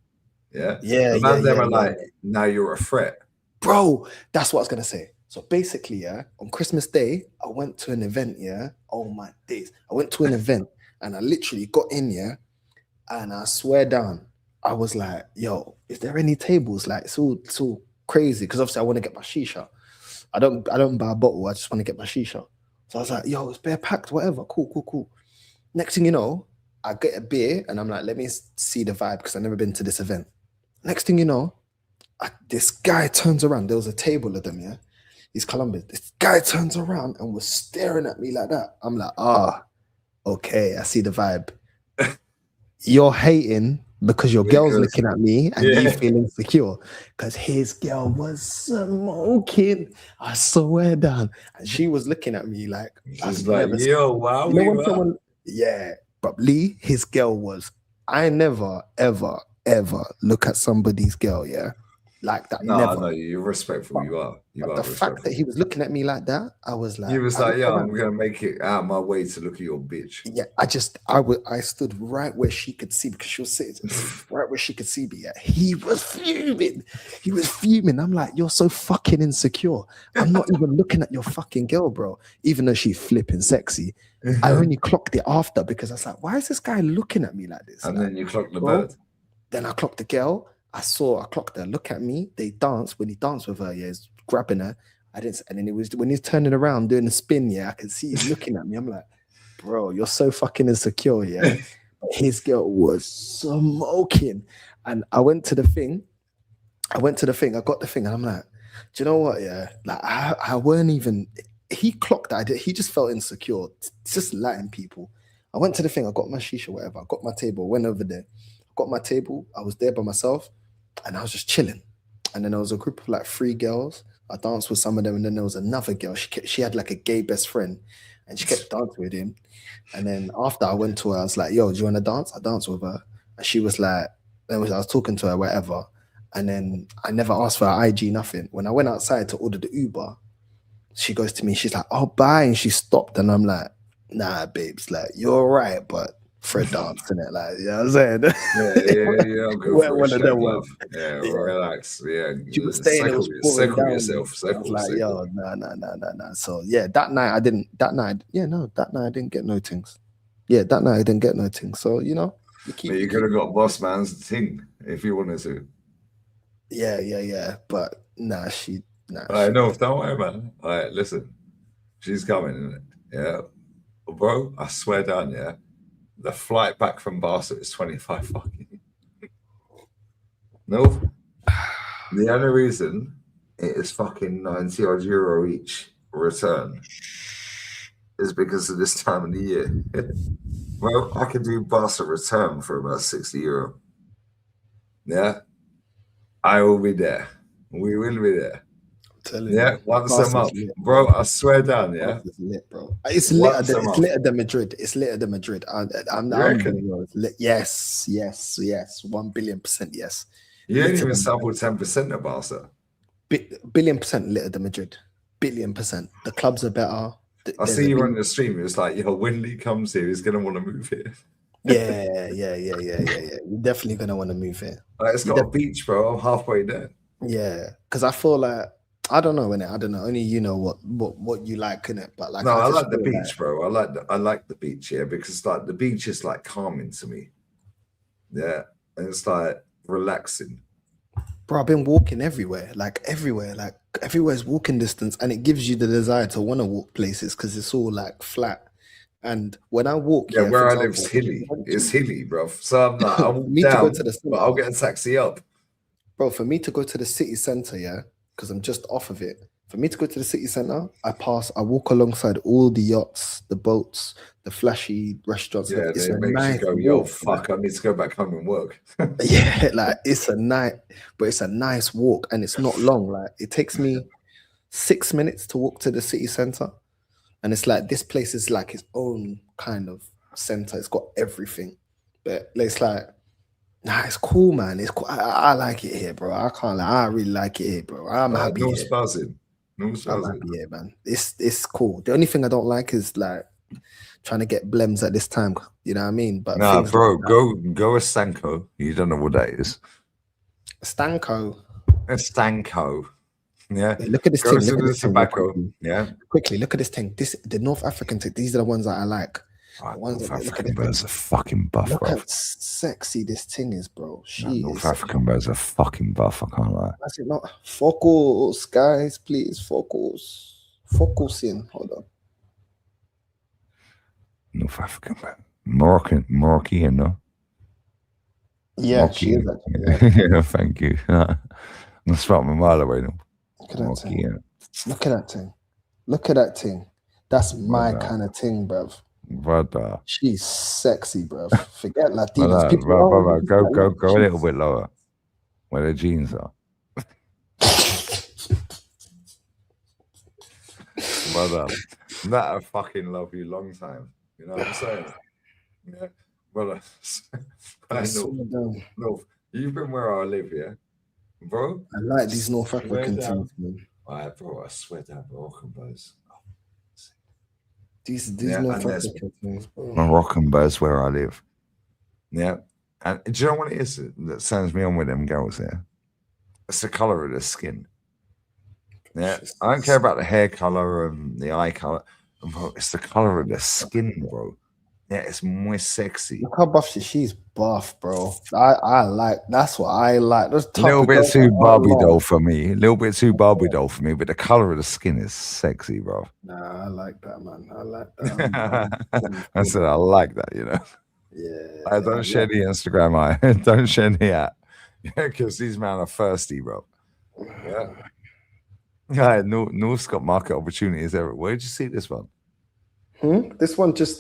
Yeah. And them are like, "Now you're a threat."
Bro, that's what I was going to say. So basically, yeah, on Christmas Day, I went to an event, yeah. Oh my days. I went to an event and I literally got in, yeah. And I swear down, I was like, "Yo, is there any tables?" Like, it's all crazy. Because obviously I want to get my shisha. I don't buy a bottle. I just want to get my shisha. So I was like, "Yo, it's bare packed, whatever. Cool. Next thing you know, I get a beer and I'm like, let me see the vibe because I've never been to this event. Next thing you know, this guy turns around. There was a table of them, yeah. He's Colombian. This guy turns around and was staring at me like that. I'm like, okay, I see the vibe. You're hating because your girl's looking at me and you feel insecure. Because his girl was smoking. I swear down. And she was looking at me like,
she's like, "Yo, wow."
You know when yeah, but Lee, his girl was. I never, ever look at somebody's girl, yeah. like that.
No,
Never.
no, you're respectful. You are. You
But
are
the fact
respectful.
that he was looking at me like that, I was like,
He was
I
like,
looked
"Yeah,
around.
I'm gonna make it out of my way to look at your bitch."
Yeah, I stood right where she could see because she was sitting right where she could see me. Yeah. He was fuming. He was fuming. I'm like, you're so fucking insecure. I'm not even looking at your fucking girl, bro. Even though she's flipping sexy. I only clocked it after because I was like, why is this guy looking at me like this?
And
like,
then you clocked the
bro,
bird.
Then I clocked the girl. I clocked her. Look at me. They dance. When he danced with her, yeah, he's grabbing her. I didn't. And then it was when he's turning around doing the spin. Yeah, I could see him looking at me. I'm like, bro, you're so fucking insecure. Yeah, his girl was smoking. And I went to the thing. I got the thing, and I'm like, do you know what? Yeah, like I weren't even. He clocked that. He just felt insecure. Just letting people. I went to the thing. I got my shisha, whatever. I got my table. Went over there. Got my table. I was there by myself, and I was just chilling. And then there was a group of like 3 girls. I danced with some of them, and then there was another girl. She had like a gay best friend, and she kept dancing with him. And then after I went to her, I was like, "Yo, do you want to dance?" I danced with her, and she was like, I was talking to her, whatever. And then I never asked for her IG, nothing. When I went outside to order the Uber, she goes to me. She's like, "Oh, bye," and she stopped, and I'm like, "Nah, babes, like you're right, but." For a dance, innit? Like, you know what I'm saying?
Yeah. I'll go for a
One of
shake,
them
love.
ones.
Yeah, relax. Yeah,
She was saying it was pouring
settle
down.
yourself.
I was like, yo, nah. So yeah, that night I didn't get no things. Yeah, that night I didn't get no things. So you know,
you could have got boss man's thing if you wanted to.
Yeah. But nah.
I know, don't worry, man. All right, listen. She's coming, innit? Yeah. Bro, I swear down, yeah. The flight back from Barca is 25 fucking. No. The only reason it is fucking 90 odd euro each return is because of this time of the year. Well, I could do Barca return for about 60 euro. Yeah. I will be there. We will be there. Yeah, once a month, bro. I swear down, yeah.
It's lit, bro. It's litter than Madrid. It's litter than Madrid. I'm lit. Yes. 1 billion% yes.
You ain't even sampled 10% of Barca.
Billion% litter than Madrid. Billion%. The clubs are better.
I see you on the stream. It's like, yo, when Lee comes here, he's gonna want to move here.
Yeah. You're definitely gonna want to move here.
Like, it's got a beach, bro. I'm halfway there.
Yeah, because I feel like I don't know, innit? I don't know. Only you know what you like, innit? But like,
no, I like the beach, bro. I like the beach, yeah, because like the beach is like calming to me. Yeah, and it's like relaxing.
Bro, I've been walking everywhere, like everywhere's walking distance, and it gives you the desire to want to walk places because it's all like flat. And when I walk,
where I live is hilly. It's hilly, bro. So I'm like, I walk down, but I'll get a taxi up.
Bro, for me to go to the city center, yeah, because I'm just off of it. For me to go to the city center, I walk alongside all the yachts, the boats, the flashy restaurants.
Yeah,
it's
it makes
nice
you go, yo, fuck, I need to go back home and work.
Yeah, like it's a nice walk, and it's not long. Like it takes me 6 minutes to walk to the city center, and it's like this place is like its own kind of center. It's got everything, but it's like. Nah, it's cool, man. It's cool. I like it here, bro. I can't lie. I really like it here, bro. I'm happy here. I'm happy here, man. It's cool. The only thing I don't like is like trying to get blems at this time. You know what I mean? But
nah, bro,
like
go a Stanko. You don't know what that is.
Stanko.
A Stanko. Yeah.
Hey, look at this
thing.
Look at this
tobacco.
Thing.
Yeah.
Quickly, look at this thing. The North African thing. These are the ones that I like.
North African birds are fucking buff,
look
bro.
how sexy this thing is, bro.
North African birds are fucking buff. I can't lie.
That's it. Not focus, guys. Please focus. Focusing. Hold on.
North African bird. Moroccan, no?
Yeah,
Moroccan.
she is actually.
Yeah, thank you. I'm spotting a mile away now.
Look at that thing. Look at that thing. Look at that thing. That's my kind of thing, bruv.
Brother.
She's sexy, bruv. Forget Latinas.
Go a little bit lower. Where the jeans are. Brother, that I fucking love you long time. You know what I'm saying? Yeah. Brother. I know. No, you've been where I live, yeah? bro.
I like these North
Swear
African
down.
things, man.
Alright, bro, I swear down, Moroccan birds.
These
Yeah,
North
and there's
African things, bro.
Moroccan birds where I live. Yeah. And do you know what it is that sends me on with them girls there? It's the colour of the skin. Yeah. I don't care about the hair colour and the eye colour. Bro, it's the colour of the skin, bro. Yeah, it's more sexy.
Look how buff she's buff, bro. I like, that's what I like. Those
A little
tough
bit
girls
too
that aren't
Barbie
long.
doll for me. A little bit too Barbie doll for me, but the colour of the skin is sexy, bro.
Nah, I like that, man. I like that.
I said I like that, you know.
Yeah.
I don't share the Instagram. I don't share the app. Yeah, because these men are thirsty, bro. Yeah. Yeah, North's got market opportunities everywhere. Where did you see this one?
This one just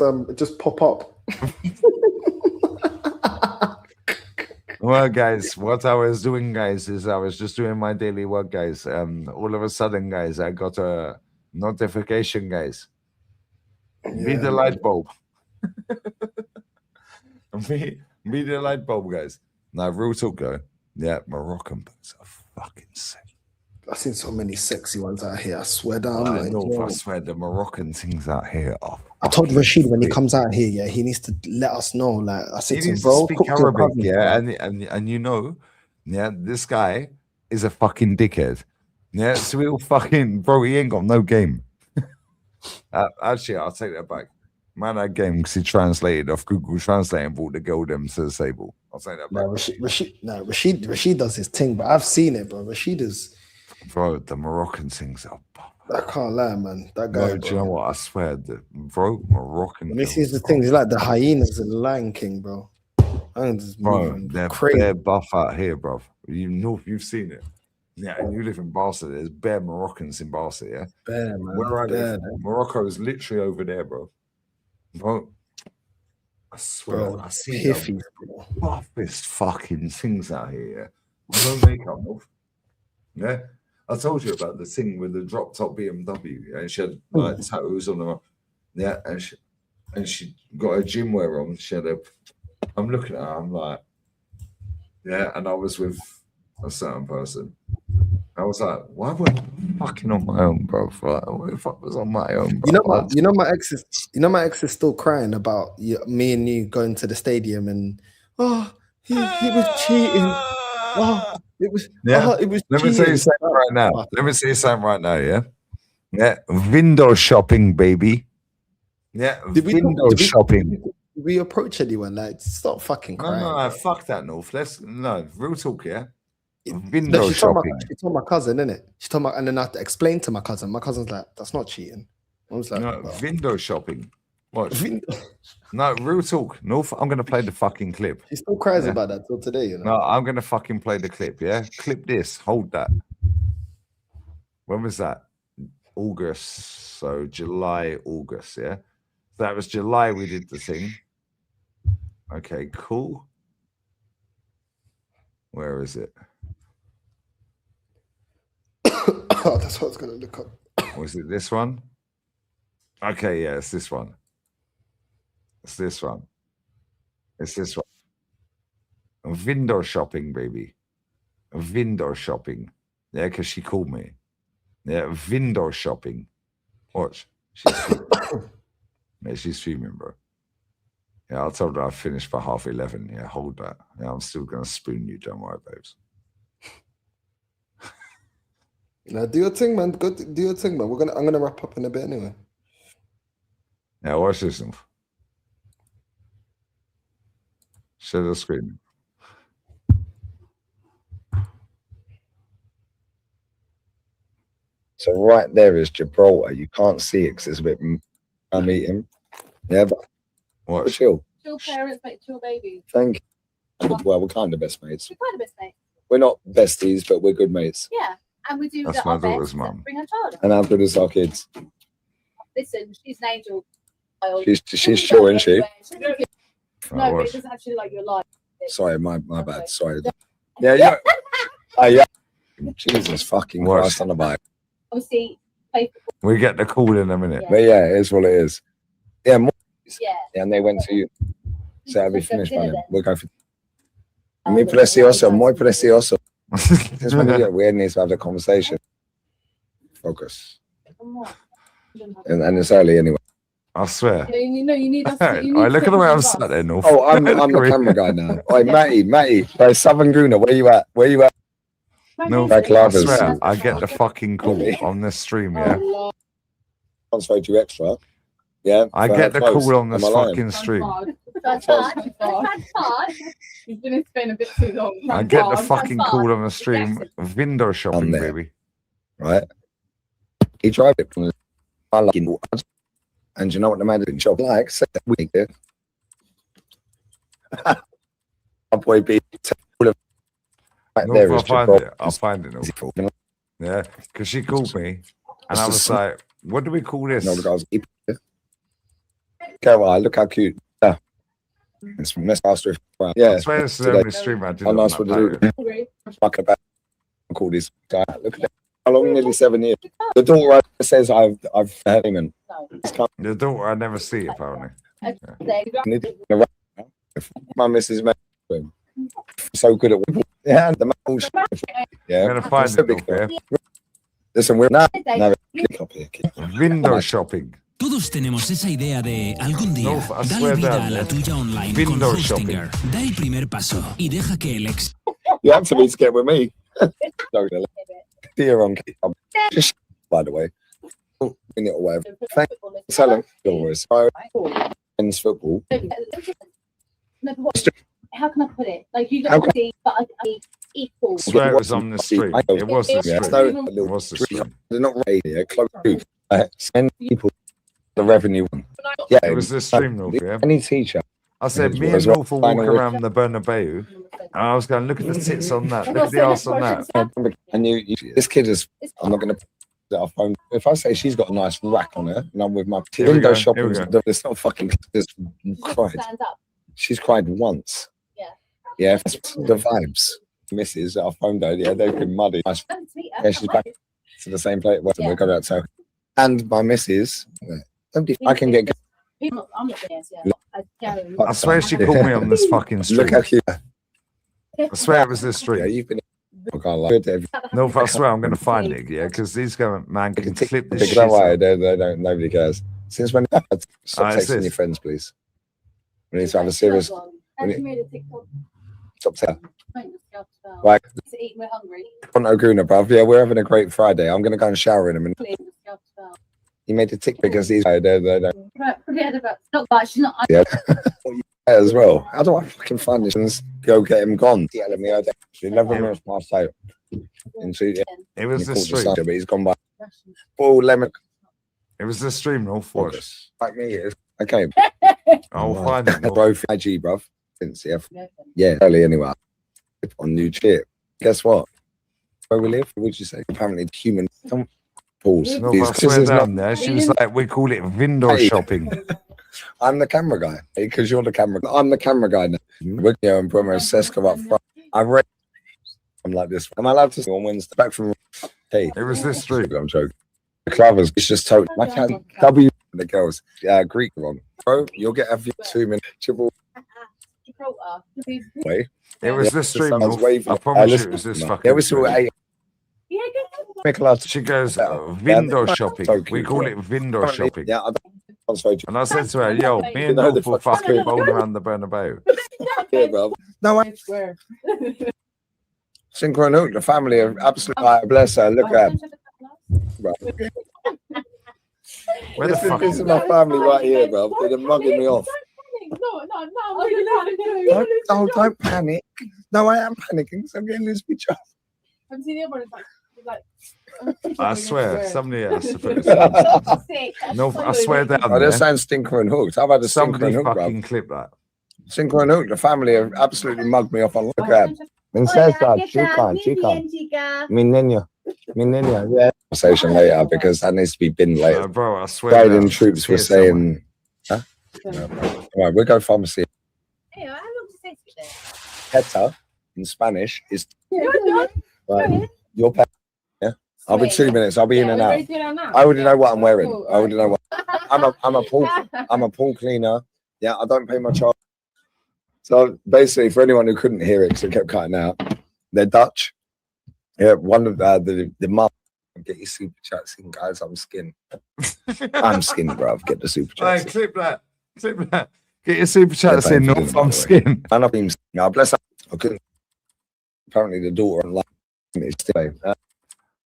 pop up.
Well, guys, what I was doing, guys, is I was just doing my daily work, guys. All of a sudden, guys, I got a notification, guys. Be the light bulb. Be the light bulb, guys. Now, real talk, though. Yeah, Moroccan birds are fucking sick.
I've seen so many sexy ones out here. I swear down.
I
like,
know,
yo.
I swear, the Moroccan things out here are.
I told Rashid when he comes out here, yeah, he needs to let us know. Like I said
He
to him,
needs
bro,
to speak
talk to your
Arabic,
cousin,
yeah,
bro.
and you know, yeah, this guy is a fucking dickhead. Yeah, so he'll fucking bro, he ain't got no game. Actually, I'll take that back. Man, that game because he translated off Google Translate and brought the girl them to the table. I'll take that back.
Rashid does his thing, but I've seen it, bro. Rashid is,
bro, the Moroccan things are.
I can't lie, man. That guy,
Bro, do you know what? I swear, bro, Moroccan.
When he sees the thing, he's like the hyenas in the Lion King, bro.
Bro, they're bare buff out here, bro. You know, you've seen it. Yeah, and you live in Barcelona. There's bare Moroccans in Barcelona, yeah?
Bare, man.
Where I live,
Bare.
Morocco is literally over there, bro. Bro, I swear,
Bro,
I see
piffies, bro.
buffest fucking things out here, yeah? No makeup, bro. Yeah? I told you about the thing with the drop top BMW, yeah? And she had like tattoos on her, yeah, and she got her gym wear on. She had I'm looking at her, I'm like, yeah, and I was with a certain person. I was like, why were I fucking on my own, bro? Like, what if I was on my own, bro?
You know my ex is still crying about me and you going to the stadium and he was cheating. It was
Let me tell you something right now. Let me tell you something right now, yeah? Yeah, window shopping, baby. Yeah, window shopping.
Did we approach anyone? Like, stop fucking crying.
No, fuck that, North. Real talk, yeah? Window
she
shopping.
She told my cousin, innit? She told and then I had to explain to my cousin. My cousin's like, that's not cheating. I was like,
no, window shopping. What? No, real talk. North, I'm going to play the fucking clip.
She still cries about that till today, you know?
No, I'm going to fucking play the clip, yeah? Clip this. Hold that. When was that? August. So July, August, yeah? So that was July we did the thing. Okay, cool. Where is it?
Oh, that's what I was going to look up.
Was it this one? Okay, yeah, it's this one. It's this one. It's this one. Window shopping, baby. Window shopping. Yeah, because she called me. Yeah, window shopping. Watch. She's streaming. Yeah, she's streaming, bro. Yeah, I told her I finished by 11:30. Yeah, hold that. Yeah, I'm still going to spoon you, don't worry, babes.
Now, do your thing, man. Go do your thing, man. I'm gonna wrap up in a bit anyway.
Yeah, watch this. Share the screen.
So right there is Gibraltar. You can't see it because it's a bit. I'm eating. Yeah, but
what?
Chill.
Chill parents make chill babies.
Thank you. Well, we're kind of best mates.
We're kind of best mates.
We're not besties, but we're good mates.
Yeah, and we do
That's
our
my daughter's
best
mum.
to bring her child up.
And how good is our kids?
Listen, she's an angel.
She's chill, isn't she?
No, but it doesn't actually like your life.
Sorry, my bad. Sorry. Yeah. Yeah. Jesus fucking Christ on the bike.
Obviously,
We get the call in a minute.
But yeah, it is what it is. Yeah,
yeah.
And they went to you. So have we finished, man? We'll go for. Muy precioso, muy precioso. Since when did we need to have the conversation? Focus. And it's early anyway.
I swear.
Yeah, you need us.
Look at the way I'm sat there, North.
Oh, I'm the camera guy now. Oi, Matty. Hey, Southern Gooner, where you at?
No, I swear, I get the fucking call on this stream, yeah?
Transfer you extra. Yeah.
I get the call on this fucking stream.
He's been in Spain a bit too long.
I get the fucking call on the stream. Window shopping, baby.
Right. He tried it from the and you know what the man didn't shop like? Said that week there. Boy, be right
No,
there
I'll
is
find it. I'll find it. No. Yeah, because she called me, and I was like, "What do we call this?"
No, the guys. Okay, well, look how cute. Yeah. It's from this after. Yeah.
I swear it's the only stream I did.
How nice would it do? Fuck about. Call this guy. Look at that. How long? Nearly 7 years. The daughter says I've had him.
The daughter I never see apparently.
Yeah. My missus met him. So good at yeah, the yeah.
I'm gonna find it. Yeah.
Listen, we're not
window shopping.
Todos tenemos esa idea de algún día dale vida a la tuya online con
Window
Hostinger. Da el primer paso y deja que el ex.
You have to be scared with me. No, dear on just by the way. Minute or whatever. Thank you. Tell him. Doris. Men's football.
How can I put it? Like you don't see, but I equal.
I swear it was on the street. It was the street. It was the street.
They're not radio. Close to. Send people the revenue one. Yeah,
it was the stream, North. Yeah.
Any teacher.
I said, me and North will walk around the Bernabeu, and I was going, look at the tits on that, look at the ass on that.
And this kid is. I'm not going to. Our phone. If I say she's got a nice rack on her, and I'm with my window shopping, it's not fucking. Just cried. She's cried once. Yeah, the vibes. Misses our phone though. Yeah, they've been muddy. Yeah, she's back to the same place. Well, we'll go out so. And my missus, I can get.
I swear she called me on this fucking street.
Look how cute.
I swear it was this street.
Yeah, you've been.
No, I swear I'm going to find it. Yeah, because these guys, man, can clip this shit.
Don't worry, they don't. Nobody cares. Since when? Stop texting your friends, please. We need to have a serious. Stop telling. Right.
We're hungry.
Oguna, bruv. Yeah, we're having a great Friday. I'm going to go and shower in a minute. He made a tick because he's.
Not bad. She's not.
Yeah. As well. How do I fucking find this and go get him gone? 11 minutes past 8.
It was the stream.
But he's gone by. Oh, lemon.
It was the stream, North.
Like me, it is. Okay.
I'll find it.
Both IG, bruv. Since yeah, early anyway. On new chip. Guess what? Where we live? What would you say? Apparently, human. Pause.
No, I swear down there. She was like, we call it window shopping.
I'm the camera guy because you're the camera. I'm the camera guy now. We're going and put my Seska up front. I'm like this. Am I allowed to see on Wednesday? Back from hey.
It was this street.
I'm joking. The clovers. It's just total. Like how W the girls. Greek wrong. Bro, you'll get a 2 minute triple. Wait.
It was this stream. I promise you, it was this fucking.
Yeah, we saw 8.
She goes window shopping. We call it window shopping.
Yeah.
And I said to her, yo, me and North will fucking roll around the Bernabeu.
Yeah, bro. No, I swear. Synchronous, the family are absolutely bless her. Look at her. Bro.
Where the fuck
this is my family right here, bro. They're mugging me off. No, don't panic. No, I am panicking. So I'm getting this picture.
I'm seeing the other one.
I swear, somebody has to put this on. No, I swear down there.
They're saying Stinker and Hooks. How about the Stinker and Hook,
fucking clip that.
Stinker and Hook, the family have absolutely mugged me off on look at. Princesa, chica. Mi niña, yeah. Conversation later because that needs to be binned later.
Bro, I swear.
Guiding troops were saying, huh? No. Right, we'll go pharmacy.
Hey, how long does it take to
Peta in Spanish is. Right, your pet. I'll be 2 minutes. I'll be in and out. I already know what I'm wearing. I already know what. I'm a pool cleaner. Yeah, I don't pay my charge. So basically, for anyone who couldn't hear it because it kept cutting out, they're Dutch. Yeah, one of the mum. Get your super chats in, guys. I'm skinned. I'm skinned, bruv. Get the super chats.
Hey, clip that. Clip that. Get your super chats in. North, I'm skinned.
And I've been, bless her. I couldn't. Apparently, the daughter online is still.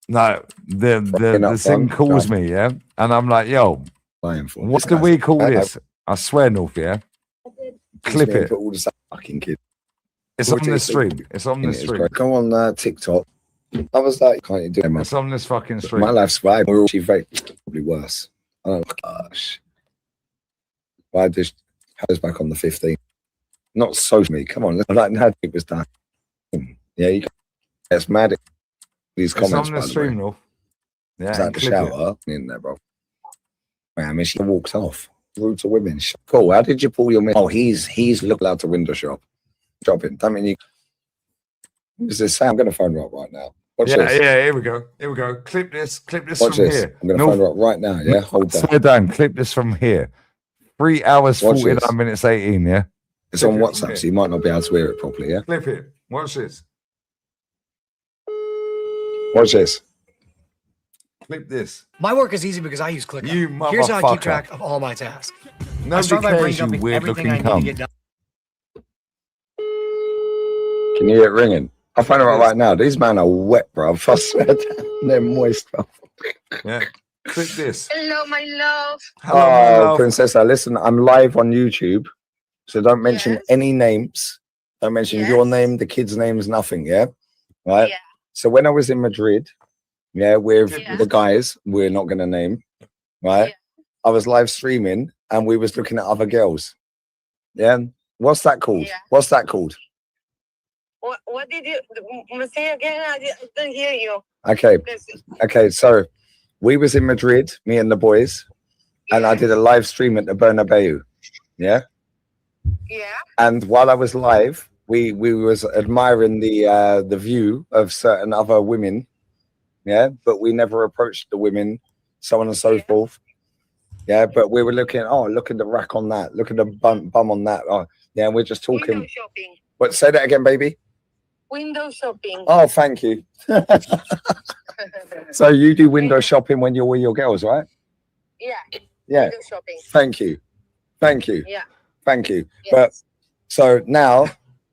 No, the thing calls me, yeah, and I'm like, yo, what do we call this? I swear, North, yeah. Clip it.
All the fucking kids.
It's on the stream. It's on the stream.
Go on TikTok. I was like, can't you do it?
It's on this fucking stream.
My life's vibe. We're all probably worse. I don't know. Gosh. Why just has back on the 15th? Not so me. Come on. Like how it was done. Yeah, you. It's mad. These comments.
It's on the stream, North. Yeah,
it's like the shower in there, bro. Man, I mean, she walked off. Rude to women. Cool. How did you pull your man? Oh, he's looking out the window shop. Shopping. I mean, you. This is Sam. I'm going to phone her up right now. Watch this.
Yeah, here we go. Here we go. Clip this
Watch
from
this.
here.
I'm going to phone her up right now, yeah? Hold that.
Swear down. Clip this from here. 3 hours, 49 minutes, 18, yeah?
It's on WhatsApp, so you might not be able to hear it properly, yeah?
Clip it. Watch this.
Watch this.
Clip this.
My work is easy because I use ClickUp.
You motherfucker.
Here's how I keep track of all my tasks. I start by brain dumping everything I need to get done.
Can you hear it ringing? I'll phone her up right now. These men are wet, bro. I swear down. They're moist, bro.
Yeah. Click this.
Hello, my love.
Hello, my love.
Princess, listen, I'm live on YouTube, so don't mention any names. Don't mention your name, the kids' names, nothing, yeah? Right? Yeah. So when I was in Madrid, with the guys, we're not going to name, right? Yeah. I was live streaming, and we was looking at other girls. Yeah? What's that called? Yeah. What's that called?
What did you say again? I didn't hear you.
Okay, so we was in Madrid, me and the boys, and I did a live stream at the Bernabeu. Yeah. And while I was live, we was admiring the view of certain other women. Yeah, but we never approached the women, so on and so forth. Yeah, but we were looking. Oh, look at the rack on that. Look at the bum on that. Oh, yeah, we're just talking.
Window shopping.
What? Say that again, baby.
Window shopping.
Oh, thank you. So you do window shopping when you're with your girls, right?
Yeah.
Window
shopping.
Thank you.
Yeah.
Thank you.
Yes.
But so now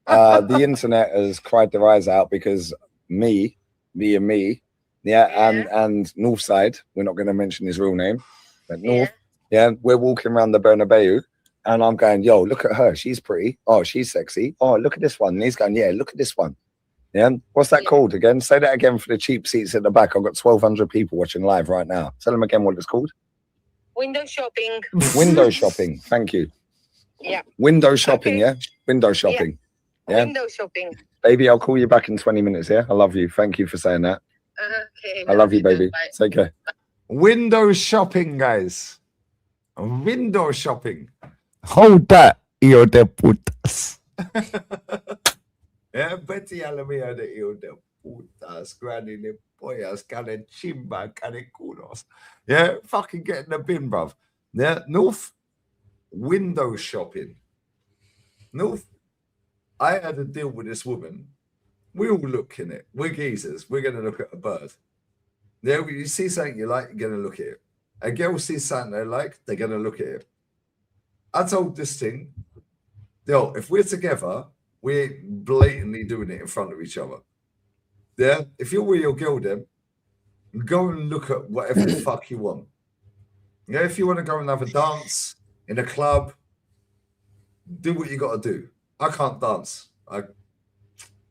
the internet has cried their eyes out because me and me, and Northside, we're not going to mention his real name, but North, we're walking around the Bernabeu. And I'm going, yo, look at her. She's pretty. Oh, she's sexy. Oh, look at this one. And he's going, yeah, look at this one. Yeah. What's that called again? Say that again for the cheap seats at the back. I've got 1,200 people watching live right now. Tell them again what it's called.
Window shopping.
Window shopping. Thank you.
Yeah.
Window shopping, yeah? Window shopping. Yeah.
Window shopping.
Baby, I'll call you back in 20 minutes, yeah? I love you. Thank you for saying that.
Okay.
I love you, baby.
Bye.
Take care.
Window shopping, guys. Window shopping. Hold that, hijo de putas. Betty Alamia de hijo de putas, granny de pollas, cane chimba, cane culos. Yeah, fucking get in the bin, bruv. Yeah, North, window shopping. North, I had a deal with this woman. We all look in it. We're geezers. We're going to look at a bird. Yeah, you see something you like, you're going to look at it. A girl sees something they like, they're going to look at it. I told this thing, yo, if we're together, we ain't blatantly doing it in front of each other. Yeah? If you're with your girl, then go and look at whatever the fuck you want. Yeah, if you want to go and have a dance in a club, do what you got to do. I can't dance. We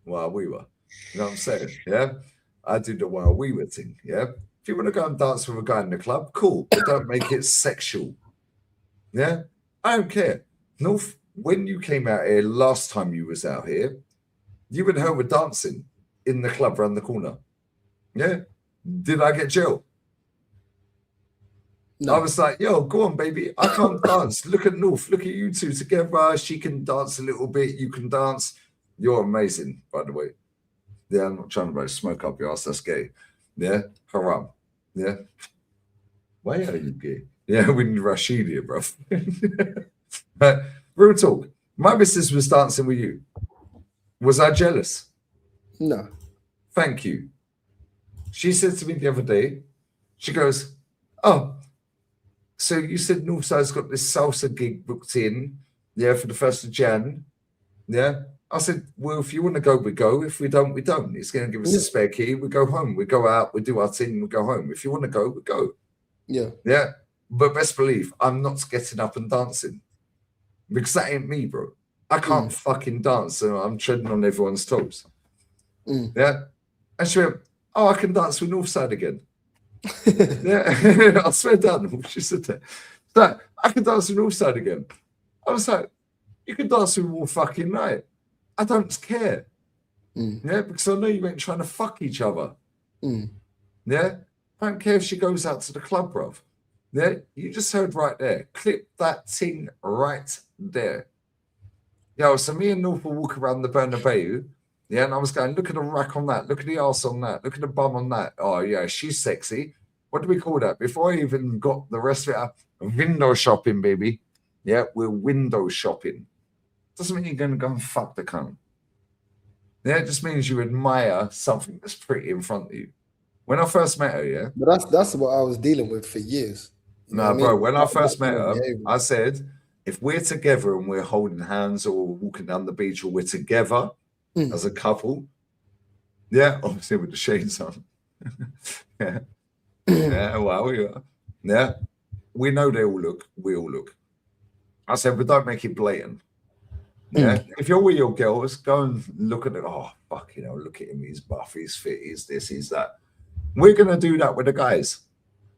were. You know what I'm saying? Yeah? I do the while we were thing. Yeah? If you want to go and dance with a guy in the club, cool. But don't make it sexual. Yeah? I don't care. North, when you came out here last time you was out here, you and her were dancing in the club around the corner. Yeah? Did I get jail? No. I was like, yo, go on, baby. I can't dance. Look at North. Look at you two together. She can dance a little bit. You can dance. You're amazing, by the way. Yeah, I'm not trying to blow smoke up your ass. That's gay. Yeah? Haram. Yeah? Why are you gay? Yeah, we need Rashid here, bro. But real talk. My missus was dancing with you. Was I jealous?
No.
Thank you. She said to me the other day, she goes, "Oh, so you said Northside's got this salsa gig booked in, yeah, for the 1st of Jan, yeah?" I said, "Well, if you want to go, we go. If we don't, we don't. It's going to give us a spare key. We go home. We go out. We do our thing. We go home. If you want to go, we go."
Yeah.
Yeah. But best believe, I'm not getting up and dancing because that ain't me, bro. I can't fucking dance, so I'm treading on everyone's toes. Yeah. And she went, "Oh, I can dance with Northside again." Yeah. I swear down. She said that. Like, "I can dance with Northside again." I was like, "You can dance with me all fucking night. I don't care." Yeah, because I know you ain't trying to fuck each other. Yeah, I don't care if she goes out to the club, bruv. Yeah, you just heard right there. Clip that thing right there. Yo, so me and North will walk around the Bernabeu. Yeah, and I was going, "Look at the rack on that. Look at the arse on that. Look at the bum on that. Oh, yeah, she's sexy." What do we call that? Before I even got the rest of it, window shopping, baby. Yeah, we're window shopping. Doesn't mean you're going to go and fuck the cunt. Yeah, it just means you admire something that's pretty in front of you. When I first met her, yeah.
But that's what I was dealing with for years.
No, bro, when I first met her, I said, if we're together and we're holding hands or walking down the beach or we're together as a couple, yeah, obviously with the shades on. Yeah. Yeah, well, yeah. We know they all look, we all look. I said, but don't make it blatant. Yeah, if you're with your girls, go and look at it. Oh, fuck, look at him. He's buff, he's fit, he's this, he's that. We're going to do that with the guys.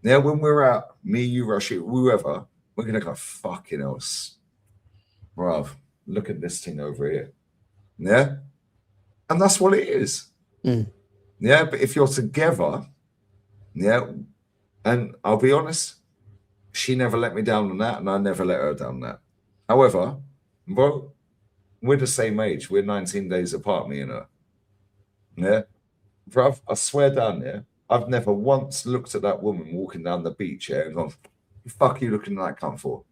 Yeah, when we're out, me, you, Rushy, whoever, we're going to go, fucking else. Bruv, look at this thing over here. Yeah? And that's what it is. Yeah, but if you're together, yeah, and I'll be honest, she never let me down on that, and I never let her down on that. However, bro, we're the same age. We're 19 days apart, me and her. Yeah? Bruv, I swear down there, I've never once looked at that woman walking down the beach here and gone, "What the fuck are you looking at that cunt for?"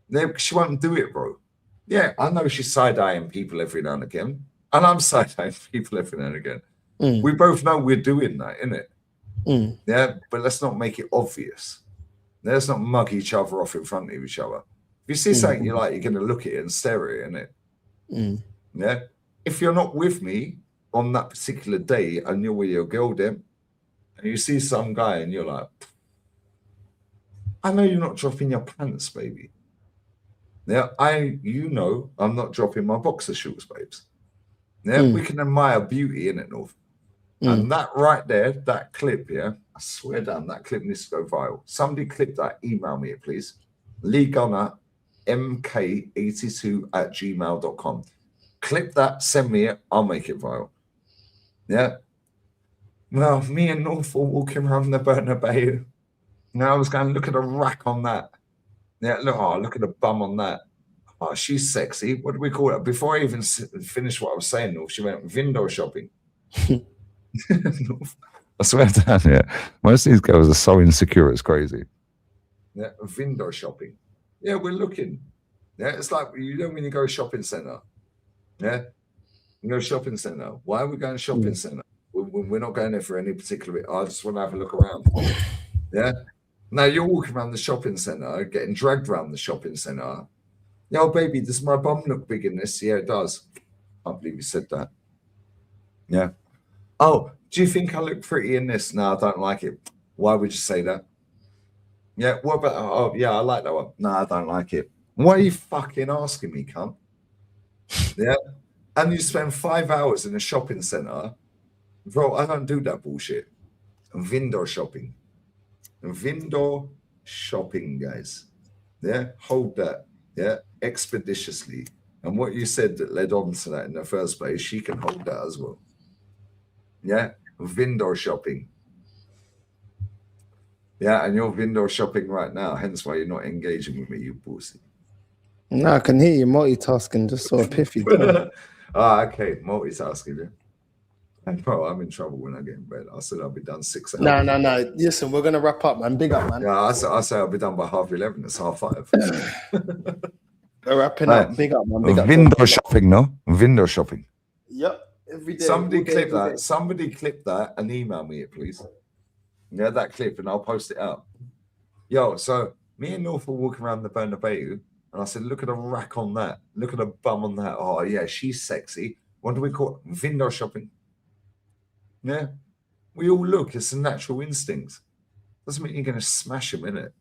Yeah, because she won't do it, bro. Yeah, I know she's side-eyeing people every now and again, and I'm side-eyeing people every now and again. We both know we're doing that, innit? Yeah, but let's not make it obvious. Let's not mug each other off in front of each other. If you see something you like, you're going to look at it and stare at it, innit? Yeah? If you're not with me on that particular day and you're with your girl then, and you see some guy and you're like, I know you're not dropping your pants, baby. Yeah, I'm not dropping my boxer shorts, babes. Yeah, we can admire beauty in it, North. And that right there, that clip, yeah, I swear down, that clip needs to go viral. Somebody clip that, email me it, please. Lee Gunner, mk82@gmail.com. Clip that, send me it, I'll make it viral. Yeah. Well, me and North were walking around the Bernabeu. Now I was going, look at the rack on that. Yeah, look at the bum on that. Oh, she's sexy. What do we call it? Before I even finished what I was saying, North, she went window shopping. I swear down, yeah. Most of these girls are so insecure, it's crazy. Yeah, window shopping. Yeah, we're looking. Yeah, it's like, when you go shopping centre. Yeah, you go shopping centre. Why are we going shopping centre? We're not going there for any particular. I just want to have a look around. Yeah. Now you're walking around the shopping centre, getting dragged around the shopping centre. Yo, baby, does my bum look big in this? Yeah, it does. I can't believe you said that. Yeah. Oh, do you think I look pretty in this? No, I don't like it. Why would you say that? Yeah. What about? Oh, yeah, I like that one. No, I don't like it. Why are you fucking asking me, cunt? Yeah. And you spend 5 hours in a shopping centre. Bro, I don't do that bullshit. Window shopping. Window shopping, guys. Yeah. Hold that. Yeah. Expeditiously. And what you said that led on to that in the first place, she can hold that as well. Yeah. Window shopping. Yeah. And you're window shopping right now. Hence why you're not engaging with me, you pussy.
No, I can hear you multitasking, just sort of piffy.
Okay. Multitasking, yeah. Bro, I'm in trouble when I get in bed. I said I'll be done 6 hours.
No. Listen, we're gonna wrap up, man. Big up, man.
Yeah, I say I'll be done by 11:30. It's 5:30.
We're wrapping up. Big up, man. Big up.
Window shopping, no? Window shopping.
Yep. every day.
Somebody
all day,
clip
every
that.
day.
Somebody clip that and email me it, please. Yeah, that clip, and I'll post it up. Yo, so me and North were walking around the Bernabeu, and I said, look at the rack on that. Look at the bum on that. Oh, yeah, she's sexy. What do we call it? Window shopping. Yeah. We all look. It's a natural instinct. Doesn't mean you're going to smash them, innit?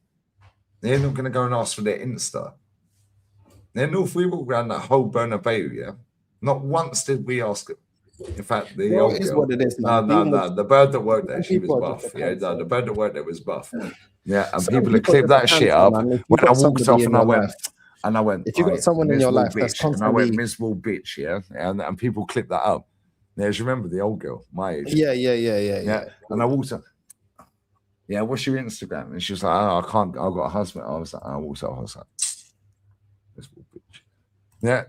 They're not going to go and ask for their Insta. Then North, we walked around that whole Bernabeu, yeah? Not once did we ask it. In fact, the
Well,
old
it is
girl,
what it is, man.
no. The bird that worked there, she was
people are
buff.
just
Yeah, no, the bird that worked there was buff. Yeah, and
Some
people had
people
clipped
just
that shit
cancel,
up
man. If you've
when
got
I walked
somebody
off,
in
and I
your
went,
life- If you've got someone in your
miserable
life that's
bitch, and I went,
constantly-
miserable bitch, yeah, and people clipped that up. Yeah, do you remember the old girl, my age?
Yeah.
And I walked up. Yeah, what's your Instagram? And she was like, oh, I can't. I've got a husband. I was like, I walked up. I was like, miserable bitch. Yeah,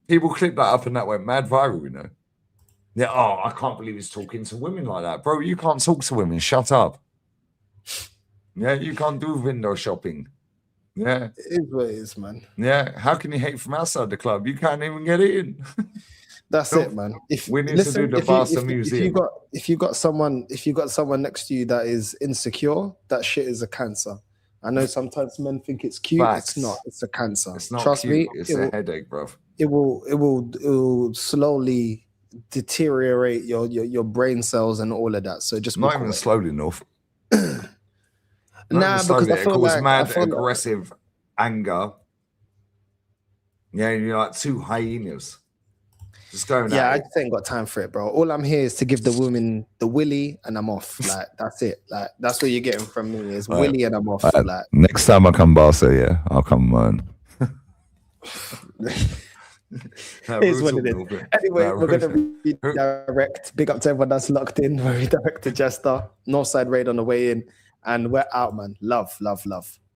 people clipped that up, and that went mad viral, you know. Yeah, oh, I can't believe he's talking to women like that. Bro, you can't talk to women. Shut up. Yeah, you can't do window shopping. Yeah.
It is what it is, man.
Yeah, how can you hate from outside the club? You can't even get in.
That's it, man.
We need to do the Barca Museum.
If you got someone next to you that is insecure, that shit is a cancer. I know sometimes men think it's cute.
Facts.
It's not. It's a cancer.
It's not
Trust
cute.
me.
It's a headache, bro.
It will slowly deteriorate your brain cells and all of that. So just
Not even slowly enough.
Nah, because I
it
feel
causes
like
mad aggressive anger. Yeah, and you're like two hyenas. Just going
Yeah,
at
I
it.
just ain't got time for it, bro. All I'm here is to give the women the willy and I'm off. Like, that's it. Like, that's what you're getting from me is willy and I'm off. Like,
Next time I come Barca, yeah, I'll come on.
Here's what it is. Anyway, we're going to redirect. Big up to everyone that's locked in. We're redirect to Jester. Northside raid on the way in. And we're out, man. Love, love, love.